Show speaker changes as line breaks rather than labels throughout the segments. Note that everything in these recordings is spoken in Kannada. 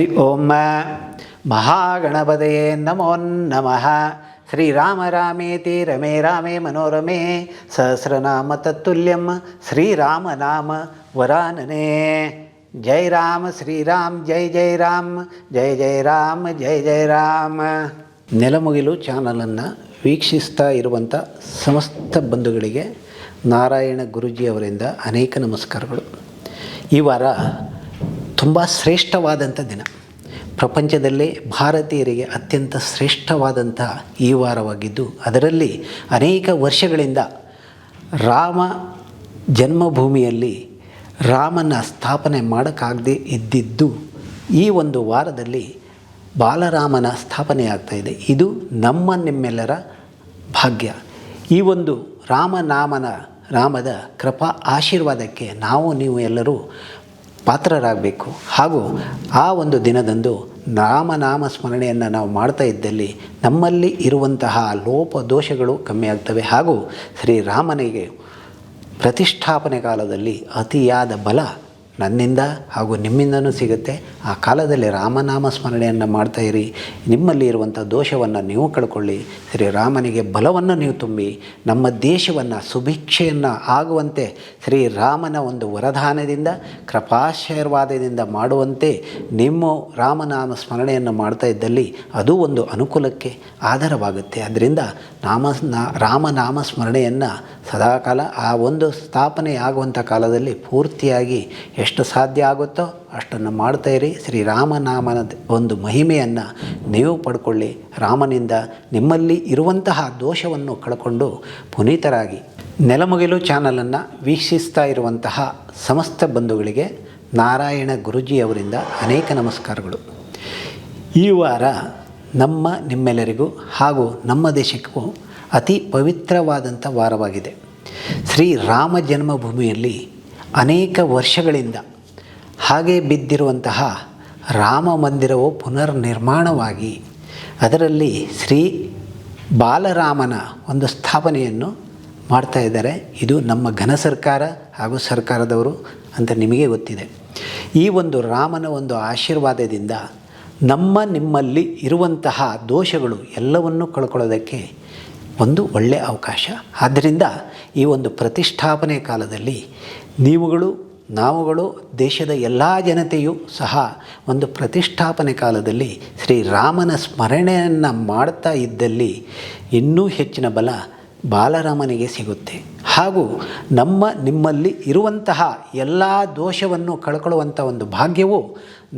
ಹರಿ ಓಂ ಮಹಾಗಣಪತಯೇ ನಮೋ ನಮಃ. ಶ್ರೀರಾಮ ರಾಮೇತಿ ರಮೇ ರಾಮೇ ಮನೋರಮೇ ಸಹಸ್ರನಾಮ ತತ್ತುಲ್ಯಂ ಶ್ರೀರಾಮ ನಾಮ ವರಾನನೇ. ಜೈ ರಾಮ ಶ್ರೀರಾಮ್ ಜೈ ಜೈ ರಾಮ್ ಜೈ ಜೈ ರಾಮ್ ಜೈ ಜೈ ರಾಮ್. ನೆಲಮುಗಿಲು ಚಾನಲನ್ನು ವೀಕ್ಷಿಸ್ತಾ ಇರುವಂಥ ಸಮಸ್ತ ಬಂಧುಗಳಿಗೆ ನಾರಾಯಣ ಗುರೂಜಿಯವರಿಂದ ಅನೇಕ ನಮಸ್ಕಾರಗಳು. ಈ ವಾರ ತುಂಬ ಶ್ರೇಷ್ಠವಾದಂಥ ದಿನ. ಪ್ರಪಂಚದಲ್ಲೇ ಭಾರತೀಯರಿಗೆ ಅತ್ಯಂತ ಶ್ರೇಷ್ಠವಾದಂಥ ಈ ವಾರವಾಗಿದ್ದು, ಅದರಲ್ಲಿ ಅನೇಕ ವರ್ಷಗಳಿಂದ ರಾಮ ಜನ್ಮಭೂಮಿಯಲ್ಲಿ ರಾಮನ ಸ್ಥಾಪನೆ ಮಾಡೋಕ್ಕಾಗದೇ ಇದ್ದಿದ್ದು ಈ ಒಂದು ವಾರದಲ್ಲಿ ಬಾಲರಾಮನ ಸ್ಥಾಪನೆ ಆಗ್ತಾಯಿದೆ. ಇದು ನಿಮ್ಮೆಲ್ಲರ ಭಾಗ್ಯ. ಈ ಒಂದು ರಾಮದ ಕೃಪಾ ಆಶೀರ್ವಾದಕ್ಕೆ ನೀವು ಎಲ್ಲರೂ ಪಾತ್ರರಾಗಬೇಕು. ಹಾಗೂ ಆ ಒಂದು ದಿನದಂದು ರಾಮನಾಮ ಸ್ಮರಣೆಯನ್ನು ನಾವು ಮಾಡ್ತಾ ಇದ್ದಲ್ಲಿ ನಮ್ಮಲ್ಲಿ ಇರುವಂತಹ ಲೋಪ ದೋಷಗಳು ಕಮ್ಮಿ ಆಗ್ತವೆ. ಹಾಗೂ ಶ್ರೀರಾಮನಿಗೆ ಪ್ರತಿಷ್ಠಾಪನೆ ಕಾಲದಲ್ಲಿ ಅತಿಯಾದ ಬಲ ನನ್ನಿಂದ ಹಾಗೂ ನಿಮ್ಮಿಂದನೂ ಸಿಗುತ್ತೆ. ಆ ಕಾಲದಲ್ಲಿ ರಾಮನಾಮ ಸ್ಮರಣೆಯನ್ನು ಮಾಡ್ತಾಯಿರಿ. ನಿಮ್ಮಲ್ಲಿ ಇರುವಂಥ ದೋಷವನ್ನು ನೀವು ಕಳ್ಕೊಳ್ಳಿ. ಶ್ರೀರಾಮನಿಗೆ ಬಲವನ್ನು ನೀವು ತುಂಬಿ ನಮ್ಮ ದೇಶವನ್ನು ಸುಭಿಕ್ಷೆಯನ್ನು ಆಗುವಂತೆ ಶ್ರೀರಾಮನ ಒಂದು ವರದಾನದಿಂದ ಕೃಪಾಶೀರ್ವಾದದಿಂದ ಮಾಡುವಂತೆ ನಿಮ್ಮ ರಾಮನಾಮ ಸ್ಮರಣೆಯನ್ನು ಮಾಡ್ತಾ ಇದ್ದಲ್ಲಿ ಅದು ಒಂದು ಅನುಕೂಲಕ್ಕೆ ಆಧಾರವಾಗುತ್ತೆ. ಅದರಿಂದ ರಾಮನಾಮ ಸ್ಮರಣೆಯನ್ನು ಸದಾಕಾಲ ಆ ಒಂದು ಸ್ಥಾಪನೆ ಆಗುವಂಥ ಕಾಲದಲ್ಲಿ ಪೂರ್ತಿಯಾಗಿ ಎಷ್ಟು ಸಾಧ್ಯ ಆಗುತ್ತೋ ಅಷ್ಟನ್ನು ಮಾಡ್ತಾಯಿರಿ. ಶ್ರೀರಾಮನಾಮನ ಒಂದು ಮಹಿಮೆಯನ್ನು ನೀವು ಪಡ್ಕೊಳ್ಳಿ. ರಾಮನಿಂದ ನಿಮ್ಮಲ್ಲಿ ಇರುವಂತಹ ದೋಷವನ್ನು ಕಳ್ಕೊಂಡು ಪುನೀತರಾಗಿ. ನೆಲಮುಗಿಲು ಚಾನಲನ್ನು ವೀಕ್ಷಿಸ್ತಾ ಇರುವಂತಹ ಸಮಸ್ತ ಬಂಧುಗಳಿಗೆ ನಾರಾಯಣ ಗುರೂಜಿಯವರಿಂದ ಅನೇಕ ನಮಸ್ಕಾರಗಳು. ಈ ವಾರ ನಿಮ್ಮೆಲ್ಲರಿಗೂ ಹಾಗೂ ನಮ್ಮ ದೇಶಕ್ಕೂ ಅತಿ ಪವಿತ್ರವಾದಂಥ ವಾರವಾಗಿದೆ. ಶ್ರೀರಾಮ ಜನ್ಮಭೂಮಿಯಲ್ಲಿ ಅನೇಕ ವರ್ಷಗಳಿಂದ ಹಾಗೆ ಬಿದ್ದಿರುವಂತಹ ರಾಮ ಮಂದಿರವು ಪುನರ್ನಿರ್ಮಾಣವಾಗಿ ಅದರಲ್ಲಿ ಶ್ರೀ ಬಾಲರಾಮನ ಒಂದು ಸ್ಥಾಪನೆಯನ್ನು ಮಾಡ್ತಾ ಇದ್ದಾರೆ. ಇದು ನಮ್ಮ ಘನ ಸರ್ಕಾರ ಹಾಗೂ ಸರ್ಕಾರದವರು ಅಂತ ನಿಮಗೆ ಗೊತ್ತಿದೆ. ಈ ಒಂದು ರಾಮನ ಒಂದು ಆಶೀರ್ವಾದದಿಂದ ನಿಮ್ಮಲ್ಲಿ ಇರುವಂತಹ ದೋಷಗಳು ಎಲ್ಲವನ್ನೂ ಕಳ್ಕೊಳ್ಳೋದಕ್ಕೆ ಒಂದು ಒಳ್ಳೆಯ ಅವಕಾಶ. ಆದ್ದರಿಂದ ಈ ಒಂದು ಪ್ರತಿಷ್ಠಾಪನೆ ಕಾಲದಲ್ಲಿ ನಾವುಗಳು ದೇಶದ ಎಲ್ಲ ಜನತೆಯೂ ಸಹ ಒಂದು ಪ್ರತಿಷ್ಠಾಪನೆ ಕಾಲದಲ್ಲಿ ಶ್ರೀರಾಮನ ಸ್ಮರಣೆಯನ್ನು ಮಾಡ್ತಾ ಇದ್ದಲ್ಲಿ ಇನ್ನೂ ಹೆಚ್ಚಿನ ಬಲ ಬಾಲರಾಮನಿಗೆ ಸಿಗುತ್ತೆ. ಹಾಗೂ ನಿಮ್ಮಲ್ಲಿ ಇರುವಂತಹ ಎಲ್ಲ ದೋಷವನ್ನು ಕಳ್ಕೊಳ್ಳುವಂಥ ಒಂದು ಭಾಗ್ಯವು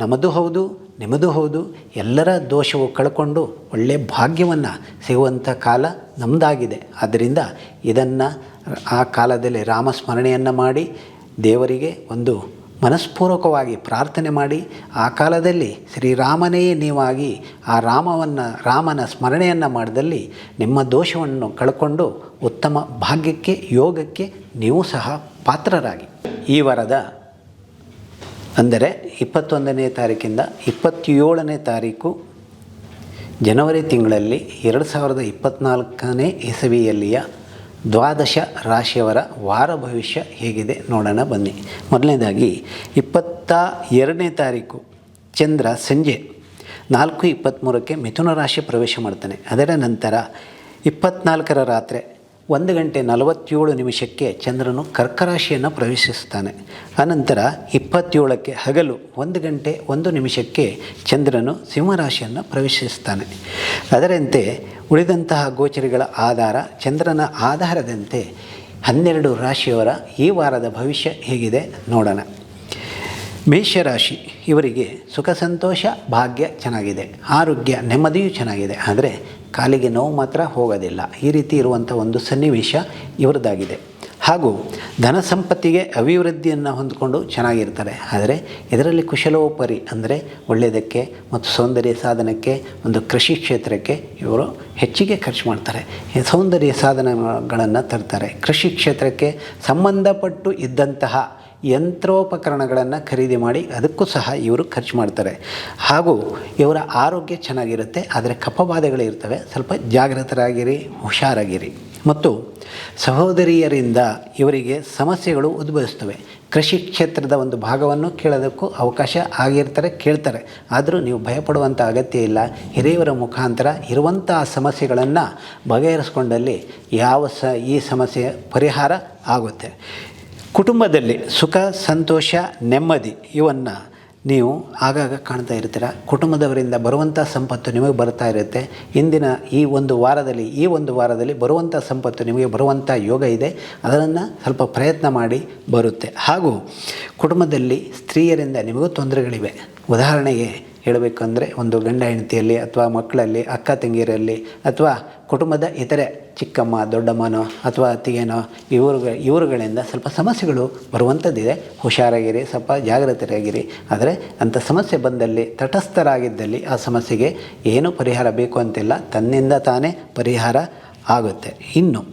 ನಮ್ಮದು ಹೌದು, ನಿಮ್ಮದು ಹೌದು. ಎಲ್ಲರ ದೋಷವು ಕಳ್ಕೊಂಡು ಒಳ್ಳೆಯ ಭಾಗ್ಯವನ್ನು ಸಿಗುವಂಥ ಕಾಲ ನಮ್ಮದಾಗಿದೆ. ಆದ್ದರಿಂದ ಇದನ್ನು ಆ ಕಾಲದಲ್ಲಿ ರಾಮಸ್ಮರಣೆಯನ್ನು ಮಾಡಿ ದೇವರಿಗೆ ಒಂದು ಮನಸ್ಪೂರ್ವಕವಾಗಿ ಪ್ರಾರ್ಥನೆ ಮಾಡಿ ಆ ಕಾಲದಲ್ಲಿ ಶ್ರೀರಾಮನೇ ನೀವಾಗಿ ಆ ರಾಮನ ಸ್ಮರಣೆಯನ್ನು ಮಾಡಿದಲ್ಲಿ ನಿಮ್ಮ ದೋಷವನ್ನು ಕಳ್ಕೊಂಡು ಉತ್ತಮ ಭಾಗ್ಯಕ್ಕೆ ಯೋಗಕ್ಕೆ ನೀವು ಸಹ ಪಾತ್ರರಾಗಿ. ಈ ವಾರದ ಅಂದರೆ 21ನೇ ತಾರೀಕಿಂದ 27ನೇ ತಾರೀಕು ಜನವರಿ ತಿಂಗಳಲ್ಲಿ 2024ನೇ ಇಸವಿಯಲ್ಲಿಯ ದ್ವಾದಶ ರಾಶಿಯವರ ವಾರ ಭವಿಷ್ಯ ಹೇಗಿದೆ ನೋಡೋಣ ಬನ್ನಿ. ಮೊದಲನೇದಾಗಿ 22ನೇ ತಾರೀಕು ಚಂದ್ರ ಸಂಜೆ 4:23ಕ್ಕೆ ಮಿಥುನ ರಾಶಿ ಪ್ರವೇಶ ಮಾಡ್ತಾನೆ. ಅದರ ನಂತರ 24ರ ರಾತ್ರಿ 1:47 ಚಂದ್ರನು ಕರ್ಕ ರಾಶಿಯನ್ನು ಪ್ರವೇಶಿಸ್ತಾನೆ. ಅನಂತರ 27ಕ್ಕೆ ಹಗಲು 1:01 ಚಂದ್ರನು ಸಿಂಹರಾಶಿಯನ್ನು ಪ್ರವೇಶಿಸ್ತಾನೆ. ಅದರಂತೆ ಉಳಿದಂತಹ ಗೋಚರಿಗಳ ಆಧಾರ ಚಂದ್ರನ ಆಧಾರದಂತೆ 12 ರಾಶಿಯವರ ಈ ವಾರದ ಭವಿಷ್ಯ ಹೇಗಿದೆ ನೋಡೋಣ. ಮೇಷರಾಶಿ ಇವರಿಗೆ ಸುಖ ಸಂತೋಷ ಭಾಗ್ಯ ಚೆನ್ನಾಗಿದೆ, ಆರೋಗ್ಯ ನೆಮ್ಮದಿಯೂ ಚೆನ್ನಾಗಿದೆ. ಆದರೆ ಕಾಲಿಗೆ ನೋವು ಮಾತ್ರ ಹೋಗೋದಿಲ್ಲ. ಈ ರೀತಿ ಇರುವಂಥ ಒಂದು ಸನ್ನಿವೇಶ ಇವರದ್ದಾಗಿದೆ. ಹಾಗೂ ಧನ ಸಂಪತ್ತಿಗೆ ಅಭಿವೃದ್ಧಿಯನ್ನು ಹೊಂದಿಕೊಂಡು ಚೆನ್ನಾಗಿರ್ತಾರೆ. ಆದರೆ ಇದರಲ್ಲಿ ಕುಶಲೋಪರಿ ಅಂದರೆ ಒಳ್ಳೆಯದಕ್ಕೆ ಮತ್ತು ಸೌಂದರ್ಯ ಸಾಧನಕ್ಕೆ ಒಂದು ಕೃಷಿ ಕ್ಷೇತ್ರಕ್ಕೆ ಇವರು ಹೆಚ್ಚಿಗೆ ಖರ್ಚು ಮಾಡ್ತಾರೆ. ಸೌಂದರ್ಯ ಸಾಧನಗಳನ್ನು ತರ್ತಾರೆ. ಕೃಷಿ ಕ್ಷೇತ್ರಕ್ಕೆ ಸಂಬಂಧಪಟ್ಟು ಇದ್ದಂತಹ ಯಂತ್ರೋಪಕರಣಗಳನ್ನು ಖರೀದಿ ಮಾಡಿ ಅದಕ್ಕೂ ಸಹ ಇವರು ಖರ್ಚು ಮಾಡ್ತಾರೆ. ಹಾಗೂ ಇವರ ಆರೋಗ್ಯ ಚೆನ್ನಾಗಿರುತ್ತೆ. ಆದರೆ ಕಫಬಾಧೆಗಳಿರ್ತವೆ. ಸ್ವಲ್ಪ ಜಾಗೃತರಾಗಿರಿ, ಹುಷಾರಾಗಿರಿ. ಮತ್ತು ಸಹೋದರಿಯರಿಂದ ಇವರಿಗೆ ಸಮಸ್ಯೆಗಳು ಉದ್ಭವಿಸ್ತವೆ. ಕೃಷಿ ಕ್ಷೇತ್ರದ ಒಂದು ಭಾಗವನ್ನು ಕೇಳೋದಕ್ಕೂ ಅವಕಾಶ ಆಗಿರ್ತಾರೆ, ಕೇಳ್ತಾರೆ. ಆದರೂ ನೀವು ಭಯಪಡುವಂಥ ಅಗತ್ಯ ಇಲ್ಲ. ಹಿರಿಯವರ ಮುಖಾಂತರ ಇರುವಂಥ ಸಮಸ್ಯೆಗಳನ್ನು ಬಗೆಹರಿಸ್ಕೊಂಡಲ್ಲಿ ಈ ಸಮಸ್ಯೆ ಪರಿಹಾರ ಆಗುತ್ತೆ. ಕುಟುಂಬದಲ್ಲಿ ಸುಖ, ಸಂತೋಷ, ನೆಮ್ಮದಿ ಇವನ್ನು ನೀವು ಆಗಾಗ ಕಾಣ್ತಾ ಇರ್ತೀರ. ಕುಟುಂಬದವರಿಂದ ಬರುವಂಥ ಸಂಪತ್ತು ನಿಮಗೆ ಬರ್ತಾ ಇರುತ್ತೆ. ಇಂದಿನ ಈ ಒಂದು ವಾರದಲ್ಲಿ ಬರುವಂಥ ಸಂಪತ್ತು ನಿಮಗೆ ಬರುವಂಥ ಯೋಗ ಇದೆ. ಅದನ್ನು ಸ್ವಲ್ಪ ಪ್ರಯತ್ನ ಮಾಡಿ ಬರುತ್ತೆ. ಹಾಗೂ ಕುಟುಂಬದಲ್ಲಿ ಸ್ತ್ರೀಯರಿಂದ ನಿಮಗೂ ತೊಂದರೆಗಳಿವೆ. ಉದಾಹರಣೆಗೆ ಹೇಳಬೇಕಂದ್ರೆ ಒಂದು ಗಂಡ ಹೆಂಡತಿಯಲ್ಲಿ ಅಥವಾ ಮಕ್ಕಳಲ್ಲಿ, ಅಕ್ಕ ತಂಗಿಯರಲ್ಲಿ, ಅಥವಾ ಕುಟುಂಬದ ಇತರೆ ಚಿಕ್ಕಮ್ಮ ದೊಡ್ಡಮ್ಮನೋ ಅಥವಾ ಅತ್ತಿಗೆನೋ ಇವರುಗಳಿಂದ ಸ್ವಲ್ಪ ಸಮಸ್ಯೆಗಳು ಬರುವಂಥದ್ದಿದೆ. ಹುಷಾರಾಗಿರಿ, ಸ್ವಲ್ಪ ಜಾಗೃತರಾಗಿರಿ. ಆದರೆ ಅಂಥ ಸಮಸ್ಯೆ ಬಂದಲ್ಲಿ ತಟಸ್ಥರಾಗಿದ್ದಲ್ಲಿ ಆ ಸಮಸ್ಯೆಗೆ ಏನು ಪರಿಹಾರ ಬೇಕು ಅಂತಿಲ್ಲ, ತನ್ನಿಂದ ತಾನೇ ಪರಿಹಾರ ಆಗುತ್ತೆ. ಇನ್ನು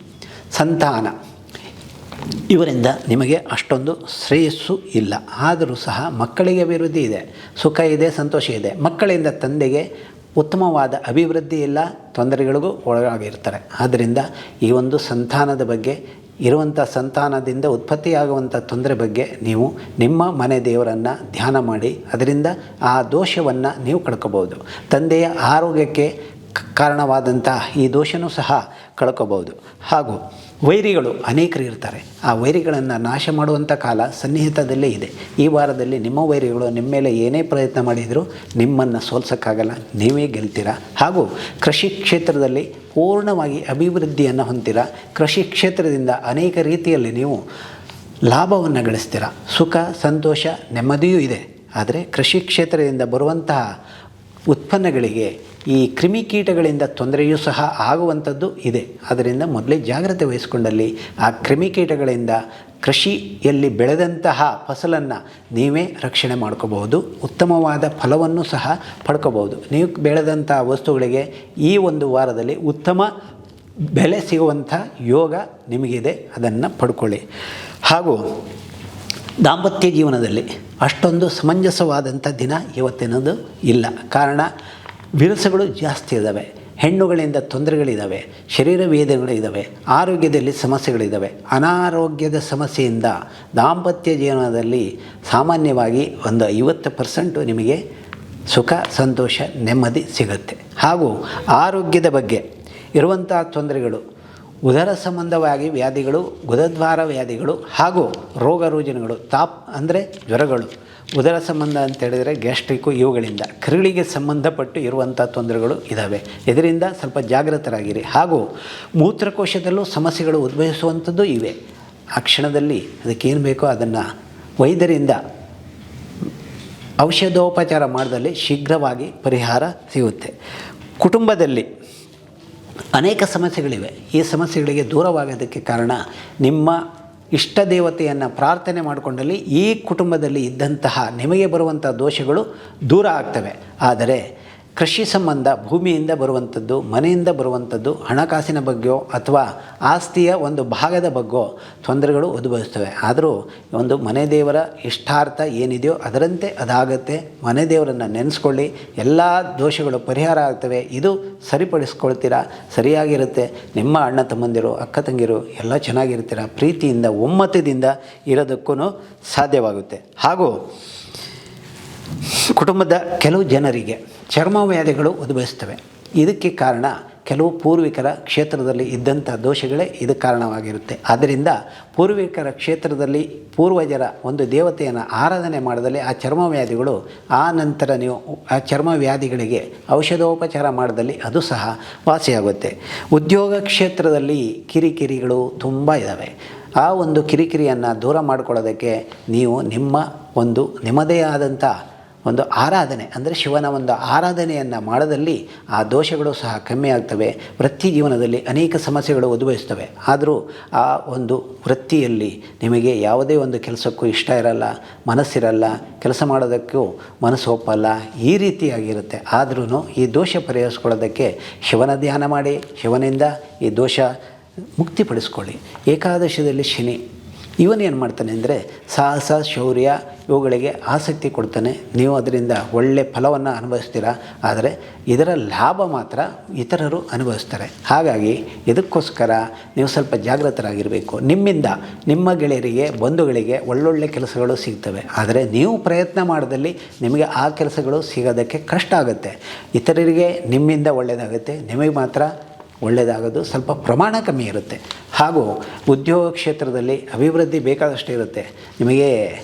ಸಂತಾನ, ಇವರಿಂದ ನಿಮಗೆ ಅಷ್ಟೊಂದು ಶ್ರೇಯಸ್ಸು ಇಲ್ಲ. ಆದರೂ ಸಹ ಮಕ್ಕಳಿಗೆ ಅಭಿವೃದ್ಧಿ ಇದೆ, ಸುಖ ಇದೆ, ಸಂತೋಷ ಇದೆ. ಮಕ್ಕಳಿಂದ ತಂದೆಗೆ ಉತ್ತಮವಾದ ಅಭಿವೃದ್ಧಿ ಇಲ್ಲ, ತೊಂದರೆಗಳಿಗೂ ಒಳಗಾಗಿರ್ತಾರೆ. ಆದ್ದರಿಂದ ಈ ಒಂದು ಸಂತಾನದ ಬಗ್ಗೆ, ಇರುವಂಥ ಸಂತಾನದಿಂದ ಉತ್ಪತ್ತಿಯಾಗುವಂಥ ತೊಂದರೆ ಬಗ್ಗೆ ನೀವು ನಿಮ್ಮ ಮನೆ ದೇವರನ್ನು ಧ್ಯಾನ ಮಾಡಿ ಅದರಿಂದ ಆ ದೋಷವನ್ನು ನೀವು ಕಳ್ಕೋಬೋದು. ತಂದೆಯ ಆರೋಗ್ಯಕ್ಕೆ ಕಾರಣವಾದಂಥ ಈ ದೋಷನೂ ಸಹ ಕಳ್ಕೋಬೋದು. ಹಾಗೂ ವೈರಿಗಳು ಅನೇಕರು ಇರ್ತಾರೆ. ಆ ವೈರಿಗಳನ್ನು ನಾಶ ಮಾಡುವಂಥ ಕಾಲ ಸನ್ನಿಹಿತದಲ್ಲೇ ಇದೆ. ಈ ವಾರದಲ್ಲಿ ನಿಮ್ಮ ವೈರಿಗಳು ನಿಮ್ಮ ಮೇಲೆ ಏನೇ ಪ್ರಯತ್ನ ಮಾಡಿದರೂ ನಿಮ್ಮನ್ನು ಸೋಲ್ಸೋಕ್ಕಾಗಲ್ಲ, ನೀವೇ ಗೆಲ್ತೀರ. ಹಾಗೂ ಕೃಷಿ ಕ್ಷೇತ್ರದಲ್ಲಿ ಪೂರ್ಣವಾಗಿ ಅಭಿವೃದ್ಧಿಯನ್ನು ಹೊಂದಿರ. ಕೃಷಿ ಕ್ಷೇತ್ರದಿಂದ ಅನೇಕ ರೀತಿಯಲ್ಲಿ ನೀವು ಲಾಭವನ್ನು ಗಳಿಸ್ತೀರ. ಸುಖ, ಸಂತೋಷ, ನೆಮ್ಮದಿಯೂ ಇದೆ. ಆದರೆ ಕೃಷಿ ಕ್ಷೇತ್ರದಿಂದ ಬರುವಂತಹ ಉತ್ಪನ್ನಗಳಿಗೆ ಈ ಕ್ರಿಮಿಕೀಟಗಳಿಂದ ತೊಂದರೆಯೂ ಸಹ ಆಗುವಂಥದ್ದು ಇದೆ. ಅದರಿಂದ ಮೊದಲೇ ಜಾಗ್ರತೆ ವಹಿಸಿಕೊಂಡಲ್ಲಿ ಆ ಕ್ರಿಮಿಕೀಟಗಳಿಂದ ಕೃಷಿಯಲ್ಲಿ ಬೆಳೆದಂತಹ ಫಸಲನ್ನು ನೀವೇ ರಕ್ಷಣೆ ಮಾಡ್ಕೋಬಹುದು. ಉತ್ತಮವಾದ ಫಲವನ್ನು ಸಹ ಪಡ್ಕೋಬಹುದು. ನೀವು ಬೆಳೆದಂಥ ವಸ್ತುಗಳಿಗೆ ಈ ಒಂದು ವಾರದಲ್ಲಿ ಉತ್ತಮ ಬೆಲೆ ಸಿಗುವಂಥ ಯೋಗ ನಿಮಗಿದೆ, ಅದನ್ನು ಪಡ್ಕೊಳ್ಳಿ. ಹಾಗೂ ದಾಂಪತ್ಯ ಜೀವನದಲ್ಲಿ ಅಷ್ಟೊಂದು ಸಮಂಜಸವಾದಂಥ ದಿನ ಇವತ್ತಿನದು ಇಲ್ಲ. ಕಾರಣ ವಿರಸಗಳು ಜಾಸ್ತಿ ಇದ್ದಾವೆ, ಹೆಣ್ಣುಗಳಿಂದ ತೊಂದರೆಗಳಿದ್ದಾವೆ, ಶರೀರ ವೇದನೆಗಳಿದ್ದಾವೆ, ಆರೋಗ್ಯದಲ್ಲಿ ಸಮಸ್ಯೆಗಳಿದ್ದಾವೆ. ಅನಾರೋಗ್ಯದ ಸಮಸ್ಯೆಯಿಂದ ದಾಂಪತ್ಯ ಜೀವನದಲ್ಲಿ ಸಾಮಾನ್ಯವಾಗಿ ಒಂದು 50% ನಿಮಗೆ ಸುಖ, ಸಂತೋಷ, ನೆಮ್ಮದಿ ಸಿಗುತ್ತೆ. ಹಾಗೂ ಆರೋಗ್ಯದ ಬಗ್ಗೆ ಇರುವಂಥ ತೊಂದರೆಗಳು, ಉದರ ಸಂಬಂಧವಾಗಿ ವ್ಯಾಧಿಗಳು, ಗುದದ್ವಾರ ವ್ಯಾಧಿಗಳು ಹಾಗೂ ರೋಗ ರುಜಿನಗಳು, ಅಂದರೆ ಜ್ವರಗಳು, ಉದರ ಸಂಬಂಧ ಅಂತೇಳಿದರೆ ಗ್ಯಾಸ್ಟ್ರಿಕ್ಕು, ಇವುಗಳಿಂದ ಕರುಳಿಗೆ ಸಂಬಂಧಪಟ್ಟು ಇರುವಂಥ ತೊಂದರೆಗಳು ಇದ್ದಾವೆ. ಇದರಿಂದ ಸ್ವಲ್ಪ ಜಾಗೃತರಾಗಿರಿ. ಹಾಗೂ ಮೂತ್ರಕೋಶದಲ್ಲೂ ಸಮಸ್ಯೆಗಳು ಉದ್ಭವಿಸುವಂಥದ್ದು ಇವೆ. ಆ ಕ್ಷಣದಲ್ಲಿ ಅದಕ್ಕೇನು ಬೇಕೋ ಅದನ್ನು ವೈದ್ಯರಿಂದ ಔಷಧೋಪಚಾರ ಮಾಡಿದಲ್ಲಿ ಶೀಘ್ರವಾಗಿ ಪರಿಹಾರ ಸಿಗುತ್ತೆ. ಕುಟುಂಬದಲ್ಲಿ ಅನೇಕ ಸಮಸ್ಯೆಗಳಿವೆ. ಈ ಸಮಸ್ಯೆಗಳಿಗೆ ದೂರವಾಗೋದಕ್ಕೆ ಕಾರಣ ನಿಮ್ಮ ಇಷ್ಟ ದೇವತೆಯನ್ನು ಪ್ರಾರ್ಥನೆ ಮಾಡಿಕೊಂಡಲ್ಲಿ ಈ ಕುಟುಂಬದಲ್ಲಿ ಇದ್ದಂತಹ ನಿಮಗೆ ಬರುವಂಥ ದೋಷಗಳು ದೂರ ಆಗ್ತವೆ. ಆದರೆ ಕೃಷಿ ಸಂಬಂಧ, ಭೂಮಿಯಿಂದ ಬರುವಂಥದ್ದು, ಮನೆಯಿಂದ ಬರುವಂಥದ್ದು, ಹಣಕಾಸಿನ ಬಗ್ಗೆಯೋ ಅಥವಾ ಆಸ್ತಿಯ ಒಂದು ಭಾಗದ ಬಗ್ಗೋ ತೊಂದರೆಗಳು ಉದ್ಭವಿಸ್ತವೆ. ಆದರೂ ಒಂದು ಮನೆ ದೇವರ ಇಷ್ಟಾರ್ಥ ಏನಿದೆಯೋ ಅದರಂತೆ ಅದಾಗತ್ತೆ. ಮನೆ ದೇವರನ್ನು ನೆನೆಸ್ಕೊಳ್ಳಿ, ಎಲ್ಲ ದೋಷಗಳು ಪರಿಹಾರ ಆಗ್ತವೆ. ಇದು ಸರಿಪಡಿಸ್ಕೊಳ್ತೀರಾ, ಸರಿಯಾಗಿರುತ್ತೆ. ನಿಮ್ಮ ಅಣ್ಣ ತಮ್ಮಂದಿರು, ಅಕ್ಕ ತಂಗಿರು ಎಲ್ಲ ಚೆನ್ನಾಗಿರ್ತೀರ. ಪ್ರೀತಿಯಿಂದ, ಒಮ್ಮತದಿಂದ ಇರೋದಕ್ಕೂ ಸಾಧ್ಯವಾಗುತ್ತೆ. ಹಾಗೂ ಕುಟುಂಬದ ಕೆಲವು ಜನರಿಗೆ ಚರ್ಮವ್ಯಾಧಿಗಳು ಉದ್ಭವಿಸ್ತವೆ. ಇದಕ್ಕೆ ಕಾರಣ ಕೆಲವು ಪೂರ್ವಿಕರ ಕ್ಷೇತ್ರದಲ್ಲಿ ಇದ್ದಂಥ ದೋಷಗಳೇ ಇದಕ್ಕೆ ಕಾರಣವಾಗಿರುತ್ತೆ. ಆದ್ದರಿಂದ ಪೂರ್ವಿಕರ ಕ್ಷೇತ್ರದಲ್ಲಿ ಪೂರ್ವಜರ ಒಂದು ದೇವತೆಯನ್ನು ಆರಾಧನೆ ಮಾಡಿದಲ್ಲಿ ಆ ಚರ್ಮವ್ಯಾಧಿಗಳು, ಆ ನಂತರ ನೀವು ಆ ಚರ್ಮವ್ಯಾಧಿಗಳಿಗೆ ಔಷಧೋಪಚಾರ ಮಾಡಿದಲ್ಲಿ ಅದು ಸಹ ವಾಸಿಯಾಗುತ್ತೆ. ಉದ್ಯೋಗ ಕ್ಷೇತ್ರದಲ್ಲಿ ಕಿರಿಕಿರಿಗಳು ತುಂಬ ಇದ್ದಾವೆ. ಆ ಒಂದು ಕಿರಿಕಿರಿಯನ್ನು ದೂರ ಮಾಡಿಕೊಳ್ಳೋದಕ್ಕೆ ನೀವು ನಿಮ್ಮದೇ ಆದಂಥ ಒಂದು ಆರಾಧನೆ, ಅಂದರೆ ಶಿವನ ಒಂದು ಆರಾಧನೆಯನ್ನು ಮಾಡೋದಲ್ಲಿ ಆ ದೋಷಗಳು ಸಹ ಕಮ್ಮಿ ಆಗ್ತವೆ. ವೃತ್ತಿ ಜೀವನದಲ್ಲಿ ಅನೇಕ ಸಮಸ್ಯೆಗಳು ಉದ್ಭವಿಸ್ತವೆ. ಆದರೂ ಆ ಒಂದು ವೃತ್ತಿಯಲ್ಲಿ ನಿಮಗೆ ಯಾವುದೇ ಒಂದು ಕೆಲಸಕ್ಕೂ ಇಷ್ಟ ಇರಲ್ಲ, ಮನಸ್ಸಿರಲ್ಲ, ಕೆಲಸ ಮಾಡೋದಕ್ಕೂ ಮನಸ್ಸು ಒಪ್ಪಲ್ಲ, ಈ ರೀತಿಯಾಗಿರುತ್ತೆ. ಆದ್ರೂ ಈ ದೋಷ ಪರಿಹರಿಸ್ಕೊಳ್ಳೋದಕ್ಕೆ ಶಿವನ ಧ್ಯಾನ ಮಾಡಿ ಶಿವನಿಂದ ಈ ದೋಷ ಮುಕ್ತಿಪಡಿಸ್ಕೊಳ್ಳಿ. ಏಕಾದಶಿಯಲ್ಲಿ ಶನಿ, ಇವನೇನು ಮಾಡ್ತಾನೆ ಅಂದರೆ ಸಾಹಸ, ಶೌರ್ಯ ಇವುಗಳಿಗೆ ಆಸಕ್ತಿ ಕೊಡ್ತಾನೆ. ನೀವು ಅದರಿಂದ ಒಳ್ಳೆಯ ಫಲವನ್ನು ಅನುಭವಿಸ್ತೀರಾ, ಆದರೆ ಇದರ ಲಾಭ ಮಾತ್ರ ಇತರರು ಅನುಭವಿಸ್ತಾರೆ. ಹಾಗಾಗಿ ಇದಕ್ಕೋಸ್ಕರ ನೀವು ಸ್ವಲ್ಪ ಜಾಗೃತರಾಗಿರಬೇಕು. ನಿಮ್ಮಿಂದ ನಿಮ್ಮ ಗೆಳೆಯರಿಗೆ, ಬಂಧುಗಳಿಗೆ ಒಳ್ಳೊಳ್ಳೆ ಕೆಲಸಗಳು ಸಿಗ್ತವೆ, ಆದರೆ ನೀವು ಪ್ರಯತ್ನ ಮಾಡಿದಲ್ಲಿ ನಿಮಗೆ ಆ ಕೆಲಸಗಳು ಸಿಗೋದಕ್ಕೆ ಕಷ್ಟ ಆಗುತ್ತೆ. ಇತರರಿಗೆ ನಿಮ್ಮಿಂದ ಒಳ್ಳೆಯದಾಗುತ್ತೆ, ನಿಮಗೆ ಮಾತ್ರ ಒಳ್ಳೆಯದಾಗೋದು ಸ್ವಲ್ಪ ಪ್ರಮಾಣ ಕಮ್ಮಿ ಇರುತ್ತೆ. ಹಾಗೂ ಉದ್ಯೋಗ ಕ್ಷೇತ್ರದಲ್ಲಿ ಅಭಿವೃದ್ಧಿ ಬೇಕಾದಷ್ಟು ಇರುತ್ತೆ, ನಿಮಗೆ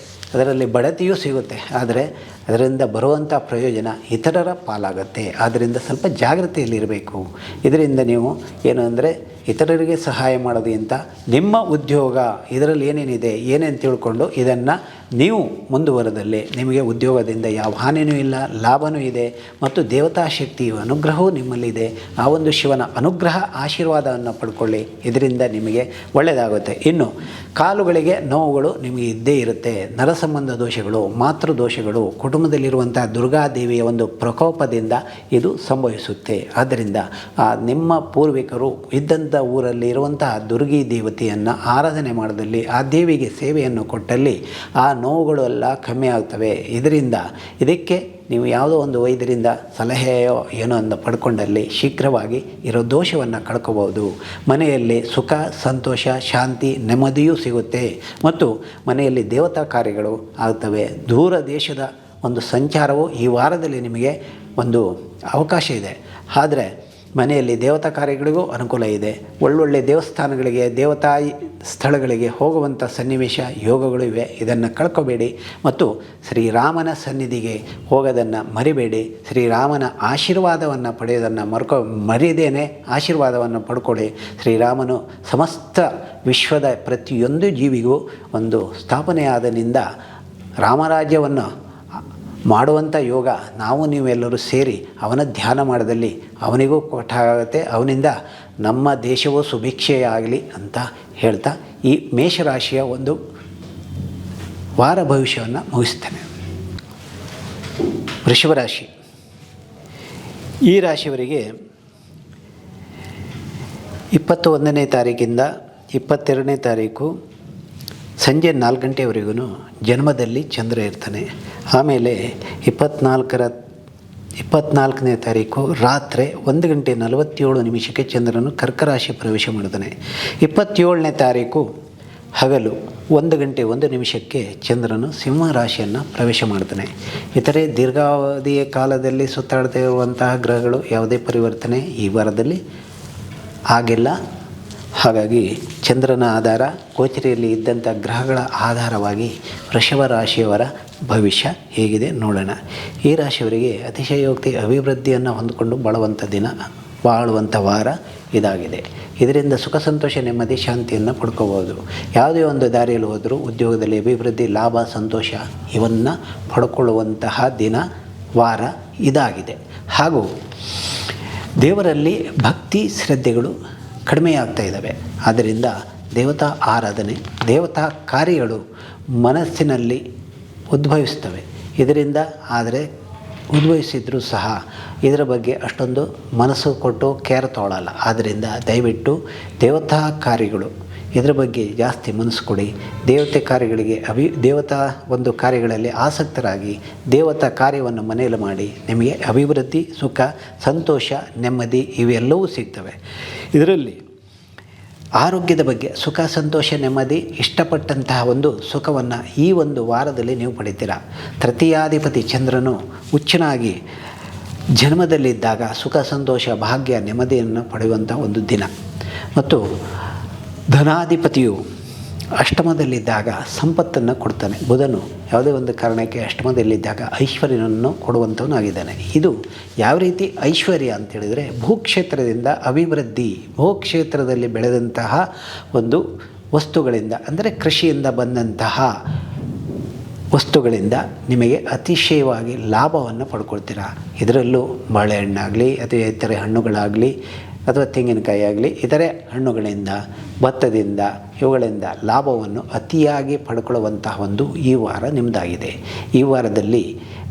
ಅದರಲ್ಲಿ ಬಡತಿಯೂ ಸಿಗುತ್ತೆ, ಆದರೆ ಅದರಿಂದ ಬರುವಂಥ ಪ್ರಯೋಜನ ಇತರರ ಪಾಲಾಗುತ್ತೆ. ಆದ್ದರಿಂದ ಸ್ವಲ್ಪ ಜಾಗೃತಿಯಲ್ಲಿರಬೇಕು. ಇದರಿಂದ ನೀವು ಏನು ಅಂದರೆ ಇತರರಿಗೆ ಸಹಾಯ ಮಾಡೋದಕ್ಕಿಂತ ನಿಮ್ಮ ಉದ್ಯೋಗ ಇದರಲ್ಲಿ ಏನೇನಿದೆ ಏನೇನು ತಿಳ್ಕೊಂಡು ಇದನ್ನು ನೀವು ಮುಂದುವರೆದಲ್ಲಿ ನಿಮಗೆ ಉದ್ಯೋಗದಿಂದ ಯಾವ ಹಾನಿಯೂ ಇಲ್ಲ, ಲಾಭವೂ ಇದೆ ಮತ್ತು ದೇವತಾ ಶಕ್ತಿಯು ಅನುಗ್ರಹವೂ ನಿಮ್ಮಲ್ಲಿದೆ. ಆ ಒಂದು ಶಿವನ ಅನುಗ್ರಹ ಆಶೀರ್ವಾದವನ್ನು ಪಡ್ಕೊಳ್ಳಿ, ಇದರಿಂದ ನಿಮಗೆ ಒಳ್ಳೆಯದಾಗುತ್ತೆ. ಇನ್ನು ಕಾಲುಗಳಿಗೆ ನೋವುಗಳು ನಿಮಗೆ ಇದ್ದೇ ಇರುತ್ತೆ. ನರ ಸಂಬಂಧ ದೋಷಗಳು, ಮಾತೃ ದೋಷಗಳು, ಕುಟುಂಬದಲ್ಲಿರುವಂಥ ದುರ್ಗಾದೇವಿಯ ಒಂದು ಪ್ರಕೋಪದಿಂದ ಇದು ಸಂಭವಿಸುತ್ತೆ. ಆದ್ದರಿಂದ ನಿಮ್ಮ ಪೂರ್ವಿಕರು ಇದ್ದಂಥ ಊರಲ್ಲಿ ಇರುವಂತಹ ದುರ್ಗಿ ದೇವತೆಯನ್ನು ಆರಾಧನೆ ಮಾಡೋದಲ್ಲಿ, ಆ ದೇವಿಗೆ ಸೇವೆಯನ್ನು ಕೊಟ್ಟಲ್ಲಿ ಆ ನೋವುಗಳು ಎಲ್ಲ ಕಮ್ಮಿ ಆಗ್ತವೆ. ಇದಕ್ಕೆ ನೀವು ಯಾವುದೋ ಒಂದು ವೈದ್ಯರಿಂದ ಸಲಹೆಯೋ ಏನೋ ಅಂತ ಪಡ್ಕೊಂಡಲ್ಲಿ ಶೀಘ್ರವಾಗಿ ಇರೋ ದೋಷವನ್ನು ಕಳ್ಕೋಬೋದು. ಮನೆಯಲ್ಲಿ ಸುಖ, ಸಂತೋಷ, ಶಾಂತಿ, ನೆಮ್ಮದಿಯೂ ಸಿಗುತ್ತೆ ಮತ್ತು ಮನೆಯಲ್ಲಿ ದೇವತಾ ಕಾರ್ಯಗಳು ಆಗ್ತವೆ. ದೂರ ದೇಶದ ಒಂದು ಸಂಚಾರವು ಈ ವಾರದಲ್ಲಿ ನಿಮಗೆ ಒಂದು ಅವಕಾಶ ಇದೆ. ಆದರೆ ಮನೆಯಲ್ಲಿ ದೇವತಾ ಕಾರ್ಯಗಳಿಗೂ ಅನುಕೂಲ ಇದೆ. ಒಳ್ಳೊಳ್ಳೆ ದೇವಸ್ಥಾನಗಳಿಗೆ, ದೇವತಾ ಸ್ಥಳಗಳಿಗೆ ಹೋಗುವಂಥ ಸನ್ನಿವೇಶ, ಯೋಗಗಳು ಇವೆ. ಇದನ್ನು ಕಳ್ಕೊಬೇಡಿ ಮತ್ತು ಶ್ರೀರಾಮನ ಸನ್ನಿಧಿಗೆ ಹೋಗೋದನ್ನು ಮರಿಬೇಡಿ. ಶ್ರೀರಾಮನ ಆಶೀರ್ವಾದವನ್ನು ಪಡೆಯೋದನ್ನು ಮರೆಯದೇನೆ ಆಶೀರ್ವಾದವನ್ನು ಪಡ್ಕೊಳ್ಳಿ. ಶ್ರೀರಾಮನು ಸಮಸ್ತ ವಿಶ್ವದ ಪ್ರತಿಯೊಂದು ಜೀವಿಗೂ ಒಂದು ಸ್ಥಾಪನೆಯಾದನಿಂದ ರಾಮರಾಜ್ಯವನ್ನು ಮಾಡುವಂಥ ಯೋಗ ನಾವು ನೀವೆಲ್ಲರೂ ಸೇರಿ ಅವನ ಧ್ಯಾನ ಮಾಡೋದಲ್ಲಿ ಅವನಿಗೂ ಕೊಟ್ಟಾಗುತ್ತೆ. ಅವನಿಂದ ನಮ್ಮ ದೇಶವೂ ಸುಭಿಕ್ಷೆಯಾಗಲಿ ಅಂತ ಹೇಳ್ತಾ ಈ ಮೇಷರಾಶಿಯ ಒಂದು ವಾರ ಭವಿಷ್ಯವನ್ನು ಮುಗಿಸ್ತೇನೆ. ವೃಷಭ ರಾಶಿ. ಈ ರಾಶಿಯವರಿಗೆ 21ನೇ ತಾರೀಕಿಂದ 22ನೇ ತಾರೀಕು ಸಂಜೆ 4 ಗಂಟೆವರೆಗೂ ಜನ್ಮದಲ್ಲಿ ಚಂದ್ರ ಇರ್ತಾನೆ. ಆಮೇಲೆ 24ನೇ ತಾರೀಕು ರಾತ್ರಿ 1 ಗಂಟೆ 47 ನಿಮಿಷಕ್ಕೆ ಚಂದ್ರನು ಕರ್ಕ ರಾಶಿ ಪ್ರವೇಶ ಮಾಡ್ತಾನೆ. 27ನೇ ತಾರೀಕು ಹಗಲು 1 ಗಂಟೆ 1 ನಿಮಿಷಕ್ಕೆ ಚಂದ್ರನು ಸಿಂಹ ರಾಶಿಯನ್ನು ಪ್ರವೇಶ ಮಾಡ್ತಾನೆ. ಇತರೆ ದೀರ್ಘಾವಧಿಯ ಕಾಲದಲ್ಲಿ ಸುತ್ತಾಡ್ತಾ ಇರುವಂತಹ ಗ್ರಹಗಳು ಯಾವುದೇ ಪರಿವರ್ತನೆ ಈ ವಾರದಲ್ಲಿ ಆಗಿಲ್ಲ. ಹಾಗಾಗಿ ಚಂದ್ರನ ಆಧಾರ, ಗೋಚರಿಯಲ್ಲಿ ಇದ್ದಂಥ ಗ್ರಹಗಳ ಆಧಾರವಾಗಿ ವೃಷಭ ರಾಶಿಯವರ ಭವಿಷ್ಯ ಹೇಗಿದೆ ನೋಡೋಣ. ಈ ರಾಶಿಯವರಿಗೆ ಅತಿಶಯೋಕ್ತಿ ಅಭಿವೃದ್ಧಿಯನ್ನು ಹೊಂದಿಕೊಂಡು ಬಾಳುವಂಥ ವಾರ ಇದಾಗಿದೆ. ಇದರಿಂದ ಸುಖ, ಸಂತೋಷ, ನೆಮ್ಮದಿ, ಶಾಂತಿಯನ್ನು ಪಡ್ಕೋಬೋದು. ಯಾವುದೇ ಒಂದು ದಾರಿಯಲ್ಲಿ ಹೋದರೂ ಉದ್ಯೋಗದಲ್ಲಿ ಅಭಿವೃದ್ಧಿ, ಲಾಭ, ಸಂತೋಷ ಇವನ್ನು ಪಡ್ಕೊಳ್ಳುವಂತಹ ವಾರ ಇದಾಗಿದೆ. ಹಾಗೂ ದೇವರಲ್ಲಿ ಭಕ್ತಿ, ಶ್ರದ್ಧೆಗಳು ಕಡಿಮೆಯಾಗ್ತಾ ಇದ್ದಾವೆ. ಆದ್ದರಿಂದ ದೇವತಾ ಆರಾಧನೆ, ದೇವತಾ ಕಾರ್ಯಗಳು ಮನಸ್ಸಿನಲ್ಲಿ ಉದ್ಭವಿಸ್ತವೆ. ಇದರಿಂದ ಆದರೆ ಉದ್ಭವಿಸಿದರೂ ಸಹ ಇದರ ಬಗ್ಗೆ ಅಷ್ಟೊಂದು ಮನಸ್ಸು ಕೊಟ್ಟು ಕೇರ್ ತೊಗೊಳ್ಳಲ್ಲ. ಆದ್ದರಿಂದ ದಯವಿಟ್ಟು ದೇವತಾ ಕಾರ್ಯಗಳು ಇದರ ಬಗ್ಗೆ ಜಾಸ್ತಿ ಮನಸ್ಸು ಕೊಡಿ. ದೇವತೆ ಕಾರ್ಯಗಳಿಗೆ ದೇವತಾ ಒಂದು ಕಾರ್ಯಗಳಲ್ಲಿ ಆಸಕ್ತರಾಗಿ ದೇವತಾ ಕಾರ್ಯವನ್ನು ಮನೆಯಲ್ಲಿ ಮಾಡಿ ನಿಮಗೆ ಅಭಿವೃದ್ಧಿ, ಸುಖ, ಸಂತೋಷ, ನೆಮ್ಮದಿ ಇವೆಲ್ಲವೂ ಸಿಗ್ತವೆ. ಇದರಲ್ಲಿ ಆರೋಗ್ಯದ ಬಗ್ಗೆ ಸುಖ, ಸಂತೋಷ, ನೆಮ್ಮದಿ, ಇಷ್ಟಪಟ್ಟಂತಹ ಒಂದು ಸುಖವನ್ನು ಈ ಒಂದು ವಾರದಲ್ಲಿ ನೀವು ಪಡಿತೀರ. ತೃತೀಯಾಧಿಪತಿ ಚಂದ್ರನು ಉಚ್ಚನಾಗಿ ಜನ್ಮದಲ್ಲಿದ್ದಾಗ ಸುಖ, ಸಂತೋಷ, ಭಾಗ್ಯ, ನೆಮ್ಮದಿಯನ್ನು ಪಡೆಯುವಂಥ ಒಂದು ದಿನ ಮತ್ತು ಧನಾಧಿಪತಿಯು ಅಷ್ಟಮದಲ್ಲಿದ್ದಾಗ ಸಂಪತ್ತನ್ನು ಕೊಡ್ತಾನೆ. ಬುಧನು ಯಾವುದೇ ಒಂದು ಕಾರಣಕ್ಕೆ ಅಷ್ಟಮದಲ್ಲಿದ್ದಾಗ ಐಶ್ವರ್ಯವನ್ನು ಕೊಡುವಂಥವನಾಗಿದ್ದಾನೆ. ಇದು ಯಾವ ರೀತಿ ಐಶ್ವರ್ಯ ಅಂತೇಳಿದರೆ ಭೂಕ್ಷೇತ್ರದಿಂದ ಅಭಿವೃದ್ಧಿ, ಭೂಕ್ಷೇತ್ರದಲ್ಲಿ ಬೆಳೆದಂತಹ ಒಂದು ವಸ್ತುಗಳಿಂದ ಅಂದರೆ ಕೃಷಿಯಿಂದ ಬಂದಂತಹ ವಸ್ತುಗಳಿಂದ ನಿಮಗೆ ಅತಿಶಯವಾಗಿ ಲಾಭವನ್ನು ಪಡ್ಕೊಳ್ತೀರಾ. ಇದರಲ್ಲೂ ಬಾಳೆಹಣ್ಣಾಗಲಿ ಅಥವಾ ಇತರೆ ಹಣ್ಣುಗಳಾಗಲಿ ಅಥವಾ ತೆಂಗಿನಕಾಯಿ ಆಗಲಿ ಇತರೆ ಹಣ್ಣುಗಳಿಂದ, ಭತ್ತದಿಂದ, ಇವುಗಳಿಂದ ಲಾಭವನ್ನು ಅತಿಯಾಗಿ ಪಡ್ಕೊಳ್ಳುವಂತಹ ಒಂದು ಈ ವಾರ ನಿಮ್ಮದಾಗಿದೆ. ಈ ವಾರದಲ್ಲಿ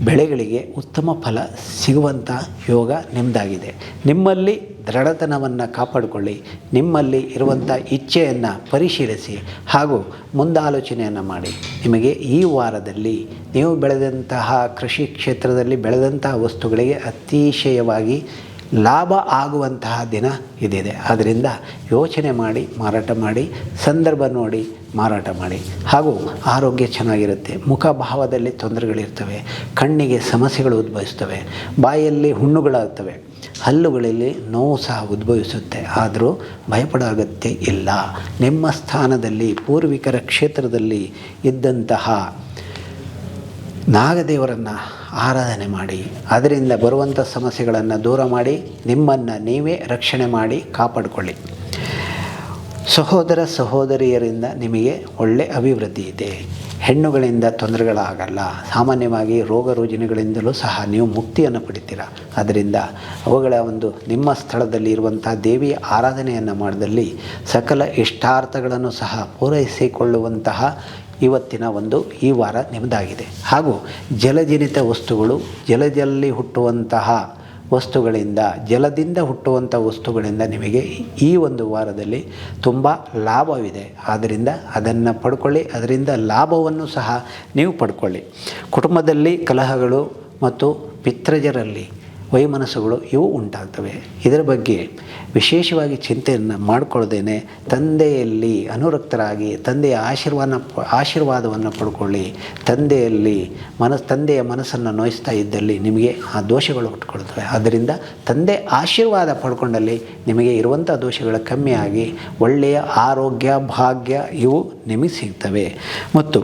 ಬೆಳೆಗಳಿಗೆ ಉತ್ತಮ ಫಲ ಸಿಗುವಂಥ ಯೋಗ ನಿಮ್ಮದಾಗಿದೆ. ನಿಮ್ಮಲ್ಲಿ ದೃಢತನವನ್ನು ಕಾಪಾಡಿಕೊಳ್ಳಿ. ನಿಮ್ಮಲ್ಲಿ ಇರುವಂಥ ಇಚ್ಛೆಯನ್ನು ಪರಿಶೀಲಿಸಿ ಹಾಗೂ ಮುಂದಾಲೋಚನೆಯನ್ನು ಮಾಡಿ. ನಿಮಗೆ ಈ ವಾರದಲ್ಲಿ ನೀವು ಬೆಳೆದಂತಹ ಕೃಷಿ ಕ್ಷೇತ್ರದಲ್ಲಿ ಬೆಳೆದಂತಹ ವಸ್ತುಗಳಿಗೆ ಅತಿಶಯವಾಗಿ ಲಾಭ ಆಗುವಂತಹ ದಿನ ಇದಿದೆ. ಆದ್ದರಿಂದ ಯೋಚನೆ ಮಾಡಿ ಮಾರಾಟ ಮಾಡಿ, ಸಂದರ್ಭ ನೋಡಿ ಮಾರಾಟ ಮಾಡಿ. ಹಾಗೂ ಆರೋಗ್ಯ ಚೆನ್ನಾಗಿರುತ್ತೆ. ಮುಖಭಾವದಲ್ಲಿ ತೊಂದರೆಗಳಿರ್ತವೆ, ಕಣ್ಣಿಗೆ ಸಮಸ್ಯೆಗಳು ಉದ್ಭವಿಸ್ತವೆ, ಬಾಯಲ್ಲಿ ಹುಣ್ಣುಗಳಾಗ್ತವೆ, ಹಲ್ಲುಗಳಲ್ಲಿ ನೋವು ಸಹ ಉದ್ಭವಿಸುತ್ತೆ. ಆದರೂ ಭಯಪಡೋ ಅಗತ್ಯ ಇಲ್ಲ. ನಿಮ್ಮ ಸ್ಥಾನದಲ್ಲಿ ಪೂರ್ವಿಕರ ಕ್ಷೇತ್ರದಲ್ಲಿ ಇದ್ದಂತಹ ನಾಗದೇವರನ್ನು ಆರಾಧನೆ ಮಾಡಿ, ಅದರಿಂದ ಬರುವಂಥ ಸಮಸ್ಯೆಗಳನ್ನು ದೂರ ಮಾಡಿ ನಿಮ್ಮನ್ನು ನೀವೇ ರಕ್ಷಣೆ ಮಾಡಿ ಕಾಪಾಡಿಕೊಳ್ಳಿ. ಸಹೋದರ ಸಹೋದರಿಯರಿಂದ ನಿಮಗೆ ಒಳ್ಳೆಯ ಅಭಿವೃದ್ಧಿ ಇದೆ. ಹೆಣ್ಣುಗಳಿಂದ ತೊಂದರೆಗಳಾಗಲ್ಲ. ಸಾಮಾನ್ಯವಾಗಿ ರೋಗ ರುಜಿನಗಳಿಂದಲೂ ಸಹ ನೀವು ಮುಕ್ತಿಯನ್ನು ಪಡಿತೀರ. ಅದರಿಂದ ಅವುಗಳ ಒಂದು ನಿಮ್ಮ ಸ್ಥಳದಲ್ಲಿ ಇರುವಂಥ ದೇವಿಯ ಆರಾಧನೆಯನ್ನು ಮಾಡಿದಲ್ಲಿ ಸಕಲ ಇಷ್ಟಾರ್ಥಗಳನ್ನು ಸಹ ಪೂರೈಸಿಕೊಳ್ಳುವಂತಹ ಇವತ್ತಿನ ಒಂದು ಈ ವಾರ ನಿಮ್ಮದಾಗಿದೆ. ಹಾಗೂ ಜಲಜನಿತ ವಸ್ತುಗಳು, ಜಲದಲ್ಲಿ ಹುಟ್ಟುವಂತಹ ವಸ್ತುಗಳಿಂದ, ಜಲದಿಂದ ಹುಟ್ಟುವಂಥ ವಸ್ತುಗಳಿಂದ ನಿಮಗೆ ಈ ಒಂದು ವಾರದಲ್ಲಿ ತುಂಬ ಲಾಭವಿದೆ. ಆದ್ದರಿಂದ ಅದನ್ನು ಪಡ್ಕೊಳ್ಳಿ. ಅದರಿಂದ ಲಾಭವನ್ನು ಸಹ ನೀವು ಪಡ್ಕೊಳ್ಳಿ. ಕುಟುಂಬದಲ್ಲಿ ಕಲಹಗಳು ಮತ್ತು ಪಿತೃಜರಲ್ಲಿ ವೈಮನಸ್ಸುಗಳು ಇವು ಉಂಟಾಗ್ತವೆ. ಇದರ ಬಗ್ಗೆ ವಿಶೇಷವಾಗಿ ಚಿಂತೆಯನ್ನು ಮಾಡಿಕೊಳ್ಳದೇನೆ ತಂದೆಯಲ್ಲಿ ಅನುರಕ್ತರಾಗಿ ತಂದೆಯ ಆಶೀರ್ವಾದವನ್ನು ಪಡ್ಕೊಳ್ಳಿ. ತಂದೆಯ ಮನಸ್ಸನ್ನು ನೋಯಿಸ್ತಾ ಇದ್ದಲ್ಲಿ ನಿಮಗೆ ಆ ದೋಷಗಳು ಹುಟ್ಟುಕೊಳ್ತವೆ. ಆದ್ದರಿಂದ ತಂದೆ ಆಶೀರ್ವಾದ ಪಡ್ಕೊಂಡಲ್ಲಿ ನಿಮಗೆ ಇರುವಂಥ ದೋಷಗಳು ಕಮ್ಮಿಯಾಗಿ ಒಳ್ಳೆಯ ಆರೋಗ್ಯ, ಭಾಗ್ಯ ಇವು ನಿಮಗೆ ಸಿಗ್ತವೆ. ಮತ್ತು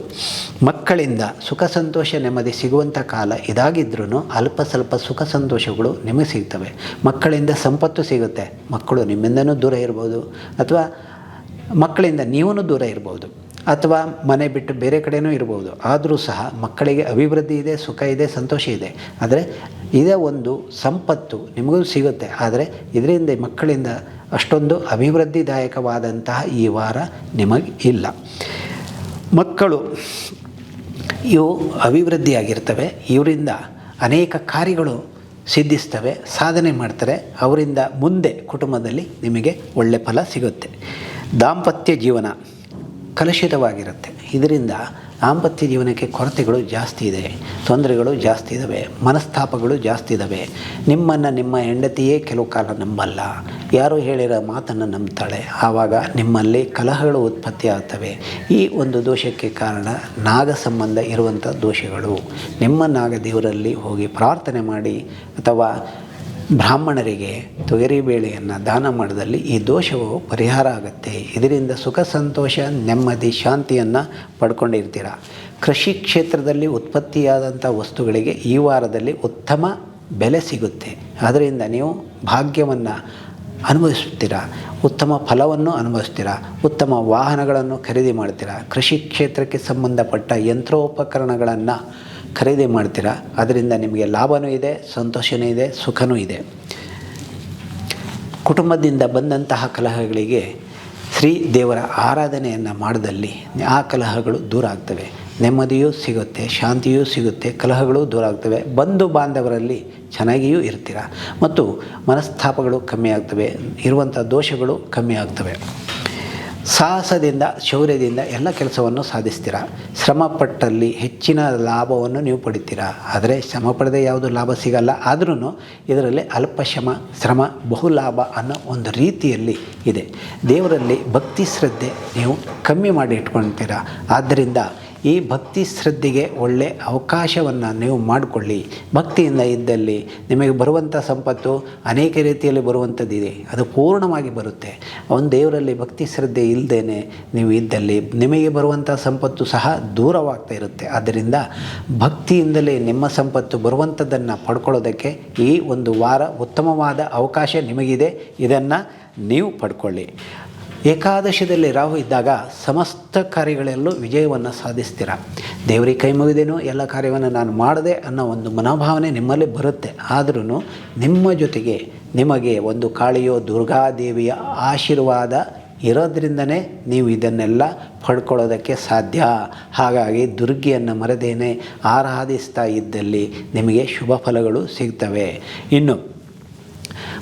ಮಕ್ಕಳಿಂದ ಸುಖ ಸಂತೋಷ ನೆಮ್ಮದಿ ಸಿಗುವಂಥ ಕಾಲ ಇದಾಗಿದ್ರೂ ಅಲ್ಪ ಸ್ವಲ್ಪ ಸುಖ ಸಂತೋಷಗಳು ನಿಮಗೆ ಸಿಗ್ತವೆ. ಮಕ್ಕಳಿಂದ ಸಂಪತ್ತು ಸಿಗುತ್ತೆ. ಮಕ್ಕಳು ನಿಮ್ಮಿಂದನೂ ದೂರ ಇರ್ಬೋದು, ಅಥವಾ ಮಕ್ಕಳಿಂದ ನೀವೂ ದೂರ ಇರ್ಬೋದು, ಅಥವಾ ಮನೆ ಬಿಟ್ಟು ಬೇರೆ ಕಡೆಯೂ ಇರ್ಬೋದು. ಆದರೂ ಸಹ ಮಕ್ಕಳಿಗೆ ಅಭಿವೃದ್ಧಿ ಇದೆ, ಸುಖ ಇದೆ, ಸಂತೋಷ ಇದೆ. ಆದರೆ ಇದೇ ಒಂದು ಸಂಪತ್ತು ನಿಮಗೂ ಸಿಗುತ್ತೆ. ಆದರೆ ಇದರಿಂದ ಮಕ್ಕಳಿಂದ ಅಷ್ಟೊಂದು ಅಭಿವೃದ್ಧಿದಾಯಕವಾದಂತಹ ಈ ವಾರ ನಿಮಗೆ ಇಲ್ಲ. ಮಕ್ಕಳು ಇವು ಅಭಿವೃದ್ಧಿಯಾಗಿರ್ತವೆ. ಇವರಿಂದ ಅನೇಕ ಕಾರ್ಯಗಳು ಸಿದ್ಧಿಸ್ತವೆ, ಸಾಧನೆ ಮಾಡ್ತಾರೆ. ಅವರಿಂದ ಮುಂದೆ ಕುಟುಂಬದಲ್ಲಿ ನಿಮಗೆ ಒಳ್ಳೆ ಫಲ ಸಿಗುತ್ತೆ. ದಾಂಪತ್ಯ ಜೀವನ ಕಲುಷಿತವಾಗಿರುತ್ತೆ. ಇದರಿಂದ ದಾಂಪತ್ಯ ಜೀವನಕ್ಕೆ ಕೊರತೆಗಳು ಜಾಸ್ತಿ ಇದೆ, ತೊಂದರೆಗಳು ಜಾಸ್ತಿ ಇದ್ದಾವೆ, ಮನಸ್ತಾಪಗಳು ಜಾಸ್ತಿ ಇದ್ದಾವೆ. ನಿಮ್ಮನ್ನು ನಿಮ್ಮ ಹೆಂಡತಿಯೇ ಕೆಲವು ಕಾಲ ನಂಬಲ್ಲ, ಯಾರೋ ಹೇಳಿರೋ ಮಾತನ್ನು ನಂಬ್ತಾಳೆ. ಆವಾಗ ನಿಮ್ಮಲ್ಲಿ ಕಲಹಗಳು ಉತ್ಪತ್ತಿ ಆಗ್ತವೆ. ಈ ಒಂದು ದೋಷಕ್ಕೆ ಕಾರಣ ನಾಗ ಸಂಬಂಧ ಇರುವಂಥ ದೋಷಗಳು. ನಿಮ್ಮ ನಾಗದೇವರಲ್ಲಿ ಹೋಗಿ ಪ್ರಾರ್ಥನೆ ಮಾಡಿ ಅಥವಾ ಬ್ರಾಹ್ಮಣರಿಗೆ ತೊಗರಿಬೇಳೆಯನ್ನು ದಾನ ಮಾಡಿದಲ್ಲಿ ಈ ದೋಷವು ಪರಿಹಾರ ಆಗುತ್ತೆ. ಇದರಿಂದ ಸುಖ ಸಂತೋಷ, ನೆಮ್ಮದಿ, ಶಾಂತಿಯನ್ನು ಪಡ್ಕೊಂಡಿರ್ತೀರ. ಕೃಷಿ ಕ್ಷೇತ್ರದಲ್ಲಿ ಉತ್ಪತ್ತಿಯಾದಂಥ ವಸ್ತುಗಳಿಗೆ ಈ ವಾರದಲ್ಲಿ ಉತ್ತಮ ಬೆಲೆ ಸಿಗುತ್ತೆ. ಅದರಿಂದ ನೀವು ಭಾಗ್ಯವನ್ನು ಅನುಭವಿಸ್ತೀರ, ಉತ್ತಮ ಫಲವನ್ನು ಅನುಭವಿಸ್ತೀರ, ಉತ್ತಮ ವಾಹನಗಳನ್ನು ಖರೀದಿ ಮಾಡ್ತೀರ. ಕೃಷಿ ಕ್ಷೇತ್ರಕ್ಕೆ ಸಂಬಂಧಪಟ್ಟ ಯಂತ್ರೋಪಕರಣಗಳನ್ನು ಖರೀದಿ ಮಾಡ್ತೀರ. ಅದರಿಂದ ನಿಮಗೆ ಲಾಭವೂ ಇದೆ, ಸಂತೋಷವೂ ಇದೆ, ಸುಖವೂ ಇದೆ. ಕುಟುಂಬದಿಂದ ಬಂದಂತಹ ಕಲಹಗಳಿಗೆ ಶ್ರೀ ದೇವರ ಆರಾಧನೆಯನ್ನು ಮಾಡಿದಲ್ಲಿ ಆ ಕಲಹಗಳು ದೂರ ಆಗ್ತವೆ. ನೆಮ್ಮದಿಯೂ ಸಿಗುತ್ತೆ, ಶಾಂತಿಯೂ ಸಿಗುತ್ತೆ, ಕಲಹಗಳು ದೂರ ಆಗ್ತವೆ. ಬಂಧು ಬಾಂಧವರಲ್ಲಿ ಚೆನ್ನಾಗಿಯೂ ಇರ್ತೀರ ಮತ್ತು ಮನಸ್ತಾಪಗಳು ಕಮ್ಮಿ ಆಗ್ತವೆ, ಇರುವಂಥ ದೋಷಗಳು ಕಮ್ಮಿ ಆಗ್ತವೆ. ಸಾಹಸದಿಂದ, ಶೌರ್ಯದಿಂದ ಎಲ್ಲ ಕೆಲಸವನ್ನು ಸಾಧಿಸ್ತೀರ. ಶ್ರಮಪಟ್ಟಲ್ಲಿ ಹೆಚ್ಚಿನ ಲಾಭವನ್ನು ನೀವು ಪಡಿತೀರ. ಆದರೆ ಶ್ರಮ ಪಡೆದೇ ಯಾವುದು ಲಾಭ ಸಿಗಲ್ಲ. ಆದ್ರೂ ಇದರಲ್ಲಿ ಅಲ್ಪ ಶ್ರಮ ಬಹು ಲಾಭ ಅನ್ನೋ ಒಂದು ರೀತಿಯಲ್ಲಿ ಇದೆ. ದೇವರಲ್ಲಿ ಭಕ್ತಿ ಶ್ರದ್ಧೆ ನೀವು ಕಮ್ಮಿ ಮಾಡಿ ಇಟ್ಕೊಳ್ತೀರ. ಆದ್ದರಿಂದ ಈ ಭಕ್ತಿ ಶ್ರದ್ಧೆಗೆ ಒಳ್ಳೆಯ ಅವಕಾಶವನ್ನು ನೀವು ಮಾಡಿಕೊಳ್ಳಿ. ಭಕ್ತಿಯಿಂದ ಇದ್ದಲ್ಲಿ ನಿಮಗೆ ಬರುವಂಥ ಸಂಪತ್ತು ಅನೇಕ ರೀತಿಯಲ್ಲಿ ಬರುವಂಥದ್ದಿದೆ, ಅದು ಪೂರ್ಣವಾಗಿ ಬರುತ್ತೆ. ಒಂದು ದೇವರಲ್ಲಿ ಭಕ್ತಿ ಶ್ರದ್ಧೆ ಇಲ್ಲದೇ ನೀವು ಇದ್ದಲ್ಲಿ ನಿಮಗೆ ಬರುವಂಥ ಸಂಪತ್ತು ಸಹ ದೂರವಾಗ್ತಾ ಇರುತ್ತೆ. ಆದ್ದರಿಂದ ಭಕ್ತಿಯಿಂದಲೇ ನಿಮ್ಮ ಸಂಪತ್ತು ಬರುವಂಥದ್ದನ್ನು ಪಡ್ಕೊಳ್ಳೋದಕ್ಕೆ ಈ ಒಂದು ವಾರ ಉತ್ತಮವಾದ ಅವಕಾಶ ನಿಮಗಿದೆ. ಇದನ್ನು ನೀವು ಪಡ್ಕೊಳ್ಳಿ. ಏಕಾದಶಿಯಲ್ಲಿ ರಾಹು ಇದ್ದಾಗ ಸಮಸ್ತ ಕಾರ್ಯಗಳಲ್ಲೂ ವಿಜಯವನ್ನು ಸಾಧಿಸ್ತೀರ. ದೇವರಿಗೆ ಕೈ ಮುಗಿದೇನೋ ಎಲ್ಲ ಕಾರ್ಯವನ್ನು ನಾನು ಮಾಡಿದೆ ಅನ್ನೋ ಒಂದು ಮನೋಭಾವನೆ ನಿಮ್ಮಲ್ಲಿ ಬರುತ್ತೆ. ಆದ್ರೂ ನಿಮ್ಮ ಜೊತೆಗೆ ನಿಮಗೆ ಒಂದು ಕಾಳಿಯೋ ದುರ್ಗಾದೇವಿಯ ಆಶೀರ್ವಾದ ಇರೋದ್ರಿಂದನೇ ನೀವು ಇದನ್ನೆಲ್ಲ ಪಡ್ಕೊಳ್ಳೋದಕ್ಕೆ ಸಾಧ್ಯ. ಹಾಗಾಗಿ ದುರ್ಗಿಯನ್ನು ಮರೆದೇನೆ ಆರಾಧಿಸ್ತಾ ಇದ್ದಲ್ಲಿ ನಿಮಗೆ ಶುಭ ಫಲಗಳು ಸಿಗ್ತವೆ. ಇನ್ನು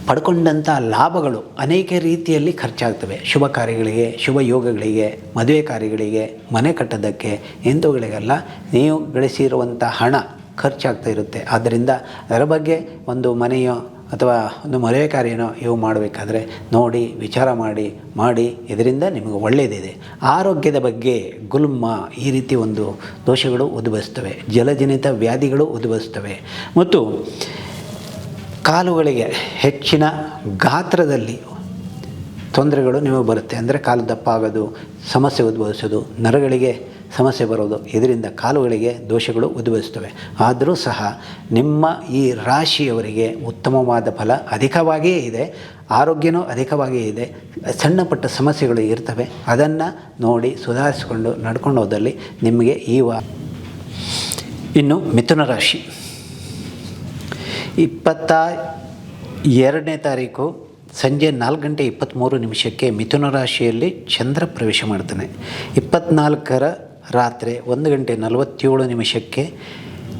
ಪಡ್ಕೊಂಡಂಥ ಲಾಭಗಳು ಅನೇಕ ರೀತಿಯಲ್ಲಿ ಖರ್ಚಾಗ್ತವೆ. ಶುಭ ಕಾರ್ಯಗಳಿಗೆ, ಶುಭ ಯೋಗಗಳಿಗೆ, ಮದುವೆ ಕಾರ್ಯಗಳಿಗೆ, ಮನೆ ಕಟ್ಟೋದಕ್ಕೆ, ಇಂಥವುಗಳಿಗೆಲ್ಲ ನೀವು ಗಳಿಸಿರುವಂಥ ಹಣ ಖರ್ಚಾಗ್ತಾ ಇರುತ್ತೆ. ಆದ್ದರಿಂದ ಅದರ ಬಗ್ಗೆ ಒಂದು ಮನೆಯೋ ಅಥವಾ ಒಂದು ಮದುವೆ ಕಾರ್ಯನೋ ಇವು ಮಾಡಬೇಕಾದ್ರೆ ನೋಡಿ ವಿಚಾರ ಮಾಡಿ ಇದರಿಂದ ನಿಮಗೆ ಒಳ್ಳೆಯದಿದೆ. ಆರೋಗ್ಯದ ಬಗ್ಗೆ ಗುಲ್ಮ ಈ ರೀತಿ ಒಂದು ದೋಷಗಳು ಉದ್ಭವಿಸ್ತವೆ. ಜಲಜನಿತ ವ್ಯಾಧಿಗಳು ಉದ್ಭವಿಸ್ತವೆ. ಮತ್ತು ಕಾಲುಗಳಿಗೆ ಹೆಚ್ಚಿನ ಗಾತ್ರದಲ್ಲಿ ತೊಂದರೆಗಳು ನಿಮಗೆ ಬರುತ್ತೆ. ಅಂದರೆ ಕಾಲು ದಪ್ಪ ಆಗೋದು, ಸಮಸ್ಯೆ ಉದ್ಭವಿಸೋದು, ನರಗಳಿಗೆ ಸಮಸ್ಯೆ ಬರೋದು, ಇದರಿಂದ ಕಾಲುಗಳಿಗೆ ದೋಷಗಳು ಉದ್ಭವಿಸ್ತವೆ. ಆದರೂ ಸಹ ನಿಮ್ಮ ಈ ರಾಶಿಯವರಿಗೆ ಉತ್ತಮವಾದ ಫಲ ಅಧಿಕವಾಗಿಯೇ ಇದೆ, ಆರೋಗ್ಯನೂ ಅಧಿಕವಾಗಿಯೇ ಇದೆ. ಸಣ್ಣ ಪುಟ್ಟ ಸಮಸ್ಯೆಗಳು ಇರ್ತವೆ, ಅದನ್ನು ನೋಡಿ ಸುಧಾರಿಸಿಕೊಂಡು ನಡ್ಕೊಂಡು ಹೋದಲ್ಲಿ ನಿಮಗೆ ಇನ್ನು ಮಿಥುನ ರಾಶಿ 22ನೇ ತಾರೀಕು ಸಂಜೆ 4:23 ಮಿಥುನ ರಾಶಿಯಲ್ಲಿ ಚಂದ್ರ ಪ್ರವೇಶ ಮಾಡ್ತಾನೆ. 24ರ ರಾತ್ರಿ 1:47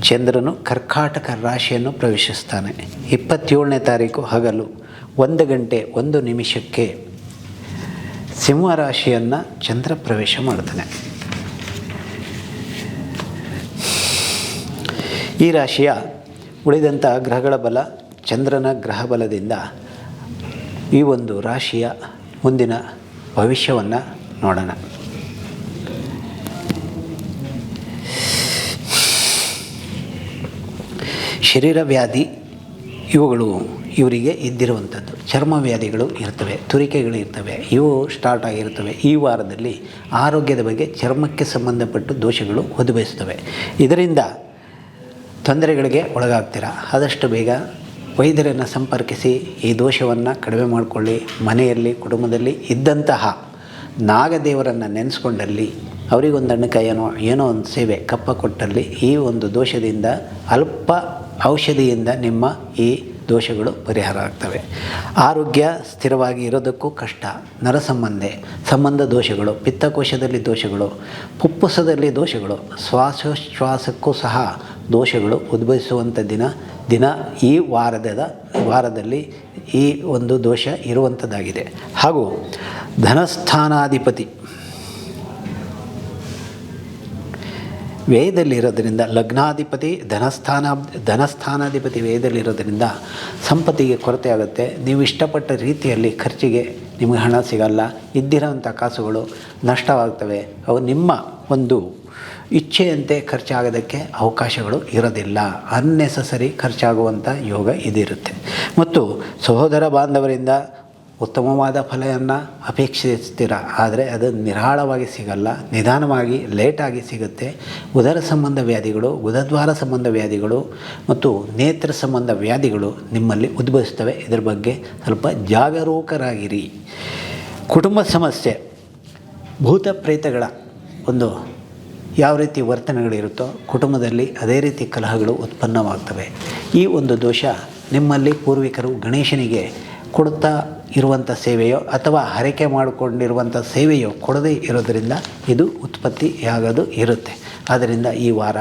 ಚಂದ್ರನು ಕರ್ಕಾಟಕ ರಾಶಿಯನ್ನು ಪ್ರವೇಶಿಸ್ತಾನೆ. 27ನೇ ತಾರೀಕು ಹಗಲು 1:01 ಸಿಂಹ ರಾಶಿಯನ್ನು ಚಂದ್ರ ಪ್ರವೇಶ ಮಾಡ್ತಾನೆ. ಈ ರಾಶಿಯ ಉಳಿದಂಥ ಗ್ರಹಗಳ ಬಲ, ಚಂದ್ರನ ಗ್ರಹ ಬಲದಿಂದ ಈ ಒಂದು ರಾಶಿಯ ಮುಂದಿನ ಭವಿಷ್ಯವನ್ನು ನೋಡೋಣ. ಶರೀರ ವ್ಯಾಧಿ ಇವುಗಳು ಇವರಿಗೆ ಇದ್ದಿರುವಂಥದ್ದು. ಚರ್ಮ ವ್ಯಾಧಿಗಳು ಇರ್ತವೆ, ತುರಿಕೆಗಳು ಇರ್ತವೆ, ಇವು ಸ್ಟಾರ್ಟ್ ಆಗಿರ್ತವೆ. ಈ ವಾರದಲ್ಲಿ ಆರೋಗ್ಯದ ಬಗ್ಗೆ ಚರ್ಮಕ್ಕೆ ಸಂಬಂಧಪಟ್ಟು ದೋಷಗಳು ಉದ್ಭವಿಸ್ತವೆ. ಇದರಿಂದ ತೊಂದರೆಗಳಿಗೆ ಒಳಗಾಗ್ತೀರ. ಆದಷ್ಟು ಬೇಗ ವೈದ್ಯರನ್ನು ಸಂಪರ್ಕಿಸಿ ಈ ದೋಷವನ್ನು ಕಡಿಮೆ ಮಾಡಿಕೊಳ್ಳಿ. ಮನೆಯಲ್ಲಿ ಕುಟುಂಬದಲ್ಲಿ ಇದ್ದಂತಹ ನಾಗದೇವರನ್ನು ನೆನೆಸ್ಕೊಂಡಲ್ಲಿ ಅವರಿಗೊಂದು ಹಣ್ಣುಕಾಯನೋ ಏನೋ ಒಂದು ಸೇವೆ ಕಪ್ಪ ಕೊಟ್ಟಲ್ಲಿ ಈ ಒಂದು ದೋಷದಿಂದ ಅಲ್ಪ ಔಷಧಿಯಿಂದ ನಿಮ್ಮ ಈ ದೋಷಗಳು ಪರಿಹಾರ ಆಗ್ತವೆ. ಆರೋಗ್ಯ ಸ್ಥಿರವಾಗಿ ಇರೋದಕ್ಕೂ ಕಷ್ಟ. ನರ ಸಂಬಂಧ ದೋಷಗಳು, ಪಿತ್ತಕೋಶದಲ್ಲಿ ದೋಷಗಳು, ಫುಪ್ಪುಸದಲ್ಲಿ ದೋಷಗಳು, ಶ್ವಾಸೋಚ್ಛ್ವಾಸಕ್ಕೂ ಸಹ ದೋಷಗಳು ಉದ್ಭವಿಸುವಂಥ ದಿನ ಈ ವಾರದಲ್ಲಿ ಈ ಒಂದು ದೋಷ ಇರುವಂಥದ್ದಾಗಿದೆ. ಹಾಗೂ ಧನಸ್ಥಾನಾಧಿಪತಿ ವ್ಯಯದಲ್ಲಿರೋದ್ರಿಂದ, ಲಗ್ನಾಧಿಪತಿ ಧನಸ್ಥಾನಾಧಿಪತಿ ವ್ಯಯದಲ್ಲಿರೋದ್ರಿಂದ ಸಂಪತ್ತಿಗೆ ಕೊರತೆ ಆಗುತ್ತೆ. ನೀವು ಇಷ್ಟಪಟ್ಟ ರೀತಿಯಲ್ಲಿ ಖರ್ಚಿಗೆ ನಿಮಗೆ ಹಣ ಸಿಗಲ್ಲ. ಇದ್ದಿರೋಂಥ ಕಾಸುಗಳು ನಷ್ಟವಾಗ್ತವೆ. ಅವು ನಿಮ್ಮ ಒಂದು ಇಚ್ಛೆಯಂತೆ ಖರ್ಚಾಗೋದಕ್ಕೆ ಅವಕಾಶಗಳು ಇರೋದಿಲ್ಲ. ಅನ್ನೆಸಸರಿ ಖರ್ಚಾಗುವಂಥ ಯೋಗ ಇದಿರುತ್ತೆ. ಮತ್ತು ಸಹೋದರ ಬಾಂಧವರಿಂದ ಉತ್ತಮವಾದ ಫಲವನ್ನು ಅಪೇಕ್ಷಿಸ್ತೀರ. ಆದರೆ ಅದು ನಿರಾಳವಾಗಿ ಸಿಗಲ್ಲ, ನಿಧಾನವಾಗಿ ಲೇಟಾಗಿ ಸಿಗುತ್ತೆ. ಉದರ ಸಂಬಂಧ ವ್ಯಾಧಿಗಳು, ಗುದದ್ವಾರ ಸಂಬಂಧ ವ್ಯಾಧಿಗಳು ಮತ್ತು ನೇತ್ರ ಸಂಬಂಧ ವ್ಯಾಧಿಗಳು ನಿಮ್ಮಲ್ಲಿ ಉದ್ಭವಿಸ್ತವೆ. ಇದರ ಬಗ್ಗೆ ಸ್ವಲ್ಪ ಜಾಗರೂಕರಾಗಿರಿ. ಕುಟುಂಬ ಸಮಸ್ಯೆ, ಭೂತ ಪ್ರೇತಗಳ ಒಂದು ಯಾವ ರೀತಿ ವರ್ತನೆಗಳಿರುತ್ತೋ ಕುಟುಂಬದಲ್ಲಿ ಅದೇ ರೀತಿ ಕಲಹಗಳು ಉತ್ಪನ್ನವಾಗ್ತವೆ. ಈ ಒಂದು ದೋಷ ನಿಮ್ಮಲ್ಲಿ ಪೂರ್ವಿಕರು ಗಣೇಶನಿಗೆ ಕೊಡುತ್ತಾ ಇರುವಂಥ ಸೇವೆಯೋ ಅಥವಾ ಹರಕೆ ಮಾಡಿಕೊಂಡಿರುವಂಥ ಸೇವೆಯೋ ಕೊಡದೇ ಇರೋದರಿಂದ ಇದು ಉತ್ಪತ್ತಿಯಾಗೋದು ಇರುತ್ತೆ. ಆದ್ದರಿಂದ ಈ ವಾರ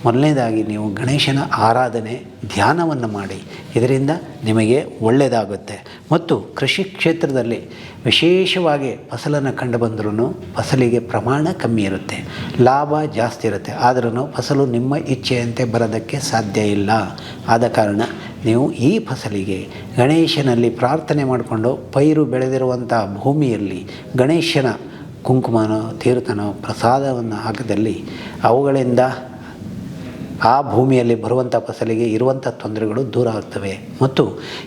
ಮೊದಲನೇದಾಗಿ ನೀವು ಗಣೇಶನ ಆರಾಧನೆ, ಧ್ಯಾನವನ್ನು ಮಾಡಿ. ಇದರಿಂದ ನಿಮಗೆ ಒಳ್ಳೆಯದಾಗುತ್ತೆ. ಮತ್ತು ಕೃಷಿ ಕ್ಷೇತ್ರದಲ್ಲಿ ವಿಶೇಷವಾಗಿ ಫಸಲನ್ನು ಕಂಡು ಬಂದ್ರೂ ಫಸಲಿಗೆ ಪ್ರಮಾಣ ಕಮ್ಮಿ ಇರುತ್ತೆ, ಲಾಭ ಜಾಸ್ತಿ ಇರುತ್ತೆ. ಆದ್ರೂ ಫಸಲು ನಿಮ್ಮ ಇಚ್ಛೆಯಂತೆ ಬರೋದಕ್ಕೆ ಸಾಧ್ಯ ಇಲ್ಲ. ಆದ ಕಾರಣ ನೀವು ಈ ಫಸಲಿಗೆ ಗಣೇಶನಲ್ಲಿ ಪ್ರಾರ್ಥನೆ ಮಾಡಿಕೊಂಡು ಪೈರು ಬೆಳೆದಿರುವಂಥ ಭೂಮಿಯಲ್ಲಿ ಗಣೇಶನ ಕುಂಕುಮನೋ ತೀರ್ಥನೋ ಪ್ರಸಾದವನ್ನು ಹಾಕಿದಲ್ಲಿ ಅವುಗಳಿಂದ ಆ ಭೂಮಿಯಲ್ಲಿ ಬರುವಂಥ ಫಸಲಿಗೆ ಇರುವಂಥ ತೊಂದರೆಗಳು ದೂರ ಆಗ್ತವೆ. ಮತ್ತು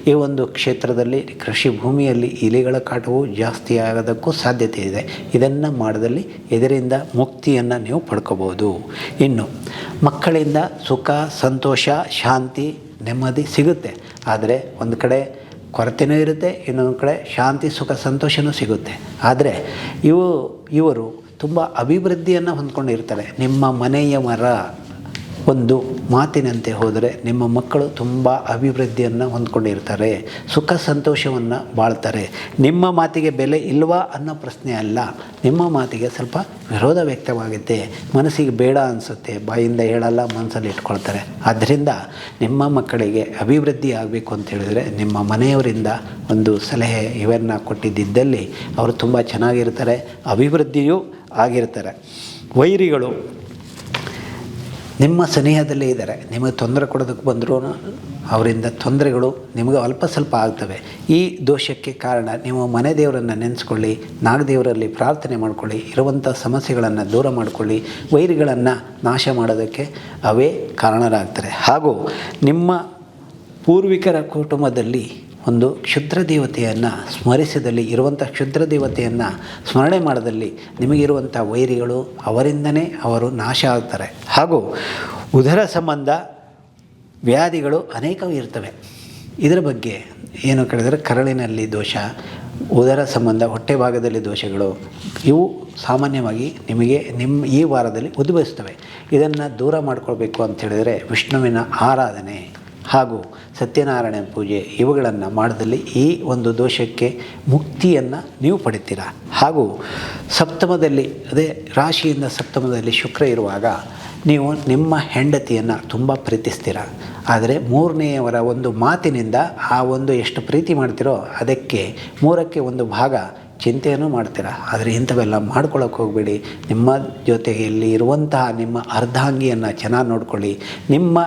ಈ ಒಂದು ಕ್ಷೇತ್ರದಲ್ಲಿ ಕೃಷಿ ಭೂಮಿಯಲ್ಲಿ ಇಲಿಗಳ ಕಾಟವು ಜಾಸ್ತಿ ಆಗೋದಕ್ಕೂ ಸಾಧ್ಯತೆ ಇದೆ. ಇದನ್ನು ಮಾಡಿದಲ್ಲಿ ಇದರಿಂದ ಮುಕ್ತಿಯನ್ನು ನೀವು ಪಡ್ಕೋಬೋದು. ಇನ್ನು ಮಕ್ಕಳಿಂದ ಸುಖ, ಸಂತೋಷ, ಶಾಂತಿ, ನೆಮ್ಮದಿ ಸಿಗುತ್ತೆ. ಆದರೆ ಒಂದು ಕಡೆ ಕೊರತೆಯೂ ಇರುತ್ತೆ, ಇನ್ನೊಂದು ಕಡೆ ಶಾಂತಿ ಸುಖ ಸಂತೋಷವೂ ಸಿಗುತ್ತೆ. ಆದರೆ ಇವರು ತುಂಬ ಅಭಿವೃದ್ಧಿಯನ್ನು ಹೊಂದ್ಕೊಂಡಿರ್ತಾರೆ. ನಿಮ್ಮ ಮನೆಯವರ ಒಂದು ಮಾತಿನಂತೆ ಹೋದರೆ ನಿಮ್ಮ ಮಕ್ಕಳು ತುಂಬ ಅಭಿವೃದ್ಧಿಯನ್ನು ಹೊಂದ್ಕೊಂಡಿರ್ತಾರೆ, ಸುಖ ಸಂತೋಷವನ್ನು ಬಾಳ್ತಾರೆ. ನಿಮ್ಮ ಮಾತಿಗೆ ಬೆಲೆ ಇಲ್ವಾ ಅನ್ನೋ ಪ್ರಶ್ನೆ ಅಲ್ಲ, ನಿಮ್ಮ ಮಾತಿಗೆ ಸ್ವಲ್ಪ ವಿರೋಧ ವ್ಯಕ್ತವಾಗುತ್ತೆ, ಮನಸ್ಸಿಗೆ ಬೇಡ ಅನಿಸುತ್ತೆ, ಬಾಯಿಂದ ಹೇಳಲ್ಲ, ಮನಸ್ಸಲ್ಲಿ ಇಟ್ಕೊಳ್ತಾರೆ. ಆದ್ದರಿಂದ ನಿಮ್ಮ ಮಕ್ಕಳಿಗೆ ಅಭಿವೃದ್ಧಿ ಆಗಬೇಕು ಅಂತ ಹೇಳಿದರೆ ನಿಮ್ಮ ಮನೆಯವರಿಂದ ಒಂದು ಸಲಹೆ ಇವನ್ನು ಕೊಟ್ಟಿದ್ದಲ್ಲಿ ಅವರು ತುಂಬ ಚೆನ್ನಾಗಿರ್ತಾರೆ, ಅಭಿವೃದ್ಧಿಯೂ ಆಗಿರ್ತಾರೆ. ವೈರಿಗಳು ನಿಮ್ಮ ಸನಿಹದಲ್ಲೇ ಇದ್ದಾರೆ, ನಿಮಗೆ ತೊಂದರೆ ಕೊಡೋದಕ್ಕೆ ಬಂದರೂ ಅವರಿಂದ ತೊಂದರೆಗಳು ನಿಮಗೆ ಅಲ್ಪ ಸ್ವಲ್ಪ ಆಗ್ತವೆ. ಈ ದೋಷಕ್ಕೆ ಕಾರಣ ನೀವು ಮನೆ ದೇವರನ್ನು ನೆನೆಸ್ಕೊಳ್ಳಿ, ನಾಗದೇವರಲ್ಲಿ ಪ್ರಾರ್ಥನೆ ಮಾಡ್ಕೊಳ್ಳಿ, ಇರುವಂಥ ಸಮಸ್ಯೆಗಳನ್ನು ದೂರ ಮಾಡಿಕೊಳ್ಳಿ. ವೈರಿಗಳನ್ನು ನಾಶ ಮಾಡೋದಕ್ಕೆ ಅವೇ ಕಾರಣರಾಗ್ತಾರೆ. ಹಾಗೂ ನಿಮ್ಮ ಪೂರ್ವಿಕರ ಕುಟುಂಬದಲ್ಲಿ ಒಂದು ಕ್ಷುದ್ರ ದೇವತೆಯನ್ನು ಸ್ಮರಿಸಿದಲ್ಲಿ, ಇರುವಂಥ ಕ್ಷುದ್ರ ದೇವತೆಯನ್ನು ಸ್ಮರಣೆ ಮಾಡೋದಲ್ಲಿ ನಿಮಗಿರುವಂಥ ವೈರಿಗಳು ಅವರಿಂದನೇ ಅವರು ನಾಶ ಆಗ್ತಾರೆ. ಹಾಗೂ ಉದರ ಸಂಬಂಧ ವ್ಯಾಧಿಗಳು ಅನೇಕವು ಇರ್ತವೆ. ಇದರ ಬಗ್ಗೆ ಏನು ಕೇಳಿದರೆ ಕರಳಿನಲ್ಲಿ ದೋಷ, ಉದರ ಸಂಬಂಧ ಹೊಟ್ಟೆ ಭಾಗದಲ್ಲಿ ದೋಷಗಳು, ಇವು ಸಾಮಾನ್ಯವಾಗಿ ನಿಮಗೆ ಈ ವಾರದಲ್ಲಿ ಉದ್ಭವಿಸ್ತವೆ. ಇದನ್ನು ದೂರ ಮಾಡಿಕೊಳ್ಬೇಕು ಅಂತ ಹೇಳಿದರೆ ವಿಷ್ಣುವಿನ ಆರಾಧನೆ ಹಾಗೂ ಸತ್ಯನಾರಾಯಣ ಪೂಜೆ ಇವುಗಳನ್ನು ಮಾಡೋದಲ್ಲಿ ಈ ಒಂದು ದೋಷಕ್ಕೆ ಮುಕ್ತಿಯನ್ನು ನೀವು ಪಡಿತೀರ. ಹಾಗೂ ಸಪ್ತಮದಲ್ಲಿ, ಅದೇ ರಾಶಿಯಿಂದ ಸಪ್ತಮದಲ್ಲಿ ಶುಕ್ರ ಇರುವಾಗ ನೀವು ನಿಮ್ಮ ಹೆಂಡತಿಯನ್ನು ತುಂಬ ಪ್ರೀತಿಸ್ತೀರ. ಆದರೆ ಮೂರನೆಯವರ ಒಂದು ಮಾತಿನಿಂದ ಆ ಒಂದು ಎಷ್ಟು ಪ್ರೀತಿ ಮಾಡ್ತೀರೋ ಅದಕ್ಕೆ 3ಕ್ಕೆ 1 ಭಾಗ ಚಿಂತೆಯನ್ನು ಮಾಡ್ತೀರ. ಆದರೆ ಇಂಥವೆಲ್ಲ ಮಾಡ್ಕೊಳ್ಳೋಕೆ ಹೋಗಬೇಡಿ. ನಿಮ್ಮ ಜೊತೆಯಲ್ಲಿ ಇರುವಂತಹ ನಿಮ್ಮ ಅರ್ಧಾಂಗಿಯನ್ನು ಚೆನ್ನಾಗಿ ನೋಡ್ಕೊಳ್ಳಿ. ನಿಮ್ಮ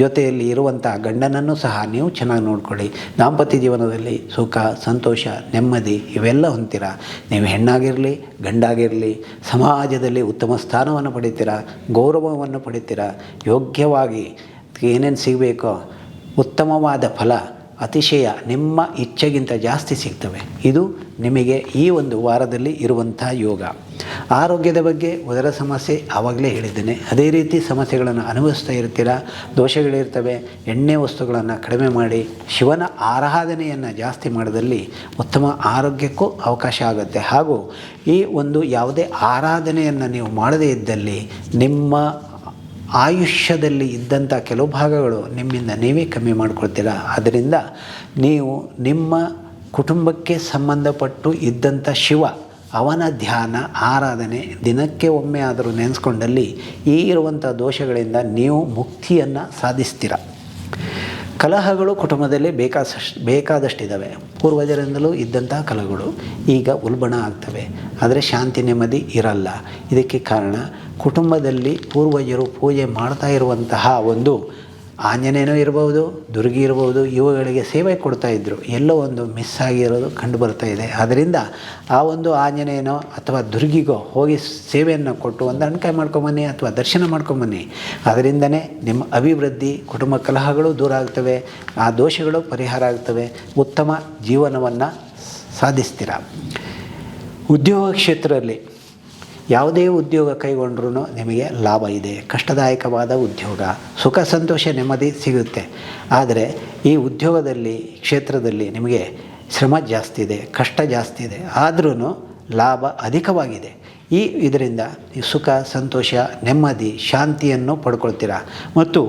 ಜೊತೆಯಲ್ಲಿ ಇರುವಂಥ ಗಂಡನನ್ನು ಸಹ ನೀವು ಚೆನ್ನಾಗಿ ನೋಡ್ಕೊಳ್ಳಿ. ದಾಂಪತ್ಯ ಜೀವನದಲ್ಲಿ ಸುಖ ಸಂತೋಷ ನೆಮ್ಮದಿ ಇವೆಲ್ಲ ಹೊಂತೀರ. ನೀವು ಹೆಣ್ಣಾಗಿರಲಿ ಗಂಡಾಗಿರಲಿ ಸಮಾಜದಲ್ಲಿ ಉತ್ತಮ ಸ್ಥಾನವನ್ನು ಪಡಿತೀರ, ಗೌರವವನ್ನು ಪಡಿತೀರ. ಯೋಗ್ಯವಾಗಿ ಏನೇನು ಸಿಗಬೇಕೋ ಉತ್ತಮವಾದ ಫಲ ಅತಿಶಯ ನಿಮ್ಮ ಇಚ್ಛೆಗಿಂತ ಜಾಸ್ತಿ ಸಿಗ್ತವೆ. ಇದು ನಿಮಗೆ ಈ ಒಂದು ವಾರದಲ್ಲಿ ಇರುವಂಥ ಯೋಗ. ಆರೋಗ್ಯದ ಬಗ್ಗೆ ಉದರ ಸಮಸ್ಯೆ ಆವಾಗಲೇ ಹೇಳಿದ್ದೇನೆ. ಅದೇ ರೀತಿ ಸಮಸ್ಯೆಗಳನ್ನು ಅನುಭವಿಸ್ತಾ ಇರ್ತೀರ, ದೋಷಗಳಿರ್ತವೆ. ಎಣ್ಣೆ ವಸ್ತುಗಳನ್ನು ಕಡಿಮೆ ಮಾಡಿ ಶಿವನ ಆರಾಧನೆಯನ್ನು ಜಾಸ್ತಿ ಮಾಡೋದಲ್ಲಿ ಉತ್ತಮ ಆರೋಗ್ಯಕ್ಕೂ ಅವಕಾಶ ಆಗುತ್ತೆ. ಹಾಗೂ ಈ ಒಂದು ಯಾವುದೇ ಆರಾಧನೆಯನ್ನು ನೀವು ಮಾಡದೇ ಇದ್ದಲ್ಲಿ ನಿಮ್ಮ ಆಯುಷ್ಯದಲ್ಲಿ ಇದ್ದಂಥ ಕೆಲವು ಭಾಗಗಳು ನಿಮ್ಮಿಂದ ನೀವೇ ಕಮ್ಮಿ ಮಾಡ್ಕೊಳ್ತೀರ. ಆದ್ದರಿಂದ ನೀವು ನಿಮ್ಮ ಕುಟುಂಬಕ್ಕೆ ಸಂಬಂಧಪಟ್ಟು ಇದ್ದಂಥ ಶಿವ ಅವನ ಧ್ಯಾನ ಆರಾಧನೆ ದಿನಕ್ಕೆ ಒಮ್ಮೆ ಆದರೂ ನೆನೆಸ್ಕೊಂಡಲ್ಲಿ ಈ ಇರುವಂಥ ದೋಷಗಳಿಂದ ನೀವು ಮುಕ್ತಿಯನ್ನು ಸಾಧಿಸ್ತೀರ. ಕಲಹಗಳು ಕುಟುಂಬದಲ್ಲಿ ಬೇಕಾದಷ್ಟಿದ್ದಾವೆ. ಪೂರ್ವಜರಿಂದಲೂ ಇದ್ದಂತಹ ಕಲಹಗಳು ಈಗ ಉಲ್ಬಣ ಆಗ್ತವೆ. ಆದರೆ ಶಾಂತಿ ನೆಮ್ಮದಿ ಇರಲ್ಲ. ಇದಕ್ಕೆ ಕಾರಣ ಕುಟುಂಬದಲ್ಲಿ ಪೂರ್ವಜರು ಪೂಜೆ ಮಾಡ್ತಾ ಇರುವಂತಹ ಒಂದು ಆಂಜನೇಯನೂ ಇರ್ಬೋದು, ದುರ್ಗಿ ಇರ್ಬೋದು, ಇವುಗಳಿಗೆ ಸೇವೆ ಕೊಡ್ತಾಯಿದ್ರು. ಎಲ್ಲೋ ಒಂದು ಮಿಸ್ ಆಗಿರೋದು ಕಂಡು ಬರ್ತಾ ಇದೆ. ಆದ್ದರಿಂದ ಆ ಒಂದು ಆಂಜನೇಯನೋ ಅಥವಾ ದುರ್ಗಿಗೋ ಹೋಗಿ ಸೇವೆಯನ್ನು ಕೊಟ್ಟು ಒಂದು ಅಣ್ಕಾಯಿ ಮಾಡ್ಕೊಂಬನ್ನಿ ಅಥವಾ ದರ್ಶನ ಮಾಡ್ಕೊಂಬನ್ನಿ. ಅದರಿಂದನೇ ನಿಮ್ಮ ಅಭಿವೃದ್ಧಿ, ಕುಟುಂಬ ಕಲಹಗಳು ದೂರ ಆಗ್ತವೆ, ಆ ದೋಷಗಳು ಪರಿಹಾರ ಆಗ್ತವೆ, ಉತ್ತಮ ಜೀವನವನ್ನು ಸಾಧಿಸ್ತೀರ. ಉದ್ಯೋಗ ಕ್ಷೇತ್ರದಲ್ಲಿ ಯಾವುದೇ ಉದ್ಯೋಗ ಕೈಗೊಂಡ್ರೂ ನಿಮಗೆ ಲಾಭ ಇದೆ. ಕಷ್ಟದಾಯಕವಾದ ಉದ್ಯೋಗ, ಸುಖ ಸಂತೋಷ ನೆಮ್ಮದಿ ಸಿಗುತ್ತೆ. ಆದರೆ ಈ ಉದ್ಯೋಗದಲ್ಲಿ ಕ್ಷೇತ್ರದಲ್ಲಿ ನಿಮಗೆ ಶ್ರಮ ಜಾಸ್ತಿ ಇದೆ, ಕಷ್ಟ ಜಾಸ್ತಿ ಇದೆ, ಆದ್ರೂ ಲಾಭ ಅಧಿಕವಾಗಿದೆ. ಇದರಿಂದ ಸುಖ ಸಂತೋಷ ನೆಮ್ಮದಿ ಶಾಂತಿಯನ್ನು ಪಡ್ಕೊಳ್ತೀರ. ಮತ್ತು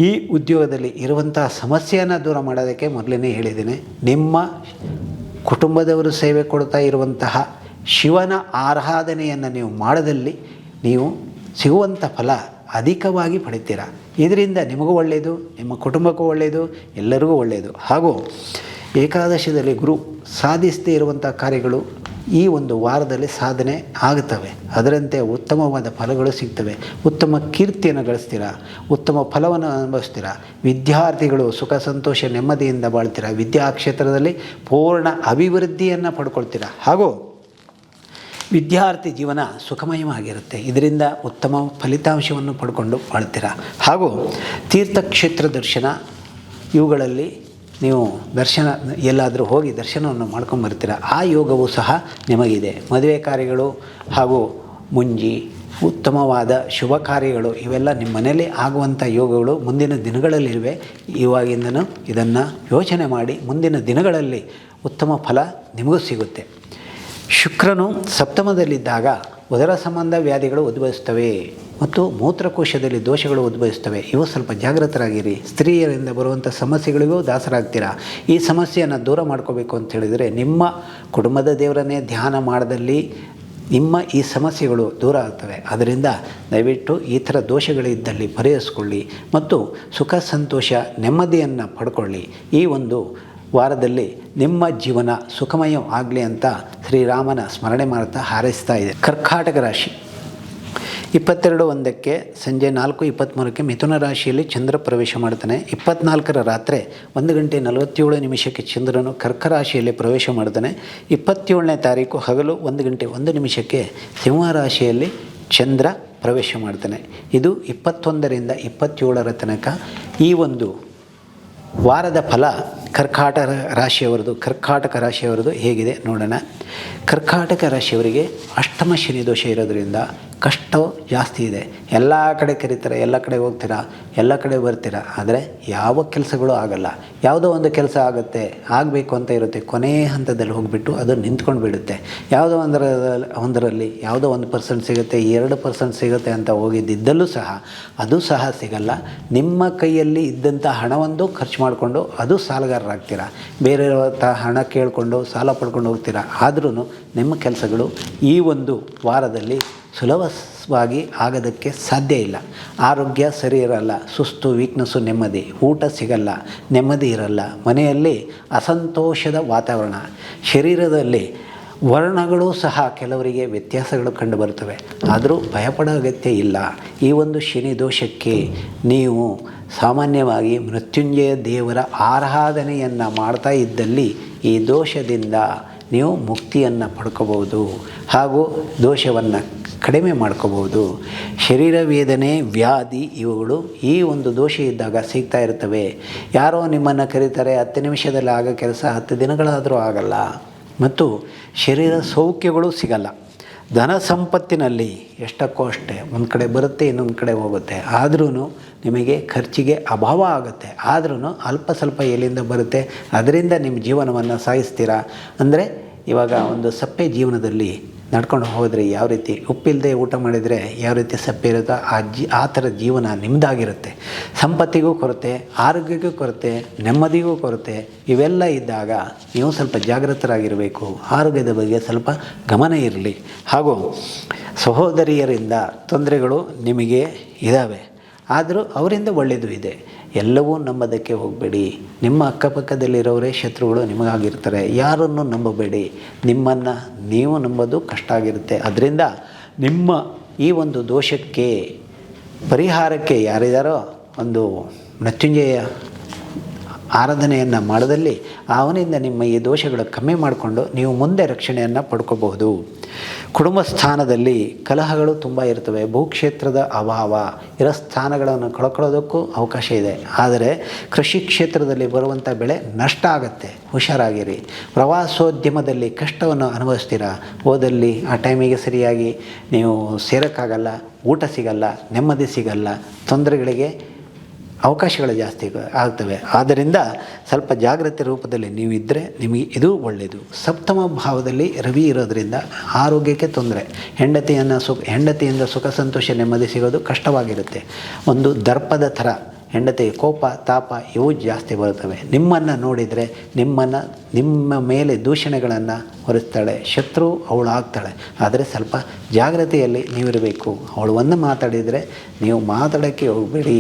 ಈ ಉದ್ಯೋಗದಲ್ಲಿ ಇರುವಂಥ ಸಮಸ್ಯೆಯನ್ನು ದೂರ ಮಾಡೋದಕ್ಕೆ ಮೊದಲೇ ಹೇಳಿದ್ದೇನೆ, ನಿಮ್ಮ ಕುಟುಂಬದವರು ಸೇವೆ ಕೊಡ್ತಾ ಇರುವಂತಹ ಶಿವನ ಆರಾಧನೆಯನ್ನು ನೀವು ಮಾಡೋದಲ್ಲಿ ನೀವು ಸಿಗುವಂಥ ಫಲ ಅಧಿಕವಾಗಿ ಪಡಿತೀರ. ಇದರಿಂದ ನಿಮಗೂ ಒಳ್ಳೆಯದು, ನಿಮ್ಮ ಕುಟುಂಬಕ್ಕೂ ಒಳ್ಳೆಯದು, ಎಲ್ಲರಿಗೂ ಒಳ್ಳೆಯದು. ಹಾಗೂ ಏಕಾದಶಿಯಲ್ಲಿ ಗುರು ಸಾಧಿಸದೇ ಇರುವಂಥ ಕಾರ್ಯಗಳು ಈ ಒಂದು ವಾರದಲ್ಲಿ ಸಾಧನೆ ಆಗುತ್ತವೆ. ಅದರಂತೆ ಉತ್ತಮವಾದ ಫಲಗಳು ಸಿಗ್ತವೆ. ಉತ್ತಮ ಕೀರ್ತಿಯನ್ನು ಗಳಿಸ್ತೀರ, ಉತ್ತಮ ಫಲವನ್ನು ಅನುಭವಿಸ್ತೀರ. ವಿದ್ಯಾರ್ಥಿಗಳು ಸುಖ ಸಂತೋಷ ನೆಮ್ಮದಿಯಿಂದ ಬಾಳ್ತೀರ. ವಿದ್ಯಾ ಕ್ಷೇತ್ರದಲ್ಲಿ ಪೂರ್ಣ ಅಭಿವೃದ್ಧಿಯನ್ನು ಪಡ್ಕೊಳ್ತೀರ. ಹಾಗೂ ವಿದ್ಯಾರ್ಥಿ ಜೀವನ ಸುಖಮಯವಾಗಿರುತ್ತೆ. ಇದರಿಂದ ಉತ್ತಮ ಫಲಿತಾಂಶವನ್ನು ಪಡ್ಕೊಂಡು ಬಾಳ್ತೀರ. ಹಾಗೂ ತೀರ್ಥಕ್ಷೇತ್ರ ದರ್ಶನ ಇವುಗಳಲ್ಲಿ ನೀವು ಎಲ್ಲಾದರೂ ಹೋಗಿ ದರ್ಶನವನ್ನು ಮಾಡ್ಕೊಂಬರ್ತೀರ. ಆ ಯೋಗವೂ ಸಹ ನಿಮಗಿದೆ. ಮದುವೆ ಕಾರ್ಯಗಳು ಹಾಗೂ ಮುಂಜಿ ಉತ್ತಮವಾದ ಶುಭ ಕಾರ್ಯಗಳು ಇವೆಲ್ಲ ನಿಮ್ಮ ಮನೇಲಿ ಆಗುವಂಥ ಯೋಗಗಳು ಮುಂದಿನ ದಿನಗಳಲ್ಲಿವೆ. ಇವಾಗಿಂದನೂ ಇದನ್ನು ಯೋಚನೆ ಮಾಡಿ ಮುಂದಿನ ದಿನಗಳಲ್ಲಿ ಉತ್ತಮ ಫಲ ನಿಮಗೂ ಸಿಗುತ್ತೆ. ಶುಕ್ರನು ಸಪ್ತಮದಲ್ಲಿದ್ದಾಗ ಉದರ ಸಂಬಂಧ ವ್ಯಾಧಿಗಳು ಉದ್ಭವಿಸ್ತವೆ ಮತ್ತು ಮೂತ್ರಕೋಶದಲ್ಲಿ ದೋಷಗಳು ಉದ್ಭವಿಸ್ತವೆ. ಇವು ಸ್ವಲ್ಪ ಜಾಗೃತರಾಗಿರಿ. ಸ್ತ್ರೀಯರಿಂದ ಬರುವಂಥ ಸಮಸ್ಯೆಗಳಿಗೂ ದಾಸರಾಗ್ತೀರಾ. ಈ ಸಮಸ್ಯೆಯನ್ನು ದೂರ ಮಾಡ್ಕೋಬೇಕು ಅಂತ ಹೇಳಿದರೆ ನಿಮ್ಮ ಕುಟುಂಬದ ದೇವರನ್ನೇ ಧ್ಯಾನ ಮಾಡದಲ್ಲಿ ನಿಮ್ಮ ಈ ಸಮಸ್ಯೆಗಳು ದೂರ ಆಗ್ತವೆ. ಅದರಿಂದ ದಯವಿಟ್ಟು ಈ ಥರ ದೋಷಗಳಿದ್ದಲ್ಲಿ ಪರಿಹರಿಸ್ಕೊಳ್ಳಿ ಮತ್ತು ಸುಖ ಸಂತೋಷ ನೆಮ್ಮದಿಯನ್ನು ಪಡ್ಕೊಳ್ಳಿ. ಈ ಒಂದು ವಾರದಲ್ಲಿ ನಿಮ್ಮ ಜೀವನ ಸುಖಮಯ ಆಗಲಿ ಅಂತ ಶ್ರೀರಾಮನ ಸ್ಮರಣೆ ಮಾಡ್ತಾ ಹಾರೈಸ್ತಾ ಇದೆ. ಕರ್ಕಾಟಕ ರಾಶಿ 22/1 ಸಂಜೆ 4:23 ಮಿಥುನ ರಾಶಿಯಲ್ಲಿ ಚಂದ್ರ ಪ್ರವೇಶ ಮಾಡ್ತಾನೆ. 24 ರಾತ್ರಿ 1:47 ಚಂದ್ರನು ಕರ್ಕ ರಾಶಿಯಲ್ಲಿ ಪ್ರವೇಶ ಮಾಡ್ತಾನೆ. 27ನೇ ತಾರೀಕು ಹಗಲು 1:01 ಸಿಂಹ ರಾಶಿಯಲ್ಲಿ ಚಂದ್ರ ಪ್ರವೇಶ ಮಾಡ್ತಾನೆ. ಇದು 21ರಿಂದ 27 ತನಕ ಈ ಒಂದು ವಾರದ ಫಲ ಕರ್ಕಾಟಕ ರಾಶಿಯವರದು ಹೇಗಿದೆ ನೋಡೋಣ. ಕರ್ಕಾಟಕ ರಾಶಿಯವರಿಗೆ ಅಷ್ಟಮ ಶನಿ ದೋಷ ಇರೋದರಿಂದ ಕಷ್ಟ ಜಾಸ್ತಿ ಇದೆ. ಎಲ್ಲ ಕಡೆ ಕರೀತಾರೆ, ಎಲ್ಲ ಕಡೆ ಹೋಗ್ತೀರಾ, ಎಲ್ಲ ಕಡೆ ಬರ್ತೀರಾ, ಆದರೆ ಯಾವ ಕೆಲಸಗಳು ಆಗಲ್ಲ. ಯಾವುದೋ ಒಂದು ಕೆಲಸ ಆಗುತ್ತೆ, ಆಗಬೇಕು ಅಂತ ಇರುತ್ತೆ, ಕೊನೆಯ ಹಂತದಲ್ಲಿ ಹೋಗಿಬಿಟ್ಟು ಅದು ನಿಂತ್ಕೊಂಡು ಬಿಡುತ್ತೆ. ಯಾವುದೋ ಒಂದರಲ್ಲಿ ಯಾವುದೋ 1% ಸಿಗುತ್ತೆ, 2% ಸಿಗುತ್ತೆ ಅಂತ ಹೋಗಿದ್ದಿದ್ದಲ್ಲೂ ಸಹ ಅದು ಸಹ ಸಿಗಲ್ಲ. ನಿಮ್ಮ ಕೈಯಲ್ಲಿ ಇದ್ದಂಥ ಹಣವೊಂದು ಖರ್ಚು ಮಾಡಿಕೊಂಡು ಅದು ಸಾಲಗಾರರಾಗ್ತೀರಾ. ಬೇರೆಯವ್ರ ಹಣ ಕೇಳಿಕೊಂಡು ಸಾಲ ಪಡ್ಕೊಂಡು ಹೋಗ್ತೀರಾ. ಆದ್ರೂ ನಿಮ್ಮ ಕೆಲಸಗಳು ಈ ಒಂದು ವಾರದಲ್ಲಿ ಸುಲಭವಾಗಿ ಆಗೋದಕ್ಕೆ ಸಾಧ್ಯ ಇಲ್ಲ. ಆರೋಗ್ಯ ಸರಿ ಇರಲ್ಲ, ಸುಸ್ತು, ವೀಕ್ನೆಸ್ಸು, ನೆಮ್ಮದಿ, ಊಟ ಸಿಗಲ್ಲ, ನೆಮ್ಮದಿ ಇರಲ್ಲ, ಮನೆಯಲ್ಲಿ ಅಸಂತೋಷದ ವಾತಾವರಣ, ಶರೀರದಲ್ಲಿ ವರ್ಣಗಳು ಸಹ ಕೆಲವರಿಗೆ ವ್ಯತ್ಯಾಸಗಳು ಕಂಡುಬರ್ತವೆ. ಆದರೂ ಭಯಪಡೋ ಅಗತ್ಯ ಇಲ್ಲ. ಈ ಒಂದು ಶನಿ ದೋಷಕ್ಕೆ ನೀವು ಸಾಮಾನ್ಯವಾಗಿ ಮೃತ್ಯುಂಜಯ ದೇವರ ಆರಾಧನೆಯನ್ನು ಮಾಡ್ತಾ ಇದ್ದಲ್ಲಿ ಈ ದೋಷದಿಂದ ನೀವು ಮುಕ್ತಿಯನ್ನು ಪಡ್ಕೋಬೋದು ಹಾಗೂ ದೋಷವನ್ನು ಕಡಿಮೆ ಮಾಡ್ಕೋಬೋದು. ಶರೀರ ವೇದನೆ, ವ್ಯಾಧಿ ಇವುಗಳು ಈ ಒಂದು ದೋಷ ಇದ್ದಾಗ ಸಿಗ್ತಾ ಇರ್ತವೆ. ಯಾರೋ ನಿಮ್ಮನ್ನು ಕರೀತಾರೆ, 10 ನಿಮಿಷದಲ್ಲಿ ಆಗೋ ಕೆಲಸ 10 ದಿನಗಳಾದರೂ ಆಗಲ್ಲ ಮತ್ತು ಶರೀರ ಸೌಖ್ಯಗಳು ಸಿಗಲ್ಲ. ಧನ ಸಂಪತ್ತಿನಲ್ಲಿ ಎಷ್ಟಕ್ಕೋ ಅಷ್ಟೇ, ಒಂದು ಕಡೆ ಬರುತ್ತೆ, ಇನ್ನೊಂದು ಕಡೆ ಹೋಗುತ್ತೆ. ಆದ್ರೂ ನಿಮಗೆ ಖರ್ಚಿಗೆ ಅಭಾವ ಆಗುತ್ತೆ. ಆದ್ರೂ ಅಲ್ಪ ಸ್ವಲ್ಪ ಎಲ್ಲಿಂದ ಬರುತ್ತೆ, ಅದರಿಂದ ನಿಮ್ಮ ಜೀವನವನ್ನು ಸಾಗಿಸ್ತೀರಾ. ಅಂದರೆ ಇವಾಗ ಒಂದು ಸಪ್ಪೆ ಜೀವನದಲ್ಲಿ ನಡ್ಕೊಂಡು ಹೋದರೆ ಯಾವ ರೀತಿ ಉಪ್ಪಿಲ್ಲದೆ ಊಟ ಮಾಡಿದರೆ ಯಾವ ರೀತಿ ಸಪ್ಪೆ ಇರುತ್ತೋ ಆ ಥರ ಜೀವನ ನಿಮ್ಮದಾಗಿರುತ್ತೆ. ಸಂಪತ್ತಿಗೂ ಕೊರತೆ, ಆರೋಗ್ಯಕ್ಕೂ ಕೊರತೆ, ನೆಮ್ಮದಿಗೂ ಕೊರತೆ. ಇವೆಲ್ಲ ಇದ್ದಾಗ ನೀವು ಸ್ವಲ್ಪ ಜಾಗೃತರಾಗಿರಬೇಕು. ಆರೋಗ್ಯದ ಬಗ್ಗೆ ಸ್ವಲ್ಪ ಗಮನ ಇರಲಿ. ಹಾಗೂ ಸಹೋದರಿಯರಿಂದ ತೊಂದರೆಗಳು ನಿಮಗೆ ಇದ್ದಾವೆ, ಆದರೂ ಅವರಿಂದ ಒಳ್ಳೆಯದು ಇದೆ. ಎಲ್ಲವೂ ನಂಬೋದಕ್ಕೆ ಹೋಗಬೇಡಿ. ನಿಮ್ಮ ಅಕ್ಕಪಕ್ಕದಲ್ಲಿರೋರೇ ಶತ್ರುಗಳು ನಿಮಗಾಗಿರ್ತಾರೆ. ಯಾರನ್ನು ನಂಬಬೇಡಿ. ನಿಮ್ಮನ್ನು ನೀವು ನಂಬೋದು ಕಷ್ಟ ಆಗಿರುತ್ತೆ. ಅದರಿಂದ ನಿಮ್ಮ ಈ ಒಂದು ದೋಷಕ್ಕೆ ಪರಿಹಾರಕ್ಕೆ ಯಾರಿದ್ದಾರೋ ಒಂದು ಮೃತ್ಯುಂಜಯ ಆರಾಧನೆಯನ್ನು ಮಾಡೋದಲ್ಲಿ ಅವನಿಂದ ನಿಮ್ಮ ಈ ದೋಷಗಳು ಕಮ್ಮಿ ಮಾಡಿಕೊಂಡು ನೀವು ಮುಂದೆ ರಕ್ಷಣೆಯನ್ನು ಪಡ್ಕೋಬಹುದು. ಕುಟುಂಬ ಸ್ಥಾನದಲ್ಲಿ ಕಲಹಗಳು ತುಂಬ ಇರ್ತವೆ. ಭೂಕ್ಷೇತ್ರದ ಅಭಾವ ಇರೋ ಸ್ಥಾನಗಳನ್ನು ಕಳ್ಕೊಳ್ಳೋದಕ್ಕೂ ಅವಕಾಶ ಇದೆ. ಆದರೆ ಕೃಷಿ ಕ್ಷೇತ್ರದಲ್ಲಿ ಬರುವಂಥ ಬೆಳೆ ನಷ್ಟ ಆಗುತ್ತೆ, ಹುಷಾರಾಗಿರಿ. ಪ್ರವಾಸೋದ್ಯಮದಲ್ಲಿ ಕಷ್ಟವನ್ನು ಅನುಭವಿಸ್ತೀರಾ. ಓದಲ್ಲಿ ಆ ಟೈಮಿಗೆ ಸರಿಯಾಗಿ ನೀವು ಸೇರೋಕ್ಕಾಗಲ್ಲ, ಊಟ ಸಿಗಲ್ಲ, ನೆಮ್ಮದಿ ಸಿಗಲ್ಲ, ತೊಂದರೆಗಳಿಗೆ ಅವಕಾಶಗಳು ಜಾಸ್ತಿ ಆಗ್ತವೆ. ಆದ್ದರಿಂದ ಸ್ವಲ್ಪ ಜಾಗ್ರತೆ ರೂಪದಲ್ಲಿ ನೀವು ಇದ್ದರೆ ನಿಮಗೆ ಇದು ಒಳ್ಳೆಯದು. ಸಪ್ತಮ ಭಾವದಲ್ಲಿ ರವಿ ಇರೋದರಿಂದ ಆರೋಗ್ಯಕ್ಕೆ ತೊಂದರೆ. ಹೆಂಡತಿಯಿಂದ ಸುಖ ಸಂತೋಷ ನೆಮ್ಮದಿ ಸಿಗೋದು ಕಷ್ಟವಾಗಿರುತ್ತೆ. ಒಂದು ದರ್ಪದ ಥರ ಹೆಂಡತಿ ಕೋಪ ತಾಪ ಇವು ಜಾಸ್ತಿ ಬರುತ್ತವೆ. ನಿಮ್ಮನ್ನು ನೋಡಿದರೆ ನಿಮ್ಮ ಮೇಲೆ ದೂಷಣೆಗಳನ್ನು ಹೊರಿಸ್ತಾಳೆ. ಶತ್ರು ಅವಳು ಆಗ್ತಾಳೆ. ಆದರೆ ಸ್ವಲ್ಪ ಜಾಗ್ರತೆಯಲ್ಲಿ ನೀವಿರಬೇಕು. ಅವಳು ಒಂದು ಮಾತಾಡಿದರೆ ನೀವು ಮಾತಾಡೋಕ್ಕೆ ಹೋಗಬೇಡಿ.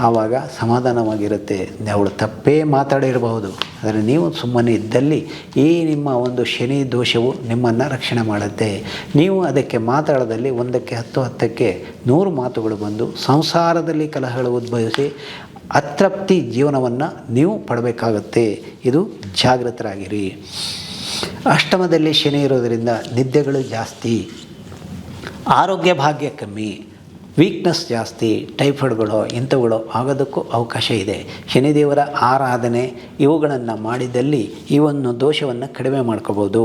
ಆವಾಗ ಸಮಾಧಾನವಾಗಿರುತ್ತೆ. ಅವಳು ತಪ್ಪೇ ಮಾತಾಡಿರಬಹುದು, ಆದರೆ ನೀವು ಸುಮ್ಮನೆ ಇದ್ದಲ್ಲಿ ಈ ನಿಮ್ಮ ಒಂದು ಶನಿ ದೋಷವು ನಿಮ್ಮನ್ನು ರಕ್ಷಣೆ ಮಾಡುತ್ತೆ. ನೀವು ಅದಕ್ಕೆ ಮಾತಾಡೋದಲ್ಲಿ 1ಕ್ಕೆ 10, 10ಕ್ಕೆ 100 ಮಾತುಗಳು ಬಂದು ಸಂಸಾರದಲ್ಲಿ ಕಲಹಗಳು ಉದ್ಭವಿಸಿ ಅತೃಪ್ತಿ ಜೀವನವನ್ನು ನೀವು ಪಡಬೇಕಾಗುತ್ತೆ. ಇದು ಜಾಗೃತರಾಗಿರಿ. ಅಷ್ಟಮದಲ್ಲಿ ಶನಿ ಇರೋದರಿಂದ ನಿದ್ದೆಗಳು ಜಾಸ್ತಿ, ಆರೋಗ್ಯ ಭಾಗ್ಯ ಕಮ್ಮಿ, ವೀಕ್ನೆಸ್ ಜಾಸ್ತಿ, ಟೈಫಾಯ್ಡ್ಗಳು ಇಂಥವುಗಳು ಆಗೋದಕ್ಕೂ ಅವಕಾಶ ಇದೆ. ಶನಿದೇವರ ಆರಾಧನೆ ಇವುಗಳನ್ನು ಮಾಡಿದಲ್ಲಿ ಈ ಒಂದು ದೋಷವನ್ನು ಕಡಿಮೆ ಮಾಡ್ಕೋಬೋದು.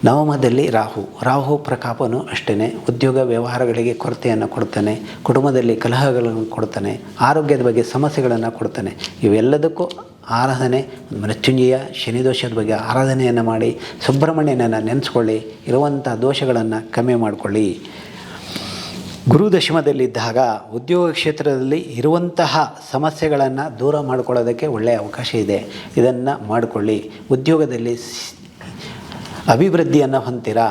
ನವಮದಲ್ಲಿ ರಾಹು ಪ್ರಕಾಪನೂ ಅಷ್ಟೇ ಉದ್ಯೋಗ ವ್ಯವಹಾರಗಳಿಗೆ ಕೊರತೆಯನ್ನು ಕೊಡ್ತಾನೆ, ಕುಟುಂಬದಲ್ಲಿ ಕಲಹಗಳನ್ನು ಕೊಡ್ತಾನೆ, ಆರೋಗ್ಯದ ಬಗ್ಗೆ ಸಮಸ್ಯೆಗಳನ್ನು ಕೊಡ್ತಾನೆ. ಇವೆಲ್ಲದಕ್ಕೂ ಆರಾಧನೆ, ಮೃತ್ಯುಂಜಯ ಶನಿದೋಷದ ಬಗ್ಗೆ ಆರಾಧನೆಯನ್ನು ಮಾಡಿ ಸುಬ್ರಹ್ಮಣ್ಯನನ್ನು ನೆನೆಸ್ಕೊಳ್ಳಿ. ಇರುವಂಥ ದೋಷಗಳನ್ನು ಕಮ್ಮಿ ಮಾಡಿಕೊಳ್ಳಿ. ಗುರು ದಶಮದಲ್ಲಿದ್ದಾಗ ಉದ್ಯೋಗ ಕ್ಷೇತ್ರದಲ್ಲಿ ಇರುವಂತಹ ಸಮಸ್ಯೆಗಳನ್ನು ದೂರ ಮಾಡಿಕೊಳ್ಳೋದಕ್ಕೆ ಒಳ್ಳೆಯ ಅವಕಾಶ ಇದೆ. ಇದನ್ನು ಮಾಡಿಕೊಳ್ಳಿ. ಉದ್ಯೋಗದಲ್ಲಿ ಅಭಿವೃದ್ಧಿಯನ್ನು ಹೊಂದ್ತೀರಾ.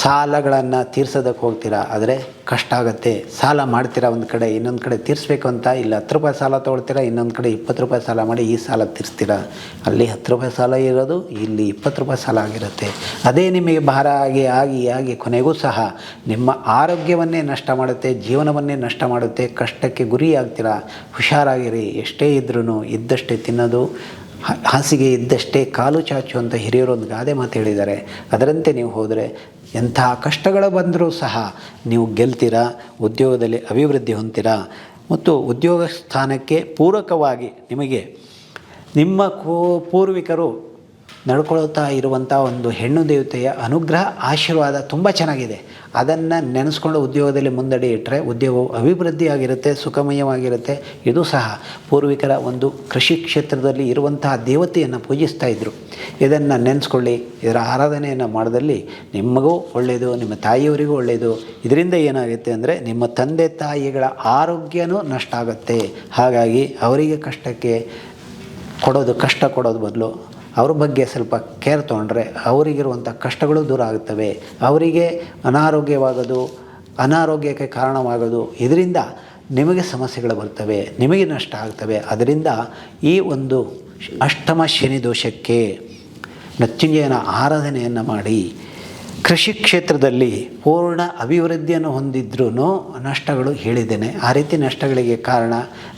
ಸಾಲಗಳನ್ನು ತೀರ್ಸೋದಕ್ಕೆ ಹೋಗ್ತೀರಾ, ಆದರೆ ಕಷ್ಟ ಆಗುತ್ತೆ. ಸಾಲ ಮಾಡ್ತೀರಾ ಒಂದು ಕಡೆ, ಇನ್ನೊಂದು ಕಡೆ ತೀರಿಸ್ಬೇಕು ಅಂತ ಇಲ್ಲ 10 ರೂಪಾಯಿ ಸಾಲ ತೊಗೊಳ್ತೀರಾ, ಇನ್ನೊಂದು ಕಡೆ 20 ರೂಪಾಯಿ ಸಾಲ ಮಾಡಿ ಈ ಸಾಲ ತೀರಿಸ್ತೀರಾ. ಅಲ್ಲಿ 10 ರೂಪಾಯಿ ಸಾಲ ಇರೋದು, ಇಲ್ಲಿ 20 ರೂಪಾಯಿ ಸಾಲ ಆಗಿರುತ್ತೆ. ಅದೇ ನಿಮಗೆ ಭಾರ ಆಗಿ ಕೊನೆಗೂ ಸಹ ನಿಮ್ಮ ಆರೋಗ್ಯವನ್ನೇ ನಷ್ಟ ಮಾಡುತ್ತೆ, ಜೀವನವನ್ನೇ ನಷ್ಟ ಮಾಡುತ್ತೆ. ಕಷ್ಟಕ್ಕೆ ಗುರಿಯಾಗ್ತೀರಾ. ಹುಷಾರಾಗಿರಿ. ಎಷ್ಟೇ ಇದ್ರೂ ಇದ್ದಷ್ಟೇ ತಿನ್ನೋದು, ಹಾಸಿಗೆ ಇದ್ದಷ್ಟೇ ಕಾಲು ಚಾಚು ಅಂತ ಹಿರಿಯರು ಒಂದು ಗಾದೆ ಮಾತು ಹೇಳಿದ್ದಾರೆ. ಅದರಂತೆ ನೀವು ಹೋದರೆ ಎಂಥ ಕಷ್ಟಗಳು ಬಂದರೂ ಸಹ ನೀವು ಗೆಲ್ತೀರಾ, ಉದ್ಯೋಗದಲ್ಲಿ ಅಭಿವೃದ್ಧಿ ಹೊಂದ್ತೀರಾ. ಮತ್ತು ಉದ್ಯೋಗ ಸ್ಥಾನಕ್ಕೆ ಪೂರಕವಾಗಿ ನಿಮಗೆ ನಿಮ್ಮ ಪೂರ್ವಿಕರು ನಡ್ಕೊಳ್ತಾ ಇರುವಂಥ ಒಂದು ಹೆಣ್ಣು ದೇವತೆಯ ಅನುಗ್ರಹ ಆಶೀರ್ವಾದ ತುಂಬ ಚೆನ್ನಾಗಿದೆ. ಅದನ್ನು ನೆನೆಸ್ಕೊಂಡು ಉದ್ಯೋಗದಲ್ಲಿ ಮುಂದಡಿ ಇಟ್ಟರೆ ಉದ್ಯೋಗವು ಅಭಿವೃದ್ಧಿಯಾಗಿರುತ್ತೆ, ಸುಖಮಯವಾಗಿರುತ್ತೆ. ಇದು ಸಹ ಪೂರ್ವಿಕರ ಒಂದು ಕೃಷಿ ಕ್ಷೇತ್ರದಲ್ಲಿ ಇರುವಂತಹ ದೇವತೆಯನ್ನು ಪೂಜಿಸ್ತಾ ಇದ್ದರು. ಇದನ್ನು ನೆನೆಸ್ಕೊಳ್ಳಿ. ಇದರ ಆರಾಧನೆಯನ್ನು ಮಾಡೋದಲ್ಲಿ ನಿಮಗೂ ಒಳ್ಳೆಯದು, ನಿಮ್ಮ ತಾಯಿಯವರಿಗೂ ಒಳ್ಳೆಯದು. ಇದರಿಂದ ಏನಾಗುತ್ತೆ ಅಂದರೆ ನಿಮ್ಮ ತಂದೆ ತಾಯಿಗಳ ಆರೋಗ್ಯನೂ ನಷ್ಟ ಆಗುತ್ತೆ. ಹಾಗಾಗಿ ಅವರಿಗೆ ಕಷ್ಟ ಕೊಡೋದು ಬದಲು ಅವ್ರ ಬಗ್ಗೆ ಸ್ವಲ್ಪ ಕೇರ್ ತೊಗೊಂಡ್ರೆ ಅವರಿಗಿರುವಂಥ ಕಷ್ಟಗಳು ದೂರ ಆಗುತ್ತವೆ. ಅವರಿಗೆ ಅನಾರೋಗ್ಯಕ್ಕೆ ಕಾರಣವಾಗೋದು, ಇದರಿಂದ ನಿಮಗೆ ಸಮಸ್ಯೆಗಳು ಬರ್ತವೆ, ನಿಮಗೆ ನಷ್ಟ ಆಗ್ತವೆ. ಅದರಿಂದ ಈ ಒಂದು ಅಷ್ಟಮ ಶನಿ ದೋಷಕ್ಕೆ ಮೃತ್ಯುಂಜಯನ ಆರಾಧನೆಯನ್ನು ಮಾಡಿ ಕೃಷಿ ಕ್ಷೇತ್ರದಲ್ಲಿ ಪೂರ್ಣ ಅಭಿವೃದ್ಧಿಯನ್ನು ಹೊಂದಿದ್ರೂ ನಷ್ಟಗಳು ಹೇಳಿದ್ದೇನೆ. ಆ ರೀತಿ ನಷ್ಟಗಳಿಗೆ ಕಾರಣ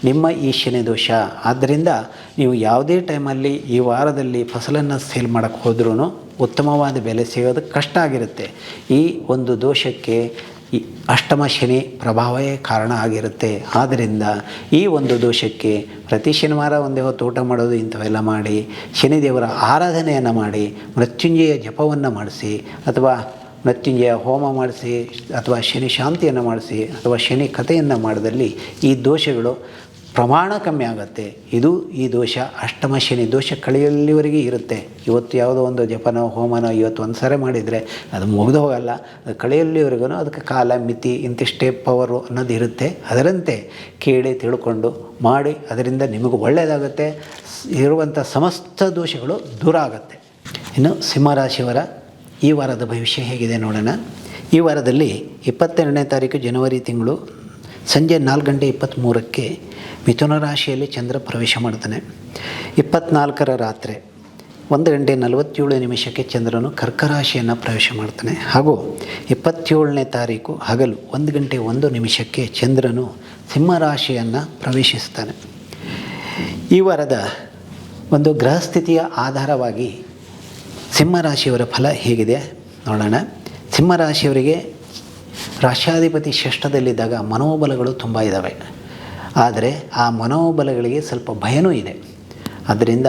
ನಿಮ್ಮ ಈ ಶನಿ ದೋಷ. ಆದ್ದರಿಂದ ನೀವು ಯಾವುದೇ ಟೈಮಲ್ಲಿ ಈ ವಾರದಲ್ಲಿ ಫಸಲನ್ನು ಸೇಲ್ ಮಾಡೋಕ್ಕೆ ಹೋದ್ರೂ ಉತ್ತಮವಾದ ಬೆಲೆ ಸಿಗೋದು ಕಷ್ಟ ಆಗಿರುತ್ತೆ. ಈ ಒಂದು ದೋಷಕ್ಕೆ ಈ ಅಷ್ಟಮ ಶನಿ ಪ್ರಭಾವವೇ ಕಾರಣ ಆಗಿರುತ್ತೆ. ಆದ್ದರಿಂದ ಈ ಒಂದು ದೋಷಕ್ಕೆ ಪ್ರತಿ ಶನಿವಾರ ಒಂದೇ ಹೊತ್ತು ಊಟ ಮಾಡೋದು, ಇಂಥವೆಲ್ಲ ಮಾಡಿ ಶನಿದೇವರ ಆರಾಧನೆಯನ್ನು ಮಾಡಿ ಮೃತ್ಯುಂಜಯ ಜಪವನ್ನು ಮಾಡಿಸಿ, ಅಥವಾ ಮೃತ್ಯುಂಜಯ ಹೋಮ ಮಾಡಿಸಿ, ಅಥವಾ ಶನಿ ಶಾಂತಿಯನ್ನು ಮಾಡಿಸಿ, ಅಥವಾ ಶನಿ ಕಥೆಯನ್ನು ಮಾಡಿದಲ್ಲಿ ಈ ದೋಷಗಳು ಪ್ರಮಾಣ ಕಮ್ಮಿ ಆಗುತ್ತೆ. ಈ ದೋಷ ಅಷ್ಟಮ ಶನಿ ದೋಷ ಕಳೆಯಲ್ಲಿವರೆಗೆ ಇರುತ್ತೆ. ಇವತ್ತು ಯಾವುದೋ ಒಂದು ಜಪನೋ ಹೋಮನೋ ಇವತ್ತು ಒಂದು ಸರಿ ಮಾಡಿದರೆ ಅದು ಮುಗಿದು ಹೋಗಲ್ಲ. ಅದು ಕಳೆಯಲ್ಲಿವರೆಗೂ ಅದಕ್ಕೆ ಕಾಲ ಮಿತಿ ಇಂತಿಷ್ಟೇ ಪವರು ಅನ್ನೋದು ಇರುತ್ತೆ. ಅದರಂತೆ ಕೇಳಿ ತಿಳ್ಕೊಂಡು ಮಾಡಿ, ಅದರಿಂದ ನಿಮಗೂ ಒಳ್ಳೆಯದಾಗುತ್ತೆ. ಇರುವಂಥ ಸಮಸ್ತ ದೋಷಗಳು ದೂರ ಆಗುತ್ತೆ. ಇನ್ನು ಸಿಂಹರಾಶಿಯವರ ಈ ವಾರದ ಭವಿಷ್ಯ ಹೇಗಿದೆ ನೋಡೋಣ. ಈ ವಾರದಲ್ಲಿ 22ನೇ ತಾರೀಕು ಜನವರಿ ತಿಂಗಳು ಸಂಜೆ 4:23 ಮಿಥುನ ರಾಶಿಯಲ್ಲಿ ಚಂದ್ರ ಪ್ರವೇಶ ಮಾಡ್ತಾನೆ. 24ರ ರಾತ್ರಿ 1:47 ಚಂದ್ರನು ಕರ್ಕ ರಾಶಿಯನ್ನು ಪ್ರವೇಶ ಮಾಡ್ತಾನೆ. ಹಾಗೂ 27ನೇ ತಾರೀಕು ಹಗಲು 1:01 ಚಂದ್ರನು ಸಿಂಹ ರಾಶಿಯನ್ನು ಪ್ರವೇಶಿಸ್ತಾನೆ. ಈ ವಾರದ ಒಂದು ಗ್ರಹಸ್ಥಿತಿಯ ಆಧಾರವಾಗಿ ಸಿಂಹರಾಶಿಯವರ ಫಲ ಹೇಗಿದೆ ನೋಡೋಣ. ಸಿಂಹರಾಶಿಯವರಿಗೆ ರಾಶ್ಯಾಧಿಪತಿ ಷಷ್ಠದಲ್ಲಿದ್ದಾಗ ಮನೋಬಲಗಳು ತುಂಬ ಇದ್ದಾವೆ. ಆದರೆ ಆ ಮನೋಬಲಗಳಿಗೆ ಸ್ವಲ್ಪ ಭಯನೂ ಇದೆ. ಆದ್ದರಿಂದ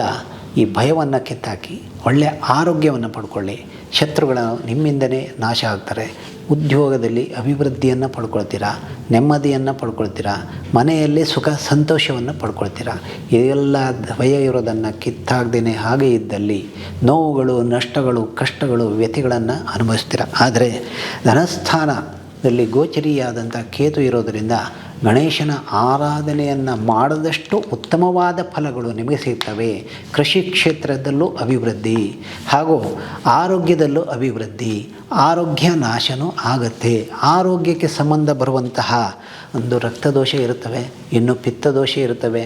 ಈ ಭಯವನ್ನು ಕಿತ್ತಾಕಿ ಒಳ್ಳೆಯ ಆರೋಗ್ಯವನ್ನು ಪಡ್ಕೊಳ್ಳಿ. ಶತ್ರುಗಳನ್ನು ನಿಮ್ಮಿಂದನೇ ನಾಶ ಆಗ್ತಾರೆ. ಉದ್ಯೋಗದಲ್ಲಿ ಅಭಿವೃದ್ಧಿಯನ್ನು ಪಡ್ಕೊಳ್ತೀರಾ, ನೆಮ್ಮದಿಯನ್ನು ಪಡ್ಕೊಳ್ತೀರಾ, ಮನೆಯಲ್ಲಿ ಸುಖ ಸಂತೋಷವನ್ನು ಪಡ್ಕೊಳ್ತೀರಾ. ಇದೆಲ್ಲ ಭಯ ಇರೋದನ್ನು ಕಿತ್ತಾಗ್ದೇ ಹಾಗೆ ಇದ್ದಲ್ಲಿ ನೋವುಗಳು, ನಷ್ಟಗಳು, ಕಷ್ಟಗಳು, ವ್ಯಥೆಗಳನ್ನು ಅನುಭವಿಸ್ತೀರಾ. ಆದರೆ ಧನಸ್ಥಾನದಲ್ಲಿ ಗೋಚರಿಯಾದಂಥ ಕೇತು ಇರೋದರಿಂದ ಗಣೇಶನ ಆರಾಧನೆಯನ್ನು ಮಾಡದಷ್ಟು ಉತ್ತಮವಾದ ಫಲಗಳು ನಿಮಗೆ ಸಿಗ್ತವೆ. ಕೃಷಿ ಕ್ಷೇತ್ರದಲ್ಲೂ ಅಭಿವೃದ್ಧಿ ಹಾಗೂ ಆರೋಗ್ಯದಲ್ಲೂ ಅಭಿವೃದ್ಧಿ. ಆರೋಗ್ಯ ನಾಶನೂ ಆಗುತ್ತೆ. ಆರೋಗ್ಯಕ್ಕೆ ಸಂಬಂಧ ಬರುವಂತಹ ಒಂದು ರಕ್ತದೋಷ ಇರುತ್ತವೆ, ಇನ್ನು ಪಿತ್ತದೋಷ ಇರುತ್ತವೆ,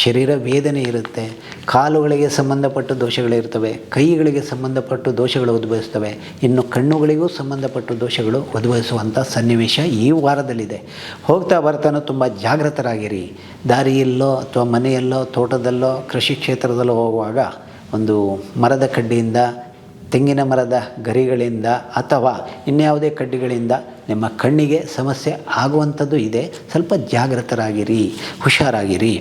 ಶರೀರ ವೇದನೆ ಇರುತ್ತೆ, ಕಾಲುಗಳಿಗೆ ಸಂಬಂಧಪಟ್ಟ ದೋಷಗಳಿರ್ತವೆ, ಕೈಗಳಿಗೆ ಸಂಬಂಧಪಟ್ಟು ದೋಷಗಳು ಉದ್ಭವಿಸ್ತವೆ, ಇನ್ನು ಕಣ್ಣುಗಳಿಗೂ ಸಂಬಂಧಪಟ್ಟ ದೋಷಗಳು ಉದ್ಭವಿಸುವಂಥ ಸನ್ನಿವೇಶ ಈ ವಾರದಲ್ಲಿದೆ. ಹೋಗ್ತಾ ಬರ್ತಾನೂ ತುಂಬ ಜಾಗೃತರಾಗಿರಿ. ದಾರಿಯಲ್ಲೋ ಅಥವಾ ಮನೆಯಲ್ಲೋ ತೋಟದಲ್ಲೋ ಕೃಷಿ ಕ್ಷೇತ್ರದಲ್ಲೋ ಹೋಗುವಾಗ ಒಂದು ಮರದ ಕಡ್ಡಿಯಿಂದ, ತೆಂಗಿನ ಮರದ ಗರಿಗಳಿಂದ ಅಥವಾ ಇನ್ಯಾವುದೇ ಕಡ್ಡಿಗಳಿಂದ ನಿಮ್ಮ ಕಣ್ಣಿಗೆ ಸಮಸ್ಯೆ ಆಗುವಂಥದ್ದು ಇದೆ. ಸ್ವಲ್ಪ ಜಾಗೃತರಾಗಿರಿ, ಹುಷಾರಾಗಿರಿ.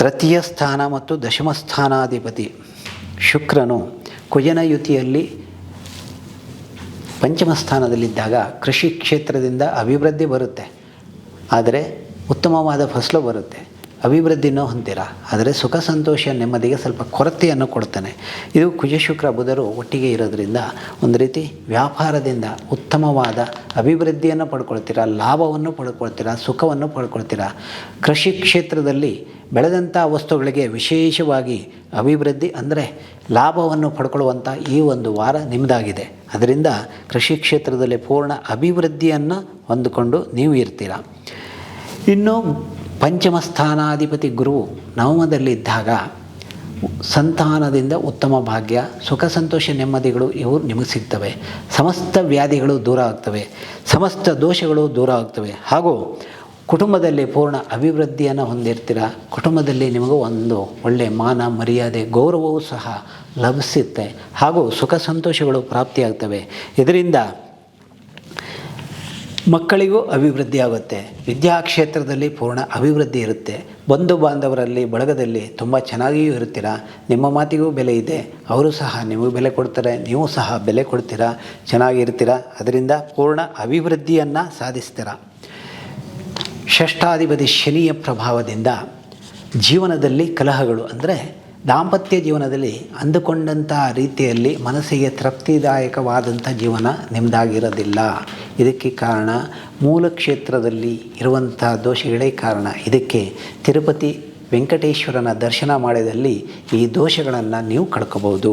ತೃತೀಯ ಸ್ಥಾನ ಮತ್ತು ದಶಮ ಸ್ಥಾನಾಧಿಪತಿ ಶುಕ್ರನು ಕುಜನ ಯುತಿಯಲ್ಲಿ ಪಂಚಮ ಸ್ಥಾನದಲ್ಲಿದ್ದಾಗ ಕೃಷಿ ಕ್ಷೇತ್ರದಿಂದ ಅಭಿವೃದ್ಧಿ ಬರುತ್ತೆ, ಆದರೆ ಉತ್ತಮವಾದ ಫಸಲು ಬರುತ್ತೆ, ಅಭಿವೃದ್ಧಿನೂ ಹೊಂದಿರ, ಆದರೆ ಸುಖ ಸಂತೋಷ ನೆಮ್ಮದಿಗೆ ಸ್ವಲ್ಪ ಕೊರತೆಯನ್ನು ಕೊಡ್ತಾನೆ. ಇದು ಕುಜ ಶುಕ್ರ ಬುಧರು ಒಟ್ಟಿಗೆ ಇರೋದ್ರಿಂದ ಒಂದು ರೀತಿ ವ್ಯಾಪಾರದಿಂದ ಉತ್ತಮವಾದ ಅಭಿವೃದ್ಧಿಯನ್ನು ಪಡ್ಕೊಳ್ತೀರ, ಲಾಭವನ್ನು ಪಡ್ಕೊಳ್ತೀರ, ಸುಖವನ್ನು ಪಡ್ಕೊಳ್ತೀರ. ಕೃಷಿ ಕ್ಷೇತ್ರದಲ್ಲಿ ಬೆಳೆದಂಥ ವಸ್ತುಗಳಿಗೆ ವಿಶೇಷವಾಗಿ ಅಭಿವೃದ್ಧಿ ಅಂದರೆ ಲಾಭವನ್ನು ಪಡ್ಕೊಳ್ಳುವಂಥ ಈ ಒಂದು ವಾರ ನಿಮ್ಮದಾಗಿದೆ. ಅದರಿಂದ ಕೃಷಿ ಕ್ಷೇತ್ರದಲ್ಲಿ ಪೂರ್ಣ ಅಭಿವೃದ್ಧಿಯನ್ನು ಹೊಂದಿಕೊಂಡು ನೀವು ಇರ್ತೀರ. ಇನ್ನು ಪಂಚಮ ಸ್ಥಾನಾಧಿಪತಿ ಗುರು ನವಮದಲ್ಲಿದ್ದಾಗ ಸಂತಾನದಿಂದ ಉತ್ತಮ ಭಾಗ್ಯ, ಸುಖ ಸಂತೋಷ ನೆಮ್ಮದಿಗಳು ಇವು ನಿಮಗೆ ಸಿಗ್ತವೆ. ಸಮಸ್ತ ವ್ಯಾಧಿಗಳು ದೂರ ಆಗ್ತವೆ, ಸಮಸ್ತ ದೋಷಗಳು ದೂರ ಆಗ್ತವೆ, ಹಾಗೂ ಕುಟುಂಬದಲ್ಲಿ ಪೂರ್ಣ ಅಭಿವೃದ್ಧಿಯನ್ನು ಹೊಂದಿರ್ತೀರ. ಕುಟುಂಬದಲ್ಲಿ ನಿಮಗೂ ಒಂದು ಒಳ್ಳೆಯ ಮಾನ ಮರ್ಯಾದೆ ಗೌರವವೂ ಸಹ ಲಭಿಸುತ್ತೆ, ಹಾಗೂ ಸುಖ ಸಂತೋಷಗಳು ಪ್ರಾಪ್ತಿಯಾಗ್ತವೆ. ಇದರಿಂದ ಮಕ್ಕಳಿಗೂ ಅಭಿವೃದ್ಧಿ ಆಗುತ್ತೆ, ವಿದ್ಯಾಕ್ಷೇತ್ರದಲ್ಲಿ ಪೂರ್ಣ ಅಭಿವೃದ್ಧಿ ಇರುತ್ತೆ, ಬಂಧು ಬಾಂಧವರಲ್ಲಿ ಬಳಗದಲ್ಲಿ ತುಂಬ ಚೆನ್ನಾಗಿಯೂ ಇರ್ತೀರ. ನಿಮ್ಮ ಮಾತಿಗೂ ಬೆಲೆ ಇದೆ, ಅವರು ಸಹ ನಿಮಗೆ ಬೆಲೆ ಕೊಡ್ತಾರೆ, ನೀವು ಸಹ ಬೆಲೆ ಕೊಡ್ತೀರ, ಚೆನ್ನಾಗಿರ್ತೀರ. ಅದರಿಂದ ಪೂರ್ಣ ಅಭಿವೃದ್ಧಿಯನ್ನು ಸಾಧಿಸ್ತೀರ. ಷಷ್ಠಾಧಿಪತಿ ಶನಿಯ ಪ್ರಭಾವದಿಂದ ಜೀವನದಲ್ಲಿ ಕಲಹಗಳು ಅಂದರೆ ದಾಂಪತ್ಯ ಜೀವನದಲ್ಲಿ ಅಂದುಕೊಂಡಂಥ ರೀತಿಯಲ್ಲಿ ಮನಸ್ಸಿಗೆ ತೃಪ್ತಿದಾಯಕವಾದಂಥ ಜೀವನ ನಿಮ್ಮದಾಗಿರೋದಿಲ್ಲ. ಇದಕ್ಕೆ ಕಾರಣ ಮೂಲ ಕ್ಷೇತ್ರದಲ್ಲಿ ಇರುವಂಥ ದೋಷಗಳೇ ಕಾರಣ. ಇದಕ್ಕೆ ತಿರುಪತಿ ವೆಂಕಟೇಶ್ವರನ ದರ್ಶನ ಮಾಡಿದಲ್ಲಿ ಈ ದೋಷಗಳನ್ನು ನೀವು ಕಳ್ಕೋಬೋದು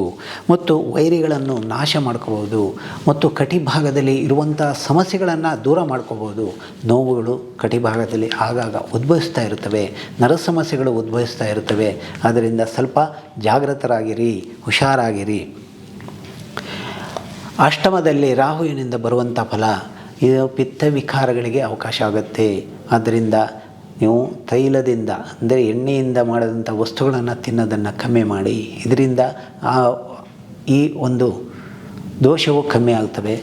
ಮತ್ತು ವೈರಿಗಳನ್ನು ನಾಶ ಮಾಡ್ಕೋಬೋದು ಮತ್ತು ಕಟಿಭಾಗದಲ್ಲಿ ಇರುವಂಥ ಸಮಸ್ಯೆಗಳನ್ನು ದೂರ ಮಾಡ್ಕೋಬೋದು. ನೋವುಗಳು ಕಟಿಭಾಗದಲ್ಲಿ ಆಗಾಗ ಉದ್ಭವಿಸ್ತಾ ಇರುತ್ತವೆ, ನರ ಸಮಸ್ಯೆಗಳು ಉದ್ಭವಿಸ್ತಾ ಇರುತ್ತವೆ. ಆದ್ದರಿಂದ ಸ್ವಲ್ಪ ಜಾಗೃತರಾಗಿರಿ, ಹುಷಾರಾಗಿರಿ. ಅಷ್ಟಮದಲ್ಲಿ ರಾಹುವಿನಿಂದ ಬರುವಂಥ ಫಲ ಇದು ಪಿತ್ತ ವಿಕಾರಗಳಿಗೆ ಅವಕಾಶ ಆಗುತ್ತೆ. ಆದ್ದರಿಂದ ನೀವು ತೈಲದಿಂದ ಅಂದರೆ ಎಣ್ಣೆಯಿಂದ ಮಾಡಿದಂಥ ವಸ್ತುಗಳನ್ನು ತಿನ್ನೋದನ್ನು ಕಮ್ಮಿ ಮಾಡಿ. ಇದರಿಂದ ಈ ಒಂದು ದೋಷವು ಕಮ್ಮಿ ಆಗ್ತವೆ.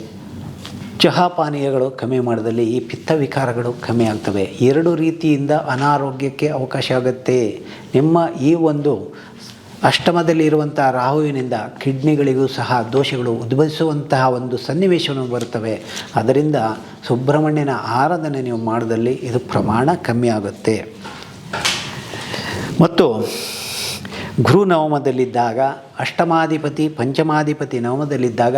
ಚಹಾ ಪಾನೀಯಗಳು ಕಮ್ಮಿ ಮಾಡಿದಲ್ಲಿ ಈ ಪಿತ್ತ ವಿಕಾರಗಳು ಕಮ್ಮಿ ಆಗ್ತವೆ. ಎರಡು ರೀತಿಯಿಂದ ಅನಾರೋಗ್ಯಕ್ಕೆ ಅವಕಾಶ ಆಗುತ್ತೆ. ನಿಮ್ಮ ಈ ಒಂದು ಅಷ್ಟಮದಲ್ಲಿ ಇರುವಂಥ ರಾಹುವಿನಿಂದ ಕಿಡ್ನಿಗಳಿಗೂ ಸಹ ದೋಷಗಳು ಉದ್ಭವಿಸುವಂತಹ ಒಂದು ಸನ್ನಿವೇಶವನ್ನು ಬರುತ್ತವೆ. ಅದರಿಂದ ಸುಬ್ರಹ್ಮಣ್ಯನ ಆರಾಧನೆ ನೀವು ಮಾಡಿದಲ್ಲಿ ಇದು ಪ್ರಮಾಣ ಕಮ್ಮಿ ಆಗುತ್ತೆ. ಮತ್ತು ಗುರು ನವಮದಲ್ಲಿದ್ದಾಗ ಅಷ್ಟಮಾಧಿಪತಿ ಪಂಚಮಾಧಿಪತಿ ನವಮದಲ್ಲಿದ್ದಾಗ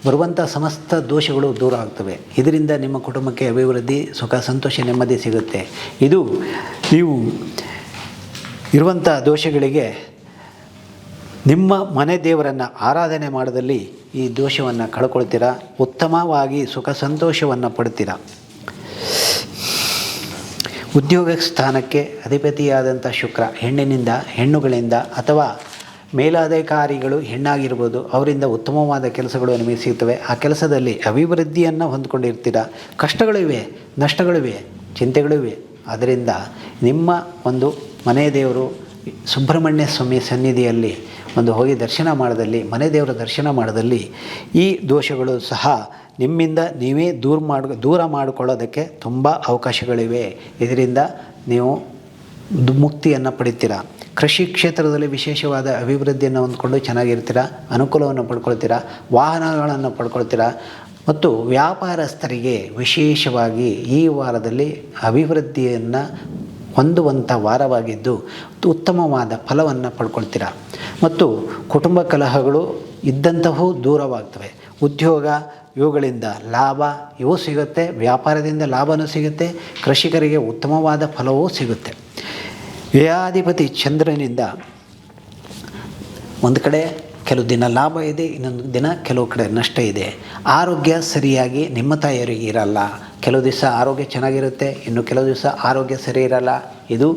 ಬರುವಂಥ ಸಮಸ್ತ ದೋಷಗಳು ದೂರ ಆಗ್ತವೆ. ಇದರಿಂದ ನಿಮ್ಮ ಕುಟುಂಬಕ್ಕೆ ಅಭಿವೃದ್ಧಿ, ಸುಖ ಸಂತೋಷ ನೆಮ್ಮದಿ ಸಿಗುತ್ತೆ. ಇದು ನೀವು ಇರುವಂಥ ದೋಷಗಳಿಗೆ ನಿಮ್ಮ ಮನೆ ದೇವರನ್ನು ಆರಾಧನೆ ಮಾಡಿದಲ್ಲಿ ಈ ದೋಷವನ್ನು ಕಳ್ಕೊಳ್ತೀರ, ಉತ್ತಮವಾಗಿ ಸುಖ ಸಂತೋಷವನ್ನು ಪಡ್ತೀರ. ಉದ್ಯೋಗ ಸ್ಥಾನಕ್ಕೆ ಅಧಿಪತಿಯಾದಂಥ ಶುಕ್ರ ಹೆಣ್ಣುಗಳಿಂದ ಅಥವಾ ಮೇಲಾಧಿಕಾರಿಗಳು ಹೆಣ್ಣಾಗಿರ್ಬೋದು, ಅವರಿಂದ ಉತ್ತಮವಾದ ಕೆಲಸಗಳು ನಿಮಗೆ ಸಿಗ್ತವೆ. ಆ ಕೆಲಸದಲ್ಲಿ ಅಭಿವೃದ್ಧಿಯನ್ನು ಹೊಂದ್ಕೊಂಡಿರ್ತೀರ. ಕಷ್ಟಗಳಿವೆ, ನಷ್ಟಗಳಿವೆ, ಚಿಂತೆಗಳಿವೆ. ಅದರಿಂದ ನಿಮ್ಮ ಒಂದು ಮನೆ ದೇವರು ಸುಬ್ರಹ್ಮಣ್ಯ ಸ್ವಾಮಿ ಸನ್ನಿಧಿಯಲ್ಲಿ ಒಂದು ಹೋಗಿ ದರ್ಶನ ಮಾಡಿದಲ್ಲಿ, ಮನೆ ದೇವರ ದರ್ಶನ ಮಾಡಿದಲ್ಲಿ ಈ ದೋಷಗಳು ಸಹ ನಿಮ್ಮಿಂದ ನೀವೇ ದೂರ ಮಾಡಿಕೊಳ್ಳೋದಕ್ಕೆ ತುಂಬ ಅವಕಾಶಗಳಿವೆ. ಇದರಿಂದ ನೀವು ಮುಕ್ತಿಯನ್ನು ಪಡಿತೀರ. ಕೃಷಿ ಕ್ಷೇತ್ರದಲ್ಲಿ ವಿಶೇಷವಾದ ಅಭಿವೃದ್ಧಿಯನ್ನು ಹೊಂದ್ಕೊಂಡು ಚೆನ್ನಾಗಿರ್ತೀರ, ಅನುಕೂಲವನ್ನು ಪಡ್ಕೊಳ್ತೀರ, ವಾಹನಗಳನ್ನು ಪಡ್ಕೊಳ್ತೀರ. ಮತ್ತು ವ್ಯಾಪಾರಸ್ಥರಿಗೆ ವಿಶೇಷವಾಗಿ ಈ ವಾರದಲ್ಲಿ ಅಭಿವೃದ್ಧಿಯನ್ನು ಹೊಂದುವಂಥ ವಾರವಾಗಿದ್ದು ಉತ್ತಮವಾದ ಫಲವನ್ನು ಪಡ್ಕೊಳ್ತೀರ. ಮತ್ತು ಕುಟುಂಬ ಕಲಹಗಳು ಇದ್ದಂತಹವು ದೂರವಾಗ್ತವೆ. ಉದ್ಯೋಗ ಇವುಗಳಿಂದ ಲಾಭ ಇವು ಸಿಗುತ್ತೆ, ವ್ಯಾಪಾರದಿಂದ ಲಾಭವೂ ಸಿಗುತ್ತೆ, ಕೃಷಿಕರಿಗೆ ಉತ್ತಮವಾದ ಫಲವೂ ಸಿಗುತ್ತೆ. ವ್ಯಯಾಧಿಪತಿ ಚಂದ್ರನಿಂದ ಒಂದು ಕಡೆ ಕೆಲವು ದಿನ ಲಾಭ ಇದೆ, ಇನ್ನೊಂದು ದಿನ ಕೆಲವು ಕಡೆ ನಷ್ಟ ಇದೆ. ಆರೋಗ್ಯ ಸರಿಯಾಗಿ ನಿಮ್ಮ ತಾಯಿಯವರಿಗೆ ಇರಲ್ಲ. ಕೆಲವು ದಿವಸ ಆರೋಗ್ಯ ಚೆನ್ನಾಗಿರುತ್ತೆ, ಇನ್ನು ಕೆಲವು ದಿವಸ ಆರೋಗ್ಯ ಸರಿ ಇರಲ್ಲ. ಇದು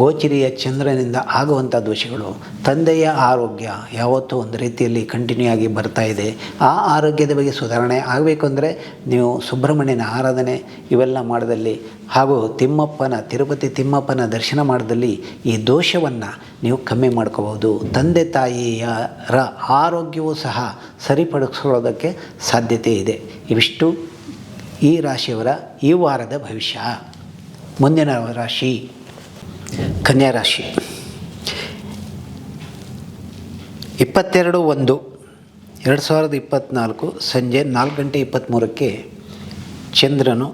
ಗೋಚರಿಯ ಚಂದ್ರನಿಂದ ಆಗುವಂಥ ದೋಷಗಳು. ತಂದೆಯ ಆರೋಗ್ಯ ಯಾವತ್ತೂ ಒಂದು ರೀತಿಯಲ್ಲಿ ಕಂಟಿನ್ಯೂ ಆಗಿ ಬರ್ತಾ ಇದೆ. ಆ ಆರೋಗ್ಯದ ಬಗ್ಗೆ ಸುಧಾರಣೆ ಆಗಬೇಕು ಅಂದರೆ ನೀವು ಸುಬ್ರಹ್ಮಣ್ಯನ ಆರಾಧನೆ ಇವೆಲ್ಲ ಮಾಡಿದಲ್ಲಿ ಹಾಗೂ ತಿರುಪತಿ ತಿಮ್ಮಪ್ಪನ ದರ್ಶನ ಮಾಡಿದಲ್ಲಿ ಈ ದೋಷವನ್ನು ನೀವು ಕಮ್ಮಿ ಮಾಡ್ಕೋಬೋದು. ತಂದೆ ತಾಯಿಯರ ಆರೋಗ್ಯವೂ ಸಹ ಸರಿಪಡಿಸ್ಕೊಳ್ಳೋದಕ್ಕೆ ಸಾಧ್ಯತೆ ಇದೆ. ಇವಿಷ್ಟು ಈ ರಾಶಿಯವರ ಈ ವಾರದ ಭವಿಷ್ಯ. ಮುಂದಿನ ರಾಶಿ ಕನ್ಯಾ ರಾಶಿ. 22/1 2024 ಸಂಜೆ 4:23ಕ್ಕೆ ಚಂದ್ರನು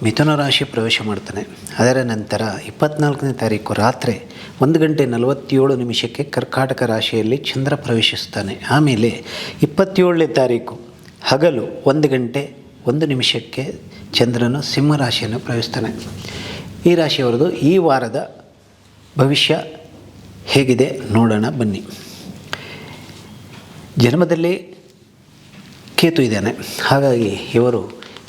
ಮಿಥುನ ರಾಶಿ ಪ್ರವೇಶ ಮಾಡ್ತಾನೆ. ಅದರ ನಂತರ 24ನೇ ತಾರೀಕು ರಾತ್ರಿ 1:47 ಕರ್ಕಾಟಕ ರಾಶಿಯಲ್ಲಿ ಚಂದ್ರ ಪ್ರವೇಶಿಸ್ತಾನೆ. ಆಮೇಲೆ 27ನೇ ತಾರೀಕು ಹಗಲು 1:01 ಚಂದ್ರನು ಸಿಂಹ ರಾಶಿಯನ್ನು ಪ್ರವೇಶಿಸ್ತಾನೆ. ಈ ರಾಶಿಯವರದು ಈ ವಾರದ ಭವಿಷ್ಯ ಹೇಗಿದೆ ನೋಡೋಣ ಬನ್ನಿ. ಜನ್ಮದಲ್ಲಿ ಕೇತು ಇದ್ದಾನೆ. ಹಾಗಾಗಿ ಇವರು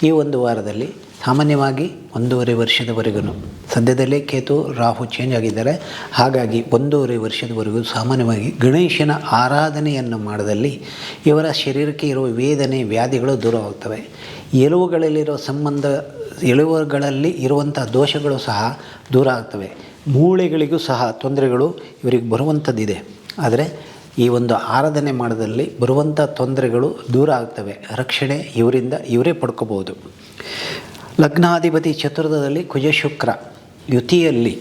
ಈ ಒಂದು ವಾರದಲ್ಲಿ ಸಾಮಾನ್ಯವಾಗಿ 1.5 ವರ್ಷದವರೆಗೂ, ಸದ್ಯದಲ್ಲೇ ಕೇತು ರಾಹು ಚೇಂಜ್ ಆಗಿದ್ದಾರೆ. ಹಾಗಾಗಿ 1.5 ವರ್ಷದವರೆಗೂ ಸಾಮಾನ್ಯವಾಗಿ ಗಣೇಶನ ಆರಾಧನೆಯನ್ನು ಮಾಡಿದಲ್ಲಿ ಇವರ ಶರೀರಕ್ಕೆ ಇರುವ ವೇದನೆ ವ್ಯಾಧಿಗಳು ದೂರವಾಗ್ತವೆ. ಎಲುವುಗಳಲ್ಲಿ ಇರುವಂಥ ದೋಷಗಳು ಸಹ ದೂರ ಆಗ್ತವೆ. ಮೂಳೆಗಳಿಗೂ ಸಹ ತೊಂದರೆಗಳು ಇವರಿಗೆ ಬರುವಂಥದ್ದಿದೆ. ಆದರೆ ಈ ಒಂದು ಆರಾಧನೆ ಮಾಡೋದಲ್ಲಿ ಬರುವಂಥ ತೊಂದರೆಗಳು ದೂರ ಆಗ್ತವೆ. ರಕ್ಷಣೆ ಇವರೇ ಪಡ್ಕೋಬೋದು. ಲಗ್ನಾಧಿಪತಿ ಚತುರ್ಥದಲ್ಲಿ ಕುಜ ಶುಕ್ರ ಯುತಿಯಲ್ಲಿ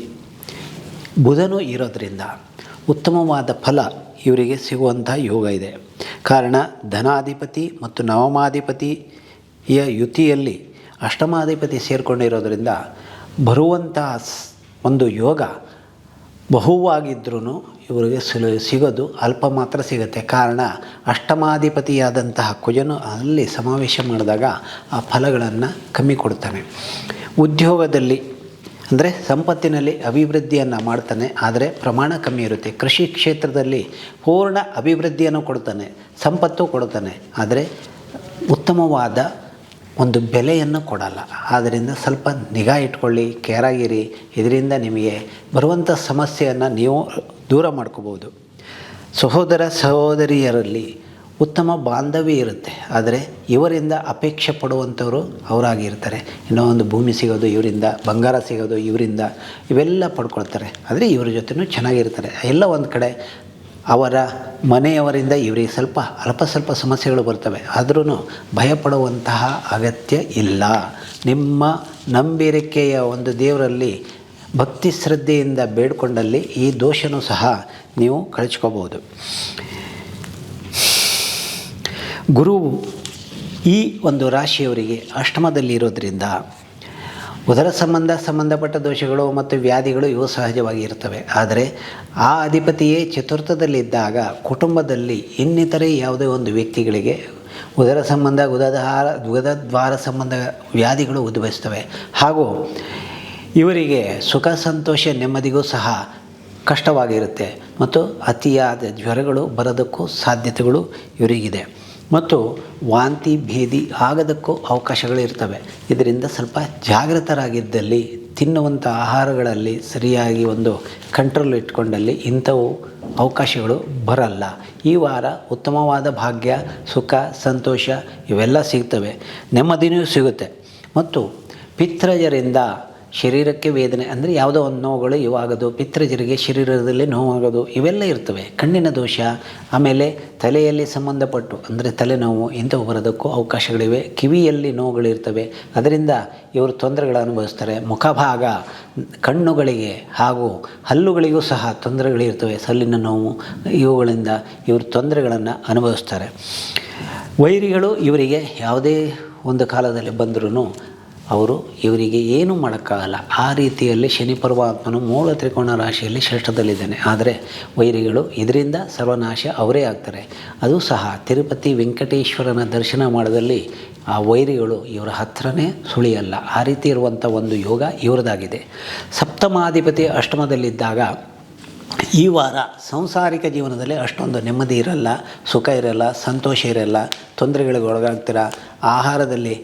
ಬುಧನು ಇರೋದರಿಂದ ಉತ್ತಮವಾದ ಫಲ ಇವರಿಗೆ ಸಿಗುವಂಥ ಯೋಗ ಇದೆ. ಕಾರಣ ಧನಾಧಿಪತಿ ಮತ್ತು ನವಮಾಧಿಪತಿಯ ಯುತಿಯಲ್ಲಿ ಅಷ್ಟಮಾಧಿಪತಿ ಸೇರಿಕೊಂಡಿರೋದ್ರಿಂದ ಬರುವಂಥ ಒಂದು ಯೋಗ ಬಹುವಾಗಿದ್ರೂ ಇವರಿಗೆ ಸಿಗೋದು ಅಲ್ಪ ಮಾತ್ರ ಸಿಗುತ್ತೆ. ಕಾರಣ ಅಷ್ಟಮಾಧಿಪತಿಯಾದಂತಹ ಕುಜನು ಅಲ್ಲಿ ಸಮಾವೇಶ ಮಾಡಿದಾಗ ಆ ಫಲಗಳನ್ನು ಕಮ್ಮಿ ಕೊಡ್ತಾನೆ. ಉದ್ಯೋಗದಲ್ಲಿ ಅಂದರೆ ಸಂಪತ್ತಿನಲ್ಲಿ ಅಭಿವೃದ್ಧಿಯನ್ನು ಮಾಡ್ತಾನೆ, ಆದರೆ ಪ್ರಮಾಣ ಕಮ್ಮಿ ಇರುತ್ತೆ. ಕೃಷಿ ಕ್ಷೇತ್ರದಲ್ಲಿ ಪೂರ್ಣ ಅಭಿವೃದ್ಧಿಯನ್ನು ಕೊಡ್ತಾನೆ, ಸಂಪತ್ತು ಕೊಡ್ತಾನೆ, ಆದರೆ ಉತ್ತಮವಾದ ಒಂದು ಬೆಲೆಯನ್ನು ಕೊಡಲ್ಲ. ಆದ್ದರಿಂದ ಸ್ವಲ್ಪ ನಿಗಾ ಇಟ್ಕೊಳ್ಳಿ, ಕೇರಾಗಿರಿ. ಇದರಿಂದ ನಿಮಗೆ ಬರುವಂಥ ಸಮಸ್ಯೆಯನ್ನು ನೀವು ದೂರ ಮಾಡ್ಕೋಬೋದು. ಸಹೋದರ ಸಹೋದರಿಯರಲ್ಲಿ ಉತ್ತಮ ಬಾಂಧವ್ಯ ಇರುತ್ತೆ, ಆದರೆ ಇವರಿಂದ ಅಪೇಕ್ಷೆ ಪಡುವಂಥವರು ಅವರಾಗಿರ್ತಾರೆ. ಇನ್ನೂ ಒಂದು ಭೂಮಿ ಸಿಗೋದು ಇವರಿಂದ, ಬಂಗಾರ ಸಿಗೋದು ಇವರಿಂದ, ಇವೆಲ್ಲ ಪಡ್ಕೊಳ್ತಾರೆ. ಆದರೆ ಇವ್ರ ಜೊತೆನೂ ಚೆನ್ನಾಗಿರ್ತಾರೆ. ಎಲ್ಲ ಒಂದು ಕಡೆ ಅವರ ಮನೆಯವರಿಂದ ಇವರಿಗೆ ಸ್ವಲ್ಪ ಸಮಸ್ಯೆಗಳು ಬರ್ತವೆ. ಆದ್ರೂ ಭಯಪಡುವಂತಹ ಅಗತ್ಯ ಇಲ್ಲ. ನಿಮ್ಮ ನಂಬಿಕೆಯ ಒಂದು ದೇವರಲ್ಲಿ ಭಕ್ತಿ ಶ್ರದ್ಧೆಯಿಂದ ಬೇಡ್ಕೊಂಡಲ್ಲಿ ಈ ದೋಷನೂ ಸಹ ನೀವು ಕಳಿಸ್ಕೋಬೋದು. ಗುರು ಈ ಒಂದು ರಾಶಿಯವರಿಗೆ ಅಷ್ಟಮದಲ್ಲಿ ಇರೋದರಿಂದ ಉದರ ಸಂಬಂಧಪಟ್ಟ ದೋಷಗಳು ಮತ್ತು ವ್ಯಾಧಿಗಳು ಇವು ಸಹಜವಾಗಿ ಇರ್ತವೆ. ಆದರೆ ಆ ಅಧಿಪತಿಯೇ ಚತುರ್ಥದಲ್ಲಿದ್ದಾಗ ಕುಟುಂಬದಲ್ಲಿ ಇನ್ನಿತರೆ ಯಾವುದೇ ಒಂದು ವ್ಯಕ್ತಿಗಳಿಗೆ ಗುದದ್ವಾರ ಸಂಬಂಧ ವ್ಯಾಧಿಗಳು ಉದ್ಭವಿಸ್ತವೆ. ಹಾಗೂ ಇವರಿಗೆ ಸುಖ ಸಂತೋಷ ನೆಮ್ಮದಿಗೂ ಸಹ ಕಷ್ಟವಾಗಿರುತ್ತೆ ಮತ್ತು ಅತಿಯಾದ ಜ್ವರಗಳು ಬರೋದಕ್ಕೂ ಸಾಧ್ಯತೆಗಳು ಇವರಿಗಿದೆ. ಮತ್ತು ವಾಂತಿ ಭೇದಿ ಆಗೋದಕ್ಕೂ ಅವಕಾಶಗಳಿರ್ತವೆ. ಇದರಿಂದ ಸ್ವಲ್ಪ ಜಾಗೃತರಾಗಿದ್ದಲ್ಲಿ, ತಿನ್ನುವಂಥ ಆಹಾರಗಳಲ್ಲಿ ಸರಿಯಾಗಿ ಒಂದು ಕಂಟ್ರೋಲ್ ಇಟ್ಕೊಂಡಲ್ಲಿ ಇಂಥವು ಅವಕಾಶಗಳು ಬರಲ್ಲ. ಈ ವಾರ ಉತ್ತಮವಾದ ಭಾಗ್ಯ, ಸುಖ, ಸಂತೋಷ ಇವೆಲ್ಲ ಸಿಗ್ತವೆ. ನೆಮ್ಮದಿನೂ ಸಿಗುತ್ತೆ. ಮತ್ತು ಪಿತೃಜರಿಂದ ಶರೀರಕ್ಕೆ ವೇದನೆ ಅಂದರೆ ಯಾವುದೋ ಒಂದು ನೋವುಗಳು ಇವಾಗೋದು, ಪಿತೃಜರಿಗೆ ಶರೀರದಲ್ಲಿ ನೋವಾಗೋದು ಇವೆಲ್ಲ ಇರ್ತವೆ. ಕಣ್ಣಿನ ದೋಷ, ಆಮೇಲೆ ತಲೆಯಲ್ಲಿ ಸಂಬಂಧಪಟ್ಟು ಅಂದರೆ ತಲೆನೋವು ಇಂಥವು ಬರೋದಕ್ಕೂ ಅವಕಾಶಗಳಿವೆ. ಕಿವಿಯಲ್ಲಿ ನೋವುಗಳಿರ್ತವೆ, ಅದರಿಂದ ಇವರು ತೊಂದರೆಗಳು ಅನುಭವಿಸ್ತಾರೆ. ಮುಖಭಾಗ, ಕಣ್ಣುಗಳಿಗೆ ಹಾಗೂ ಹಲ್ಲುಗಳಿಗೂ ಸಹ ತೊಂದರೆಗಳಿರ್ತವೆ. ಸಲ್ಲಿನ ನೋವು ಇವುಗಳಿಂದ ಇವರು ತೊಂದರೆಗಳನ್ನು ಅನುಭವಿಸ್ತಾರೆ. ವೈರಿಗಳು ಇವರಿಗೆ ಯಾವುದೇ ಒಂದು ಕಾಲದಲ್ಲಿ ಬಂದರೂ ಇವರಿಗೆ ಏನೂ ಮಾಡೋಕ್ಕಾಗಲ್ಲ. ಆ ರೀತಿಯಲ್ಲಿ ಶನಿ ಪರಮಾತ್ಮನು ಮೂಲ ತ್ರಿಕೋಣ ರಾಶಿಯಲ್ಲಿ ಶ್ರೇಷ್ಠದಲ್ಲಿದ್ದಾನೆ. ಆದರೆ ವೈರಿಗಳು ಇದರಿಂದ ಸರ್ವನಾಶ ಅವರೇ ಆಗ್ತಾರೆ. ಅದು ಸಹ ತಿರುಪತಿ ವೆಂಕಟೇಶ್ವರನ ದರ್ಶನ ಮಾಡೋದಲ್ಲಿ ಆ ವೈರಿಗಳು ಇವರ ಹತ್ರನೇ ಸುಳಿಯಲ್ಲ. ಆ ರೀತಿ ಇರುವಂಥ ಒಂದು ಯೋಗ ಇವರದಾಗಿದೆ. ಸಪ್ತಮಾಧಿಪತಿ ಅಷ್ಟಮದಲ್ಲಿದ್ದಾಗ ಈ ವಾರ ಸಾಂಸಾರಿಕ ಜೀವನದಲ್ಲಿ ಅಷ್ಟೊಂದು ನೆಮ್ಮದಿ ಇರಲ್ಲ, ಸುಖ ಇರಲ್ಲ, ಸಂತೋಷ ಇರಲ್ಲ, ತೊಂದರೆಗಳಿಗೆ ಒಳಗಾಗ್ತೀರ. ಆಹಾರದಲ್ಲಿ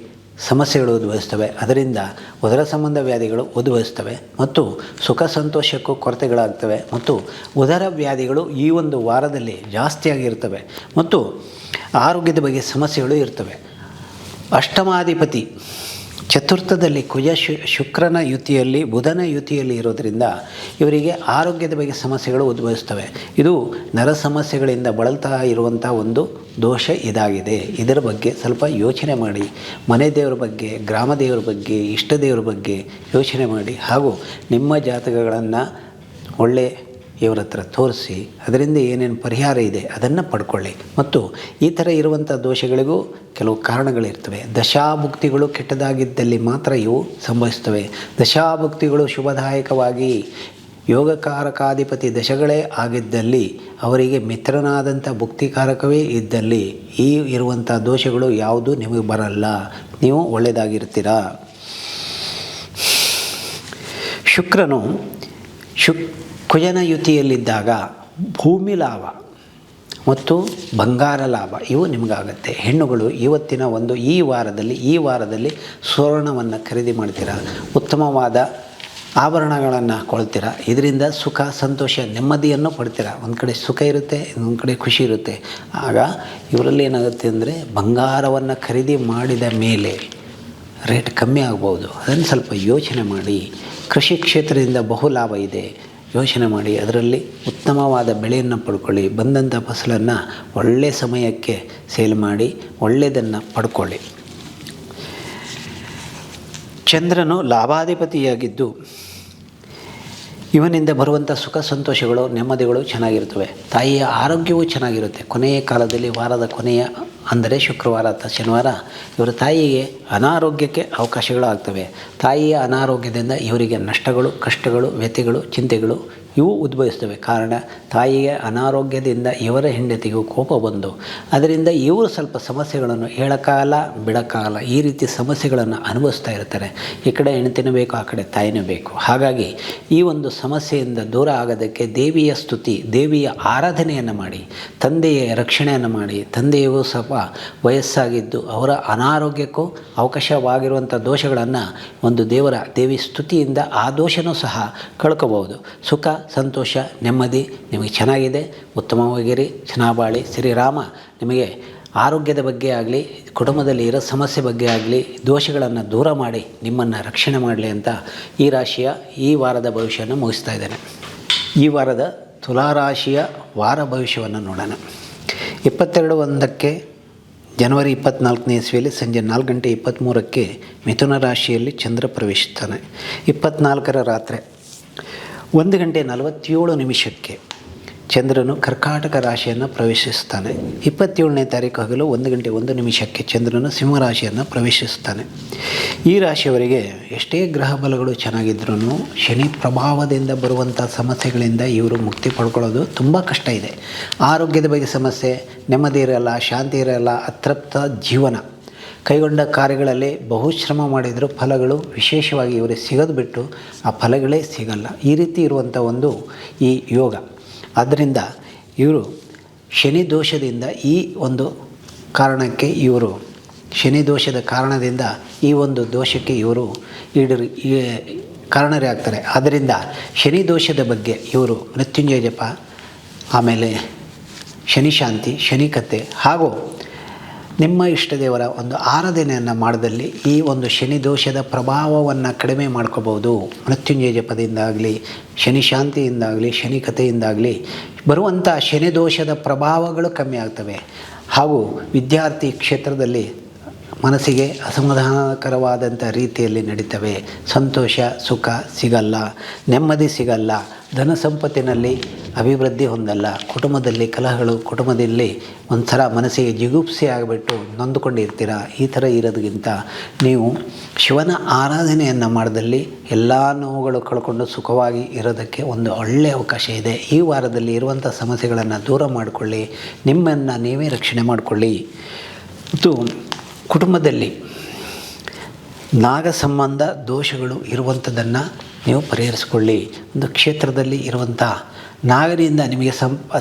ಸಮಸ್ಯೆಗಳು ಉದ್ಭವಿಸ್ತವೆ. ಅದರಿಂದ ಉದರ ಸಂಬಂಧ ವ್ಯಾಧಿಗಳು ಉದ್ಭವಿಸ್ತವೆ ಮತ್ತು ಸುಖ ಸಂತೋಷಕ್ಕೂ ಕೊರತೆಗಳಾಗ್ತವೆ. ಮತ್ತು ಉದರ ವ್ಯಾಧಿಗಳು ಈ ಒಂದು ವಾರದಲ್ಲಿ ಜಾಸ್ತಿಯಾಗಿರ್ತವೆ ಮತ್ತು ಆರೋಗ್ಯದ ಬಗ್ಗೆ ಸಮಸ್ಯೆಗಳು ಇರ್ತವೆ. ಅಷ್ಟಮಾಧಿಪತಿ ಚತುರ್ಥದಲ್ಲಿ ಕುಜ ಶುಕ್ರನ ಯುತಿಯಲ್ಲಿ, ಬುಧನ ಯುತಿಯಲ್ಲಿ ಇರೋದರಿಂದ ಇವರಿಗೆ ಆರೋಗ್ಯದ ಬಗ್ಗೆ ಸಮಸ್ಯೆಗಳು ಉದ್ಭವಿಸ್ತವೆ. ಇದು ನರ ಸಮಸ್ಯೆಗಳಿಂದ ಬಳಲ್ತಾ ಇರುವಂಥ ಒಂದು ದೋಷ ಇದಾಗಿದೆ. ಇದರ ಬಗ್ಗೆ ಸ್ವಲ್ಪ ಯೋಚನೆ ಮಾಡಿ. ಮನೆ ದೇವರ ಬಗ್ಗೆ, ಗ್ರಾಮ ದೇವರ ಬಗ್ಗೆ, ಇಷ್ಟ ದೇವರ ಬಗ್ಗೆ ಯೋಚನೆ ಮಾಡಿ. ಹಾಗೂ ನಿಮ್ಮ ಜಾತಕಗಳನ್ನು ಒಳ್ಳೆ ಇವರ ಹತ್ರ ತೋರಿಸಿ ಅದರಿಂದ ಏನೇನು ಪರಿಹಾರ ಇದೆ ಅದನ್ನು ಪಡ್ಕೊಳ್ಳಿ. ಮತ್ತು ಈ ಥರ ಇರುವಂಥ ದೋಷಗಳಿಗೂ ಕೆಲವು ಕಾರಣಗಳಿರ್ತವೆ. ದಶಾಭುಕ್ತಿಗಳು ಕೆಟ್ಟದಾಗಿದ್ದಲ್ಲಿ ಮಾತ್ರ ಇವು ಸಂಭವಿಸ್ತವೆ. ದಶಾಭುಕ್ತಿಗಳು ಶುಭದಾಯಕವಾಗಿ ಯೋಗಕಾರಕಾಧಿಪತಿ ದಶಗಳೇ ಆಗಿದ್ದಲ್ಲಿ, ಅವರಿಗೆ ಮಿತ್ರನಾದಂಥ ಭುಕ್ತಿಕಾರಕವೇ ಇದ್ದಲ್ಲಿ ಈ ಇರುವಂಥ ದೋಷಗಳು ಯಾವುದೂ ನಿಮಗೆ ಬರಲ್ಲ, ನೀವು ಒಳ್ಳೆಯದಾಗಿರ್ತೀರ. ಶುಕ್ರನು ಕುಜನ ಯುತಿಯಲ್ಲಿದ್ದಾಗ ಭೂಮಿ ಲಾಭ ಮತ್ತು ಬಂಗಾರ ಲಾಭ ಇವು ನಿಮಗಾಗತ್ತೆ. ಹೆಣ್ಣುಗಳು ಈ ವಾರದಲ್ಲಿ ಸ್ವರ್ಣವನ್ನು ಖರೀದಿ ಮಾಡ್ತೀರಾ, ಉತ್ತಮವಾದ ಆಭರಣಗಳನ್ನು ಕೊಳ್ತೀರ. ಇದರಿಂದ ಸುಖ, ಸಂತೋಷ, ನೆಮ್ಮದಿಯನ್ನು ಪಡ್ತೀರ. ಒಂದು ಕಡೆ ಸುಖ ಇರುತ್ತೆ, ಇನ್ನೊಂದು ಕಡೆ ಖುಷಿ ಇರುತ್ತೆ. ಆಗ ಇವರಲ್ಲಿ ಏನಾಗುತ್ತೆ ಅಂದರೆ ಬಂಗಾರವನ್ನು ಖರೀದಿ ಮಾಡಿದ ಮೇಲೆ ರೇಟ್ ಕಮ್ಮಿ ಆಗ್ಬೋದು. ಅದನ್ನು ಸ್ವಲ್ಪ ಯೋಚನೆ ಮಾಡಿ. ಕೃಷಿ ಕ್ಷೇತ್ರದಿಂದ ಬಹು ಲಾಭ ಇದೆ, ಯೋಚನೆ ಮಾಡಿ ಅದರಲ್ಲಿ ಉತ್ತಮವಾದ ಬೆಳೆಯನ್ನು ಪಡ್ಕೊಳ್ಳಿ. ಬಂದಂಥ ಫಸಲನ್ನು ಒಳ್ಳೆಯ ಸಮಯಕ್ಕೆ ಸೇಲ್ ಮಾಡಿ ಒಳ್ಳೆಯದನ್ನು ಪಡ್ಕೊಳ್ಳಿ. ಚಂದ್ರನು ಲಾಭಾಧಿಪತಿಯಾಗಿದ್ದು ಇವನಿಂದ ಬರುವಂಥ ಸುಖ ಸಂತೋಷಗಳು, ನೆಮ್ಮದಿಗಳು ಚೆನ್ನಾಗಿರ್ತವೆ. ತಾಯಿಯ ಆರೋಗ್ಯವೂ ಚೆನ್ನಾಗಿರುತ್ತೆ. ಕೊನೆಯ ಕಾಲದಲ್ಲಿ ವಾರದ ಕೊನೆಯ ಅಂದರೆ ಶುಕ್ರವಾರ ಅಥವಾ ಶನಿವಾರ ಇವರ ತಾಯಿಗೆ ಅನಾರೋಗ್ಯಕ್ಕೆ ಅವಕಾಶಗಳು ಆಗ್ತವೆ. ತಾಯಿಯ ಅನಾರೋಗ್ಯದಿಂದ ಇವರಿಗೆ ನಷ್ಟಗಳು, ಕಷ್ಟಗಳು, ವ್ಯಥೆಗಳು, ಚಿಂತೆಗಳು ಇವು ಉದ್ಭವಿಸ್ತವೆ. ಕಾರಣ ತಾಯಿಯ ಅನಾರೋಗ್ಯದಿಂದ ಇವರ ಹೆಂಡತಿಗೂ ಕೋಪ ಬಂದು ಅದರಿಂದ ಇವರು ಸ್ವಲ್ಪ ಸಮಸ್ಯೆಗಳನ್ನು ಹೇಳೋಕ್ಕಾಗಲ್ಲ, ಬಿಡೋಕ್ಕಾಗಲ್ಲ. ಈ ರೀತಿ ಸಮಸ್ಯೆಗಳನ್ನು ಅನುಭವಿಸ್ತಾ ಇರ್ತಾರೆ. ಈ ಕಡೆ ಹೆಂಡತಿನೂ ಬೇಕು, ಆ ಕಡೆ ತಾಯಿನೂ ಬೇಕು. ಹಾಗಾಗಿ ಈ ಒಂದು ಸಮಸ್ಯೆಯಿಂದ ದೂರ ಆಗೋದಕ್ಕೆ ದೇವಿಯ ಸ್ತುತಿ, ದೇವಿಯ ಆರಾಧನೆಯನ್ನು ಮಾಡಿ, ತಂದೆಯ ರಕ್ಷಣೆಯನ್ನು ಮಾಡಿ. ತಂದೆಯೂ ಸ್ವಲ್ಪ ವಯಸ್ಸಾಗಿದ್ದು ಅವರ ಅನಾರೋಗ್ಯಕ್ಕೂ ಅವಕಾಶವಾಗಿರುವಂಥ ದೋಷಗಳನ್ನು ಒಂದು ದೇವಿ ಸ್ತುತಿಯಿಂದ ಆ ದೋಷನೂ ಸಹ ಕಳ್ಕೋಬಹುದು. ಸುಖ, ಸಂತೋಷ, ನೆಮ್ಮದಿ ನಿಮಗೆ ಚೆನ್ನಾಗಿದೆ. ಉತ್ತಮವಾಗಿರಿ, ಚೆನ್ನಾಗಿ ಬಾಳಿ. ಶ್ರೀರಾಮ ನಿಮಗೆ ಆರೋಗ್ಯದ ಬಗ್ಗೆ ಆಗಲಿ, ಕುಟುಂಬದಲ್ಲಿ ಇರೋ ಸಮಸ್ಯೆ ಬಗ್ಗೆ ಆಗಲಿ ದೋಷಗಳನ್ನು ದೂರ ಮಾಡಿ ನಿಮ್ಮನ್ನು ರಕ್ಷಣೆ ಮಾಡಲಿ ಅಂತ ಈ ರಾಶಿಯ ಈ ವಾರದ ಭವಿಷ್ಯವನ್ನು ಮುಗಿಸ್ತಾ ಇದ್ದೇನೆ. ಈ ವಾರದ ತುಲಾರಾಶಿಯ ವಾರ ಭವಿಷ್ಯವನ್ನು ನೋಡೋಣ. 22/1 ಜನವರಿ 24ನೇ ಇಸ್ವಿಯಲ್ಲಿ ಸಂಜೆ 4:23 ಮಿಥುನ ರಾಶಿಯಲ್ಲಿ ಚಂದ್ರ ಪ್ರವೇಶಿಸ್ತಾನೆ. 24ರ ರಾತ್ರಿ 1:47 ಚಂದ್ರನು ಕರ್ಕಾಟಕ ರಾಶಿಯನ್ನು ಪ್ರವೇಶಿಸ್ತಾನೆ. 27ನೇ ತಾರೀಕು ಹಗಲು 1:01 ಚಂದ್ರನು ಸಿಂಹರಾಶಿಯನ್ನು ಪ್ರವೇಶಿಸ್ತಾನೆ. ಈ ರಾಶಿಯವರಿಗೆ ಎಷ್ಟೇ ಗ್ರಹ ಬಲಗಳು ಚೆನ್ನಾಗಿದ್ರೂ ಶನಿ ಪ್ರಭಾವದಿಂದ ಬರುವಂಥ ಸಮಸ್ಯೆಗಳಿಂದ ಇವರು ಮುಕ್ತಿ ಪಡ್ಕೊಳ್ಳೋದು ತುಂಬ ಕಷ್ಟ ಇದೆ. ಆರೋಗ್ಯದ ಬಗ್ಗೆ ಸಮಸ್ಯೆ, ನೆಮ್ಮದಿ ಇರಲ್ಲ, ಶಾಂತಿ ಇರಲ್ಲ, ಅತೃಪ್ತ ಜೀವನ. ಕೈಗೊಂಡ ಕಾರ್ಯಗಳಲ್ಲಿ ಬಹುಶ್ರಮ ಮಾಡಿದರೂ ಫಲಗಳು ವಿಶೇಷವಾಗಿ ಇವರಿಗೆ ಸಿಗೋದು ಬಿಟ್ಟು ಆ ಫಲಗಳೇ ಸಿಗಲ್ಲ. ಈ ರೀತಿ ಇರುವಂಥ ಈ ಯೋಗ. ಆದ್ದರಿಂದ ಇವರು ಶನಿ ದೋಷದಿಂದ ಈ ಒಂದು ಕಾರಣಕ್ಕೆ ಶನಿ ದೋಷದ ಕಾರಣದಿಂದ ಈ ಒಂದು ದೋಷಕ್ಕೆ ಇವರು ಕಾರಣರೇ ಆಗ್ತಾರೆ. ಆದ್ದರಿಂದ ಶನಿ ದೋಷದ ಬಗ್ಗೆ ಇವರು ಮೃತ್ಯುಂಜಯ ಜಪ, ಆಮೇಲೆ ಶನಿ ಶಾಂತಿ, ಶನಿ ಕಥೆ ಹಾಗೂ ನಿಮ್ಮ ಇಷ್ಟ ದೇವರ ಒಂದು ಆರಾಧನೆಯನ್ನು ಮಾಡಿದಲ್ಲಿ ಈ ಒಂದು ಶನಿ ದೋಷದ ಪ್ರಭಾವವನ್ನು ಕಡಿಮೆ ಮಾಡ್ಕೋಬೋದು. ಮೃತ್ಯುಂಜಯ ಜಪದಿಂದಾಗಲಿ, ಶನಿ ಶಾಂತಿಯಿಂದಾಗಲಿ, ಶನಿ ಕಥೆಯಿಂದಾಗಲಿ ಬರುವಂಥ ಶನಿ ದೋಷದ ಪ್ರಭಾವಗಳು ಕಮ್ಮಿ ಆಗ್ತವೆ. ಹಾಗೂ ವಿದ್ಯಾರ್ಥಿ ಕ್ಷೇತ್ರದಲ್ಲಿ ಮನಸ್ಸಿಗೆ ಅಸಮಾಧಾನಕರವಾದಂಥ ರೀತಿಯಲ್ಲಿ ನಡೀತವೆ. ಸಂತೋಷ, ಸುಖ ಸಿಗಲ್ಲ, ನೆಮ್ಮದಿ ಸಿಗಲ್ಲ, ಧನ ಸಂಪತ್ತಿನಲ್ಲಿ ಅಭಿವೃದ್ಧಿ ಹೊಂದಲ್ಲ. ಕುಟುಂಬದಲ್ಲಿ ಕಲಹಗಳು, ಕುಟುಂಬದಲ್ಲಿ ಒಂಥರ ಮನಸ್ಸಿಗೆ ಜಿಗುಪ್ಸೆ ಆಗಿಬಿಟ್ಟು ನೊಂದುಕೊಂಡಿರ್ತೀರ. ಈ ಥರ ಇರೋದಕ್ಕಿಂತ ನೀವು ಶಿವನ ಆರಾಧನೆಯನ್ನು ಮಾಡಿದಲ್ಲಿ ಎಲ್ಲ ನೋವುಗಳು ಕಳ್ಕೊಂಡು ಸುಖವಾಗಿ ಇರೋದಕ್ಕೆ ಒಂದು ಒಳ್ಳೆಯ ಅವಕಾಶ ಇದೆ. ಈ ವಾರದಲ್ಲಿ ಇರುವಂಥ ಸಮಸ್ಯೆಗಳನ್ನು ದೂರ ಮಾಡಿಕೊಳ್ಳಿ, ನಿಮ್ಮನ್ನು ನೀವೇ ರಕ್ಷಣೆ ಮಾಡಿಕೊಳ್ಳಿ. ಮತ್ತು ಕುಟುಂಬದಲ್ಲಿ ನಾಗ ಸಂಬಂಧ ದೋಷಗಳು ಇರುವಂಥದ್ದನ್ನು ನೀವು ಪರಿಹರಿಸಿಕೊಳ್ಳಿ. ಒಂದು ಕ್ಷೇತ್ರದಲ್ಲಿ ಇರುವಂಥ ನಾಗರಿಂದ ನಿಮಗೆ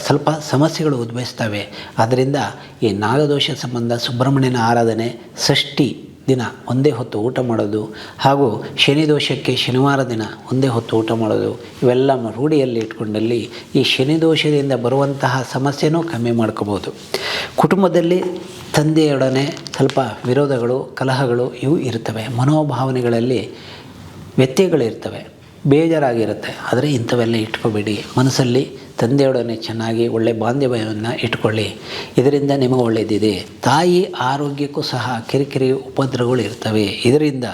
ಸ್ವಲ್ಪ ಸಮಸ್ಯೆಗಳು ಉದ್ಭವಿಸ್ತವೆ. ಆದ್ದರಿಂದ ಈ ನಾಗದೋಷ ಸಂಬಂಧ ಸುಬ್ರಹ್ಮಣ್ಯನ ಆರಾಧನೆ, ಷಷ್ಠಿ ದಿನ ಒಂದೇ ಹೊತ್ತು ಊಟ ಮಾಡೋದು, ಹಾಗೂ ಶನಿ ದೋಷಕ್ಕೆ ಶನಿವಾರ ದಿನ ಒಂದೇ ಹೊತ್ತು ಊಟ ಮಾಡೋದು, ಇವೆಲ್ಲ ರೂಢಿಯಲ್ಲಿ ಇಟ್ಕೊಂಡಲ್ಲಿ ಈ ಶನಿ ದೋಷದಿಂದ ಬರುವಂತಹ ಸಮಸ್ಯೆನೂ ಕಮ್ಮಿ ಮಾಡ್ಕೋಬೋದು. ಕುಟುಂಬದಲ್ಲಿ ತಂದೆಯೊಡನೆ ಸ್ವಲ್ಪ ವಿರೋಧಗಳು, ಕಲಹಗಳು ಇವು ಇರ್ತವೆ. ಮನೋಭಾವನೆಗಳಲ್ಲಿ ವ್ಯತ್ಯಯಗಳಿರ್ತವೆ, ಬೇಜಾರಾಗಿರುತ್ತೆ. ಆದರೆ ಇಂಥವೆಲ್ಲ ಇಟ್ಕೋಬೇಡಿ. ಮನಸ್ಸಲ್ಲಿ ತಂದೆಯೊಡನೆ ಚೆನ್ನಾಗಿ ಒಳ್ಳೆಯ ಬಾಂಧವ್ಯವನ್ನು ಇಟ್ಕೊಳ್ಳಿ. ಇದರಿಂದ ನಿಮಗೆ ಒಳ್ಳೆಯದಿದೆ. ತಾಯಿ ಆರೋಗ್ಯಕ್ಕೂ ಸಹ ಕಿರಿಕಿರಿ ಉಪದ್ರವಗಳು ಇರ್ತವೆ. ಇದರಿಂದ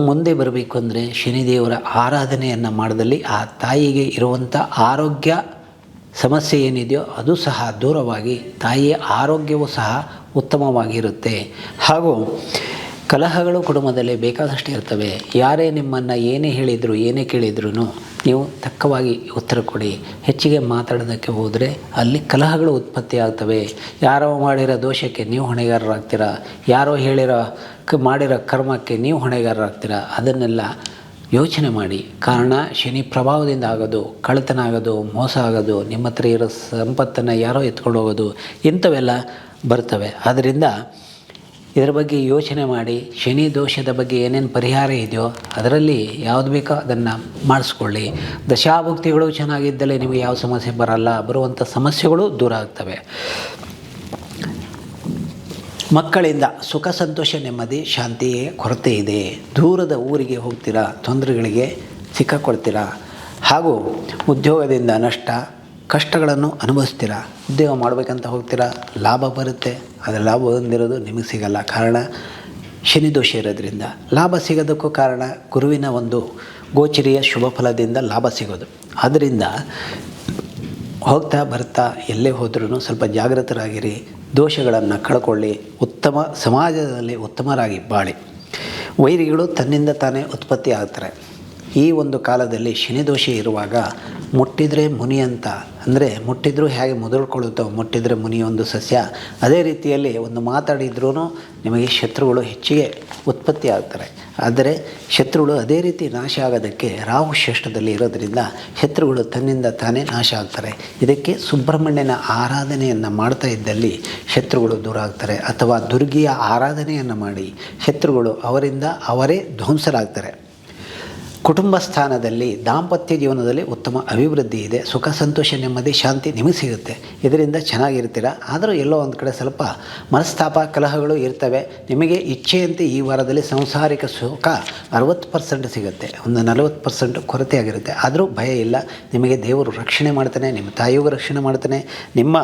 ಮುಂದೆ ಬರಬೇಕು ಅಂದರೆ ಶನಿದೇವರ ಆರಾಧನೆಯನ್ನು ಮಾಡಿದಲ್ಲಿ ಆ ತಾಯಿಗೆ ಇರುವಂಥ ಆರೋಗ್ಯ ಸಮಸ್ಯೆ ಏನಿದೆಯೋ ಅದು ಸಹ ದೂರವಾಗಿ ತಾಯಿಯ ಆರೋಗ್ಯವೂ ಸಹ ಉತ್ತಮವಾಗಿರುತ್ತೆ. ಹಾಗೂ ಕಲಹಗಳು ಕುಟುಂಬದಲ್ಲಿ ಬೇಕಾದಷ್ಟು ಇರ್ತವೆ. ಯಾರೇ ನಿಮ್ಮನ್ನು ಏನೇ ಹೇಳಿದರು ಏನೇ ಕೇಳಿದ್ರೂ ನೀವು ತಕ್ಕವಾಗಿ ಉತ್ತರ ಕೊಡಿ. ಹೆಚ್ಚಿಗೆ ಮಾತಾಡೋದಕ್ಕೆ ಹೋದರೆ ಅಲ್ಲಿ ಕಲಹಗಳು ಉತ್ಪತ್ತಿ ಆಗ್ತವೆ. ಯಾರೋ ಮಾಡಿರೋ ದೋಷಕ್ಕೆ ನೀವು ಹೊಣೆಗಾರರಾಗ್ತೀರ, ಯಾರೋ ಮಾಡಿರೋ ಕರ್ಮಕ್ಕೆ ನೀವು ಹೊಣೆಗಾರರಾಗ್ತೀರ. ಅದನ್ನೆಲ್ಲ ಯೋಚನೆ ಮಾಡಿ. ಕಾರಣ ಶನಿ ಪ್ರಭಾವದಿಂದ ಆಗೋದು, ಕಳ್ಳತನ ಆಗೋದು, ಮೋಸ ಆಗೋದು, ನಿಮ್ಮ ಹತ್ರ ಇರೋ ಸಂಪತ್ತನ್ನು ಯಾರೋ ಎತ್ಕೊಂಡು ಹೋಗೋದು, ಇಂಥವೆಲ್ಲ ಬರ್ತವೆ. ಆದ್ದರಿಂದ ಇದರ ಬಗ್ಗೆ ಯೋಚನೆ ಮಾಡಿ. ಶನಿ ದೋಷದ ಬಗ್ಗೆ ಏನೇನು ಪರಿಹಾರ ಇದೆಯೋ ಅದರಲ್ಲಿ ಯಾವುದು ಬೇಕೋ ಅದನ್ನು ಮಾಡಿಸ್ಕೊಳ್ಳಿ. ದಶಾಭುಕ್ತಿಗಳು ಚೆನ್ನಾಗಿದ್ದಲ್ಲಿ ನಿಮಗೆ ಯಾವ ಸಮಸ್ಯೆ ಬರಲ್ಲ, ಬರುವಂಥ ಸಮಸ್ಯೆಗಳು ದೂರ ಆಗ್ತವೆ. ಮಕ್ಕಳಿಂದ ಸುಖ ಸಂತೋಷ ನೆಮ್ಮದಿ ಶಾಂತಿಯೇ ಕೊರತೆ ಇದೆ. ದೂರದ ಊರಿಗೆ ಹೋಗ್ತೀರಾ, ತೊಂದರೆಗಳಿಗೆ ಸಿಕ್ಕಾಕೊಳ್ತೀರಾ. ಹಾಗೂ ಉದ್ಯೋಗದಿಂದ ನಷ್ಟ ಕಷ್ಟಗಳನ್ನು ಅನುಭವಿಸ್ತೀರಾ. ಉದ್ಯೋಗ ಮಾಡಬೇಕಂತ ಹೋಗ್ತೀರಾ, ಲಾಭ ಬರುತ್ತೆ, ಅದು ಲಾಭ ಹೊಂದಿರೋದು ನಿಮಗೆ ಸಿಗಲ್ಲ. ಕಾರಣ ಶನಿ ದೋಷ ಇರೋದ್ರಿಂದ. ಲಾಭ ಸಿಗೋದಕ್ಕೂ ಕಾರಣ ಗುರುವಿನ ಒಂದು ಗೋಚರಿಯ ಶುಭ ಫಲದಿಂದ ಲಾಭ ಸಿಗೋದು. ಆದ್ದರಿಂದ ಹೋಗ್ತಾ ಬರ್ತಾ ಎಲ್ಲೇ ಹೋದ್ರೂ ಸ್ವಲ್ಪ ಜಾಗೃತರಾಗಿರಿ. ದೋಷಗಳನ್ನು ಕಳ್ಕೊಳ್ಳಿ. ಉತ್ತಮ ಸಮಾಜದಲ್ಲಿ ಉತ್ತಮರಾಗಿ ಬಾಳಿ. ವೈರಿಗಳು ತನ್ನಿಂದ ತಾನೇ ಉತ್ಪತ್ತಿ ಆಗ್ತಾರೆ. ಈ ಒಂದು ಕಾಲದಲ್ಲಿ ಶನಿ ದೋಷ ಇರುವಾಗ ಮುಟ್ಟಿದರೆ ಮುನಿ ಅಂತ, ಅಂದರೆ ಮುಟ್ಟಿದ್ರೂ ಹೇಗೆ ಮುದುಳ್ಕೊಳ್ಳುತ್ತೋ ಮುಟ್ಟಿದರೆ ಮುನಿ ಒಂದು ಸಸ್ಯ, ಅದೇ ರೀತಿಯಲ್ಲಿ ಒಂದು ಮಾತಾಡಿದ್ರೂ ನಿಮಗೆ ಶತ್ರುಗಳು ಹೆಚ್ಚಿಗೆ ಉತ್ಪತ್ತಿ ಆಗ್ತಾರೆ. ಆದರೆ ಶತ್ರುಗಳು ಅದೇ ರೀತಿ ನಾಶ ಆಗೋದಕ್ಕೆ ರಾಹು ಷಷ್ಠದಲ್ಲಿ ಇರೋದರಿಂದ ಶತ್ರುಗಳು ತನ್ನಿಂದ ತಾನೇ ನಾಶ ಆಗ್ತಾರೆ. ಇದಕ್ಕೆ ಸುಬ್ರಹ್ಮಣ್ಯನ ಆರಾಧನೆಯನ್ನು ಮಾಡ್ತಾ ಇದ್ದಲ್ಲಿ ಶತ್ರುಗಳು ದೂರ ಆಗ್ತಾರೆ. ಅಥವಾ ದುರ್ಗಿಯ ಆರಾಧನೆಯನ್ನು ಮಾಡಿ ಶತ್ರುಗಳು ಅವರಿಂದ ಅವರೇ ಧ್ವಂಸರಾಗ್ತಾರೆ. ಕುಟುಂಬ ಸ್ಥಾನದಲ್ಲಿ ದಾಂಪತ್ಯ ಜೀವನದಲ್ಲಿ ಉತ್ತಮ ಅಭಿವೃದ್ಧಿ ಇದೆ. ಸುಖ ಸಂತೋಷ ನೆಮ್ಮದಿ ಶಾಂತಿ ನಿಮಗೆ ಸಿಗುತ್ತೆ. ಇದರಿಂದ ಚೆನ್ನಾಗಿರ್ತೀರ. ಆದರೂ ಎಲ್ಲೋ ಒಂದು ಕಡೆ ಸ್ವಲ್ಪ ಮನಸ್ತಾಪ ಕಲಹಗಳು ಇರ್ತವೆ. ನಿಮಗೆ ಇಚ್ಛೆಯಂತೆ ಈ ವಾರದಲ್ಲಿ ಸಂಸಾರಿಕ ಸುಖ 60% ಸಿಗುತ್ತೆ, ಒಂದು 40% ಕೊರತೆಯಾಗಿರುತ್ತೆ. ಆದರೂ ಭಯ ಇಲ್ಲ. ನಿಮಗೆ ದೇವರು ರಕ್ಷಣೆ ಮಾಡ್ತಾನೆ, ನಿಮ್ಮ ತಾಯಿಯೂ ರಕ್ಷಣೆ ಮಾಡ್ತಾನೆ, ನಿಮ್ಮ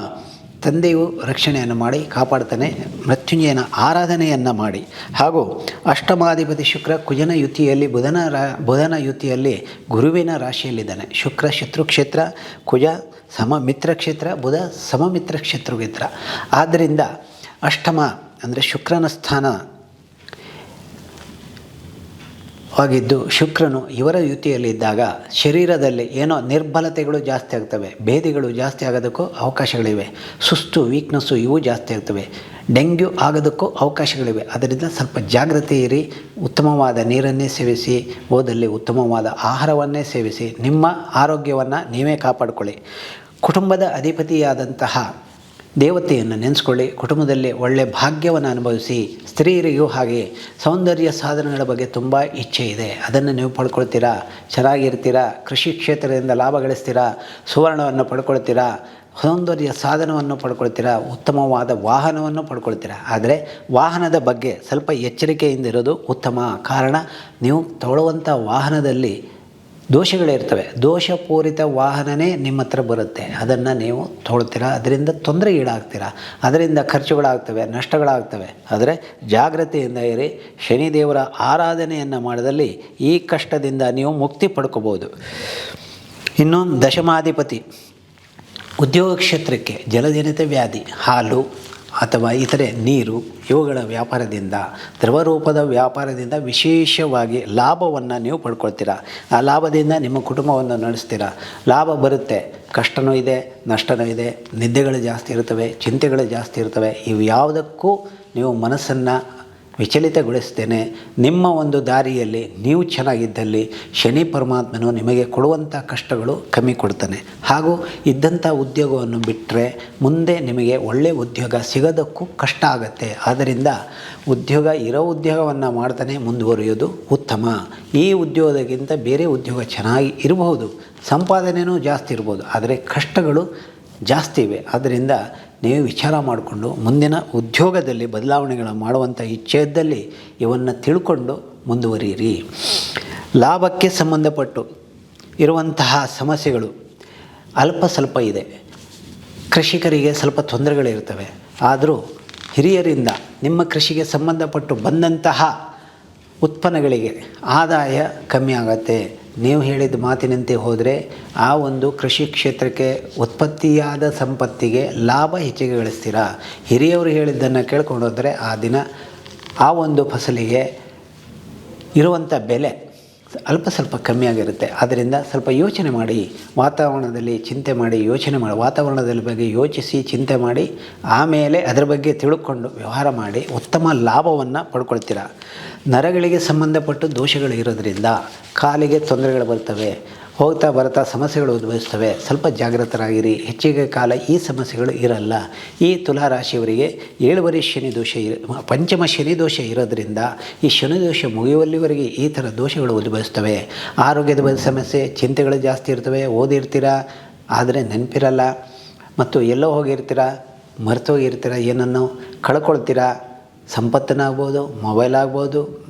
ತಂದೆಯು ರಕ್ಷಣೆಯನ್ನು ಮಾಡಿ ಕಾಪಾಡ್ತಾನೆ. ಮೃತ್ಯುಂಜಯನ ಆರಾಧನೆಯನ್ನು ಮಾಡಿ. ಹಾಗೂ ಅಷ್ಟಮಾಧಿಪತಿ ಶುಕ್ರ ಕುಜನ ಯುತಿಯಲ್ಲಿ ಬುಧನ ಯುತಿಯಲ್ಲಿ ಗುರುವಿನ ರಾಶಿಯಲ್ಲಿದ್ದಾನೆ. ಶುಕ್ರ ಶತ್ರುಕ್ಷೇತ್ರ, ಕುಜ ಸಮಮಿತ್ರ ಕ್ಷೇತ್ರ, ಬುಧ ಸಮಮಿತ್ರ ಕ್ಷೇತ್ರವಿತ್ರ. ಆದ್ದರಿಂದ ಅಷ್ಟಮ ಅಂದರೆ ಶುಕ್ರನ ಸ್ಥಾನ ಆಗಿದ್ದು ಶುಕ್ರನು ಇವರ ಯುತಿಯಲ್ಲಿದ್ದಾಗ ಶರೀರದಲ್ಲಿ ಏನೋ ನಿರ್ಬಲತೆಗಳು ಜಾಸ್ತಿ ಆಗ್ತವೆ, ಭೇದಿಗಳು ಜಾಸ್ತಿ ಆಗೋದಕ್ಕೂ ಅವಕಾಶಗಳಿವೆ. ಸುಸ್ತು ವೀಕ್ನೆಸ್ಸು ಇವು ಜಾಸ್ತಿ ಆಗ್ತವೆ. ಡೆಂಗ್ಯೂ ಆಗೋದಕ್ಕೂ ಅವಕಾಶಗಳಿವೆ. ಅದರಿಂದ ಸ್ವಲ್ಪ ಜಾಗ್ರತೆ ಇರಿ. ಉತ್ತಮವಾದ ನೀರನ್ನೇ ಸೇವಿಸಿ, ಓದಲ್ಲಿ ಉತ್ತಮವಾದ ಆಹಾರವನ್ನೇ ಸೇವಿಸಿ ನಿಮ್ಮ ಆರೋಗ್ಯವನ್ನು ನೀವೇ ಕಾಪಾಡಿಕೊಳ್ಳಿ. ಕುಟುಂಬದ ಅಧಿಪತಿಯಾದಂತಹ ದೇವತೆಯನ್ನು ನೆನೆಸ್ಕೊಳ್ಳಿ. ಕುಟುಂಬದಲ್ಲಿ ಒಳ್ಳೆಯ ಭಾಗ್ಯವನ್ನು ಅನುಭವಿಸಿ. ಸ್ತ್ರೀಯರಿಗೂ ಹಾಗೆ ಸೌಂದರ್ಯ ಸಾಧನಗಳ ಬಗ್ಗೆ ತುಂಬ ಇಚ್ಛೆ ಇದೆ, ಅದನ್ನು ನೀವು ಪಡ್ಕೊಳ್ತೀರಾ, ಚೆನ್ನಾಗಿರ್ತೀರಾ. ಕೃಷಿ ಕ್ಷೇತ್ರದಿಂದ ಲಾಭ ಗಳಿಸ್ತೀರಾ, ಸುವರ್ಣವನ್ನು ಪಡ್ಕೊಳ್ತೀರಾ, ಸೌಂದರ್ಯ ಸಾಧನವನ್ನು ಪಡ್ಕೊಳ್ತೀರಾ, ಉತ್ತಮವಾದ ವಾಹನವನ್ನು ಪಡ್ಕೊಳ್ತೀರಾ. ಆದರೆ ವಾಹನದ ಬಗ್ಗೆ ಸ್ವಲ್ಪ ಎಚ್ಚರಿಕೆಯಿಂದಿರೋದು ಉತ್ತಮ. ಕಾರಣ ನೀವು ತಗೊಳ್ಳುವಂಥ ವಾಹನದಲ್ಲಿ ದೋಷಗಳಿರ್ತವೆ. ದೋಷಪೂರಿತ ವಾಹನವೇ ನಿಮ್ಮ ಹತ್ರ ಬರುತ್ತೆ, ಅದನ್ನು ನೀವು ತೊಗೊಳ್ತೀರಾ, ಅದರಿಂದ ತೊಂದರೆಗೀಡಾಗ್ತೀರಾ, ಅದರಿಂದ ಖರ್ಚುಗಳಾಗ್ತವೆ, ನಷ್ಟಗಳಾಗ್ತವೆ. ಆದರೆ ಜಾಗ್ರತೆಯಿಂದ ಇರಿ. ಶನಿದೇವರ ಆರಾಧನೆಯನ್ನು ಮಾಡಿದಲ್ಲಿ ಈ ಕಷ್ಟದಿಂದ ನೀವು ಮುಕ್ತಿ ಪಡ್ಕೋಬೋದು. ಇನ್ನು ದಶಮಾಧಿಪತಿ ಉದ್ಯೋಗ ಕ್ಷೇತ್ರಕ್ಕೆ ಜಲಜನಿತ ವ್ಯಾಧಿ, ಹಾಲು ಅಥವಾ ಇತರೆ ನೀರು ಇವುಗಳ ವ್ಯಾಪಾರದಿಂದ, ದ್ರವರೂಪದ ವ್ಯಾಪಾರದಿಂದ ವಿಶೇಷವಾಗಿ ಲಾಭವನ್ನು ನೀವು ಪಡ್ಕೊಳ್ತೀರಾ. ಆ ಲಾಭದಿಂದ ನಿಮ್ಮ ಕುಟುಂಬವನ್ನು ನಡೆಸ್ತೀರಾ. ಲಾಭ ಬರುತ್ತೆ, ಕಷ್ಟವೂ ಇದೆ, ನಷ್ಟವೂ ಇದೆ, ನಿದ್ದೆಗಳು ಜಾಸ್ತಿ ಇರ್ತವೆ, ಚಿಂತೆಗಳು ಜಾಸ್ತಿ ಇರ್ತವೆ. ಇವು ಯಾವುದಕ್ಕೂ ನೀವು ಮನಸ್ಸನ್ನು ವಿಚಲಿತಗೊಳಿಸ್ತೇನೆ. ನಿಮ್ಮ ಒಂದು ದಾರಿಯಲ್ಲಿ ನೀವು ಚೆನ್ನಾಗಿದ್ದಲ್ಲಿ ಶನಿ ಪರಮಾತ್ಮನು ನಿಮಗೆ ಕೊಡುವಂಥ ಕಷ್ಟಗಳು ಕಮ್ಮಿ ಕೊಡ್ತಾನೆ. ಹಾಗೂ ಇದ್ದಂಥ ಉದ್ಯೋಗವನ್ನು ಬಿಟ್ಟರೆ ಮುಂದೆ ನಿಮಗೆ ಒಳ್ಳೆಯ ಉದ್ಯೋಗ ಸಿಗೋದಕ್ಕೂ ಕಷ್ಟ ಆಗುತ್ತೆ. ಆದ್ದರಿಂದ ಇರೋ ಉದ್ಯೋಗವನ್ನು ಮಾಡ್ತಾನೆ ಮುಂದುವರಿಯೋದು ಉತ್ತಮ. ಈ ಉದ್ಯೋಗಕ್ಕಿಂತ ಬೇರೆ ಉದ್ಯೋಗ ಚೆನ್ನಾಗಿ ಇರಬಹುದು, ಸಂಪಾದನೆಯೂ ಜಾಸ್ತಿ ಇರ್ಬೋದು, ಆದರೆ ಕಷ್ಟಗಳು ಜಾಸ್ತಿ ಇವೆ. ಆದ್ದರಿಂದ ನೀವು ವಿಚಾರ ಮಾಡಿಕೊಂಡು ಮುಂದಿನ ಉದ್ಯೋಗದಲ್ಲಿ ಬದಲಾವಣೆಗಳನ್ನು ಮಾಡುವಂಥ ಇಚ್ಛೆ ಇದ್ದಲ್ಲಿ ಇವನ್ನು ತಿಳ್ಕೊಂಡು ಮುಂದುವರಿಯಿರಿ. ಲಾಭಕ್ಕೆ ಸಂಬಂಧಪಟ್ಟು ಇರುವಂತಹ ಸಮಸ್ಯೆಗಳು ಅಲ್ಪ ಸ್ವಲ್ಪ ಇದೆ. ಕೃಷಿಕರಿಗೆ ಸ್ವಲ್ಪ ತೊಂದರೆಗಳಿರ್ತವೆ. ಆದರೂ ಹಿರಿಯರಿಂದ ನಿಮ್ಮ ಕೃಷಿಗೆ ಸಂಬಂಧಪಟ್ಟು ಬಂದಂತಹ ಉತ್ಪನ್ನಗಳಿಗೆ ಆದಾಯ ಕಮ್ಮಿ ಆಗುತ್ತೆ. ನೀವು ಹೇಳಿದ ಮಾತಿನಂತೆ ಹೋದರೆ ಆ ಒಂದು ಕೃಷಿ ಕ್ಷೇತ್ರಕ್ಕೆ ಉತ್ಪತ್ತಿಯಾದ ಸಂಪತ್ತಿಗೆ ಲಾಭ ಹೆಚ್ಚಿಗೆ ಗಳಿಸ್ತೀರ. ಹಿರಿಯವರು ಹೇಳಿದ್ದನ್ನು ಕೇಳ್ಕೊಂಡು ಹೋದರೆ ಆ ದಿನ ಆ ಒಂದು ಫಸಲಿಗೆ ಇರುವಂಥ ಬೆಲೆ ಅಲ್ಪ ಸ್ವಲ್ಪ ಕಮ್ಮಿಯಾಗಿರುತ್ತೆ. ಆದ್ದರಿಂದ ಸ್ವಲ್ಪ ಯೋಚನೆ ಮಾಡಿ, ವಾತಾವರಣದಲ್ಲಿ ಚಿಂತೆ ಮಾಡಿ, ಯೋಚನೆ ಮಾಡಿ, ವಾತಾವರಣದ ಬಗ್ಗೆ ಯೋಚಿಸಿ ಚಿಂತೆ ಮಾಡಿ ಆಮೇಲೆ ಅದರ ಬಗ್ಗೆ ತಿಳ್ಕೊಂಡು ವ್ಯವಹಾರ ಮಾಡಿ ಉತ್ತಮ ಲಾಭವನ್ನು ಪಡ್ಕೊಳ್ತೀರ. ನರಗಳಿಗೆ ಸಂಬಂಧಪಟ್ಟು ದೋಷಗಳು ಇರೋದರಿಂದ ಕಾಲಿಗೆ ತೊಂದರೆಗಳು ಬರ್ತವೆ, ಹೋಗ್ತಾ ಬರ್ತಾ ಸಮಸ್ಯೆಗಳು ಉದ್ಭವಿಸ್ತವೆ. ಸ್ವಲ್ಪ ಜಾಗೃತರಾಗಿರಿ. ಹೆಚ್ಚಿಗೆ ಕಾಲ ಈ ಸಮಸ್ಯೆಗಳು ಇರಲ್ಲ. ಈ ತುಲಾರಾಶಿಯವರಿಗೆ 7 ಶನಿ ದೋಷ ಪಂಚಮ ಶನಿ ದೋಷ ಇರೋದರಿಂದ ಈ ಶನಿ ದೋಷ ಮುಗಿಯುವಲ್ಲಿವರೆಗೆ ಈ ಥರ ದೋಷಗಳು ಉದ್ಭವಿಸ್ತವೆ. ಆರೋಗ್ಯದ ಬಗ್ಗೆ ಸಮಸ್ಯೆ, ಚಿಂತೆಗಳು ಜಾಸ್ತಿ ಇರ್ತವೆ. ಓದಿರ್ತೀರ ಆದರೆ ನೆನಪಿರಲ್ಲ, ಮತ್ತು ಎಲ್ಲೋ ಹೋಗಿರ್ತೀರ, ಮರ್ತೋಗಿರ್ತೀರ, ಏನನ್ನು ಕಳ್ಕೊಳ್ತೀರ. ಸಂಪತ್ತನ್ನಾಗ್ಬೋದು, ಮೊಬೈಲ್ ಆಗ್ಬೋದು,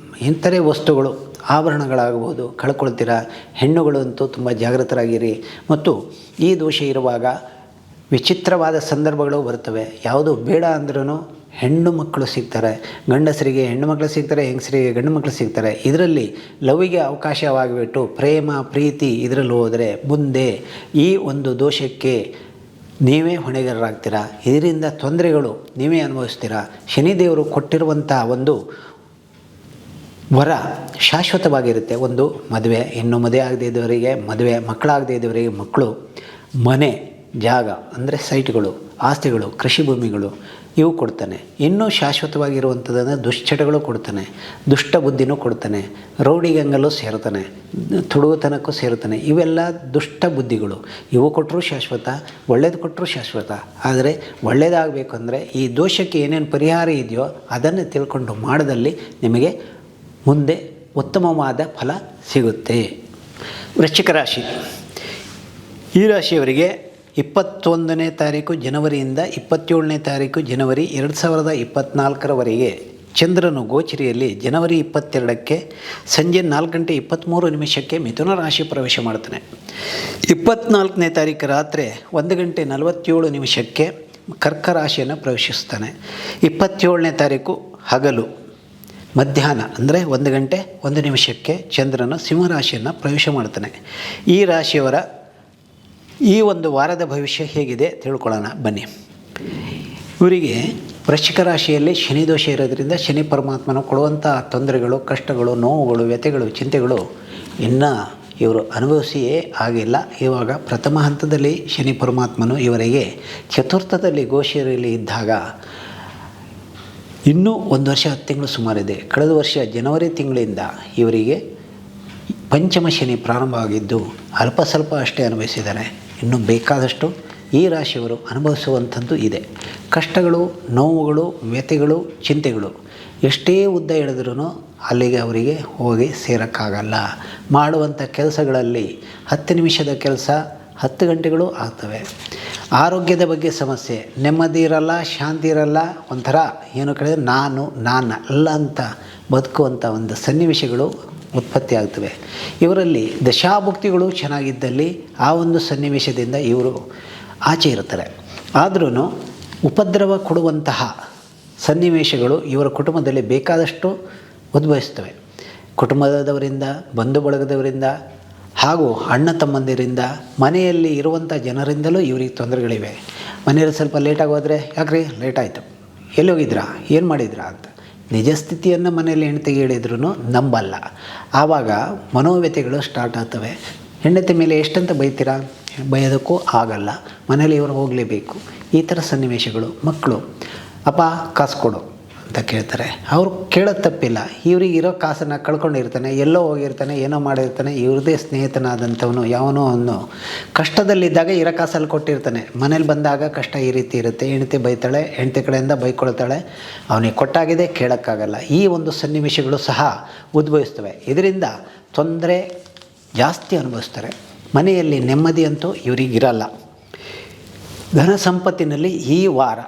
ಇಂಥರೇ ವಸ್ತುಗಳು, ಆಭರಣಗಳಾಗ್ಬೋದು ಕಳ್ಕೊಳ್ತೀರ. ಹೆಣ್ಣುಗಳಂತೂ ತುಂಬ ಜಾಗೃತರಾಗಿರಿ. ಮತ್ತು ಈ ದೋಷ ಇರುವಾಗ ವಿಚಿತ್ರವಾದ ಸಂದರ್ಭಗಳು ಬರ್ತವೆ. ಯಾವುದು ಬೇಡ ಅಂದ್ರೂ ಹೆಣ್ಣು ಮಕ್ಕಳು ಸಿಗ್ತಾರೆ. ಗಂಡಸರಿಗೆ ಹೆಣ್ಣು ಮಕ್ಕಳು ಸಿಗ್ತಾರೆ, ಹೆಂಗಸರಿಗೆ ಗಂಡು ಮಕ್ಕಳು ಸಿಗ್ತಾರೆ. ಇದರಲ್ಲಿ ಲವ್ವಿಗೆ ಅವಕಾಶವಾಗಿಬಿಟ್ಟು ಪ್ರೇಮ ಪ್ರೀತಿ ಇದರಲ್ಲಿ ಹೋದರೆ ಮುಂದೆ ಈ ಒಂದು ದೋಷಕ್ಕೆ ನೀವೇ ಹೊಣೆಗಾರರಾಗ್ತೀರ. ಇದರಿಂದ ತೊಂದರೆಗಳು ನೀವೇ ಅನುಭವಿಸ್ತೀರ. ಶನಿದೇವರು ಕೊಟ್ಟಿರುವಂಥ ಒಂದು ವರ ಶಾಶ್ವತವಾಗಿರುತ್ತೆ. ಒಂದು ಮದುವೆ, ಇನ್ನೂ ಮದುವೆ ಆಗದೇ ಇದ್ದವರಿಗೆ ಮದುವೆ, ಮಕ್ಕಳಾಗದೇ ಇದ್ದವರಿಗೆ ಮಕ್ಕಳು, ಮನೆ, ಜಾಗ ಅಂದರೆ ಸೈಟ್ಗಳು, ಆಸ್ತಿಗಳು, ಕೃಷಿ ಭೂಮಿಗಳು ಇವು ಕೊಡ್ತಾನೆ. ಇನ್ನೂ ಶಾಶ್ವತವಾಗಿರುವಂಥದ್ದನ್ನು ದುಶ್ಚಟಗಳು ಕೊಡ್ತಾನೆ, ದುಷ್ಟ ಬುದ್ಧಿನೂ ಕೊಡ್ತಾನೆ, ರೌಡಿಗಂಗಲ್ಲೂ ಸೇರ್ತಾನೆ, ತುಡುಗುತನಕ್ಕೂ ಸೇರ್ತಾನೆ. ಇವೆಲ್ಲ ದುಷ್ಟ ಬುದ್ಧಿಗಳು. ಇವು ಕೊಟ್ಟರೂ ಶಾಶ್ವತ, ಒಳ್ಳೇದು ಕೊಟ್ಟರೂ ಶಾಶ್ವತ. ಆದರೆ ಒಳ್ಳೆಯದಾಗಬೇಕು ಅಂದರೆ ಈ ದೋಷಕ್ಕೆ ಏನೇನು ಪರಿಹಾರ ಇದೆಯೋ ಅದನ್ನು ತಿಳ್ಕೊಂಡು ಮಾಡೋದಲ್ಲಿ ನಿಮಗೆ ಮುಂದೆ ಉತ್ತಮವಾದ ಫಲ ಸಿಗುತ್ತೆ. ವೃಶ್ಚಿಕ ರಾಶಿ. ಈ ರಾಶಿಯವರಿಗೆ 21ನೇ ತಾರೀಕು ಜನವರಿಯಿಂದ 27ನೇ ತಾರೀಕು ಜನವರಿ 2024ರವರೆಗೆ ಚಂದ್ರನು ಗೋಚರಿಯಲ್ಲಿ ಜನವರಿ 22ಕ್ಕೆ ಸಂಜೆ 4:23 ಮಿಥುನ ರಾಶಿ ಪ್ರವೇಶ ಮಾಡ್ತಾನೆ. 24ನೇ ತಾರೀಕು ರಾತ್ರಿ 1:47 ಕರ್ಕ ರಾಶಿಯನ್ನು ಪ್ರವೇಶಿಸ್ತಾನೆ. 27ನೇ ತಾರೀಕು ಹಗಲು ಮಧ್ಯಾಹ್ನ ಅಂದರೆ 1:01 ಚಂದ್ರನು ಸಿಂಹರಾಶಿಯನ್ನು ಪ್ರವೇಶ ಮಾಡ್ತಾನೆ. ಈ ರಾಶಿಯವರ ಈ ಒಂದು ವಾರದ ಭವಿಷ್ಯ ಹೇಗಿದೆ ತಿಳ್ಕೊಳ್ಳೋಣ ಬನ್ನಿ. ಇವರಿಗೆ ವೃಶ್ಚಿಕ ರಾಶಿಯಲ್ಲಿ ಶನಿ ದೋಷ ಇರೋದರಿಂದ ಶನಿ ಪರಮಾತ್ಮನು ಕೊಡುವಂಥ ತೊಂದರೆಗಳು, ಕಷ್ಟಗಳು, ನೋವುಗಳು, ವ್ಯಥೆಗಳು, ಚಿಂತೆಗಳು ಇನ್ನೂ ಇವರು ಅನುಭವಿಸಿಯೇ ಆಗಿಲ್ಲ. ಇವಾಗ ಪ್ರಥಮ ಹಂತದಲ್ಲಿ ಶನಿ ಪರಮಾತ್ಮನು ಇವರಿಗೆ ಚತುರ್ಥದಲ್ಲಿ ಗೋಚರಿಯಲ್ಲಿ ಇದ್ದಾಗ ಇನ್ನೂ 1 ವರ್ಷ 10 ತಿಂಗಳು ಸುಮಾರಿದೆ. ಕಳೆದ ವರ್ಷ ಜನವರಿ ತಿಂಗಳಿಂದ ಇವರಿಗೆ ಪಂಚಮ ಶನಿ ಪ್ರಾರಂಭವಾಗಿದ್ದು ಅಲ್ಪ ಸ್ವಲ್ಪ ಅಷ್ಟೇ ಅನುಭವಿಸಿದ್ದಾರೆ. ಇನ್ನೂ ಬೇಕಾದಷ್ಟು ಈ ರಾಶಿಯವರು ಅನುಭವಿಸುವಂಥದ್ದು ಇದೆ. ಕಷ್ಟಗಳು, ನೋವುಗಳು, ವ್ಯಥೆಗಳು, ಚಿಂತೆಗಳು ಎಷ್ಟೇ ಉದ್ದ ಎಳೆದ್ರೂ ಅಲ್ಲಿಗೆ ಅವರಿಗೆ ಹೋಗಿ ಸೇರೋಕ್ಕಾಗಲ್ಲ. ಮಾಡುವಂಥ ಕೆಲಸಗಳಲ್ಲಿ 10 ನಿಮಿಷದ ಕೆಲಸ 10 ಗಂಟೆಗಳು ಆಗ್ತವೆ. ಆರೋಗ್ಯದ ಬಗ್ಗೆ ಸಮಸ್ಯೆ, ನೆಮ್ಮದಿ ಇರಲ್ಲ, ಶಾಂತಿ ಇರಲ್ಲ. ಒಂಥರ ಏನು ಕೇಳಿದ್ರೆ ನಾನು ಅಲ್ಲ ಅಂತ ಬದುಕುವಂಥ ಒಂದು ಸನ್ನಿವೇಶಗಳು ಉತ್ಪತ್ತಿ ಆಗ್ತವೆ. ಇವರಲ್ಲಿ ದಶಾಭುಕ್ತಿಗಳು ಚೆನ್ನಾಗಿದ್ದಲ್ಲಿ ಆ ಒಂದು ಸನ್ನಿವೇಶದಿಂದ ಇವರು ಆಚೆ ಇರ್ತಾರೆ. ಆದ್ರೂ ಉಪದ್ರವ ಕೊಡುವಂತಹ ಸನ್ನಿವೇಶಗಳು ಇವರ ಕುಟುಂಬದಲ್ಲಿ ಬೇಕಾದಷ್ಟು ಉದ್ಭವಿಸ್ತವೆ. ಕುಟುಂಬದವರಿಂದ, ಬಂಧು ಬಳಗದವರಿಂದ ಹಾಗೂ ಅಣ್ಣ ತಮ್ಮಂದಿರಿಂದ, ಮನೆಯಲ್ಲಿ ಇರುವಂಥ ಜನರಿಂದಲೂ ಇವರಿಗೆ ತೊಂದರೆಗಳಿವೆ. ಮನೆಯಲ್ಲಿ ಸ್ವಲ್ಪ ಲೇಟಾಗಿ ಹೋದರೆ, ಯಾಕ್ರಿ ಲೇಟ್ ಆಯಿತು, ಎಲ್ಲಿ ಹೋಗಿದ್ರಾ, ಏನು ಮಾಡಿದ್ರಾ ಅಂತ ನಿಜ ಸ್ಥಿತಿಯನ್ನು ಮನೆಯಲ್ಲಿ ಹೆಂಡತಿಗೆ ಹೇಳಿದ್ರೂ ನಂಬಲ್ಲ. ಆವಾಗ ಮನೋವ್ಯಥೆಗಳು ಸ್ಟಾರ್ಟ್ ಆಗ್ತವೆ. ಹೆಂಡತಿ ಮೇಲೆ ಎಷ್ಟಂತ ಬೈತೀರಾ, ಬೈಯೋದಕ್ಕೂ ಆಗಲ್ಲ. ಮನೇಲಿ ಇವರು ಹೋಗಲೇಬೇಕು. ಈ ಥರ ಸನ್ನಿವೇಶಗಳು. ಮಕ್ಕಳು ಅಪ್ಪ ಕಾಸು ಕೊಡು ಅಂತ ಕೇಳ್ತಾರೆ. ಅವ್ರು ಕೇಳೋದು ತಪ್ಪಿಲ್ಲ. ಇವ್ರಿಗೆ ಇರೋ ಕಾಸನ್ನು ಕಳ್ಕೊಂಡಿರ್ತಾನೆ, ಎಲ್ಲೋ ಹೋಗಿರ್ತಾನೆ, ಏನೋ ಮಾಡಿರ್ತಾನೆ. ಇವ್ರದ್ದೇ ಸ್ನೇಹಿತನಾದಂಥವನು ಯಾವನೋ ಅವನು ಕಷ್ಟದಲ್ಲಿದ್ದಾಗ ಇರೋ ಕಾಸಲ್ಲಿ ಕೊಟ್ಟಿರ್ತಾನೆ. ಮನೇಲಿ ಬಂದಾಗ ಕಷ್ಟ ಈ ರೀತಿ ಇರುತ್ತೆ. ಹೆಂಡತಿ ಬೈತಾಳೆ, ಹೆಂಡತಿ ಕಡೆಯಿಂದ ಬೈಕೊಳ್ತಾಳೆ. ಅವನಿಗೆ ಕೊಟ್ಟಾಗಿದೆ, ಕೇಳೋಕ್ಕಾಗಲ್ಲ. ಈ ಒಂದು ಸನ್ನಿವೇಶಗಳು ಸಹ ಉದ್ಭವಿಸ್ತವೆ. ಇದರಿಂದ ತೊಂದರೆ ಜಾಸ್ತಿ ಅನುಭವಿಸ್ತಾರೆ. ಮನೆಯಲ್ಲಿ ನೆಮ್ಮದಿ ಅಂತೂ ಇವರಿಗಿರಲ್ಲ. ಧನ ಸಂಪತ್ತಿನಲ್ಲಿ ಈ ವಾರ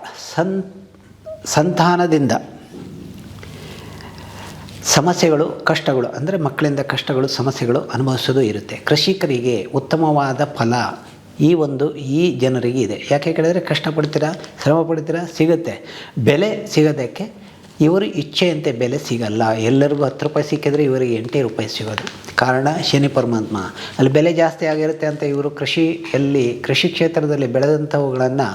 ಸಂತಾನದಿಂದ ಸಮಸ್ಯೆಗಳು, ಕಷ್ಟಗಳು ಅಂದರೆ ಮಕ್ಕಳಿಂದ ಕಷ್ಟಗಳು, ಸಮಸ್ಯೆಗಳು ಅನುಭವಿಸೋದು ಇರುತ್ತೆ. ಕೃಷಿಕರಿಗೆ ಉತ್ತಮವಾದ ಫಲ ಈ ಜನರಿಗೆ ಇದೆ. ಯಾಕೆ ಕೇಳಿದರೆ ಕಷ್ಟಪಡ್ತೀರಾ, ಶ್ರಮ ಪಡ್ತೀರಾ, ಸಿಗುತ್ತೆ. ಬೆಲೆ ಸಿಗೋದಕ್ಕೆ ಇವರು ಇಚ್ಛೆಯಂತೆ ಬೆಲೆ ಸಿಗಲ್ಲ. ಎಲ್ಲರಿಗೂ 10 ರೂಪಾಯಿ ಸಿಕ್ಕಿದ್ರೆ ಇವರಿಗೆ 8 ರೂಪಾಯಿ ಸಿಗೋದು. ಕಾರಣ ಶನಿ ಪರಮಾತ್ಮ. ಅಲ್ಲಿ ಬೆಲೆ ಜಾಸ್ತಿ ಆಗಿರುತ್ತೆ ಅಂತ ಇವರು ಕೃಷಿ ಕ್ಷೇತ್ರದಲ್ಲಿ ಬೆಳೆದಂಥವುಗಳನ್ನು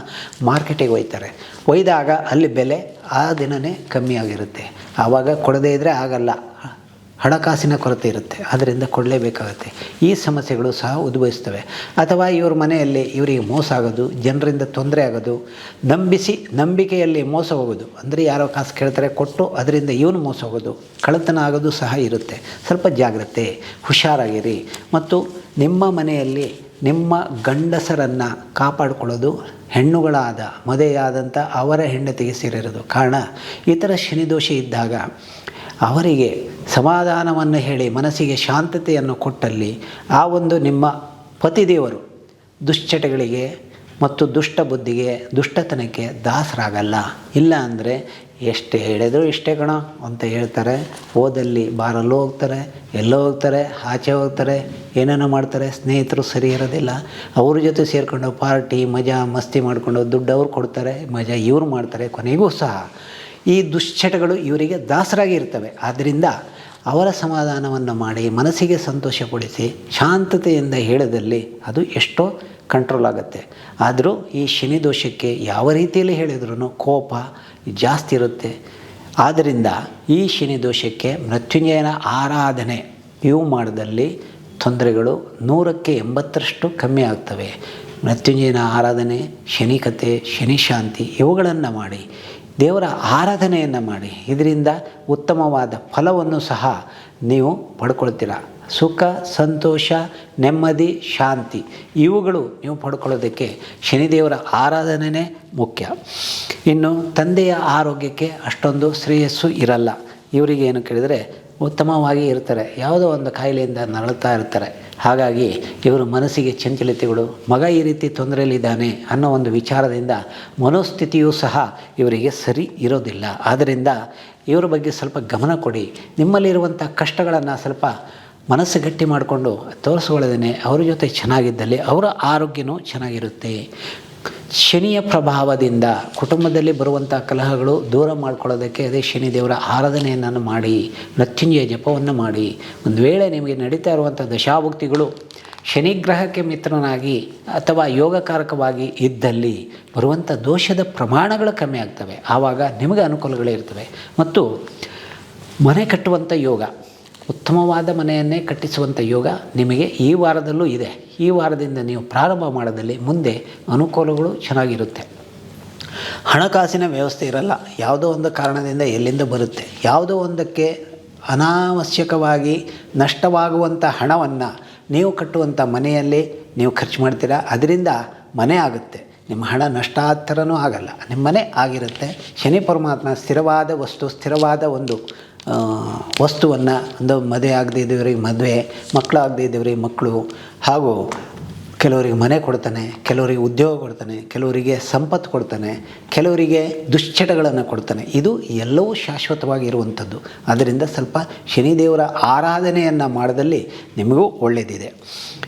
ಮಾರ್ಕೆಟಿಗೆ ಒಯ್ತಾರೆ. ಒಯ್ದಾಗ ಅಲ್ಲಿ ಬೆಲೆ ಆ ದಿನವೇ ಕಮ್ಮಿ ಆಗಿರುತ್ತೆ. ಆವಾಗ ಕೊಡದೇ ಇದ್ದರೆ ಆಗಲ್ಲ, ಹಣಕಾಸಿನ ಕೊರತೆ ಇರುತ್ತೆ, ಅದರಿಂದ ಕೊಡಲೇಬೇಕಾಗತ್ತೆ. ಈ ಸಮಸ್ಯೆಗಳು ಸಹ ಉದ್ಭವಿಸ್ತವೆ. ಅಥವಾ ಇವ್ರ ಮನೆಯಲ್ಲಿ ಇವರಿಗೆ ಮೋಸ ಆಗೋದು, ಜನರಿಂದ ತೊಂದರೆ ಆಗೋದು, ನಂಬಿಕೆಯಲ್ಲಿ ಮೋಸ ಹೋಗೋದು. ಅಂದರೆ ಯಾರೋ ಕಾಸು ಕೇಳ್ತಾರೆ, ಕೊಟ್ಟು ಅದರಿಂದ ಇವನು ಮೋಸ ಹೋಗೋದು, ಕಳ್ಳತನ ಆಗೋದು ಸಹ ಇರುತ್ತೆ. ಸ್ವಲ್ಪ ಜಾಗ್ರತೆ, ಹುಷಾರಾಗಿರಿ. ಮತ್ತು ನಿಮ್ಮ ಮನೆಯಲ್ಲಿ ನಿಮ್ಮ ಗಂಡಸರನ್ನು ಕಾಪಾಡಿಕೊಳ್ಳೋದು ಹೆಣ್ಣುಗಳಾದ ಮದುವೆಯಾದಂಥ ಅವರ ಹೆಂಡತಿಗೆ ಸೇರಿರೋದು. ಕಾರಣ ಈ ಥರ ಶನಿದೋಷ ಇದ್ದಾಗ ಅವರಿಗೆ ಸಮಾಧಾನವನ್ನು ಹೇಳಿ ಮನಸ್ಸಿಗೆ ಶಾಂತತೆಯನ್ನು ಕೊಟ್ಟಲ್ಲಿ ಆ ಒಂದು ನಿಮ್ಮ ಪತಿದೇವರು ದುಶ್ಚಟಗಳಿಗೆ ಮತ್ತು ದುಷ್ಟ ಬುದ್ಧಿಗೆ, ದುಷ್ಟತನಕ್ಕೆ ದಾಸರಾಗಲ್ಲ. ಇಲ್ಲ ಅಂದರೆ ಎಷ್ಟೇ ಹೇಳಿದ್ರು ಇಷ್ಟೇ ಕಣೋ ಅಂತ ಹೇಳ್ತಾರೆ. ಓದಲ್ಲಿ ಬಾರಲ್ಲೂ ಹೋಗ್ತಾರೆ, ಎಲ್ಲೋ ಹೋಗ್ತಾರೆ, ಆಚೆ ಹೋಗ್ತಾರೆ, ಏನೇನೋ ಮಾಡ್ತಾರೆ. ಸ್ನೇಹಿತರು ಸರಿ ಇರೋದಿಲ್ಲ. ಅವ್ರ ಜೊತೆ ಸೇರಿಕೊಂಡು ಪಾರ್ಟಿ ಮಜಾ ಮಸ್ತಿ ಮಾಡಿಕೊಂಡು ದುಡ್ಡು ಅವ್ರು ಕೊಡ್ತಾರೆ, ಮಜಾ ಇವ್ರು ಮಾಡ್ತಾರೆ. ಕೊನೆಗೂ ಸಹ ಈ ದುಶ್ಚಟಗಳು ಇವರಿಗೆ ದಾಸರಾಗಿ ಇರ್ತವೆ. ಆದ್ದರಿಂದ ಅವರ ಸಮಾಧಾನವನ್ನು ಮಾಡಿ ಮನಸ್ಸಿಗೆ ಸಂತೋಷಪಡಿಸಿ ಶಾಂತತೆಯಿಂದ ಹೇಳಿದಲ್ಲಿ ಅದು ಎಷ್ಟೋ ಕಂಟ್ರೋಲ್ ಆಗುತ್ತೆ. ಆದರೂ ಈ ಶನಿ ದೋಷಕ್ಕೆ ಯಾವ ರೀತಿಯಲ್ಲಿ ಹೇಳಿದ್ರೂ ಕೋಪ ಜಾಸ್ತಿ ಇರುತ್ತೆ. ಆದ್ದರಿಂದ ಈ ಶನಿ ದೋಷಕ್ಕೆ ಮೃತ್ಯುಂಜಯನ ಆರಾಧನೆ ಇವು ಮಾಡಿದಲ್ಲಿ ತೊಂದರೆಗಳು 100ಕ್ಕೆ 80ರಷ್ಟು ಕಮ್ಮಿ ಆಗ್ತವೆ. ಮೃತ್ಯುಂಜಯನ ಆರಾಧನೆ, ಶನಿ ಕಥೆ, ಶನಿ ಶಾಂತಿ ಇವುಗಳನ್ನು ಮಾಡಿ ದೇವರ ಆರಾಧನೆಯನ್ನು ಮಾಡಿ. ಇದರಿಂದ ಉತ್ತಮವಾದ ಫಲವನ್ನು ಸಹ ನೀವು ಪಡ್ಕೊಳ್ತೀರ. ಸುಖ, ಸಂತೋಷ, ನೆಮ್ಮದಿ, ಶಾಂತಿ ಇವುಗಳು ನೀವು ಪಡ್ಕೊಳ್ಳೋದಕ್ಕೆ ಶನಿದೇವರ ಆರಾಧನೆಯೇ ಮುಖ್ಯ. ಇನ್ನು ತಂದೆಯ ಆರೋಗ್ಯಕ್ಕೆ ಅಷ್ಟೊಂದು ಶ್ರೇಯಸ್ಸು ಇರಲ್ಲ. ಇವರಿಗೆ ಏನು ಕೇಳಿದರೆ ಉತ್ತಮವಾಗಿ ಇರ್ತಾರೆ, ಯಾವುದೋ ಒಂದು ಕಾಯಿಲೆಯಿಂದ ನರಳುತ್ತಾ ಇರ್ತಾರೆ. ಹಾಗಾಗಿ ಇವರು ಮನಸ್ಸಿಗೆ ಚಂಚಲತೆಗಳು, ಮಗ ಈ ರೀತಿ ತೊಂದರೆಯಲ್ಲಿದ್ದಾನೆ ಅನ್ನೋ ಒಂದು ವಿಚಾರದಿಂದ ಮನೋಸ್ಥಿತಿಯೂ ಸಹ ಇವರಿಗೆ ಸರಿ ಇರೋದಿಲ್ಲ. ಆದ್ದರಿಂದ ಇವರ ಬಗ್ಗೆ ಸ್ವಲ್ಪ ಗಮನ ಕೊಡಿ. ನಿಮ್ಮಲ್ಲಿರುವಂಥ ಕಷ್ಟಗಳನ್ನು ಸ್ವಲ್ಪ ಮನಸ್ಸು ಗಟ್ಟಿ ಮಾಡಿಕೊಂಡು ತೋರಿಸ್ಕೊಳ್ಳೋದೇ ಅವ್ರ ಜೊತೆ ಚೆನ್ನಾಗಿದ್ದಲ್ಲಿ ಅವರ ಆರೋಗ್ಯನೂ ಚೆನ್ನಾಗಿರುತ್ತೆ. ಶನಿಯ ಪ್ರಭಾವದಿಂದ ಕುಟುಂಬದಲ್ಲಿ ಬರುವಂಥ ಕಲಹಗಳು ದೂರ ಮಾಡ್ಕೊಳ್ಳೋದಕ್ಕೆ ಅದೇ ಶನಿದೇವರ ಆರಾಧನೆಯನ್ನು ಮಾಡಿ, ಮೃತ್ಯುಂಜಯ ಜಪವನ್ನು ಮಾಡಿ. ಒಂದು ವೇಳೆ ನಿಮಗೆ ನಡೀತಾ ಇರುವಂಥ ದಶಾಭುಕ್ತಿಗಳು ಶನಿಗ್ರಹಕ್ಕೆ ಮಿತ್ರನಾಗಿ ಅಥವಾ ಯೋಗಕಾರಕವಾಗಿ ಇದ್ದಲ್ಲಿ ಬರುವಂಥ ದೋಷದ ಪ್ರಮಾಣಗಳು ಕಮ್ಮಿ ಆಗ್ತವೆ. ಆವಾಗ ನಿಮಗೆ ಅನುಕೂಲಗಳಿರ್ತವೆ. ಮತ್ತು ಮನೆ ಕಟ್ಟುವಂಥ ಯೋಗ, ಉತ್ತಮವಾದ ಮನೆಯನ್ನೇ ಕಟ್ಟಿಸುವಂಥ ಯೋಗ ನಿಮಗೆ ಈ ವಾರದಲ್ಲೂ ಇದೆ. ಈ ವಾರದಿಂದ ನೀವು ಪ್ರಾರಂಭ ಮಾಡೋದಲ್ಲಿ ಮುಂದೆ ಅನುಕೂಲಗಳು ಚೆನ್ನಾಗಿರುತ್ತೆ. ಹಣಕಾಸಿನ ವ್ಯವಸ್ಥೆ ಇರಲ್ಲ. ಯಾವುದೋ ಒಂದು ಕಾರಣದಿಂದ ಎಲ್ಲಿಂದ ಬರುತ್ತೆ. ಯಾವುದೋ ಒಂದಕ್ಕೆ ಅನಾವಶ್ಯಕವಾಗಿ ನಷ್ಟವಾಗುವಂಥ ಹಣವನ್ನು ನೀವು ಕಟ್ಟುವಂಥ ಮನೆಯಲ್ಲಿ ನೀವು ಖರ್ಚು ಮಾಡ್ತೀರಾ. ಅದರಿಂದ ಮನೆ ಆಗುತ್ತೆ. ನಿಮ್ಮ ಹಣ ನಷ್ಟ ಆದ ಥರನೂ ಆಗಲ್ಲ, ನಿಮ್ಮ ಮನೆ ಆಗಿರುತ್ತೆ. ಶನಿ ಪರಮಾತ್ಮ ಸ್ಥಿರವಾದ ವಸ್ತು, ಸ್ಥಿರವಾದ ಒಂದು ವಸ್ತುವನ್ನು, ಒಂದು ಮದುವೆ ಆಗದೇ ಇದ್ದವರಿಗೆ ಮದುವೆ, ಮಕ್ಕಳಾಗದೇ ಇದ್ದವರಿಗೆ ಮಕ್ಕಳು, ಹಾಗೂ ಕೆಲವರಿಗೆ ಮನೆ ಕೊಡ್ತಾನೆ, ಕೆಲವರಿಗೆ ಉದ್ಯೋಗ ಕೊಡ್ತಾನೆ, ಕೆಲವರಿಗೆ ಸಂಪತ್ತು ಕೊಡ್ತಾನೆ, ಕೆಲವರಿಗೆ ದುಶ್ಚಟಗಳನ್ನು ಕೊಡ್ತಾನೆ. ಇದು ಎಲ್ಲವೂ ಶಾಶ್ವತವಾಗಿರುವಂಥದ್ದು. ಆದ್ದರಿಂದ ಸ್ವಲ್ಪ ಶನಿದೇವರ ಆರಾಧನೆಯನ್ನು ಮಾಡಿದಲ್ಲಿ ನಿಮಗೂ ಒಳ್ಳೆಯದಿದೆ.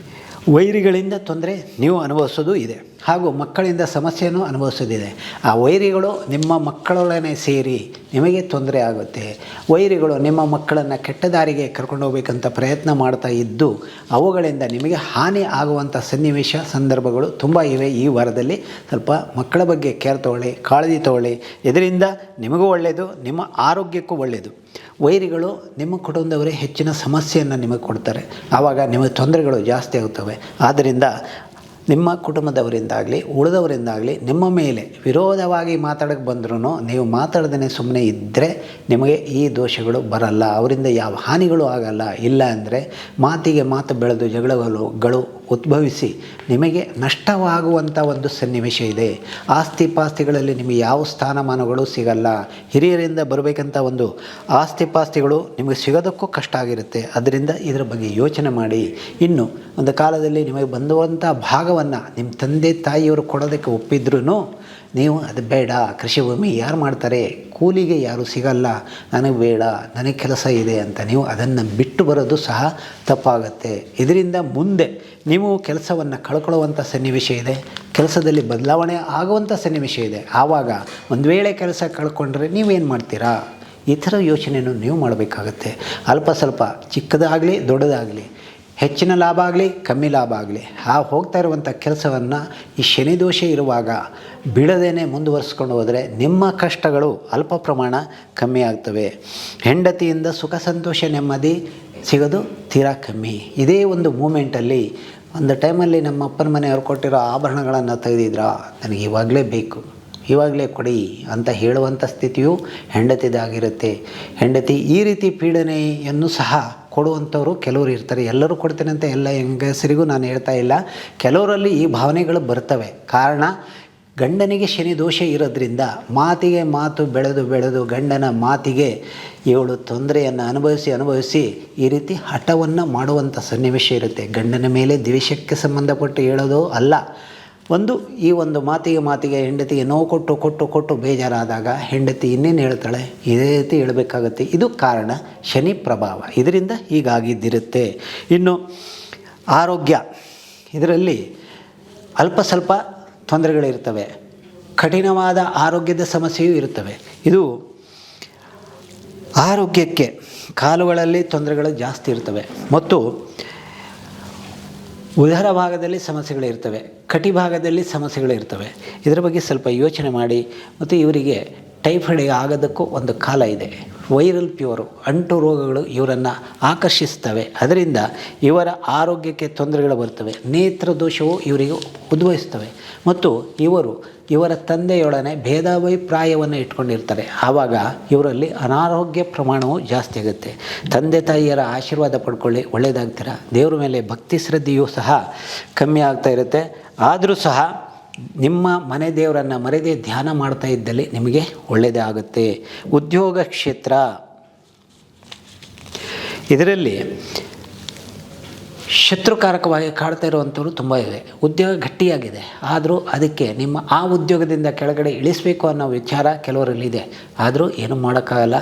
ವೈರಿಗಳಿಂದ ತೊಂದರೆ ನೀವು ಅನುಭವಿಸೋದು ಇದೆ, ಹಾಗೂ ಮಕ್ಕಳಿಂದ ಸಮಸ್ಯೆಯನ್ನು ಅನುಭವಿಸೋದಿದೆ. ಆ ವೈರಿಗಳು ನಿಮ್ಮ ಮಕ್ಕಳೊಡನೆ ಸೇರಿ ನಿಮಗೆ ತೊಂದರೆ ಆಗುತ್ತೆ. ವೈರಿಗಳು ನಿಮ್ಮ ಮಕ್ಕಳನ್ನು ಕೆಟ್ಟ ದಾರಿಗೆ ಕರ್ಕೊಂಡು ಹೋಗ್ಬೇಕಂತ ಪ್ರಯತ್ನ ಮಾಡ್ತಾ ಇದ್ದು ಅವುಗಳಿಂದ ನಿಮಗೆ ಹಾನಿ ಆಗುವಂಥ ಸನ್ನಿವೇಶ ಸಂದರ್ಭಗಳು ತುಂಬ ಇವೆ. ಈ ವಾರದಲ್ಲಿ ಸ್ವಲ್ಪ ಮಕ್ಕಳ ಬಗ್ಗೆ ಕೇರ್ ತಗೊಳ್ಳಿ, ಕಾಳಜಿ ತಗೊಳ್ಳಿ. ಇದರಿಂದ ನಿಮಗೂ ಒಳ್ಳೆಯದು, ನಿಮ್ಮ ಆರೋಗ್ಯಕ್ಕೂ ಒಳ್ಳೆಯದು. ವೈರಿಗಳು ನಿಮ್ಮ ಕುಟುಂಬದವರೇ ಹೆಚ್ಚಿನ ಸಮಸ್ಯೆಯನ್ನು ನಿಮಗೆ ಕೊಡ್ತಾರೆ. ಆವಾಗ ನಿಮಗೆ ತೊಂದರೆಗಳು ಜಾಸ್ತಿ ಆಗುತ್ತವೆ. ಆದ್ದರಿಂದ ನಿಮ್ಮ ಕುಟುಂಬದವರಿಂದಾಗಲಿ ಉಳಿದವರಿಂದಾಗಲಿ ನಿಮ್ಮ ಮೇಲೆ ವಿರೋಧವಾಗಿ ಮಾತಾಡೋಕ್ಕೆ ಬಂದ್ರೂ ನೀವು ಮಾತಾಡ್ದೇ ಸುಮ್ಮನೆ ಇದ್ದರೆ ನಿಮಗೆ ಈ ದೋಷಗಳು ಬರಲ್ಲ, ಅವರಿಂದ ಯಾವ ಹಾನಿಗಳು ಆಗಲ್ಲ. ಇಲ್ಲ ಅಂದರೆ ಮಾತಿಗೆ ಮಾತು ಬೆಳೆದು ಜಗಳಗಳು ಉದ್ಭವಿಸಿ ನಿಮಗೆ ನಷ್ಟವಾಗುವಂಥ ಒಂದು ಸನ್ನಿವೇಶ ಇದೆ. ಆಸ್ತಿ ಪಾಸ್ತಿಗಳಲ್ಲಿ ನಿಮಗೆ ಯಾವ ಸ್ಥಾನಮಾನಗಳು ಸಿಗಲ್ಲ. ಹಿರಿಯರಿಂದ ಬರಬೇಕಂತ ಒಂದು ಆಸ್ತಿ ಪಾಸ್ತಿಗಳು ನಿಮಗೆ ಸಿಗೋದಕ್ಕೂ ಕಷ್ಟ ಆಗಿರುತ್ತೆ. ಅದರಿಂದ ಇದರ ಬಗ್ಗೆ ಯೋಚನೆ ಮಾಡಿ. ಇನ್ನು ಒಂದು ಕಾಲದಲ್ಲಿ ನಿಮಗೆ ಬಂದುವಂಥ ಭಾಗವನ್ನು ನಿಮ್ಮ ತಂದೆ ತಾಯಿಯವರು ಕೊಡೋದಕ್ಕೆ ಒಪ್ಪಿದ್ರೂ ನೀವು ಅದು ಬೇಡ, ಕೃಷಿ ಭೂಮಿ ಯಾರು ಮಾಡ್ತಾರೆ, ಕೂಲಿಗೆ ಯಾರು ಸಿಗಲ್ಲ, ನನಗೆ ಬೇಡ, ನನಗೆ ಕೆಲಸ ಇದೆ ಅಂತ ನೀವು ಅದನ್ನು ಬಿಟ್ಟು ಬರೋದು ಸಹ ತಪ್ಪಾಗುತ್ತೆ. ಇದರಿಂದ ಮುಂದೆ ನೀವು ಕೆಲಸವನ್ನು ಕಳ್ಕೊಳ್ಳುವಂಥ ಸನ್ನಿವೇಶ ಇದೆ, ಕೆಲಸದಲ್ಲಿ ಬದಲಾವಣೆ ಆಗುವಂಥ ಸನ್ನಿವೇಶ ಇದೆ. ಆವಾಗ ಒಂದು ವೇಳೆ ಕೆಲಸ ಕಳ್ಕೊಂಡ್ರೆ ನೀವೇನು ಮಾಡ್ತೀರಾ? ಈ ಥರ ಯೋಚನೆಯನ್ನು ನೀವು ಮಾಡಬೇಕಾಗತ್ತೆ. ಅಲ್ಪ ಸ್ವಲ್ಪ ಚಿಕ್ಕದಾಗಲಿ ದೊಡ್ಡದಾಗಲಿ, ಹೆಚ್ಚಿನ ಲಾಭ ಆಗಲಿ ಕಮ್ಮಿ ಲಾಭ ಆಗಲಿ, ಹೋಗ್ತಾ ಇರುವಂಥ ಕೆಲಸವನ್ನು ಈ ಶನಿದೋಷ ಇರುವಾಗ ಬಿಡದೇನೆ ಮುಂದುವರಿಸ್ಕೊಂಡು ಹೋದರೆ ನಿಮ್ಮ ಕಷ್ಟಗಳು ಅಲ್ಪ ಪ್ರಮಾಣ ಕಮ್ಮಿ ಆಗ್ತವೆ. ಹೆಂಡತಿಯಿಂದ ಸುಖ ಸಂತೋಷ ನೆಮ್ಮದಿ ಸಿಗೋದು ತೀರಾ ಕಮ್ಮಿ. ಇದೇ ಒಂದು ಮೂಮೆಂಟಲ್ಲಿ ಒಂದು ಟೈಮಲ್ಲಿ ನಮ್ಮ ಅಪ್ಪನ ಮನೆಯವ್ರು ಕೊಟ್ಟಿರೋ ಆಭರಣಗಳನ್ನು ತೆಗೆದಿದ್ರಾ, ನನಗೆ ಇವಾಗಲೇ ಬೇಕು, ಇವಾಗಲೇ ಕೊಡಿ ಅಂತ ಹೇಳುವಂಥ ಸ್ಥಿತಿಯು ಹೆಂಡತಿದಾಗಿರುತ್ತೆ. ಹೆಂಡತಿ ಈ ರೀತಿ ಪೀಡನೆಯನ್ನು ಸಹ ಕೊಡುವಂಥವ್ರು ಕೆಲವರು ಇರ್ತಾರೆ. ಎಲ್ಲರೂ ಕೊಡ್ತೇನೆ ಅಂತ ಎಲ್ಲ ಹೆಂಗಸರಿಗೂ ನಾನು ಹೇಳ್ತಾ ಇಲ್ಲ. ಕೆಲವರಲ್ಲಿ ಈ ಭಾವನೆಗಳು ಬರ್ತವೆ. ಕಾರಣ, ಗಂಡನಿಗೆ ಶನಿ ದೋಷ ಇರೋದ್ರಿಂದ ಮಾತಿಗೆ ಮಾತು ಬೆಳೆದು ಗಂಡನ ಮಾತಿಗೆ ಇವಳು ತೊಂದರೆಯನ್ನು ಅನುಭವಿಸಿ ಈ ರೀತಿ ಹಠವನ್ನು ಮಾಡುವಂಥ ಸನ್ನಿವೇಶ ಇರುತ್ತೆ. ಗಂಡನ ಮೇಲೆ ದ್ವೇಷಕ್ಕೆ ಸಂಬಂಧಪಟ್ಟು ಹೇಳೋದು ಅಲ್ಲ, ಈ ಒಂದು ಮಾತಿಗೆ ಹೆಂಡತಿಗೆ ನೋವು ಕೊಟ್ಟು ಬೇಜಾರಾದಾಗ ಹೆಂಡತಿ ಇನ್ನೇನು ಹೇಳ್ತಾಳೆ, ಇದೇ ರೀತಿ ಹೇಳಬೇಕಾಗತ್ತೆ. ಇದು ಕಾರಣ, ಶನಿ ಪ್ರಭಾವ ಇದರಿಂದ ಹೀಗಾಗಿದ್ದಿರುತ್ತೆ. ಇನ್ನು ಆರೋಗ್ಯ, ಇದರಲ್ಲಿ ಅಲ್ಪ ಸ್ವಲ್ಪ ತೊಂದರೆಗಳಿರ್ತವೆ, ಕಠಿಣವಾದ ಆರೋಗ್ಯದ ಸಮಸ್ಯೆಯೂ ಇರ್ತವೆ. ಇದು ಆರೋಗ್ಯಕ್ಕೆ ಕಾಲುಗಳಲ್ಲಿ ತೊಂದರೆಗಳು ಜಾಸ್ತಿ ಇರ್ತವೆ ಮತ್ತು ಉದರ ಭಾಗದಲ್ಲಿ ಸಮಸ್ಯೆಗಳಿರ್ತವೆ, ಕಟಿ ಭಾಗದಲ್ಲಿ ಸಮಸ್ಯೆಗಳಿರ್ತವೆ. ಇದರ ಬಗ್ಗೆ ಸ್ವಲ್ಪ ಯೋಚನೆ ಮಾಡಿ. ಮತ್ತು ಇವರಿಗೆ ಟೈಫಾಯ್ಡ್ ಆಗೋದಕ್ಕೂ ಒಂದು ಕಾಲ ಇದೆ. ವೈರಲ್ ಫೀವರು, ಅಂಟು ರೋಗಗಳು ಇವರನ್ನು ಆಕರ್ಷಿಸ್ತವೆ. ಅದರಿಂದ ಇವರ ಆರೋಗ್ಯಕ್ಕೆ ತೊಂದರೆಗಳು ಬರ್ತವೆ. ನೇತ್ರ ದೋಷವು ಇವರಿಗೆ ಉದ್ಭವಿಸ್ತವೆ ಮತ್ತು ಇವರ ತಂದೆಯೊಡನೆ ಭೇದಾಭಿಪ್ರಾಯವನ್ನು ಇಟ್ಕೊಂಡಿರ್ತಾರೆ. ಆವಾಗ ಇವರಲ್ಲಿ ಅನಾರೋಗ್ಯ ಪ್ರಮಾಣವು ಜಾಸ್ತಿ ಆಗುತ್ತೆ. ತಂದೆ ತಾಯಿಯರ ಆಶೀರ್ವಾದ ಪಡ್ಕೊಳ್ಳಿ, ಒಳ್ಳೆಯದಾಗ್ತೀರ. ದೇವರ ಮೇಲೆ ಭಕ್ತಿ ಶ್ರದ್ಧೆಯೂ ಸಹ ಕಮ್ಮಿ ಆಗ್ತಾ ಇರುತ್ತೆ. ಆದರೂ ಸಹ ನಿಮ್ಮ ಮನೆ ದೇವರನ್ನು ಮರೆದೇ ಧ್ಯಾನ ಮಾಡ್ತಾ ಇದ್ದಲ್ಲಿ ನಿಮಗೆ ಒಳ್ಳೆಯದೇ ಆಗುತ್ತೆ. ಉದ್ಯೋಗ ಕ್ಷೇತ್ರ, ಇದರಲ್ಲಿ ಶತ್ರುಕಾರಕವಾಗಿ ಕಾಡ್ತಾ ಇರುವಂಥವ್ರು ತುಂಬ ಇವೆ. ಉದ್ಯೋಗ ಗಟ್ಟಿಯಾಗಿದೆ, ಆದರೂ ಅದಕ್ಕೆ ನಿಮ್ಮ ಆ ಉದ್ಯೋಗದಿಂದ ಕೆಳಗಡೆ ಇಳಿಸಬೇಕು ಅನ್ನೋ ವಿಚಾರ ಕೆಲವರಲ್ಲಿದೆ. ಆದರೂ ಏನೂ ಮಾಡೋಕ್ಕಾಗಲ್ಲ.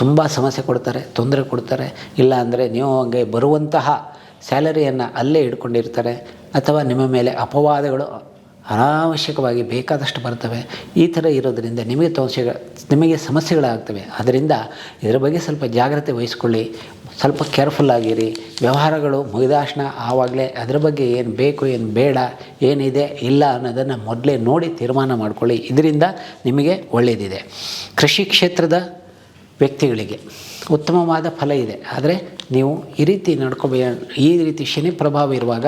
ತುಂಬ ಸಮಸ್ಯೆ ಕೊಡ್ತಾರೆ, ತೊಂದರೆ ಕೊಡ್ತಾರೆ. ಇಲ್ಲ ಅಂದರೆ ನೀವು ಹಂಗೆ ಬರುವಂತಹ ಸ್ಯಾಲರಿಯನ್ನು ಅಲ್ಲೇ ಇಟ್ಕೊಂಡಿರ್ತಾರೆ ಅಥವಾ ನಿಮ್ಮ ಮೇಲೆ ಅಪವಾದಗಳು ಅನಾವಶ್ಯಕವಾಗಿ ಬೇಕಾದಷ್ಟು ಬರ್ತವೆ. ಈ ಥರ ಇರೋದರಿಂದ ನಿಮಗೆ ಸಮಸ್ಯೆಗಳಾಗ್ತವೆ. ಆದ್ದರಿಂದ ಇದರ ಬಗ್ಗೆ ಸ್ವಲ್ಪ ಜಾಗ್ರತೆ ವಹಿಸ್ಕೊಳ್ಳಿ, ಸ್ವಲ್ಪ ಕೇರ್ಫುಲ್ಲಾಗಿರಿ. ವ್ಯವಹಾರಗಳು ಮುಗಿದಾಕ್ಷಣ ಆವಾಗಲೇ ಅದರ ಬಗ್ಗೆ ಏನು ಬೇಕು ಏನು ಬೇಡ ಏನಿದೆ ಇಲ್ಲ ಅನ್ನೋದನ್ನು ಮೊದಲೇ ನೋಡಿ ತೀರ್ಮಾನ ಮಾಡ್ಕೊಳ್ಳಿ. ಇದರಿಂದ ನಿಮಗೆ ಒಳ್ಳೆಯದಿದೆ. ಕೃಷಿ ಕ್ಷೇತ್ರದ ವ್ಯಕ್ತಿಗಳಿಗೆ ಉತ್ತಮವಾದ ಫಲ ಇದೆ. ಆದರೆ ನೀವು ಈ ರೀತಿ ಈ ರೀತಿ ಶನಿ ಪ್ರಭಾವ ಇರುವಾಗ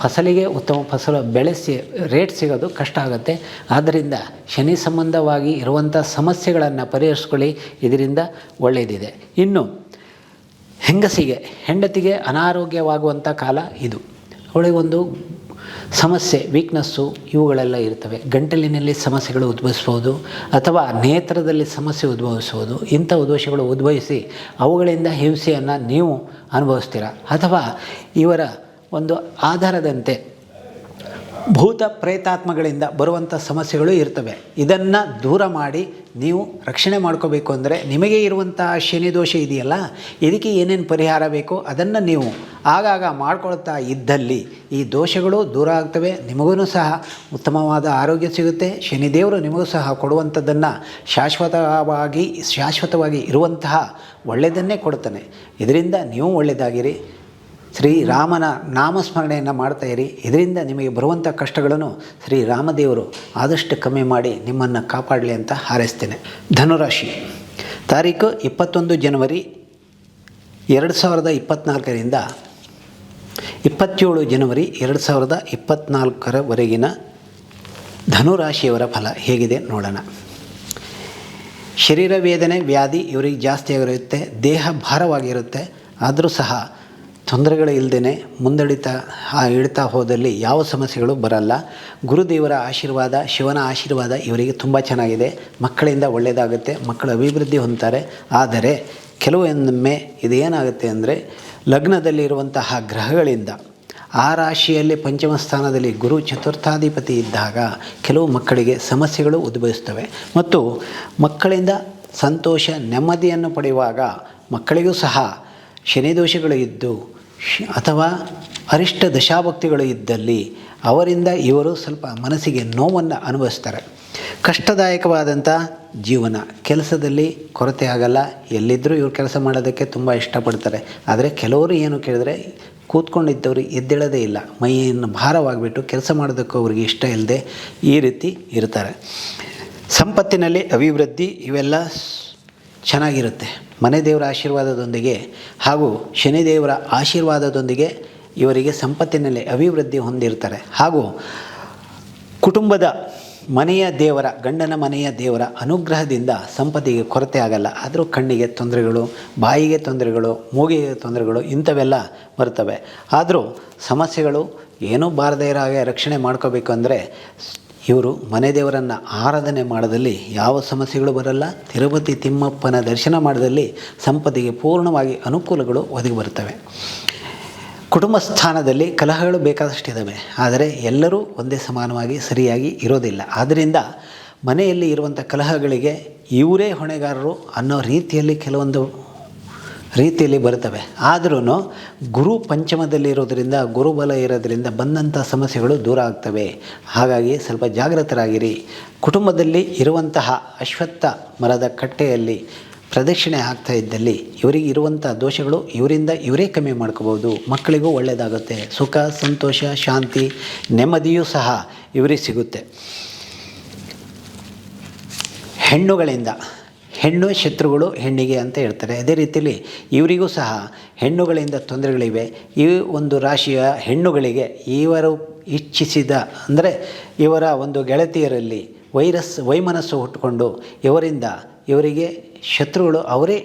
ಫಸಲಿಗೆ ಉತ್ತಮ ಫಸಲು ಬೆಳೆಸಿ ರೇಟ್ ಸಿಗೋದು ಕಷ್ಟ ಆಗುತ್ತೆ. ಆದ್ದರಿಂದ ಶನಿ ಸಂಬಂಧವಾಗಿ ಇರುವಂಥ ಸಮಸ್ಯೆಗಳನ್ನು ಪರಿಹರಿಸ್ಕೊಳ್ಳಿ, ಇದರಿಂದ ಒಳ್ಳೆಯದಿದೆ. ಇನ್ನು ಹೆಂಡತಿಗೆ ಅನಾರೋಗ್ಯವಾಗುವಂಥ ಕಾಲ ಇದು. ಅವಳಿಗೊಂದು ಸಮಸ್ಯೆ, ವೀಕ್ನೆಸ್ಸು ಇವುಗಳೆಲ್ಲ ಇರ್ತವೆ. ಗಂಟಲಿನಲ್ಲಿ ಸಮಸ್ಯೆಗಳು ಉದ್ಭವಿಸ್ಬೋದು ಅಥವಾ ನೇತ್ರದಲ್ಲಿ ಸಮಸ್ಯೆ ಉದ್ಭವಿಸ್ಬೋದು. ಇಂಥ ದೋಷಗಳು ಉದ್ಭವಿಸಿ ಅವುಗಳಿಂದ ಹಿಂಸೆಯನ್ನು ನೀವು ಅನುಭವಿಸ್ತೀರ. ಅಥವಾ ಇವರ ಒಂದು ಆಧಾರದಂತೆ ಭೂತ ಪ್ರೇತಾತ್ಮಗಳಿಂದ ಬರುವಂಥ ಸಮಸ್ಯೆಗಳು ಇರ್ತವೆ. ಇದನ್ನು ದೂರ ಮಾಡಿ ನೀವು ರಕ್ಷಣೆ ಮಾಡ್ಕೋಬೇಕು ಅಂದರೆ ನಿಮಗೆ ಇರುವಂಥ ಶನಿ ದೋಷ ಇದೆಯಲ್ಲ, ಇದಕ್ಕೆ ಏನೇನು ಪರಿಹಾರ ಬೇಕೋ ಅದನ್ನು ನೀವು ಆಗಾಗ ಮಾಡ್ಕೊಳ್ತಾ ಇದ್ದಲ್ಲಿ ಈ ದೋಷಗಳು ದೂರ ಆಗ್ತವೆ. ನಿಮಗೂ ಸಹ ಉತ್ತಮವಾದ ಆರೋಗ್ಯ ಸಿಗುತ್ತೆ. ಶನಿದೇವರು ನಿಮಗೂ ಸಹ ಕೊಡುವಂಥದ್ದನ್ನು ಶಾಶ್ವತವಾಗಿ ಇರುವಂತಹ ಒಳ್ಳೆಯದನ್ನೇ ಕೊಡ್ತಾನೆ. ಇದರಿಂದ ನೀವು ಒಳ್ಳೆಯದಾಗಿರಿ. ಶ್ರೀರಾಮನ ನಾಮಸ್ಮರಣೆಯನ್ನು ಮಾಡ್ತಾಯಿರಿ. ಇದರಿಂದ ನಿಮಗೆ ಬರುವಂಥ ಕಷ್ಟಗಳನ್ನು ಶ್ರೀರಾಮದೇವರು ಆದಷ್ಟು ಕಮ್ಮಿ ಮಾಡಿ ನಿಮ್ಮನ್ನು ಕಾಪಾಡಲಿ ಅಂತ ಹಾರೈಸ್ತೇನೆ. ಧನುರಾಶಿ, ತಾರೀಕು 21 ಜನವರಿ 2024ರಿಂದ 27 ಜನವರಿ 2024ವರೆಗಿನ ಧನುರಾಶಿಯವರ ಫಲ ಹೇಗಿದೆ ನೋಡೋಣ. ಶರೀರ ವೇದನೆ ವ್ಯಾಧಿ ಇವರಿಗೆ ಜಾಸ್ತಿ ಆಗಿರುತ್ತೆ. ದೇಹ ಭಾರವಾಗಿರುತ್ತೆ. ಆದರೂ ಸಹ ತೊಂದರೆಗಳು ಇಲ್ಲದೇ ಇಡ್ತಾ ಹೋದಲ್ಲಿ ಯಾವ ಸಮಸ್ಯೆಗಳು ಬರಲ್ಲ. ಗುರುದೇವರ ಆಶೀರ್ವಾದ, ಶಿವನ ಆಶೀರ್ವಾದ ಇವರಿಗೆ ತುಂಬ ಚೆನ್ನಾಗಿದೆ. ಮಕ್ಕಳಿಂದ ಒಳ್ಳೆಯದಾಗುತ್ತೆ, ಮಕ್ಕಳು ಅಭಿವೃದ್ಧಿ ಹೊಂದ್ತಾರೆ. ಆದರೆ ಕೆಲವೊಮ್ಮೆ ಇದೇನಾಗುತ್ತೆ ಅಂದರೆ ಲಗ್ನದಲ್ಲಿರುವಂತಹ ಗ್ರಹಗಳಿಂದ ಆ ರಾಶಿಯಲ್ಲಿ ಪಂಚಮ ಸ್ಥಾನದಲ್ಲಿ ಗುರು ಚತುರ್ಥಾಧಿಪತಿ ಇದ್ದಾಗ ಕೆಲವು ಮಕ್ಕಳಿಗೆ ಸಮಸ್ಯೆಗಳು ಉದ್ಭವಿಸ್ತವೆ. ಮತ್ತು ಮಕ್ಕಳಿಂದ ಸಂತೋಷ ನೆಮ್ಮದಿಯನ್ನು ಪಡೆಯುವಾಗ ಮಕ್ಕಳಿಗೂ ಸಹ ಶನಿದೋಷಗಳು ಇದ್ದು ಅಥವಾ ಅರಿಷ್ಟ ದಶಾಭಕ್ತಿಗಳು ಇದ್ದಲ್ಲಿ ಅವರಿಂದ ಇವರು ಸ್ವಲ್ಪ ಮನಸ್ಸಿಗೆ ನೋವನ್ನು ಅನುಭವಿಸ್ತಾರೆ. ಕಷ್ಟದಾಯಕವಾದಂಥ ಜೀವನ, ಕೆಲಸದಲ್ಲಿ ಕೊರತೆ ಆಗಲ್ಲ. ಎಲ್ಲಿದ್ದರೂ ಇವ್ರು ಕೆಲಸ ಮಾಡೋದಕ್ಕೆ ತುಂಬ ಇಷ್ಟಪಡ್ತಾರೆ. ಆದರೆ ಕೆಲವರು ಏನು ಕೇಳಿದ್ರೆ ಕೂತ್ಕೊಂಡಿದ್ದವರು ಎದ್ದೇಳೋದೇ ಇಲ್ಲ, ಮೈಯನ್ನು ಭಾರವಾಗಿಬಿಟ್ಟು ಕೆಲಸ ಮಾಡೋದಕ್ಕೂ ಅವ್ರಿಗೆ ಇಷ್ಟ ಇಲ್ಲದೆ ಈ ರೀತಿ ಇರ್ತಾರೆ. ಸಂಪತ್ತಿನಲ್ಲಿ ಅಭಿವೃದ್ಧಿ ಇವೆಲ್ಲ ಚೆನ್ನಾಗಿರುತ್ತೆ. ಮನೆ ದೇವರ ಆಶೀರ್ವಾದದೊಂದಿಗೆ ಹಾಗೂ ಶನಿದೇವರ ಆಶೀರ್ವಾದದೊಂದಿಗೆ ಇವರಿಗೆ ಸಂಪತ್ತಿನಲ್ಲಿ ಅಭಿವೃದ್ಧಿ ಹೊಂದಿರ್ತಾರೆ. ಹಾಗೂ ಕುಟುಂಬದ ಮನೆಯ ದೇವರ, ಗಂಡನ ಮನೆಯ ದೇವರ ಅನುಗ್ರಹದಿಂದ ಸಂಪತ್ತಿಗೆ ಕೊರತೆ ಆಗಲ್ಲ. ಆದರೂ ಕಣ್ಣಿಗೆ ತೊಂದರೆಗಳು, ಬಾಯಿಗೆ ತೊಂದರೆಗಳು, ಮೂಗಿಗೆ ತೊಂದರೆಗಳು ಇಂಥವೆಲ್ಲ ಬರ್ತವೆ. ಆದರೂ ಸಮಸ್ಯೆಗಳು ಏನೂ ಬಾರದೇ ಇರೋ ಹಾಗೆ ರಕ್ಷಣೆ ಮಾಡ್ಕೋಬೇಕು ಅಂದರೆ ಇವರು ಮನೆ ದೇವರನ್ನು ಆರಾಧನೆ ಮಾಡೋದಲ್ಲಿ ಯಾವ ಸಮಸ್ಯೆಗಳು ಬರಲ್ಲ. ತಿರುಪತಿ ತಿಮ್ಮಪ್ಪನ ದರ್ಶನ ಮಾಡೋದಲ್ಲಿ ಸಂಪತ್ತಿಗೆ ಪೂರ್ಣವಾಗಿ ಅನುಕೂಲಗಳು ಒದಗಿ ಬರ್ತವೆ. ಕುಟುಂಬ ಸ್ಥಾನದಲ್ಲಿ ಕಲಹಗಳು ಬೇಕಾದಷ್ಟಿದ್ದಾವೆ, ಆದರೆ ಎಲ್ಲರೂ ಒಂದೇ ಸಮಾನವಾಗಿ ಸರಿಯಾಗಿ ಇರೋದಿಲ್ಲ. ಆದ್ದರಿಂದ ಮನೆಯಲ್ಲಿ ಇರುವಂಥ ಕಲಹಗಳಿಗೆ ಇವರೇ ಹೊಣೆಗಾರರು ಅನ್ನೋ ರೀತಿಯಲ್ಲಿ ಕೆಲವೊಂದು ರೀತಿಯಲ್ಲಿ ಬರ್ತವೆ. ಆದ್ರೂ ಗುರು ಪಂಚಮದಲ್ಲಿರೋದರಿಂದ, ಗುರುಬಲ ಇರೋದರಿಂದ ಬಂದಂಥ ಸಮಸ್ಯೆಗಳು ದೂರ ಆಗ್ತವೆ. ಹಾಗಾಗಿ ಸ್ವಲ್ಪ ಜಾಗೃತರಾಗಿರಿ. ಕುಟುಂಬದಲ್ಲಿ ಇರುವಂತಹ ಅಶ್ವತ್ಥ ಮರದ ಕಟ್ಟೆಯಲ್ಲಿ ಪ್ರದಕ್ಷಿಣೆ ಆಗ್ತಾ ಇದ್ದಲ್ಲಿ ಇವರಿಗೆ ಇರುವಂಥ ದೋಷಗಳು ಇವರಿಂದ ಇವರೇ ಕಮ್ಮಿ ಮಾಡ್ಕೋಬೋದು. ಮಕ್ಕಳಿಗೂ ಒಳ್ಳೆಯದಾಗುತ್ತೆ. ಸುಖ, ಸಂತೋಷ, ಶಾಂತಿ, ನೆಮ್ಮದಿಯೂ ಸಹ ಇವರಿಗೆ ಸಿಗುತ್ತೆ. ಹೆಣ್ಣುಗಳಿಂದ, ಹೆಣ್ಣು ಶತ್ರುಗಳು ಹೆಣ್ಣಿಗೆ ಅಂತ ಹೇಳ್ತಾರೆ. ಅದೇ ರೀತಿಯಲ್ಲಿ ಇವರಿಗೂ ಸಹ ಹೆಣ್ಣುಗಳಿಂದ ತೊಂದರೆಗಳಿವೆ. ಈ ಒಂದು ರಾಶಿಯ ಹೆಣ್ಣುಗಳಿಗೆ ಇವರು ಇಚ್ಛಿಸಿದ ಅಂದರೆ ಇವರ ಒಂದು ಗೆಳತಿಯರಲ್ಲಿ ವೈಮನಸ್ಸು ಹುಟ್ಟುಕೊಂಡು ಇವರಿಗೆ ಶತ್ರುಗಳು ಅವರೇ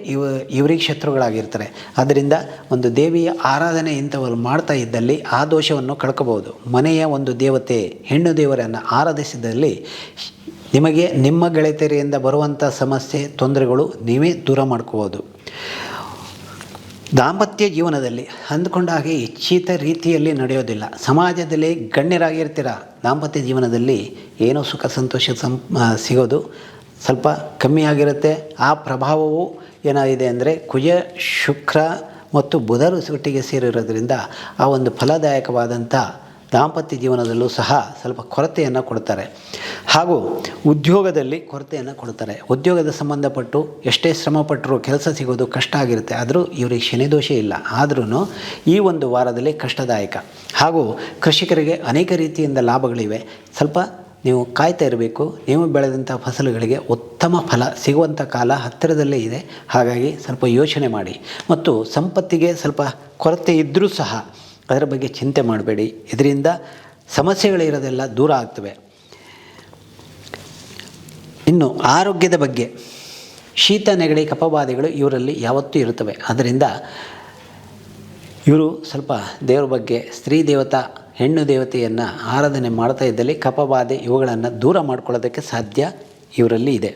ಇವರಿಗೆ ಶತ್ರುಗಳಾಗಿರ್ತಾರೆ. ಆದ್ದರಿಂದ ಒಂದು ದೇವಿಯ ಆರಾಧನೆ ಇಂಥವರು ಮಾಡ್ತಾ ಇದ್ದಲ್ಲಿ ಆ ದೋಷವನ್ನು ಕಳ್ಕೋಬೋದು. ಮನೆಯ ಒಂದು ದೇವತೆ ಹೆಣ್ಣು ದೇವರನ್ನು ಆರಾಧಿಸಿದಲ್ಲಿ ನಿಮಗೆ ನಿಮ್ಮ ಗೆಳತಿಯರಿಂದ ಬರುವಂಥ ಸಮಸ್ಯೆ, ತೊಂದರೆಗಳು ನೀವೇ ದೂರ ಮಾಡ್ಕೋಬೋದು. ದಾಂಪತ್ಯ ಜೀವನದಲ್ಲಿ ಅಂದ್ಕೊಂಡ ಹಾಗೆ ಇಚ್ಛಿತ ರೀತಿಯಲ್ಲಿ ನಡೆಯೋದಿಲ್ಲ. ಸಮಾಜದಲ್ಲಿ ಗಣ್ಯರಾಗಿರ್ತೀರ, ದಾಂಪತ್ಯ ಜೀವನದಲ್ಲಿ ಏನೋ ಸುಖ ಸಂತೋಷ ಸಿಗೋದು ಸ್ವಲ್ಪ ಕಮ್ಮಿಯಾಗಿರುತ್ತೆ. ಆ ಪ್ರಭಾವವು ಏನಾಗಿದೆ ಅಂದರೆ ಕುಜ, ಶುಕ್ರ ಮತ್ತು ಬುಧರು ಒಟ್ಟಿಗೆ ಸೇರಿರೋದ್ರಿಂದ ಆ ಒಂದು ಫಲದಾಯಕವಾದಂಥ ದಾಂಪತ್ಯ ಜೀವನದಲ್ಲೂ ಸಹ ಸ್ವಲ್ಪ ಕೊರತೆಯನ್ನು ಕೊಡ್ತಾರೆ. ಹಾಗೂ ಉದ್ಯೋಗದಲ್ಲಿ ಕೊರತೆಯನ್ನು ಕೊಡ್ತಾರೆ. ಉದ್ಯೋಗದ ಸಂಬಂಧಪಟ್ಟು ಎಷ್ಟೇ ಶ್ರಮಪಟ್ಟರೂ ಕೆಲಸ ಸಿಗೋದು ಕಷ್ಟ ಆಗಿರುತ್ತೆ. ಆದರೂ ಇವರಿಗೆ ಶನಿದೋಷ ಇಲ್ಲ. ಆದ್ರೂ ಈ ಒಂದು ವಾರದಲ್ಲಿ ಕಷ್ಟದಾಯಕ. ಹಾಗೂ ಕೃಷಿಕರಿಗೆ ಅನೇಕ ರೀತಿಯಿಂದ ಲಾಭಗಳಿವೆ. ಸ್ವಲ್ಪ ನೀವು ಕಾಯ್ತಾ ಇರಬೇಕು. ನೀವು ಬೆಳೆದಂಥ ಫಸಲುಗಳಿಗೆ ಉತ್ತಮ ಫಲ ಸಿಗುವಂಥ ಕಾಲ ಹತ್ತಿರದಲ್ಲೇ ಇದೆ. ಹಾಗಾಗಿ ಸ್ವಲ್ಪ ಯೋಚನೆ ಮಾಡಿ. ಮತ್ತು ಸಂಪತ್ತಿಗೆ ಸ್ವಲ್ಪ ಕೊರತೆ ಇದ್ದರೂ ಸಹ ಅದರ ಬಗ್ಗೆ ಚಿಂತೆ ಮಾಡಬೇಡಿ. ಇದರಿಂದ ಸಮಸ್ಯೆಗಳಿರೋದೆಲ್ಲ ದೂರ ಆಗ್ತವೆ. ಇನ್ನು ಆರೋಗ್ಯದ ಬಗ್ಗೆ, ಶೀತ, ನೆಗಡಿ, ಕಫಬಾಧೆಗಳು ಇವರಲ್ಲಿ ಯಾವತ್ತೂ ಇರುತ್ತವೆ. ಆದ್ದರಿಂದ ಇವರು ಸ್ವಲ್ಪ ದೇವರ ಬಗ್ಗೆ, ಸ್ತ್ರೀ ದೇವತಾ, ಹೆಣ್ಣು ದೇವತೆಯನ್ನು ಆರಾಧನೆ ಮಾಡ್ತಾ ಇದ್ದಲ್ಲಿ ಕಫಬಾಧೆ ಇವುಗಳನ್ನು ದೂರ ಮಾಡ್ಕೊಳ್ಳೋದಕ್ಕೆ ಸಾಧ್ಯ ಇವರಲ್ಲಿ ಇದೆ.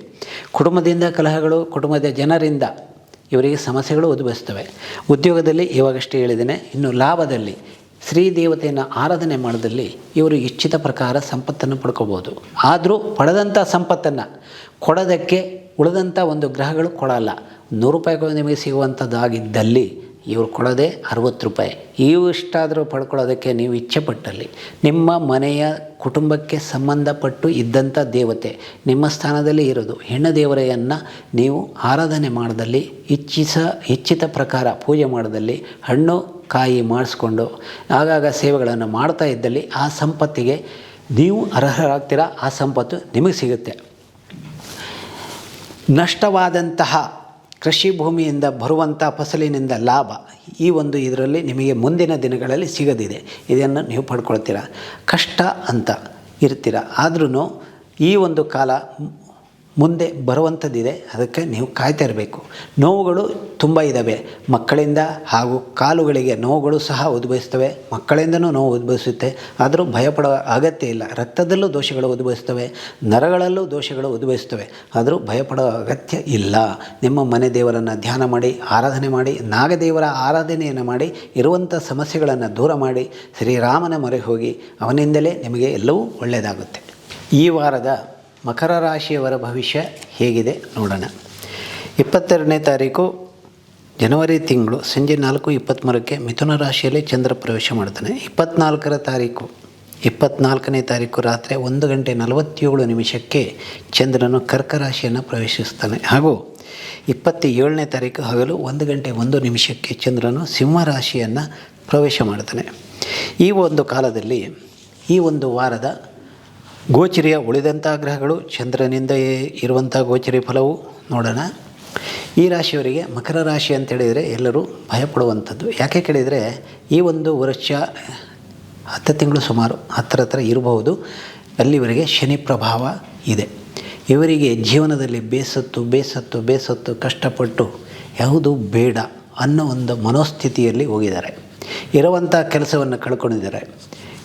ಕುಟುಂಬದಿಂದ ಕಲಹಗಳು, ಕುಟುಂಬದ ಜನರಿಂದ ಇವರಿಗೆ ಸಮಸ್ಯೆಗಳು ಉದ್ಭವಿಸ್ತವೆ. ಉದ್ಯೋಗದಲ್ಲಿ ಇವಾಗಷ್ಟೇ ಹೇಳಿದ್ದೇನೆ. ಇನ್ನು ಲಾಭದಲ್ಲಿ ಸ್ತ್ರೀ ದೇವತೆಯನ್ನು ಆರಾಧನೆ ಮಾಡೋದಲ್ಲಿ ಇವರು ಇಚ್ಛಿತ ಪ್ರಕಾರ ಸಂಪತ್ತನ್ನು ಪಡ್ಕೋಬೋದು. ಆದರೂ ಪಡೆದಂಥ ಸಂಪತ್ತನ್ನು ಕೊಡೋದಕ್ಕೆ ಉಳಿದಂಥ ಒಂದು ಗ್ರಹಗಳು ಕೊಡಲ್ಲ. 100 ರೂಪಾಯಿಗಳು ನಿಮಗೆ ಸಿಗುವಂಥದ್ದಾಗಿದ್ದಲ್ಲಿ ಇವರು ಕೊಡೋದೇ 60 ರೂಪಾಯಿ. ಇಷ್ಟಾದರೂ ಪಡ್ಕೊಳ್ಳೋದಕ್ಕೆ ನೀವು ಇಚ್ಛೆಪಟ್ಟಲ್ಲಿ ನಿಮ್ಮ ಮನೆಯ ಕುಟುಂಬಕ್ಕೆ ಸಂಬಂಧಪಟ್ಟು ಇದ್ದಂಥ ದೇವತೆ ನಿಮ್ಮ ಸ್ಥಾನದಲ್ಲಿ ಇರೋದು ಹೆಣ್ಣು ದೇವರೆಯನ್ನು ನೀವು ಆರಾಧನೆ ಮಾಡೋದಲ್ಲಿ, ಇಚ್ಛಿತ ಪ್ರಕಾರ ಪೂಜೆ ಮಾಡೋದಲ್ಲಿ, ಹಣ್ಣು ಕಾಯಿ ಮಾಡಿಸ್ಕೊಂಡು ಆಗಾಗ ಸೇವೆಗಳನ್ನು ಮಾಡ್ತಾ ಇದ್ದಲ್ಲಿ ಆ ಸಂಪತ್ತಿಗೆ ನೀವು ಅರ್ಹರಾಗ್ತೀರ. ಆ ಸಂಪತ್ತು ನಿಮಗೆ ಸಿಗುತ್ತೆ. ನಷ್ಟವಾದಂತಹ ಕೃಷಿ ಭೂಮಿಯಿಂದ ಬರುವಂಥ ಫಸಲಿನಿಂದ ಲಾಭ ಈ ಒಂದು ಇದರಲ್ಲಿ ನಿಮಗೆ ಮುಂದಿನ ದಿನಗಳಲ್ಲಿ ಸಿಗದಿದೆ. ಇದನ್ನು ನೀವು ಪಡ್ಕೊಳ್ತೀರ. ಕಷ್ಟ ಅಂತ ಇರ್ತೀರ. ಆದ್ರೂ ಈ ಒಂದು ಕಾಲ ಮುಂದೆ ಬರುವಂಥದ್ದಿದೆ. ಅದಕ್ಕೆ ನೀವು ಕಾಯ್ತಾ ಇರಬೇಕು. ನೋವುಗಳು ತುಂಬ ಇದ್ದಾವೆ. ಮಕ್ಕಳಿಂದ ಹಾಗೂ ಕಾಲುಗಳಿಗೆ ನೋವುಗಳು ಸಹ ಉದ್ಭವಿಸ್ತವೆ. ಮಕ್ಕಳಿಂದನೂ ನೋವು ಉದ್ಭವಿಸುತ್ತೆ. ಆದರೂ ಭಯಪಡುವ ಅಗತ್ಯ ಇಲ್ಲ. ರಕ್ತದಲ್ಲೂ ದೋಷಗಳು ಉದ್ಭವಿಸ್ತವೆ, ನರಗಳಲ್ಲೂ ದೋಷಗಳು ಉದ್ಭವಿಸ್ತವೆ. ಆದರೂ ಭಯಪಡುವ ಅಗತ್ಯ ಇಲ್ಲ. ನಿಮ್ಮ ಮನೆ ದೇವರನ್ನು ಧ್ಯಾನ ಮಾಡಿ, ಆರಾಧನೆ ಮಾಡಿ, ನಾಗದೇವರ ಆರಾಧನೆಯನ್ನು ಮಾಡಿ, ಇರುವಂಥ ಸಮಸ್ಯೆಗಳನ್ನು ದೂರ ಮಾಡಿ, ಶ್ರೀರಾಮನ ಮೊರೆ ಹೋಗಿ ಅವನಿಂದಲೇ ನಿಮಗೆ ಎಲ್ಲವೂ ಒಳ್ಳೆಯದಾಗುತ್ತೆ. ಈ ವಾರದ ಮಕರ ರಾಶಿಯವರ ಭವಿಷ್ಯ ಹೇಗಿದೆ ನೋಡೋಣ. 22ನೇ ತಾರೀಕು ಜನವರಿ ತಿಂಗಳು ಸಂಜೆ 4:23ಕ್ಕೆ ಮಿಥುನ ರಾಶಿಯಲ್ಲಿ ಚಂದ್ರ ಪ್ರವೇಶ ಮಾಡ್ತಾನೆ. 24ರ ತಾರೀಕು 24ನೇ ತಾರೀಕು ರಾತ್ರಿ 1:47 ಚಂದ್ರನು ಕರ್ಕ ರಾಶಿಯನ್ನು ಪ್ರವೇಶಿಸ್ತಾನೆ. ಹಾಗೂ 27ನೇ ತಾರೀಕು ಹಗಲು 1:01 ಚಂದ್ರನು ಸಿಂಹ ರಾಶಿಯನ್ನು ಪ್ರವೇಶ ಮಾಡ್ತಾನೆ. ಈ ಒಂದು ಕಾಲದಲ್ಲಿ ಈ ಒಂದು ವಾರದ ಗೋಚರಿಯ ಉಳಿದಂಥ ಗ್ರಹಗಳು ಚಂದ್ರನಿಂದ ಇರುವಂಥ ಗೋಚರಿ ಫಲವು ನೋಡೋಣ. ಈ ರಾಶಿಯವರಿಗೆ ಮಕರ ರಾಶಿ ಅಂತೇಳಿದರೆ ಎಲ್ಲರೂ ಭಯಪಡುವಂಥದ್ದು. ಯಾಕೆ ಕೇಳಿದರೆ ಈ ಒಂದು ವರ್ಷ 10 ತಿಂಗಳು ಸುಮಾರು ಹತ್ತಿರ ಇರಬಹುದು. ಅಲ್ಲಿವರೆಗೆ ಶನಿ ಪ್ರಭಾವ ಇದೆ. ಇವರಿಗೆ ಜೀವನದಲ್ಲಿ ಬೇಸತ್ತು ಕಷ್ಟಪಟ್ಟು ಯಾವುದು ಬೇಡ ಅನ್ನೋ ಒಂದು ಮನೋಸ್ಥಿತಿಯಲ್ಲಿ ಹೋಗಿದ್ದಾರೆ. ಇರುವಂಥ ಕೆಲಸವನ್ನು ಕಳ್ಕೊಂಡಿದ್ದಾರೆ.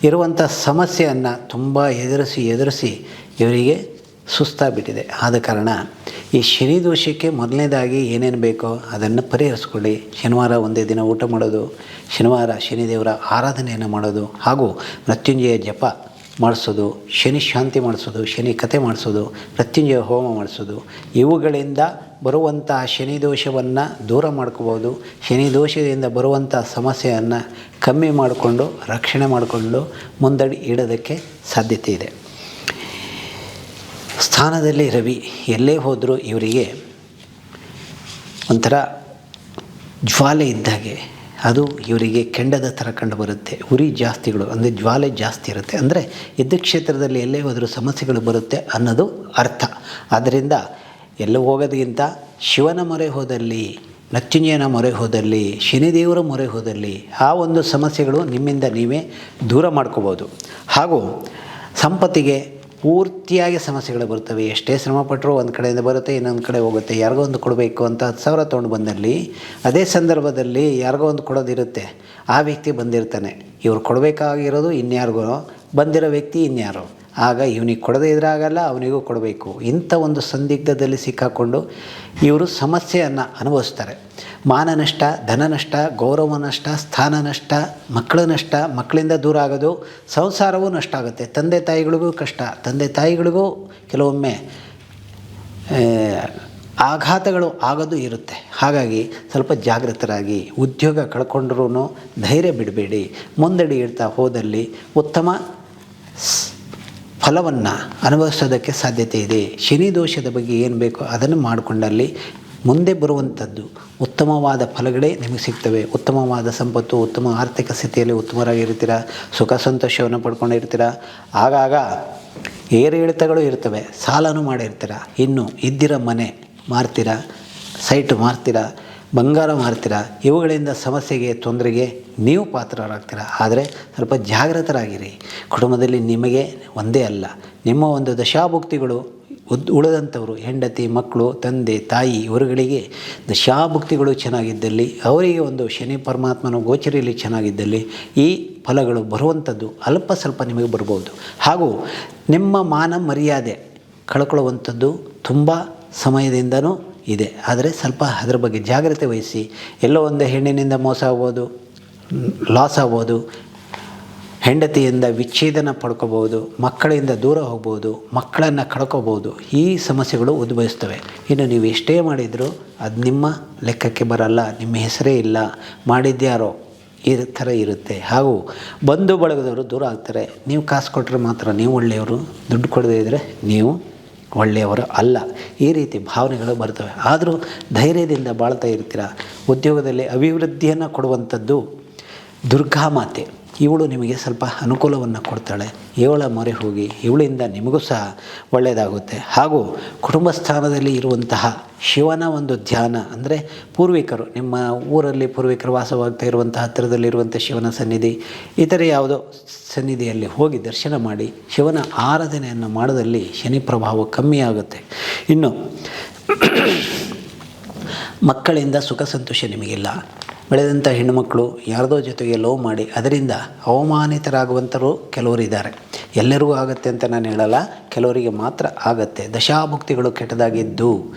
ಇರುವಂಥ ಸಮಸ್ಯೆಯನ್ನು ತುಂಬ ಎದುರಿಸಿ ಇವರಿಗೆ ಸುಸ್ತಾಗ್ಬಿಟ್ಟಿದೆ. ಆದ ಕಾರಣ ಈ ಶನಿ ದೋಷಕ್ಕೆ ಮೊದಲನೇದಾಗಿ ಏನೇನು ಬೇಕೋ ಅದನ್ನು ಪರಿಹರಿಸ್ಕೊಳ್ಳಿ. ಶನಿವಾರ ಒಂದೇ ದಿನ ಊಟ ಮಾಡೋದು, ಶನಿವಾರ ಶನಿದೇವರ ಆರಾಧನೆಯನ್ನು ಮಾಡೋದು, ಹಾಗೂ ಮೃತ್ಯುಂಜಯ ಜಪ ಮಾಡಿಸೋದು, ಶನಿ ಶಾಂತಿ ಮಾಡಿಸೋದು, ಶನಿ ಕಥೆ ಮಾಡಿಸೋದು, ಮೃತ್ಯುಂಜಯ ಹೋಮ ಮಾಡಿಸೋದು, ಇವುಗಳಿಂದ ಬರುವಂಥ ಶನಿ ದೋಷವನ್ನು ದೂರ ಮಾಡ್ಕೋಬೋದು. ಶನಿ ದೋಷದಿಂದ ಬರುವಂಥ ಸಮಸ್ಯೆಯನ್ನು ಕಮ್ಮಿ ಮಾಡಿಕೊಂಡು ರಕ್ಷಣೆ ಮಾಡಿಕೊಂಡು ಮುಂದಡಿ ಇಡೋದಕ್ಕೆ ಸಾಧ್ಯತೆ ಇದೆ. ಸ್ಥಾನದಲ್ಲಿ ರವಿ ಎಲ್ಲೇ ಹೋದರೂ ಇವರಿಗೆ ಒಂಥರ ಜ್ವಾಲೆ ಇದ್ದಾಗೆ, ಅದು ಇವರಿಗೆ ಕೆಂಡದ ಥರ ಕಂಡು ಬರುತ್ತೆ. ಉರಿ ಜಾಸ್ತಿಗಳು ಅಂದರೆ ಜ್ವಾಲೆ ಜಾಸ್ತಿ ಇರುತ್ತೆ. ಅಂದರೆ ಯುದ್ಧ ಕ್ಷೇತ್ರದಲ್ಲಿ ಎಲ್ಲೇ ಹೋದರೂ ಸಮಸ್ಯೆಗಳು ಬರುತ್ತೆ ಅನ್ನೋದು ಅರ್ಥ. ಆದ್ದರಿಂದ ಎಲ್ಲೂ ಹೋಗೋದಕ್ಕಿಂತ ಶಿವನ ಮೊರೆ ಹೋದಲ್ಲಿ, ಮೃತ್ಯುಂಜಯನ ಮೊರೆ ಹೋದಲ್ಲಿ, ಶನಿದೇವರ ಮೊರೆ ಹೋದಲ್ಲಿ ಆ ಒಂದು ಸಮಸ್ಯೆಗಳು ನಿಮ್ಮಿಂದ ನೀವೇ ದೂರ ಮಾಡ್ಕೋಬೋದು. ಹಾಗೂ ಸಂಪತ್ತಿಗೆ ಪೂರ್ತಿಯಾಗಿ ಸಮಸ್ಯೆಗಳು ಬರ್ತವೆ. ಎಷ್ಟೇ ಶ್ರಮಪಟ್ಟರೂ ಒಂದು ಕಡೆಯಿಂದ ಬರುತ್ತೆ, ಇನ್ನೊಂದು ಕಡೆ ಹೋಗುತ್ತೆ. ಯಾರಿಗೋ ಒಂದು ಕೊಡಬೇಕು ಅಂತ 10,000 ತೊಗೊಂಡು ಬಂದಲ್ಲಿ ಅದೇ ಸಂದರ್ಭದಲ್ಲಿ ಯಾರಿಗೋ ಒಂದು ಕೊಡೋದಿರುತ್ತೆ. ಆ ವ್ಯಕ್ತಿ ಬಂದಿರ್ತಾನೆ, ಇವ್ರು ಕೊಡಬೇಕಾಗಿರೋದು ಇನ್ಯಾರಿಗೋ, ಬಂದಿರೋ ವ್ಯಕ್ತಿ ಇನ್ಯಾರೋ. ಆಗ ಇವನಿಗೆ ಕೊಡದೇ ಇದ್ರೆ ಆಗಲ್ಲ, ಅವನಿಗೂ ಕೊಡಬೇಕು. ಇಂಥ ಒಂದು ಸಂದಿಗ್ಧದಲ್ಲಿ ಸಿಕ್ಕಾಕೊಂಡು ಇವರು ಸಮಸ್ಯೆಯನ್ನು ಅನುಭವಿಸ್ತಾರೆ. ಮಾನ ನಷ್ಟ, ಧನ ನಷ್ಟ, ಗೌರವ ನಷ್ಟ, ಸ್ಥಾನ ನಷ್ಟ, ಮಕ್ಕಳ ನಷ್ಟ, ಮಕ್ಕಳಿಂದ ದೂರ ಆಗೋದು, ಸಂಸಾರವೂ ನಷ್ಟ ಆಗುತ್ತೆ. ತಂದೆ ತಾಯಿಗಳಿಗೂ ಕಷ್ಟ, ತಂದೆ ತಾಯಿಗಳಿಗೂ ಕೆಲವೊಮ್ಮೆ ಆಘಾತಗಳು ಆಗೋದು ಇರುತ್ತೆ. ಹಾಗಾಗಿ ಸ್ವಲ್ಪ ಜಾಗೃತರಾಗಿ, ಉದ್ಯೋಗ ಕಳ್ಕೊಂಡ್ರೂ ಧೈರ್ಯ ಬಿಡಬೇಡಿ. ಮುಂದಡಿ ಇಡ್ತಾ ಹೋದಲ್ಲಿ ಉತ್ತಮ ಫಲವನ್ನು ಅನುಭವಿಸೋದಕ್ಕೆ ಸಾಧ್ಯತೆ ಇದೆ. ಶನಿ ದೋಷದ ಬಗ್ಗೆ ಏನು ಬೇಕೋ ಅದನ್ನು ಮಾಡಿಕೊಂಡಲ್ಲಿ ಮುಂದೆ ಬರುವಂಥದ್ದು ಉತ್ತಮವಾದ ಫಲಗಳೇ ನಿಮಗೆ ಸಿಗ್ತವೆ. ಉತ್ತಮವಾದ ಸಂಪತ್ತು, ಉತ್ತಮ ಆರ್ಥಿಕ ಸ್ಥಿತಿಯಲ್ಲಿ ಉತ್ತಮರಾಗಿರ್ತೀರ, ಸುಖ ಸಂತೋಷವನ್ನು ಪಡ್ಕೊಂಡಿರ್ತೀರ. ಆಗಾಗ ಏರಿಳಿತಗಳು ಇರ್ತವೆ, ಸಾಲನೂ ಮಾಡಿರ್ತೀರ. ಇನ್ನು ಇದ್ದಿರೋ ಮನೆ ಮಾರ್ತೀರ, ಸೈಟು ಮಾರ್ತೀರ, ಬಂಗಾರ ಮಾರ್ತೀರ. ಇವುಗಳಿಂದ ಸಮಸ್ಯೆಗೆ, ತೊಂದರೆಗೆ ನೀವು ಪಾತ್ರರಾಗ್ತೀರ. ಆದರೆ ಸ್ವಲ್ಪ ಜಾಗೃತರಾಗಿರಿ. ಕುಟುಂಬದಲ್ಲಿ ನಿಮಗೆ ಒಂದೇ ಅಲ್ಲ, ನಿಮ್ಮ ಒಂದು ದಶಾಭುಕ್ತಿಗಳು ಉಳಿದಂಥವರು, ಹೆಂಡತಿ, ಮಕ್ಕಳು, ತಂದೆ ತಾಯಿ, ಇವರುಗಳಿಗೆ ದಶಾಭುಕ್ತಿಗಳು ಚೆನ್ನಾಗಿದ್ದಲ್ಲಿ, ಅವರಿಗೆ ಒಂದು ಶನಿ ಪರಮಾತ್ಮನ ಗೋಚರಿಯಲ್ಲಿ ಚೆನ್ನಾಗಿದ್ದಲ್ಲಿ ಈ ಫಲಗಳು ಬರುವಂಥದ್ದು ಅಲ್ಪ ಸ್ವಲ್ಪ ನಿಮಗೆ ಬರ್ಬೋದು. ಹಾಗೂ ನಿಮ್ಮ ಮಾನ ಮರ್ಯಾದೆ ಕಳ್ಕೊಳ್ಳುವಂಥದ್ದು ತುಂಬ ಸಮಯದಿಂದನೂ ಇದೆ. ಆದರೆ ಸ್ವಲ್ಪ ಅದರ ಬಗ್ಗೆ ಜಾಗ್ರತೆ ವಹಿಸಿ. ಎಲ್ಲೋ ಒಂದು ಹೆಣ್ಣಿನಿಂದ ಮೋಸ ಆಗ್ಬೋದು, ಲಾಸ್ ಆಗ್ಬೋದು, ಹೆಂಡತಿಯಿಂದ ವಿಚ್ಛೇದನ ಪಡ್ಕೋಬೋದು, ಮಕ್ಕಳಿಂದ ದೂರ ಹೋಗ್ಬೋದು, ಮಕ್ಕಳನ್ನು ಕಳ್ಕೊಬೋದು. ಈ ಸಮಸ್ಯೆಗಳು ಉದ್ಭವಿಸ್ತವೆ. ಇನ್ನು ನೀವು ಎಷ್ಟೇ ಮಾಡಿದರೂ ಅದು ನಿಮ್ಮ ಲೆಕ್ಕಕ್ಕೆ ಬರಲ್ಲ, ನಿಮ್ಮ ಹೆಸರೇ ಇಲ್ಲ, ಮಾಡಿದ್ಯಾರೋ ಈ ಥರ ಇರುತ್ತೆ. ಹಾಗೂ ಬಂಧು ಬಳಗದವರು ದೂರ ಆಗ್ತಾರೆ. ನೀವು ಕಾಸು ಕೊಟ್ಟರೆ ಮಾತ್ರ ನೀವು ಒಳ್ಳೆಯವರು, ದುಡ್ಡು ಕೊಡದೇ ಇದ್ದರೆ ನೀವು ಒಳ್ಳೆಯವರು ಅಲ್ಲ. ಈ ರೀತಿ ಭಾವನೆಗಳು ಬರ್ತವೆ. ಆದರೂ ಧೈರ್ಯದಿಂದ ಬಾಳ್ತಾ ಇರ್ತೀರ. ಉದ್ಯೋಗದಲ್ಲಿ ಅಭಿವೃದ್ಧಿಯನ್ನು ಕೊಡುವಂಥದ್ದು ದುರ್ಗಾಮಾತೆ, ಇವಳು ನಿಮಗೆ ಸ್ವಲ್ಪ ಅನುಕೂಲವನ್ನು ಕೊಡ್ತಾಳೆ. ಇವಳ ಮೊರೆ ಹೋಗಿ, ಇವಳಿಂದ ನಿಮಗೂ ಸಹ ಒಳ್ಳೆಯದಾಗುತ್ತೆ. ಹಾಗೂ ಕುಟುಂಬ ಸ್ಥಾನದಲ್ಲಿ ಇರುವಂತಹ ಶಿವನ ಒಂದು ಧ್ಯಾನ, ಅಂದರೆ ಪೂರ್ವಿಕರು, ನಿಮ್ಮ ಊರಲ್ಲಿ ಪೂರ್ವಿಕರು ವಾಸವಾಗ್ತಾ ಇರುವಂಥ ಹತ್ತಿರದಲ್ಲಿರುವಂಥ ಶಿವನ ಸನ್ನಿಧಿ, ಇತರೆ ಯಾವುದೋ ಸನ್ನಿಧಿಯಲ್ಲಿ ಹೋಗಿ ದರ್ಶನ ಮಾಡಿ ಶಿವನ ಆರಾಧನೆಯನ್ನು ಮಾಡೋದಲ್ಲಿ ಶನಿ ಪ್ರಭಾವ ಕಮ್ಮಿ ಆಗುತ್ತೆ. ಇನ್ನು ಮಕ್ಕಳಿಂದ ಸುಖ ಸಂತೋಷ ನಿಮಗಿಲ್ಲ. ಬೆಳೆದಂಥ ಹೆಣ್ಣುಮಕ್ಕಳು ಯಾರದೋ ಜೊತೆಗೆ ಲವ್ ಮಾಡಿ ಅದರಿಂದ ಅವಮಾನಿತರಾಗುವಂಥರು ಕೆಲವರಿದ್ದಾರೆ. ಎಲ್ಲರಿಗೂ ಆಗುತ್ತೆ ಅಂತ ನಾನು ಹೇಳಲ್ಲ, ಕೆಲವರಿಗೆ ಮಾತ್ರ ಆಗತ್ತೆ. ದಶಾಭುಕ್ತಿಗಳು ಕೆಟ್ಟದಾಗಿದ್ದು,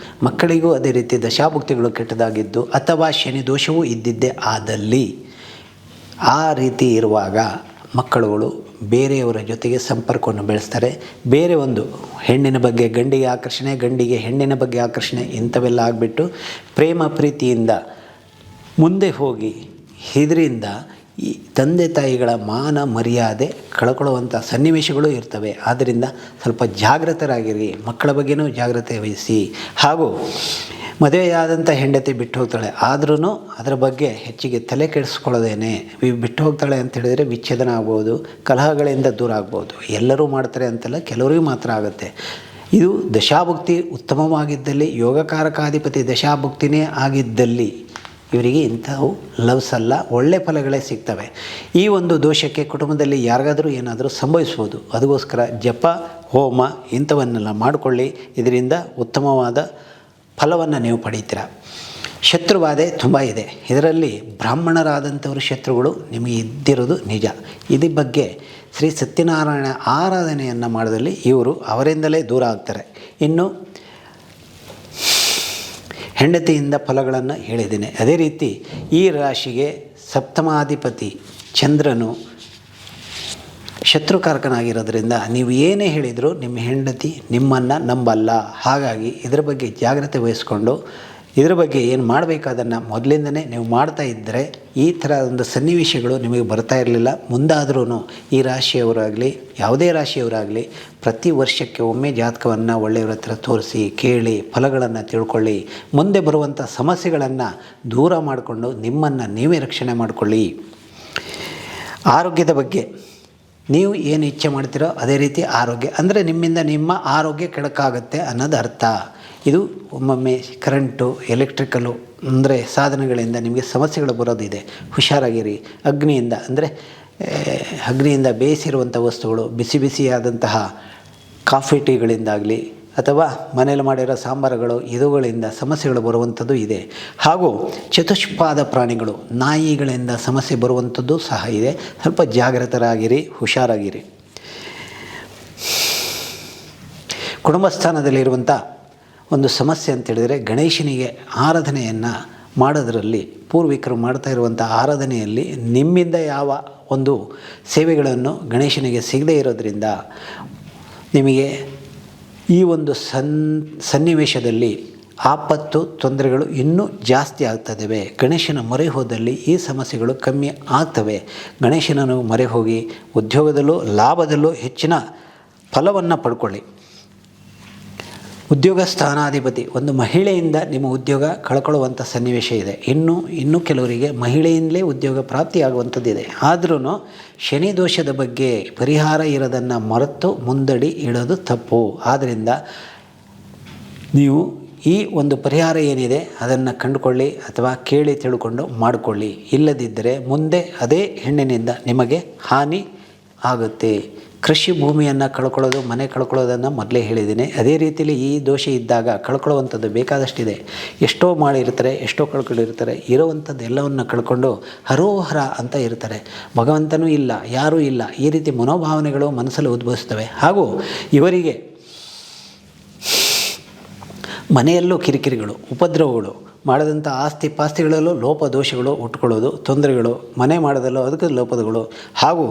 ಮಕ್ಕಳಿಗೂ ಅದೇ ರೀತಿ ದಶಾಭುಕ್ತಿಗಳು ಕೆಟ್ಟದಾಗಿದ್ದು, ಅಥವಾ ಶನಿ ದೋಷವೂ ಇದ್ದಿದ್ದೇ ಆದಲ್ಲಿ, ಆ ರೀತಿ ಇರುವಾಗ ಮಕ್ಕಳುಗಳು ಬೇರೆಯವರ ಜೊತೆಗೆ ಸಂಪರ್ಕವನ್ನು ಬೆಳೆಸ್ತಾರೆ. ಬೇರೆ ಒಂದು ಹೆಣ್ಣಿನ ಬಗ್ಗೆ ಗಂಡಿಗೆ ಆಕರ್ಷಣೆ, ಗಂಡಿಗೆ ಹೆಣ್ಣಿನ ಬಗ್ಗೆ ಆಕರ್ಷಣೆ, ಇಂಥವೆಲ್ಲ ಆಗಿಬಿಟ್ಟು ಪ್ರೇಮ ಪ್ರೀತಿಯಿಂದ ಮುಂದೆ ಹೋಗಿ ಇದರಿಂದ ಈ ತಂದೆ ತಾಯಿಗಳ ಮಾನ ಮರ್ಯಾದೆ ಕಳ್ಕೊಳ್ಳುವಂಥ ಸನ್ನಿವೇಶಗಳು ಇರ್ತವೆ. ಆದ್ದರಿಂದ ಸ್ವಲ್ಪ ಜಾಗೃತರಾಗಿರಿ, ಮಕ್ಕಳ ಬಗ್ಗೆನೂ ಜಾಗ್ರತೆ ವಹಿಸಿ. ಹಾಗೂ ಮದುವೆಯಾದಂಥ ಹೆಂಡತಿ ಬಿಟ್ಟು ಹೋಗ್ತಾಳೆ, ಆದ್ರೂ ಅದರ ಬಗ್ಗೆ ಹೆಚ್ಚಿಗೆ ತಲೆ ಕೆಡಿಸ್ಕೊಳ್ಳೋದೇನೆ. ಬಿಟ್ಟು ಹೋಗ್ತಾಳೆ ಅಂತ ಹೇಳಿದರೆ ವಿಚ್ಛೇದನ ಆಗ್ಬೋದು, ಕಲಹಗಳಿಂದ ದೂರ ಆಗ್ಬೋದು. ಎಲ್ಲರೂ ಮಾಡ್ತಾರೆ ಅಂತಲ್ಲ, ಕೆಲವರಿಗೆ ಮಾತ್ರ ಆಗುತ್ತೆ. ಇದು ದಶಾಭುಕ್ತಿ ಉತ್ತಮವಾಗಿದ್ದಲ್ಲಿ, ಯೋಗಕಾರಕಾಧಿಪತಿ ದಶಾಭುಕ್ತಿನೇ ಆಗಿದ್ದಲ್ಲಿ ಇವರಿಗೆ ಇಂಥವು ಲವ್ಸ್ ಅಲ್ಲ, ಒಳ್ಳೆ ಫಲಗಳೇ ಸಿಗ್ತವೆ. ಈ ಒಂದು ದೋಷಕ್ಕೆ ಕುಟುಂಬದಲ್ಲಿ ಯಾರಿಗಾದರೂ ಏನಾದರೂ ಸಂಭವಿಸ್ಬೋದು. ಅದಕ್ಕೋಸ್ಕರ ಜಪ, ಹೋಮ ಇಂಥವನ್ನೆಲ್ಲ ಮಾಡಿಕೊಳ್ಳಿ. ಇದರಿಂದ ಉತ್ತಮವಾದ ಫಲವನ್ನು ನೀವು ಪಡೀತೀರ. ಶತ್ರುಬಾಧೆ ತುಂಬ ಇದೆ. ಇದರಲ್ಲಿ ಬ್ರಾಹ್ಮಣರಾದಂಥವರು ಶತ್ರುಗಳು ನಿಮಗೆ ಇದ್ದಿರೋದು ನಿಜ. ಇದ್ರ ಬಗ್ಗೆ ಶ್ರೀ ಸತ್ಯನಾರಾಯಣ ಆರಾಧನೆಯನ್ನು ಮಾಡೋದಲ್ಲಿ ಇವರು ಅವರಿಂದಲೇ ದೂರ ಆಗ್ತಾರೆ. ಇನ್ನು ಹೆಂಡತಿಯಿಂದ ಫಲಗಳನ್ನು ಹೇಳಿದ್ದೇನೆ. ಅದೇ ರೀತಿ ಈ ರಾಶಿಗೆ ಸಪ್ತಮಾಧಿಪತಿ ಚಂದ್ರನು ಶತ್ರುಕಾರಕನಾಗಿರೋದ್ರಿಂದ ನೀವು ಏನೇ ಹೇಳಿದರೂ ನಿಮ್ಮ ಹೆಂಡತಿ ನಿಮ್ಮನ್ನು ನಂಬಲ್ಲ. ಹಾಗಾಗಿ ಇದರ ಬಗ್ಗೆ ಜಾಗ್ರತೆ ವಹಿಸ್ಕೊಂಡು ಇದರ ಬಗ್ಗೆ ಏನು ಮಾಡಬೇಕಾದನ್ನು ಮೊದಲಿಂದನೇ ನೀವು ಮಾಡ್ತಾ ಇದ್ದರೆ ಈ ಥರ ಒಂದು ಸನ್ನಿವೇಶಗಳು ನಿಮಗೆ ಬರ್ತಾ ಇರಲಿಲ್ಲ. ಮುಂದಾದ್ರೂ ಈ ರಾಶಿಯವರಾಗಲಿ ಯಾವುದೇ ರಾಶಿಯವರಾಗಲಿ ಪ್ರತಿ ವರ್ಷಕ್ಕೆ ಒಮ್ಮೆ ಜಾತಕವನ್ನು ಒಳ್ಳೆಯವರ ಹತ್ರ ತೋರಿಸಿ ಕೇಳಿ ಫಲಗಳನ್ನು ತಿಳ್ಕೊಳ್ಳಿ. ಮುಂದೆ ಬರುವಂಥ ಸಮಸ್ಯೆಗಳನ್ನು ದೂರ ಮಾಡಿಕೊಂಡು ನಿಮ್ಮನ್ನು ನೀವೇ ರಕ್ಷಣೆ ಮಾಡಿಕೊಳ್ಳಿ. ಆರೋಗ್ಯದ ಬಗ್ಗೆ ನೀವು ಏನು ಇಚ್ಛೆ ಮಾಡ್ತೀರೋ ಅದೇ ರೀತಿ ಆರೋಗ್ಯ, ಅಂದರೆ ನಿಮ್ಮಿಂದ ನಿಮ್ಮ ಆರೋಗ್ಯ ಕೆಡಕಾಗುತ್ತೆ ಅನ್ನೋದು ಅರ್ಥ. ಇದು ಒಮ್ಮೊಮ್ಮೆ ಕರೆಂಟು, ಎಲೆಕ್ಟ್ರಿಕಲು ಅಂದರೆ ಸಾಧನಗಳಿಂದ ನಿಮಗೆ ಸಮಸ್ಯೆಗಳು ಬರೋದಿದೆ. ಹುಷಾರಾಗಿರಿ. ಅಗ್ನಿಯಿಂದ ಅಂದರೆ ಅಗ್ನಿಯಿಂದ ಬೇಯಿಸಿರುವಂಥ ವಸ್ತುಗಳು, ಬಿಸಿ ಬಿಸಿಯಾದಂತಹ ಕಾಫಿ ಟೀಗಳಿಂದಾಗಲಿ ಅಥವಾ ಮನೇಲಿ ಮಾಡಿರೋ ಸಾಂಬಾರುಗಳು ಇವುಗಳಿಂದ ಸಮಸ್ಯೆಗಳು ಬರುವಂಥದ್ದು ಇದೆ. ಹಾಗೂ ಚತುಷ್ಪಾದ ಪ್ರಾಣಿಗಳು, ನಾಯಿಗಳಿಂದ ಸಮಸ್ಯೆ ಬರುವಂಥದ್ದು ಸಹ ಇದೆ. ಸ್ವಲ್ಪ ಜಾಗೃತರಾಗಿರಿ, ಹುಷಾರಾಗಿರಿ. ಕುಟುಂಬ ಸ್ಥಾನದಲ್ಲಿರುವಂಥ ಒಂದು ಸಮಸ್ಯೆ ಅಂತೇಳಿದರೆ ಗಣೇಶನಿಗೆ ಆರಾಧನೆಯನ್ನು ಮಾಡೋದರಲ್ಲಿ, ಪೂರ್ವಿಕರು ಮಾಡ್ತಾ ಇರುವಂಥ ಆರಾಧನೆಯಲ್ಲಿ ನಿಮ್ಮಿಂದ ಯಾವ ಒಂದು ಸೇವೆಗಳನ್ನು ಗಣೇಶನಿಗೆ ಸಿಗದೇ ಇರೋದರಿಂದ ನಿಮಗೆ ಈ ಒಂದು ಸನ್ನಿವೇಶದಲ್ಲಿ ಆಪತ್ತು ತೊಂದರೆಗಳು ಇನ್ನೂ ಜಾಸ್ತಿ ಆಗ್ತದವೆ. ಗಣೇಶನ ಮೊರೆ ಹೋದಲ್ಲಿ ಈ ಸಮಸ್ಯೆಗಳು ಕಮ್ಮಿ ಆಗ್ತವೆ. ಗಣೇಶನನ್ನು ಮೊರೆ ಹೋಗಿ ಉದ್ಯೋಗದಲ್ಲೂ ಲಾಭದಲ್ಲೂ ಹೆಚ್ಚಿನ ಫಲವನ್ನು ಪಡ್ಕೊಳ್ಳಿ. ಉದ್ಯೋಗ ಸ್ಥಾನಾಧಿಪತಿ ಒಂದು ಮಹಿಳೆಯಿಂದ ನಿಮ್ಮ ಉದ್ಯೋಗ ಕಳ್ಕೊಳ್ಳುವಂಥ ಸನ್ನಿವೇಶ ಇದೆ. ಇನ್ನೂ ಕೆಲವರಿಗೆ ಮಹಿಳೆಯಿಂದಲೇ ಉದ್ಯೋಗ ಪ್ರಾಪ್ತಿಯಾಗುವಂಥದ್ದಿದೆ. ಆದ್ರೂ ಶನಿ ದೋಷದ ಬಗ್ಗೆ ಪರಿಹಾರ ಇರೋದನ್ನು ಮರೆತು ಮುಂದಡಿ ಇಡೋದು ತಪ್ಪು. ಆದ್ದರಿಂದ ನೀವು ಈ ಒಂದು ಪರಿಹಾರ ಏನಿದೆ ಅದನ್ನು ಕಂಡುಕೊಳ್ಳಿ ಅಥವಾ ಕೇಳಿ ತಿಳ್ಕೊಂಡು ಮಾಡಿಕೊಳ್ಳಿ. ಇಲ್ಲದಿದ್ದರೆ ಮುಂದೆ ಅದೇ ಹೆಣ್ಣಿನಿಂದ ನಿಮಗೆ ಹಾನಿ ಆಗುತ್ತೆ. ಕೃಷಿ ಭೂಮಿಯನ್ನು ಕಳ್ಕೊಳ್ಳೋದು, ಮನೆ ಕಳ್ಕೊಳ್ಳೋದನ್ನು ಮೊದಲೇ ಹೇಳಿದ್ದೀನಿ. ಅದೇ ರೀತಿಯಲ್ಲಿ ಈ ದೋಷ ಇದ್ದಾಗ ಕಳ್ಕೊಳ್ಳುವಂಥದ್ದು ಬೇಕಾದಷ್ಟಿದೆ. ಎಷ್ಟೋ ಮಾಡಿರ್ತಾರೆ, ಎಷ್ಟೋ ಕಳ್ಕೊಂಡಿರ್ತಾರೆ. ಇರೋವಂಥದ್ದು ಎಲ್ಲವನ್ನು ಕಳ್ಕೊಂಡು ಹರೋಹರ ಅಂತ ಇರ್ತಾರೆ. ಭಗವಂತನೂ ಇಲ್ಲ, ಯಾರೂ ಇಲ್ಲ, ಈ ರೀತಿ ಮನೋಭಾವನೆಗಳು ಮನಸ್ಸಲ್ಲಿ ಉದ್ಭವಿಸ್ತವೆ. ಹಾಗೂ ಇವರಿಗೆ ಮನೆಯಲ್ಲೂ ಕಿರಿಕಿರಿಗಳು, ಉಪದ್ರವಗಳು, ಮಾಡಿದಂಥ ಆಸ್ತಿ ಪಾಸ್ತಿಗಳಲ್ಲೂ ಲೋಪದೋಷಗಳು ಉಟ್ಕೊಳ್ಳೋದು, ತೊಂದರೆಗಳು, ಮನೆ ಮಾಡೋದಲ್ಲೂ ಅದಕ್ಕೆ ಲೋಪದಗಳು, ಹಾಗೂ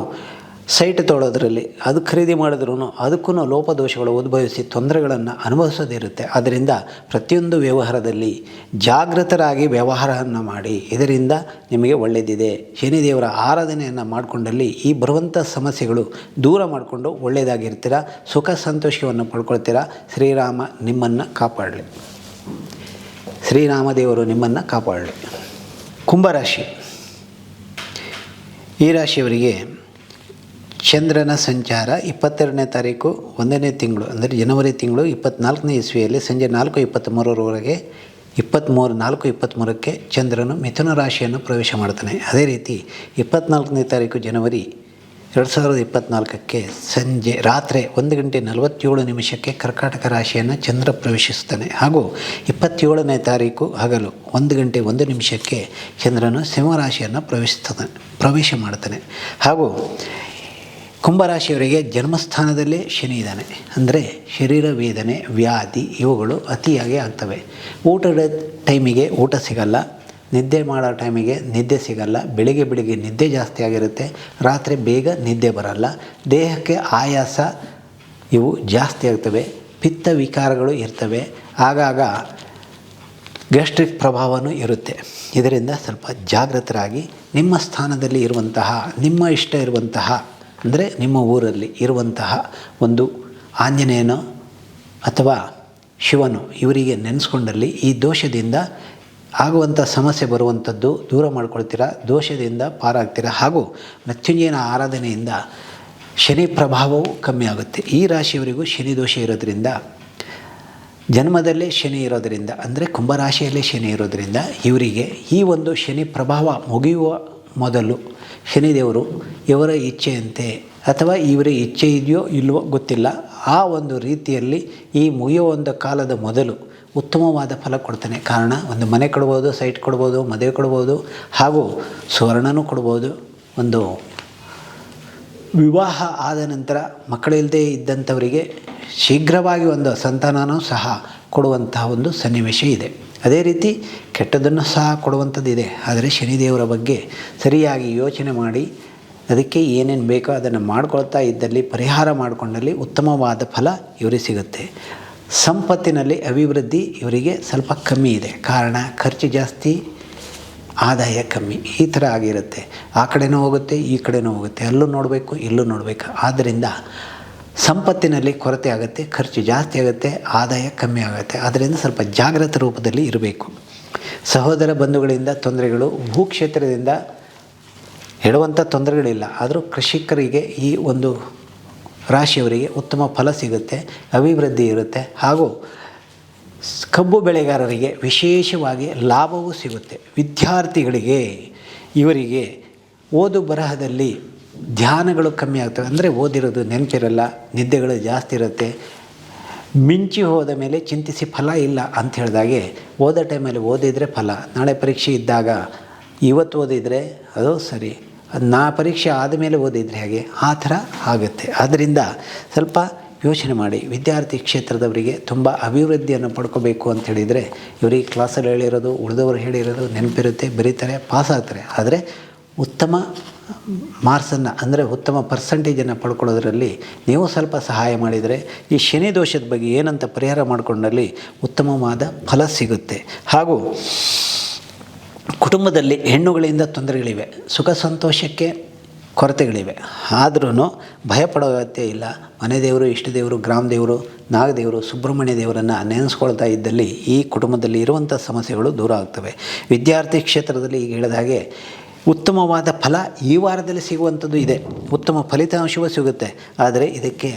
ಸೈಟ್ ತೊಗೊಳೋದ್ರಲ್ಲಿ ಅದು ಖರೀದಿ ಮಾಡಿದ್ರೂ ಅದಕ್ಕೂ ಲೋಪದೋಷಗಳು ಉದ್ಭವಿಸಿ ತೊಂದರೆಗಳನ್ನು ಅನುಭವಿಸೋದಿರುತ್ತೆ. ಆದ್ದರಿಂದ ಪ್ರತಿಯೊಂದು ವ್ಯವಹಾರದಲ್ಲಿ ಜಾಗೃತರಾಗಿ ವ್ಯವಹಾರವನ್ನು ಮಾಡಿ. ಇದರಿಂದ ನಿಮಗೆ ಒಳ್ಳೆಯದಿದೆ. ಶನಿದೇವರ ಆರಾಧನೆಯನ್ನು ಮಾಡಿಕೊಂಡಲ್ಲಿ ಈ ಬರುವಂಥ ಸಮಸ್ಯೆಗಳು ದೂರ ಮಾಡಿಕೊಂಡು ಒಳ್ಳೆಯದಾಗಿರ್ತೀರ, ಸುಖ ಸಂತೋಷವನ್ನು ಪಡ್ಕೊಳ್ತೀರ. ಶ್ರೀರಾಮ ನಿಮ್ಮನ್ನು ಕಾಪಾಡಲಿ. ಶ್ರೀರಾಮದೇವರು ನಿಮ್ಮನ್ನು ಕಾಪಾಡಲಿ. ಕುಂಭರಾಶಿ, ಈ ರಾಶಿಯವರಿಗೆ ಚಂದ್ರನ ಸಂಚಾರ 22ನೇ ತಾರೀಕು 1ನೇ ತಿಂಗಳು ಅಂದರೆ ಜನವರಿ ತಿಂಗಳು 24ನೇ ಇಸ್ವಿಯಲ್ಲಿ ಸಂಜೆ 4:23ರವರೆಗೆ 4:23ಕ್ಕೆ ಚಂದ್ರನು ಮಿಥುನ ರಾಶಿಯನ್ನು ಪ್ರವೇಶ ಮಾಡ್ತಾನೆ. ಅದೇ ರೀತಿ 24ನೇ ತಾರೀಕು ಜನವರಿ 2024ಕ್ಕೆ ರಾತ್ರಿ 1:47 ಕರ್ಕಾಟಕ ರಾಶಿಯನ್ನು ಚಂದ್ರ ಪ್ರವೇಶಿಸ್ತಾನೆ. ಹಾಗೂ 27ನೇ ತಾರೀಕು ಹಗಲು 1:01 ಚಂದ್ರನು ಸಿಂಹರಾಶಿಯನ್ನು ಪ್ರವೇಶ ಮಾಡ್ತಾನೆ. ಹಾಗೂ ಕುಂಭರಾಶಿಯವರಿಗೆ ಜನ್ಮಸ್ಥಾನದಲ್ಲೇ ಶನಿ ಇದ್ದಾನೆ. ಅಂದರೆ ಶರೀರ ವೇದನೆ, ವ್ಯಾಧಿ ಇವುಗಳು ಅತಿಯಾಗಿ ಆಗ್ತವೆ. ಊಟದ ಟೈಮಿಗೆ ಊಟ ಸಿಗಲ್ಲ, ನಿದ್ದೆ ಮಾಡೋ ಟೈಮಿಗೆ ನಿದ್ದೆ ಸಿಗಲ್ಲ. ಬೆಳಿಗ್ಗೆ ನಿದ್ದೆ ಜಾಸ್ತಿ ಆಗಿರುತ್ತೆ, ರಾತ್ರಿ ಬೇಗ ನಿದ್ದೆ ಬರಲ್ಲ. ದೇಹಕ್ಕೆ ಆಯಾಸ ಇವು ಜಾಸ್ತಿ ಆಗ್ತವೆ. ಪಿತ್ತ ವಿಕಾರಗಳು ಇರ್ತವೆ. ಆಗಾಗ ಗ್ಯಾಸ್ಟ್ರಿಕ್ ಪ್ರಭಾವವೂ ಇರುತ್ತೆ. ಇದರಿಂದ ಸ್ವಲ್ಪ ಜಾಗೃತರಾಗಿ ನಿಮ್ಮ ಸ್ಥಾನದಲ್ಲಿ ಇರುವಂತಹ, ನಿಮ್ಮ ಇಷ್ಟ ಇರುವಂತಹ, ಅಂದರೆ ನಿಮ್ಮ ಊರಲ್ಲಿ ಇರುವಂತಹ ಒಂದು ಆಂಜನೇಯನೋ ಅಥವಾ ಶಿವನು ಇವರಿಗೆ ನೆನೆಸ್ಕೊಂಡಲ್ಲಿ ಈ ದೋಷದಿಂದ ಆಗುವಂಥ ಸಮಸ್ಯೆ ಬರುವಂಥದ್ದು ದೂರ ಮಾಡ್ಕೊಳ್ತೀರಾ, ದೋಷದಿಂದ ಪಾರಾಗ್ತೀರಾ. ಹಾಗೂ ಮೃತ್ಯುಂಜಯನ ಆರಾಧನೆಯಿಂದ ಶನಿ ಪ್ರಭಾವವು ಕಮ್ಮಿ ಆಗುತ್ತೆ. ಈ ರಾಶಿಯವರಿಗೂ ಶನಿ ದೋಷ ಇರೋದರಿಂದ, ಜನ್ಮದಲ್ಲೇ ಶನಿ ಇರೋದರಿಂದ, ಅಂದರೆ ಕುಂಭರಾಶಿಯಲ್ಲೇ ಶನಿ ಇರೋದರಿಂದ ಇವರಿಗೆ ಈ ಒಂದು ಶನಿ ಪ್ರಭಾವ ಮುಗಿಯುವ ಮೊದಲು ಶನಿದೇವರು ಇವರ ಇಚ್ಛೆಯಂತೆ ಅಥವಾ ಇವರ ಇಚ್ಛೆ ಇದೆಯೋ ಇಲ್ಲವೋ ಗೊತ್ತಿಲ್ಲ, ಆ ಒಂದು ರೀತಿಯಲ್ಲಿ ಈ ಮುಗಿಯುವ ಒಂದು ಕಾಲದ ಮೊದಲು ಉತ್ತಮವಾದ ಫಲ ಕೊಡ್ತಾನೆ. ಕಾರಣ, ಒಂದು ಮನೆ ಕೊಡ್ಬೋದು, ಸೈಟ್ ಕೊಡ್ಬೋದು, ಮದುವೆ ಕೊಡ್ಬೋದು, ಹಾಗೂ ಸ್ವರ್ಣನೂ ಕೊಡ್ಬೋದು. ಒಂದು ವಿವಾಹ ಆದ ನಂತರ ಮಕ್ಕಳಿಲ್ಲದೆ ಇದ್ದಂಥವರಿಗೆ ಶೀಘ್ರವಾಗಿ ಒಂದು ಸಂತಾನನೂ ಸಹ ಕೊಡುವಂತಹ ಒಂದು ಸನ್ನಿವೇಶ ಇದೆ. ಅದೇ ರೀತಿ ಕೆಟ್ಟದನ್ನು ಸಹ ಕೊಡುವಂಥದ್ದು ಇದೆ. ಆದರೆ ಶನಿದೇವರ ಬಗ್ಗೆ ಸರಿಯಾಗಿ ಯೋಚನೆ ಮಾಡಿ ಅದಕ್ಕೆ ಏನೇನು ಬೇಕೋ ಅದನ್ನು ಮಾಡ್ಕೊಳ್ತಾ ಇದ್ದಲ್ಲಿ, ಪರಿಹಾರ ಮಾಡಿಕೊಂಡಲ್ಲಿ ಉತ್ತಮವಾದ ಫಲ ಇವರಿಗೆ ಸಿಗುತ್ತೆ. ಸಂಪತ್ತಿನಲ್ಲಿ ಅಭಿವೃದ್ಧಿ ಇವರಿಗೆ ಸ್ವಲ್ಪ ಕಮ್ಮಿ ಇದೆ. ಕಾರಣ, ಖರ್ಚು ಜಾಸ್ತಿ, ಆದಾಯ ಕಮ್ಮಿ, ಈ ಥರ ಆಗಿರುತ್ತೆ. ಆ ಕಡೆನೂ ಹೋಗುತ್ತೆ, ಈ ಕಡೆನೂ ಹೋಗುತ್ತೆ, ಅಲ್ಲೂ ನೋಡಬೇಕು, ಇಲ್ಲೂ ನೋಡಬೇಕು. ಆದ್ದರಿಂದ ಸಂಪತ್ತಿನಲ್ಲಿ ಕೊರತೆ ಆಗುತ್ತೆ, ಖರ್ಚು ಜಾಸ್ತಿ ಆಗುತ್ತೆ, ಆದಾಯ ಕಮ್ಮಿ ಆಗುತ್ತೆ. ಆದ್ದರಿಂದ ಸ್ವಲ್ಪ ಜಾಗೃತ ರೂಪದಲ್ಲಿ ಇರಬೇಕು. ಸಹೋದರ ಬಂಧುಗಳಿಂದ ತೊಂದರೆಗಳು, ಭೂಕ್ಷೇತ್ರದಿಂದ ಹೇಳುವಂಥ ತೊಂದರೆಗಳಿಲ್ಲ. ಆದರೂ ಕೃಷಿಕರಿಗೆ ಈ ಒಂದು ರಾಶಿಯವರಿಗೆ ಉತ್ತಮ ಫಲ ಸಿಗುತ್ತೆ, ಅಭಿವೃದ್ಧಿ ಇರುತ್ತೆ. ಹಾಗೂ ಕಬ್ಬು ಬೆಳೆಗಾರರಿಗೆ ವಿಶೇಷವಾಗಿ ಲಾಭವೂ ಸಿಗುತ್ತೆ. ವಿದ್ಯಾರ್ಥಿಗಳಿಗೆ ಇವರಿಗೆ ಓದು ಬರಹದಲ್ಲಿ ಧ್ಯಾನಗಳು ಕಮ್ಮಿ ಆಗ್ತವೆ. ಅಂದರೆ ಓದಿರೋದು ನೆನಪಿರಲ್ಲ, ನಿದ್ದೆಗಳು ಜಾಸ್ತಿ ಇರುತ್ತೆ. ಮಿಂಚಿ ಹೋದ ಮೇಲೆ ಚಿಂತಿಸಿ ಫಲ ಇಲ್ಲ ಅಂತ ಹೇಳಿದಾಗೆ, ಓದೋ ಟೈಮಲ್ಲಿ ಓದಿದರೆ ಫಲ, ನಾಳೆ ಪರೀಕ್ಷೆ ಇದ್ದಾಗ ಇವತ್ತು ಓದಿದರೆ ಅದು ಸರಿ, ಪರೀಕ್ಷೆ ಆದಮೇಲೆ ಓದಿದರೆ ಹಾಗೆ, ಆ ಥರ ಆಗುತ್ತೆ. ಆದ್ದರಿಂದ ಸ್ವಲ್ಪ ಯೋಚನೆ ಮಾಡಿ. ವಿದ್ಯಾರ್ಥಿ ಕ್ಷೇತ್ರದವರಿಗೆ ತುಂಬ ಅಭಿವೃದ್ಧಿಯನ್ನು ಪಡ್ಕೋಬೇಕು ಅಂತ ಹೇಳಿದರೆ, ಇವರಿಗೆ ಕ್ಲಾಸಲ್ಲಿ ಹೇಳಿರೋದು, ಉಳಿದವರು ಹೇಳಿರೋದು ನೆನಪಿರುತ್ತೆ, ಬರೀತಾರೆ, ಪಾಸ್ ಆಗ್ತಾರೆ. ಆದರೆ ಉತ್ತಮ ಮಾರ್ಕ್ಸನ್ನು, ಅಂದರೆ ಉತ್ತಮ ಪರ್ಸಂಟೇಜನ್ನು ಪಡ್ಕೊಳ್ಳೋದ್ರಲ್ಲಿ ನೀವು ಸ್ವಲ್ಪ ಸಹಾಯ ಮಾಡಿದರೆ, ಈ ಶನಿ ದೋಷದ ಬಗ್ಗೆ ಏನಂತ ಪರಿಹಾರ ಮಾಡಿಕೊಂಡಲ್ಲಿ ಉತ್ತಮವಾದ ಫಲ ಸಿಗುತ್ತೆ. ಹಾಗೂ ಕುಟುಂಬದಲ್ಲಿ ಹೆಣ್ಣುಗಳಿಂದ ತೊಂದರೆಗಳಿವೆ, ಸುಖ ಸಂತೋಷಕ್ಕೆ ಕೊರತೆಗಳಿವೆ. ಆದ್ರೂ ಭಯಪಡೋ ಅಗತ್ಯ ಇಲ್ಲ. ಮನೆ ದೇವರು, ಇಷ್ಟ ದೇವರು, ಗ್ರಾಮ ದೇವರು, ನಾಗದೇವರು, ಸುಬ್ರಹ್ಮಣ್ಯ ದೇವರನ್ನು ನೆನೆಸ್ಕೊಳ್ತಾ ಇದ್ದಲ್ಲಿ ಈ ಕುಟುಂಬದಲ್ಲಿ ಇರುವಂಥ ಸಮಸ್ಯೆಗಳು ದೂರ ಆಗ್ತವೆ. ವಿದ್ಯಾರ್ಥಿ ಕ್ಷೇತ್ರದಲ್ಲಿ ಈಗ ಹೇಳಿದ ಹಾಗೆ ಉತ್ತಮವಾದ ಫಲ ಈ ವಾರದಲ್ಲಿ ಸಿಗುವಂಥದ್ದು ಇದೆ, ಉತ್ತಮ ಫಲಿತಾಂಶವೂ ಸಿಗುತ್ತೆ. ಆದರೆ ಇದಕ್ಕೆ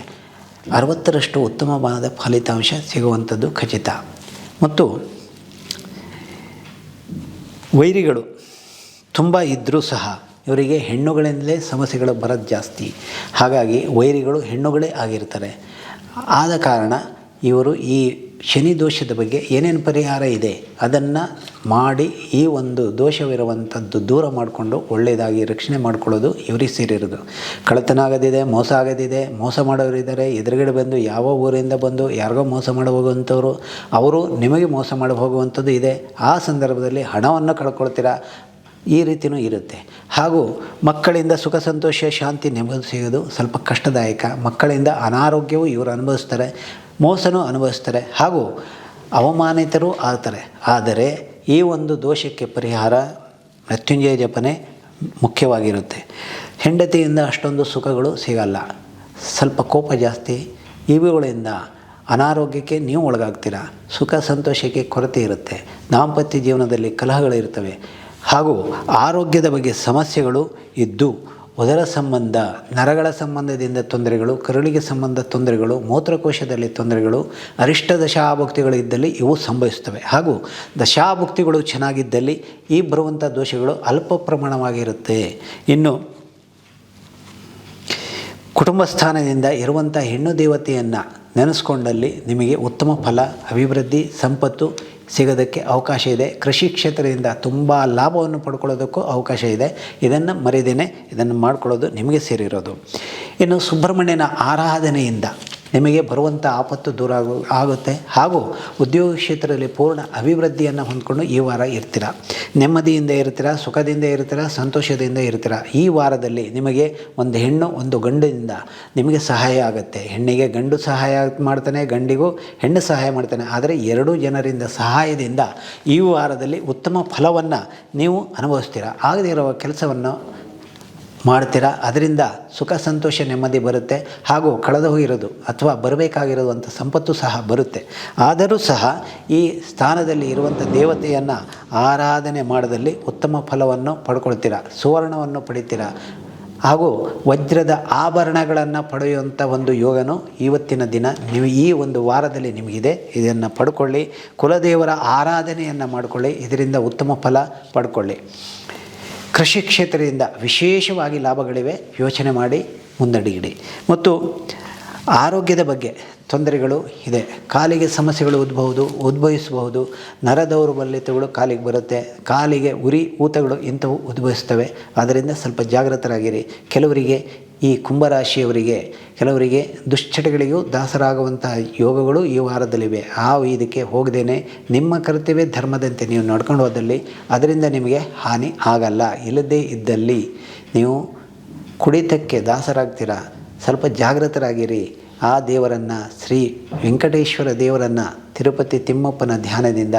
60ರಷ್ಟು ಉತ್ತಮವಾದ ಫಲಿತಾಂಶ ಸಿಗುವಂಥದ್ದು ಖಚಿತ. ಮತ್ತು ವೈರಿಗಳು ತುಂಬ ಇದ್ದರೂ ಸಹ ಇವರಿಗೆ ಹೆಣ್ಣುಗಳಿಂದಲೇ ಸಮಸ್ಯೆಗಳು ಬರೋದು ಜಾಸ್ತಿ. ಹಾಗಾಗಿ ವೈರಿಗಳು ಹೆಣ್ಣುಗಳೇ ಆಗಿರ್ತಾರೆ. ಆದ ಕಾರಣ ಇವರು ಈ ಶನಿ ದೋಷದ ಬಗ್ಗೆ ಏನೇನು ಪರಿಹಾರ ಇದೆ ಅದನ್ನು ಮಾಡಿ ಈ ಒಂದು ದೋಷವಿರುವಂಥದ್ದು ದೂರ ಮಾಡಿಕೊಂಡು ಒಳ್ಳೆಯದಾಗಿ ರಕ್ಷಣೆ ಮಾಡ್ಕೊಳ್ಳೋದು ಇವರಿಗೆ ಸೇರಿರೋದು. ಕಳ್ಳತನ ಆಗೋದಿದೆ, ಮೋಸ ಆಗೋದಿದೆ, ಮೋಸ ಮಾಡೋರಿದ್ದಾರೆ. ಎದುರುಗಡೆ ಬಂದು ಯಾವ ಊರಿಂದ ಬಂದು ಯಾರಿಗೋ ಮೋಸ ಮಾಡಿ ಹೋಗುವಂಥವ್ರು, ಅವರು ನಿಮಗೆ ಮೋಸ ಮಾಡಿ ಹೋಗುವಂಥದ್ದು ಇದೆ. ಆ ಸಂದರ್ಭದಲ್ಲಿ ಹಣವನ್ನು ಕಳ್ಕೊಳ್ತೀರಾ, ಈ ರೀತಿಯೂ ಇರುತ್ತೆ. ಹಾಗೂ ಮಕ್ಕಳಿಂದ ಸುಖ ಸಂತೋಷ ಶಾಂತಿ ನೆಮ್ಮದಿ ಸಿಗೋದು ಸ್ವಲ್ಪ ಕಷ್ಟದಾಯಕ. ಮಕ್ಕಳಿಂದ ಅನಾರೋಗ್ಯವು ಇವರು ಅನುಭವಿಸ್ತಾರೆ, ಮೋಸನೂ ಅನುಭವಿಸ್ತಾರೆ, ಹಾಗೂ ಅವಮಾನಿತರೂ ಆಗ್ತಾರೆ. ಆದರೆ ಈ ಒಂದು ದೋಷಕ್ಕೆ ಪರಿಹಾರ ಮೃತ್ಯುಂಜಯ ಜಪನೆ ಮುಖ್ಯವಾಗಿರುತ್ತೆ. ಹೆಂಡತಿಯಿಂದ ಅಷ್ಟೊಂದು ಸುಖಗಳು ಸಿಗಲ್ಲ, ಸ್ವಲ್ಪ ಕೋಪ ಜಾಸ್ತಿ, ಇವುಗಳಿಂದ ಅನಾರೋಗ್ಯಕ್ಕೆ ನೀವು ಒಳಗಾಗ್ತೀರಾ. ಸುಖ ಸಂತೋಷಕ್ಕೆ ಕೊರತೆ ಇರುತ್ತೆ, ದಾಂಪತ್ಯ ಜೀವನದಲ್ಲಿ ಕಲಹಗಳಿರ್ತವೆ. ಹಾಗೂ ಆರೋಗ್ಯದ ಬಗ್ಗೆ ಸಮಸ್ಯೆಗಳು ಇದ್ದು, ಉದರ ಸಂಬಂಧ, ನರಗಳ ಸಂಬಂಧದಿಂದ ತೊಂದರೆಗಳು, ಕರುಳಿಗೆ ಸಂಬಂಧ ತೊಂದರೆಗಳು, ಮೂತ್ರಕೋಶದಲ್ಲಿ ತೊಂದರೆಗಳು, ಅರಿಷ್ಟ ದಶಾಭುಕ್ತಿಗಳು ಇದ್ದಲ್ಲಿ ಇವು ಸಂಭವಿಸ್ತವೆ. ಹಾಗೂ ದಶಾಭುಕ್ತಿಗಳು ಚೆನ್ನಾಗಿದ್ದಲ್ಲಿ ಈ ಬರುವಂಥ ದೋಷಗಳು ಅಲ್ಪ ಪ್ರಮಾಣವಾಗಿರುತ್ತೆ. ಇನ್ನು ಕುಟುಂಬ ಸ್ಥಾನದಿಂದ ಇರುವಂಥ ಹೆಣ್ಣು ದೇವತೆಯನ್ನು ನೆನೆಸ್ಕೊಂಡಲ್ಲಿ ನಿಮಗೆ ಉತ್ತಮ ಫಲ, ಅಭಿವೃದ್ಧಿ, ಸಂಪತ್ತು ಸಿಗೋದಕ್ಕೆ ಅವಕಾಶ ಇದೆ. ಕೃಷಿ ಕ್ಷೇತ್ರದಿಂದ ತುಂಬ ಲಾಭವನ್ನು ಪಡ್ಕೊಳ್ಳೋದಕ್ಕೂ ಅವಕಾಶ ಇದೆ. ಇದನ್ನು ಮರೆಯದೇನೆ ಇದನ್ನು ಮಾಡ್ಕೊಳ್ಳೋದು ನಿಮಗೆ ಸೇರಿರೋದು. ಇನ್ನು ಸುಬ್ರಹ್ಮಣ್ಯನ ಆರಾಧನೆಯಿಂದ ನಿಮಗೆ ಬರುವಂಥ ಆಪತ್ತು ದೂರ ಆಗುತ್ತೆ ಹಾಗೂ ಉದ್ಯೋಗ ಕ್ಷೇತ್ರದಲ್ಲಿ ಪೂರ್ಣ ಅಭಿವೃದ್ಧಿಯನ್ನು ಹೊಂದ್ಕೊಂಡು ಈ ವಾರ ಇರ್ತೀರ. ನೆಮ್ಮದಿಯಿಂದ ಇರ್ತೀರ, ಸುಖದಿಂದ ಇರ್ತೀರ, ಸಂತೋಷದಿಂದ ಇರ್ತೀರ. ಈ ವಾರದಲ್ಲಿ ನಿಮಗೆ ಒಂದು ಹೆಣ್ಣು ಒಂದು ಗಂಡಿನಿಂದ ನಿಮಗೆ ಸಹಾಯ ಆಗುತ್ತೆ. ಹೆಣ್ಣಿಗೆ ಗಂಡು ಸಹಾಯ ಮಾಡ್ತಾನೆ, ಗಂಡಿಗೂ ಹೆಣ್ಣು ಸಹಾಯ ಮಾಡ್ತಾನೆ. ಆದರೆ ಎರಡೂ ಜನರಿಂದ ಸಹಾಯದಿಂದ ಈ ವಾರದಲ್ಲಿ ಉತ್ತಮ ಫಲವನ್ನು ನೀವು ಅನುಭವಿಸ್ತೀರ. ಆಗದೇ ಇರುವ ಕೆಲಸವನ್ನು ಮಾಡ್ತೀರಾ, ಅದರಿಂದ ಸುಖ ಸಂತೋಷ ನೆಮ್ಮದಿ ಬರುತ್ತೆ. ಹಾಗೂ ಕಳೆದು ಹೋಗಿರೋದು ಅಥವಾ ಬರಬೇಕಾಗಿರೋದು ಸಂಪತ್ತು ಸಹ ಬರುತ್ತೆ. ಆದರೂ ಸಹ ಈ ಸ್ಥಾನದಲ್ಲಿ ಇರುವಂಥ ದೇವತೆಯನ್ನು ಆರಾಧನೆ ಮಾಡೋದಲ್ಲಿ ಉತ್ತಮ ಫಲವನ್ನು ಪಡ್ಕೊಳ್ತೀರಾ, ಸುವರ್ಣವನ್ನು ಪಡಿತೀರಾ ಹಾಗೂ ವಜ್ರದ ಆಭರಣಗಳನ್ನು ಪಡೆಯುವಂಥ ಒಂದು ಯೋಗನೂ ಇವತ್ತಿನ ದಿನ ನೀವು ಈ ಒಂದು ವಾರದಲ್ಲಿ ನಿಮಗಿದೆ. ಇದನ್ನು ಪಡ್ಕೊಳ್ಳಿ. ಕುಲದೇವರ ಆರಾಧನೆಯನ್ನು ಮಾಡಿಕೊಳ್ಳಿ, ಇದರಿಂದ ಉತ್ತಮ ಫಲ ಪಡ್ಕೊಳ್ಳಿ. ಕೃಷಿ ಕ್ಷೇತ್ರದಿಂದ ವಿಶೇಷವಾಗಿ ಲಾಭಗಳಿವೆ, ಯೋಚನೆ ಮಾಡಿ ಮುನ್ನಡೆಯಿಡಿ. ಮತ್ತು ಆರೋಗ್ಯದ ಬಗ್ಗೆ ತೊಂದರೆಗಳು ಇದೆ. ಕಾಲಿಗೆ ಸಮಸ್ಯೆಗಳು ಉದ್ಭವಿಸಬಹುದು. ನರ ದೌರ್ಬಲ್ಯತೆಗಳು ಕಾಲಿಗೆ ಬರುತ್ತೆ, ಕಾಲಿಗೆ ಉರಿ ಊತಗಳು ಇಂಥವು ಉದ್ಭವಿಸ್ತವೆ. ಆದ್ದರಿಂದ ಸ್ವಲ್ಪ ಜಾಗೃತರಾಗಿರಿ. ಈ ಕುಂಭರಾಶಿಯವರಿಗೆ ಕೆಲವರಿಗೆ ದುಶ್ಚಟಗಳಿಗೂ ದಾಸರಾಗುವಂತಹ ಯೋಗಗಳು ಈ ವಾರದಲ್ಲಿವೆ. ಇದಕ್ಕೆ ಹೋಗದೇನೆ ನಿಮ್ಮ ಕರ್ತವ್ಯ ಧರ್ಮದಂತೆ ನೀವು ನಡ್ಕೊಂಡು ಹೋದಲ್ಲಿ ಅದರಿಂದ ನಿಮಗೆ ಹಾನಿ ಆಗಲ್ಲ. ಇಲ್ಲದೇ ಇದ್ದಲ್ಲಿ ನೀವು ಕುಡಿತಕ್ಕೆ ದಾಸರಾಗ್ತೀರ. ಸ್ವಲ್ಪ ಜಾಗೃತರಾಗಿರಿ. ಆ ದೇವರನ್ನು, ಶ್ರೀ ವೆಂಕಟೇಶ್ವರ ದೇವರನ್ನು, ತಿರುಪತಿ ತಿಮ್ಮಪ್ಪನ ಧ್ಯಾನದಿಂದ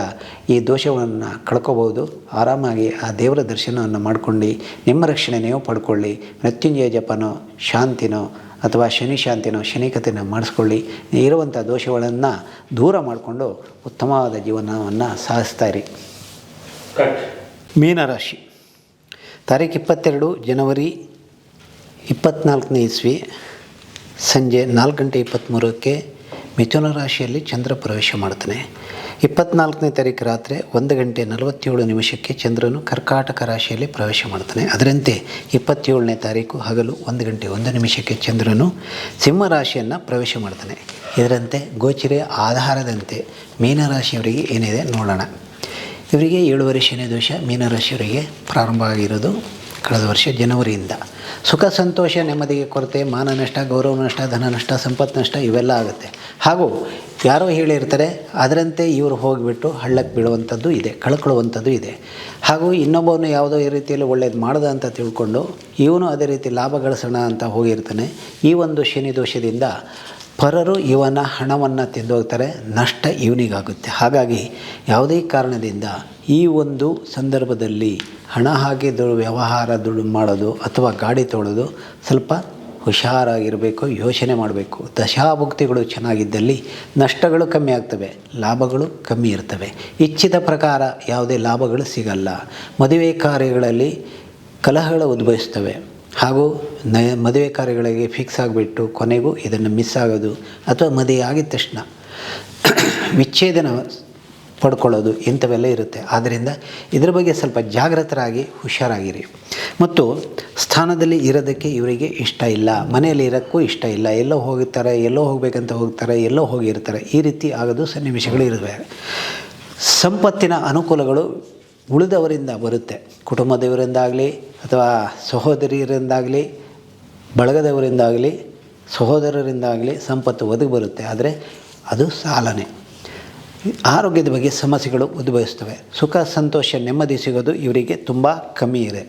ಈ ದೋಷವನ್ನು ಕಳ್ಕೋಬೋದು. ಆರಾಮಾಗಿ ಆ ದೇವರ ದರ್ಶನವನ್ನು ಮಾಡ್ಕೊಂಡು ನಿಮ್ಮ ರಕ್ಷಣೆ ನೀವು ಪಡ್ಕೊಳ್ಳಿ. ಮೃತ್ಯುಂಜಯ ಜಪನೋ, ಶಾಂತಿನೋ ಅಥವಾ ಶನಿ ಶಾಂತಿನೋ, ಶನಿಕತೆಯನ್ನು ಮಾಡಿಸ್ಕೊಳ್ಳಿ. ಇರುವಂಥ ದೋಷಗಳನ್ನು ದೂರ ಮಾಡಿಕೊಂಡು ಉತ್ತಮವಾದ ಜೀವನವನ್ನು ಸಾಗಿಸ್ತಾಯಿರಿ. ಮೀನರಾಶಿ ತಾರೀಖು 22 ಜನವರಿ 24ನೇ ಇಸ್ವಿ ಸಂಜೆ 4:23ಕ್ಕೆ ಮಿಥುನ ರಾಶಿಯಲ್ಲಿ ಚಂದ್ರ ಪ್ರವೇಶ ಮಾಡ್ತಾನೆ. 24ನೇ ತಾರೀಕು ರಾತ್ರಿ 1:47 ಚಂದ್ರನು ಕರ್ಕಾಟಕ ರಾಶಿಯಲ್ಲಿ ಪ್ರವೇಶ ಮಾಡ್ತಾನೆ. ಅದರಂತೆ 27ನೇ ತಾರೀಕು ಹಗಲು 1:01 ಚಂದ್ರನು ಸಿಂಹ ರಾಶಿಯನ್ನು ಪ್ರವೇಶ ಮಾಡ್ತಾನೆ. ಇದರಂತೆ ಗೋಚರಿಯ ಆಧಾರದಂತೆ ಮೀನರಾಶಿಯವರಿಗೆ ಏನಿದೆ ನೋಡೋಣ. ಇವರಿಗೆ 7 ಶನಿ ದೋಷ ಮೀನರಾಶಿಯವರಿಗೆ ಪ್ರಾರಂಭ ಆಗಿರೋದು ಕಳೆದ ವರ್ಷ ಜನವರಿಯಿಂದ. ಸುಖ ಸಂತೋಷ ನೆಮ್ಮದಿಗೆ ಕೊರತೆ, ಮಾನ ನಷ್ಟ, ಗೌರವ ನಷ್ಟ, ಧನ ನಷ್ಟ, ಸಂಪತ್ತು ನಷ್ಟ ಇವೆಲ್ಲ ಆಗುತ್ತೆ. ಹಾಗೂ ಯಾರೋ ಹೇಳಿರ್ತಾರೆ ಅದರಂತೆ ಇವರು ಹೋಗಿಬಿಟ್ಟು ಹಳ್ಳಕ್ಕೆ ಬೀಳುವಂಥದ್ದು ಇದೆ, ಕಳ್ಕೊಳ್ಳುವಂಥದ್ದು ಇದೆ. ಹಾಗೂ ಇನ್ನೊಬ್ಬನು ಯಾವುದೋ ಈ ರೀತಿಯಲ್ಲಿ ಒಳ್ಳೇದು ಮಾಡ್ದ ಅಂತ ತಿಳ್ಕೊಂಡು ಇವನು ಅದೇ ರೀತಿ ಲಾಭ ಗಳಿಸೋಣ ಅಂತ ಹೋಗಿರ್ತಾನೆ. ಈ ಒಂದು ಶನಿ ದೋಷದಿಂದ ಪರರು ಇವನ ಹಣವನ್ನು ತಿಂದು ಹೋಗ್ತಾರೆ, ನಷ್ಟ ಇವನಿಗಾಗುತ್ತೆ. ಹಾಗಾಗಿ ಯಾವುದೇ ಕಾರಣದಿಂದ ಈ ಒಂದು ಸಂದರ್ಭದಲ್ಲಿ ಹಣ ಹಾಕಿ ವ್ಯವಹಾರ ದುಡ್ಡು ಮಾಡೋದು ಅಥವಾ ಗಾಡಿ ತೊಗೊಳ್ಳೋದು ಸ್ವಲ್ಪ ಹುಷಾರಾಗಿರಬೇಕು, ಯೋಚನೆ ಮಾಡಬೇಕು. ದಶಾಭುಕ್ತಿಗಳು ಚೆನ್ನಾಗಿದ್ದಲ್ಲಿ ನಷ್ಟಗಳು ಕಮ್ಮಿ ಆಗ್ತವೆ, ಲಾಭಗಳು ಕಮ್ಮಿ ಇರ್ತವೆ. ಇಚ್ಛಿತ ಪ್ರಕಾರ ಯಾವುದೇ ಲಾಭಗಳು ಸಿಗಲ್ಲ. ಮದುವೆ ಕಾರ್ಯಗಳಲ್ಲಿ ಕಲಹಗಳು ಉದ್ಭವಿಸ್ತವೆ. ಹಾಗೂ ಮದುವೆ ಕಾರ್ಯಗಳಿಗೆ ಫಿಕ್ಸ್ ಆಗಿಬಿಟ್ಟು ಕೊನೆಗೂ ಇದನ್ನು ಮಿಸ್ ಆಗೋದು ಅಥವಾ ಮದುವೆ ಆಗಿದ ತಕ್ಷಣ ವಿಚ್ಛೇದನ ಪಡ್ಕೊಳ್ಳೋದು ಇಂಥವೆಲ್ಲ ಇರುತ್ತೆ. ಆದ್ದರಿಂದ ಇದರ ಬಗ್ಗೆ ಸ್ವಲ್ಪ ಜಾಗೃತರಾಗಿ ಹುಷಾರಾಗಿರಿ. ಮತ್ತು ಸ್ಥಾನದಲ್ಲಿ ಇರೋದಕ್ಕೆ ಇವರಿಗೆ ಇಷ್ಟ ಇಲ್ಲ, ಮನೆಯಲ್ಲಿ ಇರೋಕ್ಕೂ ಇಷ್ಟ ಇಲ್ಲ. ಎಲ್ಲೋ ಹೋಗುತ್ತಾರೆ, ಎಲ್ಲೋ ಹೋಗಬೇಕಂತ ಹೋಗ್ತಾರೆ, ಎಲ್ಲೋ ಹೋಗಿರ್ತಾರೆ. ಈ ರೀತಿ ಆಗೋದು ಸನ್ನಿವೇಶಗಳು ಇರುತ್ತವೆ. ಸಂಪತ್ತಿನ ಅನುಕೂಲಗಳು ಉಳಿದವರಿಂದ ಬರುತ್ತೆ. ಕುಟುಂಬದವರಿಂದಾಗಲಿ ಅಥವಾ ಸಹೋದರಿಯರಿಂದಾಗಲಿ, ಬಳಗದವರಿಂದಾಗಲಿ, ಸಹೋದರರಿಂದಾಗಲಿ ಸಂಪತ್ತು ಒದಗಿ ಬರುತ್ತೆ. ಆದರೆ ಅದು ಸಾಲನೆ. ಆರೋಗ್ಯದ ಬಗ್ಗೆ ಸಮಸ್ಯೆಗಳು ಉದ್ಭವಿಸ್ತವೆ. ಸುಖ ಸಂತೋಷ ನೆಮ್ಮದಿ ಸಿಗೋದು ಇವರಿಗೆ ತುಂಬ ಕಮ್ಮಿ ಇದೆ.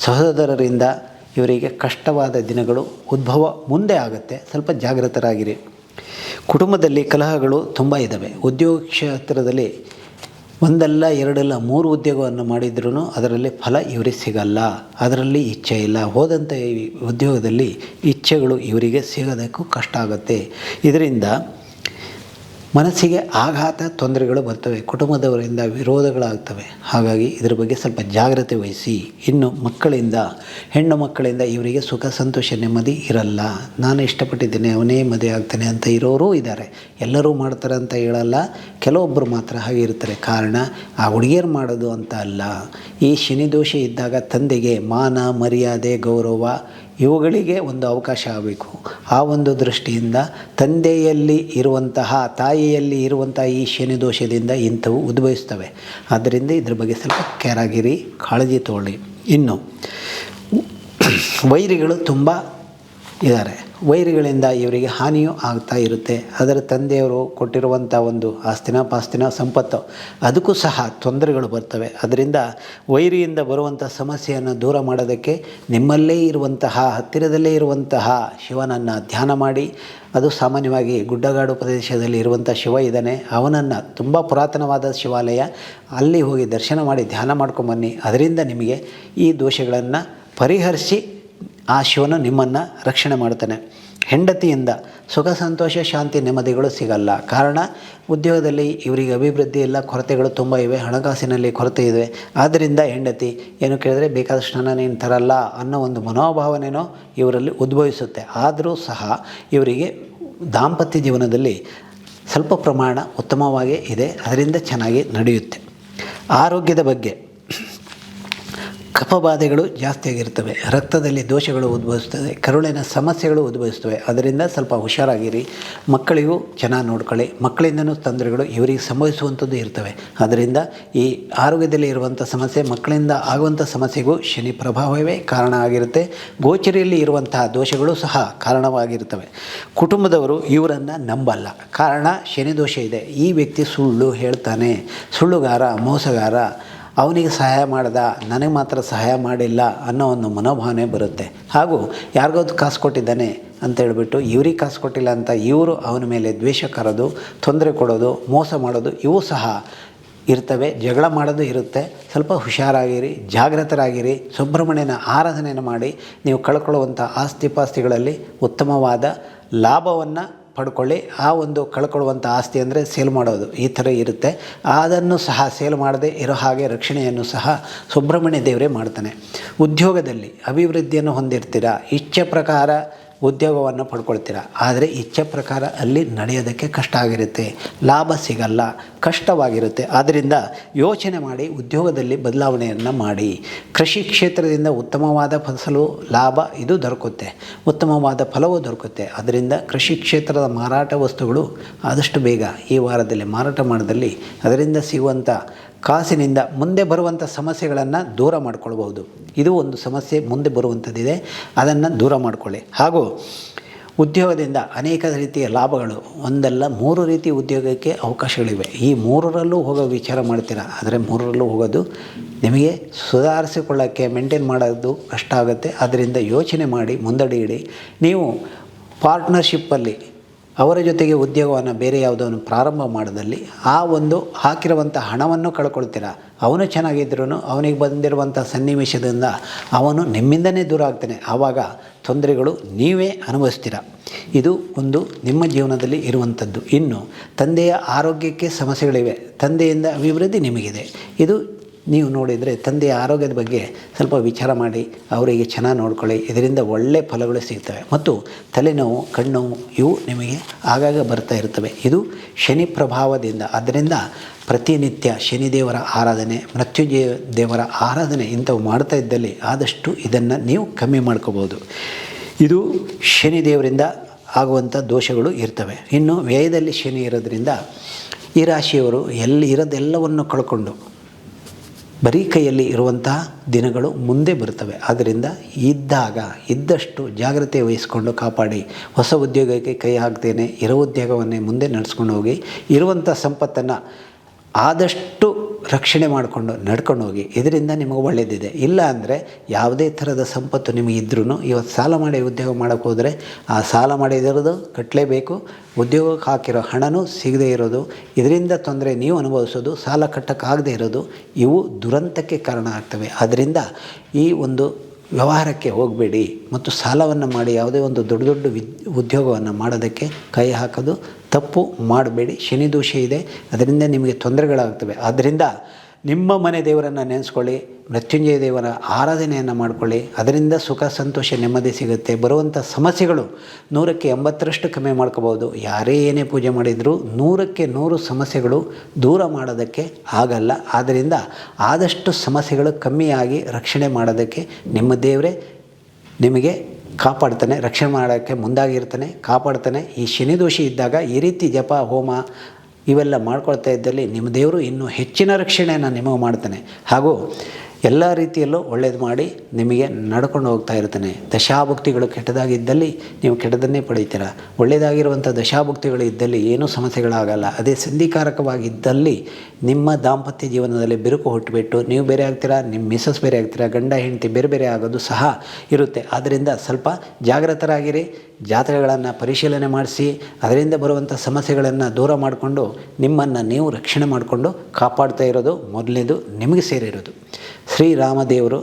ಸಹೋದರರಿಂದ ಇವರಿಗೆ ಕಷ್ಟವಾದ ದಿನಗಳು ಉದ್ಭವ ಮುಂದೆ ಆಗುತ್ತೆ. ಸ್ವಲ್ಪ ಜಾಗೃತರಾಗಿರಿ. ಕುಟುಂಬದಲ್ಲಿ ಕಲಹಗಳು ತುಂಬ ಇದ್ದಾವೆ. ಉದ್ಯೋಗ ಕ್ಷೇತ್ರದಲ್ಲಿ ಒಂದಲ್ಲ ಎರಡಲ್ಲ 3 ಉದ್ಯೋಗವನ್ನು ಮಾಡಿದ್ರೂ ಅದರಲ್ಲಿ ಫಲ ಇವರಿಗೆ ಸಿಗಲ್ಲ, ಅದರಲ್ಲಿ ಇಚ್ಛೆ ಇಲ್ಲ. ಹೋದಂಥ ಉದ್ಯೋಗದಲ್ಲಿ ಇಚ್ಛೆಗಳು ಇವರಿಗೆ ಸಿಗೋದಕ್ಕೂ ಕಷ್ಟ ಆಗುತ್ತೆ. ಇದರಿಂದ ಮನಸ್ಸಿಗೆ ಆಘಾತ, ತೊಂದರೆಗಳು ಬರ್ತವೆ. ಕುಟುಂಬದವರಿಂದ ವಿರೋಧಗಳಾಗ್ತವೆ. ಹಾಗಾಗಿ ಇದರ ಬಗ್ಗೆ ಸ್ವಲ್ಪ ಜಾಗ್ರತೆ ವಹಿಸಿ. ಇನ್ನು ಹೆಣ್ಣು ಮಕ್ಕಳಿಂದ ಇವರಿಗೆ ಸುಖ ಸಂತೋಷ ನೆಮ್ಮದಿ ಇರಲ್ಲ. ನಾನು ಇಷ್ಟಪಟ್ಟಿದ್ದೇನೆ, ಅವನೇ ಮದುವೆ ಆಗ್ತಾನೆ ಅಂತ ಇರೋರು ಇದ್ದಾರೆ. ಎಲ್ಲರೂ ಮಾಡ್ತಾರೆ ಅಂತ ಹೇಳಲ್ಲ, ಕೆಲವೊಬ್ಬರು ಮಾತ್ರ ಹಾಗೆ ಇರ್ತಾರೆ. ಕಾರಣ ಆ ಹುಡುಗಿಯರು ಮಾಡೋದು ಅಂತ ಅಲ್ಲ. ಈ ಶನಿ ದೋಷ ಇದ್ದಾಗ ತಂದೆಗೆ ಮಾನ ಮರ್ಯಾದೆ ಗೌರವ ಇವುಗಳಿಗೆ ಒಂದು ಅವಕಾಶ ಆಗಬೇಕು. ಆ ಒಂದು ದೃಷ್ಟಿಯಿಂದ ತಂದೆಯಲ್ಲಿ ಇರುವಂತಹ ತಾಯಿಯಲ್ಲಿ ಇರುವಂತಹ ಈ ಶನಿ ದೋಷದಿಂದ ಇಂಥವು ಉದ್ಭವಿಸ್ತವೆ. ಆದ್ದರಿಂದ ಇದ್ರ ಬಗ್ಗೆ ಸ್ವಲ್ಪ ಕೇರ್ ಆಗಿರಿ, ಕಾಳಜಿ ತಗೊಳ್ಳಿ. ಇನ್ನು ವೈರಿಗಳು ತುಂಬ ಇದ್ದಾರೆ. ವೈರಿಗಳಿಂದ ಇವರಿಗೆ ಹಾನಿಯೂ ಆಗ್ತಾ ಇರುತ್ತೆ. ಅದರ ತಂದೆಯವರು ಕೊಟ್ಟಿರುವಂಥ ಒಂದು ಆಸ್ತಿನ ಸಂಪತ್ತು ಅದಕ್ಕೂ ಸಹ ತೊಂದರೆಗಳು ಬರ್ತವೆ. ಅದರಿಂದ ವೈರಿಯಿಂದ ಬರುವಂಥ ಸಮಸ್ಯೆಯನ್ನು ದೂರ ಮಾಡೋದಕ್ಕೆ ನಿಮ್ಮಲ್ಲೇ ಇರುವಂತಹ ಹತ್ತಿರದಲ್ಲೇ ಇರುವಂತಹ ಶಿವನನ್ನು ಧ್ಯಾನ ಮಾಡಿ. ಅದು ಸಾಮಾನ್ಯವಾಗಿ ಗುಡ್ಡಗಾಡು ಪ್ರದೇಶದಲ್ಲಿ ಇರುವಂಥ ಶಿವ ಇದ್ದಾನೆ, ಅವನನ್ನು ತುಂಬ ಪುರಾತನವಾದ ಶಿವಾಲಯ, ಅಲ್ಲಿ ಹೋಗಿ ದರ್ಶನ ಮಾಡಿ ಧ್ಯಾನ ಮಾಡ್ಕೊಂಬನ್ನಿ. ಅದರಿಂದ ನಿಮಗೆ ಈ ದೋಷಗಳನ್ನು ಪರಿಹರಿಸಿ ಆ ಶಿವನು ನಿಮ್ಮನ್ನು ರಕ್ಷಣೆ ಮಾಡ್ತಾನೆ. ಹೆಂಡತಿಯಿಂದ ಸುಖ ಸಂತೋಷ ಶಾಂತಿ ನೆಮ್ಮದಿಗಳು ಸಿಗಲ್ಲ. ಕಾರಣ ಉದ್ಯೋಗದಲ್ಲಿ ಇವರಿಗೆ ಅಭಿವೃದ್ಧಿ ಇಲ್ಲ, ಕೊರತೆಗಳು ತುಂಬ ಇವೆ, ಹಣಕಾಸಿನಲ್ಲಿ ಕೊರತೆ ಇದೆ. ಆದ್ದರಿಂದ ಹೆಂಡತಿ ಏನು ಕೇಳಿದ್ರೆ ಬೇಕಾದಷ್ಟು ಹಣ ನೀನು ತರಲ್ಲ ಅನ್ನೋ ಒಂದು ಮನೋಭಾವನೆಯೋ ಇವರಲ್ಲಿ ಉದ್ಭವಿಸುತ್ತೆ. ಆದರೂ ಸಹ ಇವರಿಗೆ ದಾಂಪತ್ಯ ಜೀವನದಲ್ಲಿ ಸ್ವಲ್ಪ ಪ್ರಮಾಣ ಉತ್ತಮವಾಗೇ ಇದೆ, ಅದರಿಂದ ಚೆನ್ನಾಗಿ ನಡೆಯುತ್ತೆ. ಆರೋಗ್ಯದ ಬಗ್ಗೆ ಕಫಬಾಧೆಗಳು ಜಾಸ್ತಿಯಾಗಿರ್ತವೆ, ರಕ್ತದಲ್ಲಿ ದೋಷಗಳು ಉದ್ಭವಿಸ್ತವೆ, ಕರುಳಿನ ಸಮಸ್ಯೆಗಳು ಉದ್ಭವಿಸ್ತವೆ. ಅದರಿಂದ ಸ್ವಲ್ಪ ಹುಷಾರಾಗಿರಿ. ಮಕ್ಕಳಿಗೂ ಚೆನ್ನಾಗಿ ನೋಡ್ಕೊಳ್ಳಿ. ಮಕ್ಕಳಿಂದನೂ ತೊಂದರೆಗಳು ಇವರಿಗೆ ಸಂಭವಿಸುವಂಥದ್ದು ಇರ್ತವೆ. ಅದರಿಂದ ಈ ಆರೋಗ್ಯದಲ್ಲಿ ಇರುವಂಥ ಸಮಸ್ಯೆ, ಮಕ್ಕಳಿಂದ ಆಗುವಂಥ ಸಮಸ್ಯೆಗೂ ಶನಿ ಪ್ರಭಾವವೇ ಕಾರಣ ಆಗಿರುತ್ತೆ. ಗೋಚರಿಯಲ್ಲಿ ಇರುವಂತಹ ದೋಷಗಳು ಸಹ ಕಾರಣವಾಗಿರ್ತವೆ. ಕುಟುಂಬದವರು ಇವರನ್ನು ನಂಬಲ್ಲ. ಕಾರಣ ಶನಿ ದೋಷ ಇದೆ. ಈ ವ್ಯಕ್ತಿ ಸುಳ್ಳು ಹೇಳ್ತಾನೆ, ಸುಳ್ಳುಗಾರ, ಮೋಸಗಾರ, ಅವನಿಗೆ ಸಹಾಯ ಮಾಡ್ದ, ನನಗೆ ಮಾತ್ರ ಸಹಾಯ ಮಾಡಿಲ್ಲ ಅನ್ನೋ ಒಂದು ಮನೋಭಾವನೆ ಬರುತ್ತೆ. ಹಾಗೂ ಯಾರಿಗೋದು ಕಾಸು ಕೊಟ್ಟಿದ್ದಾನೆ ಅಂತ ಹೇಳ್ಬಿಟ್ಟು ಇವ್ರಿಗೆ ಕಾಸು ಕೊಟ್ಟಿಲ್ಲ ಅಂತ ಇವರು ಅವನ ಮೇಲೆ ದ್ವೇಷ ಕರೋದು, ತೊಂದರೆ ಕೊಡೋದು, ಮೋಸ ಮಾಡೋದು ಇವು ಸಹ ಇರ್ತವೆ. ಜಗಳ ಮಾಡೋದು ಇರುತ್ತೆ. ಸ್ವಲ್ಪ ಹುಷಾರಾಗಿರಿ, ಜಾಗೃತರಾಗಿರಿ. ಸುಬ್ರಹ್ಮಣ್ಯನ ಆರಾಧನೆಯನ್ನು ಮಾಡಿ ನೀವು ಕಳ್ಕೊಳ್ಳುವಂಥ ಆಸ್ತಿಪಾಸ್ತಿಗಳಲ್ಲಿ ಉತ್ತಮವಾದ ಲಾಭವನ್ನು ಪಡ್ಕೊಳ್ಳಿ. ಆ ಒಂದು ಕಳ್ಕೊಳ್ಳುವಂಥ ಆಸ್ತಿ ಅಂದರೆ ಸೇಲ್ ಮಾಡೋದು ಈ ಥರ ಇರುತ್ತೆ. ಅದನ್ನು ಸಹ ಸೇಲ್ ಮಾಡದೆ ಇರೋ ಹಾಗೆ ರಕ್ಷಣೆಯನ್ನು ಸಹ ಸುಬ್ರಹ್ಮಣ್ಯ ದೇವರೇ ಮಾಡ್ತಾನೆ. ಉದ್ಯೋಗದಲ್ಲಿ ಅಭಿವೃದ್ಧಿಯನ್ನು ಹೊಂದಿರ್ತೀರ, ಇಚ್ಛೆ ಪ್ರಕಾರ ಉದ್ಯೋಗವನ್ನು ಪಡ್ಕೊಳ್ತೀರ. ಆದರೆ ಇಚ್ಛೆ ಪ್ರಕಾರ ಅಲ್ಲಿ ನಡೆಯೋದಕ್ಕೆ ಕಷ್ಟ ಆಗಿರುತ್ತೆ, ಲಾಭ ಸಿಗಲ್ಲ, ಕಷ್ಟವಾಗಿರುತ್ತೆ. ಆದ್ದರಿಂದ ಯೋಚನೆ ಮಾಡಿ ಉದ್ಯೋಗದಲ್ಲಿ ಬದಲಾವಣೆಯನ್ನು ಮಾಡಿ. ಕೃಷಿ ಕ್ಷೇತ್ರದಿಂದ ಉತ್ತಮವಾದ ಫಸಲು, ಲಾಭ ಇದು ದೊರಕುತ್ತೆ, ಉತ್ತಮವಾದ ಫಲವೂ ದೊರಕುತ್ತೆ. ಅದರಿಂದ ಕೃಷಿ ಕ್ಷೇತ್ರದ ಮಾರಾಟ ವಸ್ತುಗಳು ಆದಷ್ಟು ಬೇಗ ಈ ವಾರದಲ್ಲಿ ಮಾರಾಟ ಮಾಡಿದಲ್ಲಿ ಅದರಿಂದ ಸಿಗುವಂಥ ಕಾಸಿನಿಂದ ಮುಂದೆ ಬರುವಂಥ ಸಮಸ್ಯೆಗಳನ್ನು ದೂರ ಮಾಡಿಕೊಳ್ಬಹುದು. ಇದು ಒಂದು ಸಮಸ್ಯೆ ಮುಂದೆ ಬರುವಂಥದ್ದಿದೆ, ಅದನ್ನು ದೂರ ಮಾಡಿಕೊಳ್ಳಿ. ಹಾಗೂ ಉದ್ಯೋಗದಿಂದ ಅನೇಕ ರೀತಿಯ ಲಾಭಗಳು, ಒಂದಲ್ಲ 3 ರೀತಿ ಉದ್ಯೋಗಕ್ಕೆ ಅವಕಾಶಗಳಿವೆ. ಈ 3ರಲ್ಲೂ ಹೋಗೋ ವಿಚಾರ ಮಾಡ್ತೀರಾ. ಆದರೆ 3ರಲ್ಲೂ ಹೋಗೋದು ನಿಮಗೆ ಸುಧಾರಿಸಿಕೊಳ್ಳೋಕ್ಕೆ, ಮೇಂಟೈನ್ ಮಾಡೋದು ಕಷ್ಟ ಆಗುತ್ತೆ. ಅದರಿಂದ ಯೋಚನೆ ಮಾಡಿ ಮುಂದಡಿಯಿಡಿ. ನೀವು ಪಾರ್ಟ್ನರ್ಶಿಪ್ಪಲ್ಲಿ ಅವರ ಜೊತೆಗೆ ಉದ್ಯೋಗವನ್ನು ಬೇರೆ ಯಾವುದನ್ನು ಪ್ರಾರಂಭ ಮಾಡೋದಲ್ಲಿ ಆ ಒಂದು ಹಾಕಿರುವಂಥ ಹಣವನ್ನು ಕಳ್ಕೊಳ್ತೀರ. ಅವನು ಚೆನ್ನಾಗಿದ್ರೂ ಅವನಿಗೆ ಬಂದಿರುವಂಥ ಸನ್ನಿವೇಶದಿಂದ ಅವನು ನಿಮ್ಮಿಂದನೇ ದೂರ ಆಗ್ತಾನೆ. ಆವಾಗ ತೊಂದರೆಗಳು ನೀವೇ ಅನುಭವಿಸ್ತೀರ. ಇದು ಒಂದು ನಿಮ್ಮ ಜೀವನದಲ್ಲಿ ಇರುವಂಥದ್ದು. ಇನ್ನು ತಂದೆಯ ಆರೋಗ್ಯಕ್ಕೆ ಸಮಸ್ಯೆಗಳಿವೆ, ತಂದೆಯಿಂದ ಅಭಿವೃದ್ಧಿ ನಿಮಗಿದೆ. ಇದು ನೀವು ನೋಡಿದರೆ ತಂದೆಯ ಆರೋಗ್ಯದ ಬಗ್ಗೆ ಸ್ವಲ್ಪ ವಿಚಾರ ಮಾಡಿ ಅವರಿಗೆ ಚೆನ್ನಾಗಿ ನೋಡ್ಕೊಳ್ಳಿ. ಇದರಿಂದ ಒಳ್ಳೆಯ ಫಲಗಳು ಸಿಗ್ತವೆ. ಮತ್ತು ತಲೆನೋವು, ಕಣ್ಣುನೋವು ಇವು ನಿಮಗೆ ಆಗಾಗ ಬರ್ತಾ ಇರ್ತವೆ. ಇದು ಶನಿ ಪ್ರಭಾವದಿಂದ. ಆದ್ದರಿಂದ ಪ್ರತಿನಿತ್ಯ ಶನಿದೇವರ ಆರಾಧನೆ, ಮೃತ್ಯುಂಜಯ ದೇವರ ಆರಾಧನೆ ಇಂಥವು ಮಾಡ್ತಾ ಇದ್ದಲ್ಲಿ ಆದಷ್ಟು ಇದನ್ನು ನೀವು ಕಮ್ಮಿ ಮಾಡ್ಕೋಬೋದು. ಇದು ಶನಿದೇವರಿಂದ ಆಗುವಂಥ ದೋಷಗಳು ಇರ್ತವೆ. ಇನ್ನು ವ್ಯಯದಲ್ಲಿ ಶನಿ ಇರೋದರಿಂದ ಈ ರಾಶಿಯವರು ಇರೋದೆಲ್ಲವನ್ನು ಕಳ್ಕೊಂಡು ಬರೀ ಕೈಯಲ್ಲಿ ಇರುವಂತಹ ದಿನಗಳು ಮುಂದೆ ಬರ್ತವೆ. ಆದ್ದರಿಂದ ಇದ್ದಷ್ಟು ಜಾಗ್ರತೆ ವಹಿಸ್ಕೊಂಡು ಕಾಪಾಡಿ. ಹೊಸ ಉದ್ಯೋಗಕ್ಕೆ ಕೈ ಹಾಕ್ತೇನೆ, ಇರೋ ಉದ್ಯೋಗವನ್ನೇ ಮುಂದೆ ನಡೆಸ್ಕೊಂಡು ಹೋಗಿ. ಇರುವಂಥ ಸಂಪತ್ತನ್ನು ಆದಷ್ಟು ರಕ್ಷಣೆ ಮಾಡಿಕೊಂಡು ನಡ್ಕೊಂಡು ಹೋಗಿ. ಇದರಿಂದ ನಿಮಗೆ ಒಳ್ಳೆಯದಿದೆ. ಇಲ್ಲ ಅಂದರೆ ಯಾವುದೇ ಥರದ ಸಂಪತ್ತು ನಿಮಗೆ ಇದ್ರೂ ಇವತ್ತು ಸಾಲ ಮಾಡಿ ಉದ್ಯೋಗ ಮಾಡೋಕ್ಕೆ ಹೋದರೆ ಆ ಸಾಲ ಮಾಡಿದಿರೋದು ಕಟ್ಟಲೇಬೇಕು. ಉದ್ಯೋಗಕ್ಕೆ ಹಾಕಿರೋ ಹಣನೂ ಸಿಗದೇ ಇರೋದು, ಇದರಿಂದ ತೊಂದರೆ ನೀವು ಅನುಭವಿಸೋದು, ಸಾಲ ಕಟ್ಟೋಕ್ಕಾಗದೇ ಇರೋದು ಇವು ದುರಂತಕ್ಕೆ ಕಾರಣ ಆಗ್ತವೆ. ಆದ್ದರಿಂದ ಈ ಒಂದು ವ್ಯವಹಾರಕ್ಕೆ ಹೋಗಬೇಡಿ. ಮತ್ತು ಸಾಲವನ್ನು ಮಾಡಿ ಯಾವುದೇ ಒಂದು ದೊಡ್ಡ ಉದ್ಯೋಗವನ್ನು ಮಾಡೋದಕ್ಕೆ ಕೈ ಹಾಕೋದು ತಪ್ಪು ಮಾಡಬೇಡಿ. ಶನಿ ದೋಷ ಇದೆ, ಅದರಿಂದ ನಿಮಗೆ ತೊಂದರೆಗಳಾಗ್ತವೆ. ಆದ್ದರಿಂದ ನಿಮ್ಮ ಮನೆ ದೇವರನ್ನು ನೆನೆಸ್ಕೊಳ್ಳಿ, ಮೃತ್ಯುಂಜಯ ದೇವರ ಆರಾಧನೆಯನ್ನು ಮಾಡಿಕೊಳ್ಳಿ. ಅದರಿಂದ ಸುಖ ಸಂತೋಷ ನೆಮ್ಮದಿ ಸಿಗುತ್ತೆ. ಬರುವಂಥ ಸಮಸ್ಯೆಗಳು 100ಕ್ಕೆ 80ರಷ್ಟು ಕಮ್ಮಿ ಮಾಡ್ಕೋಬೋದು. ಯಾರೇ ಏನೇ ಪೂಜೆ ಮಾಡಿದರೂ 100ಕ್ಕೆ 100 ಸಮಸ್ಯೆಗಳು ದೂರ ಮಾಡೋದಕ್ಕೆ ಆಗಲ್ಲ. ಆದ್ದರಿಂದ ಆದಷ್ಟು ಸಮಸ್ಯೆಗಳು ಕಮ್ಮಿಯಾಗಿ ರಕ್ಷಣೆ ಮಾಡೋದಕ್ಕೆ ನಿಮ್ಮ ದೇವರೇ ನಿಮಗೆ ಕಾಪಾಡ್ತಾನೆ, ರಕ್ಷಣೆ ಮಾಡೋಕ್ಕೆ ಮುಂದಾಗಿರ್ತಾನೆ, ಕಾಪಾಡ್ತಾನೆ. ಈ ಶನಿ ದೋಷಿ ಇದ್ದಾಗ ಈ ರೀತಿ ಜಪ ಹೋಮ ಇವೆಲ್ಲ ಮಾಡ್ಕೊಳ್ತಾ ಇದ್ದಲ್ಲಿ ನಿಮ್ಮ ದೇವರು ಇನ್ನೂ ಹೆಚ್ಚಿನ ರಕ್ಷಣೆಯನ್ನು ನಿಮಗೆ ಮಾಡ್ತಾನೆ. ಹಾಗೂ ಎಲ್ಲ ರೀತಿಯಲ್ಲೂ ಒಳ್ಳೇದು ಮಾಡಿ ನಿಮಗೆ ನಡ್ಕೊಂಡು ಹೋಗ್ತಾ ಇರ್ತಾನೆ. ದಶಾಭುಕ್ತಿಗಳು ಕೆಟ್ಟದಾಗಿದ್ದಲ್ಲಿ ನೀವು ಕೆಟ್ಟದನ್ನೇ ಪಡೀತೀರ. ಒಳ್ಳೆಯದಾಗಿರುವಂಥ ದಶಾಭುಕ್ತಿಗಳು ಇದ್ದಲ್ಲಿ ಏನೂ ಸಮಸ್ಯೆಗಳಾಗಲ್ಲ. ಅದೇ ಸಂಧಿಕಾರಕವಾಗಿದ್ದಲ್ಲಿ ನಿಮ್ಮ ದಾಂಪತ್ಯ ಜೀವನದಲ್ಲಿ ಬಿರುಕು ಹುಟ್ಟುಬಿಟ್ಟು ನೀವು ಬೇರೆ ಆಗ್ತೀರಾ, ನಿಮ್ಮ ಮಿಸಸ್ ಬೇರೆ ಆಗ್ತೀರಾ, ಗಂಡ ಹೆಂಡತಿ ಬೇರೆ ಬೇರೆ ಆಗೋದು ಸಹ ಇರುತ್ತೆ. ಆದ್ದರಿಂದ ಸ್ವಲ್ಪ ಜಾಗೃತರಾಗಿರಿ. ಜಾತಕಗಳನ್ನು ಪರಿಶೀಲನೆ ಮಾಡಿಸಿ ಅದರಿಂದ ಬರುವಂಥ ಸಮಸ್ಯೆಗಳನ್ನು ದೂರ ಮಾಡಿಕೊಂಡು ನಿಮ್ಮನ್ನು ನೀವು ರಕ್ಷಣೆ ಮಾಡಿಕೊಂಡು ಕಾಪಾಡ್ತಾ ಇರೋದು ಮೊದಲನೇದು ನಿಮಗೆ ಸೇರಿರೋದು. ಶ್ರೀರಾಮದೇವರು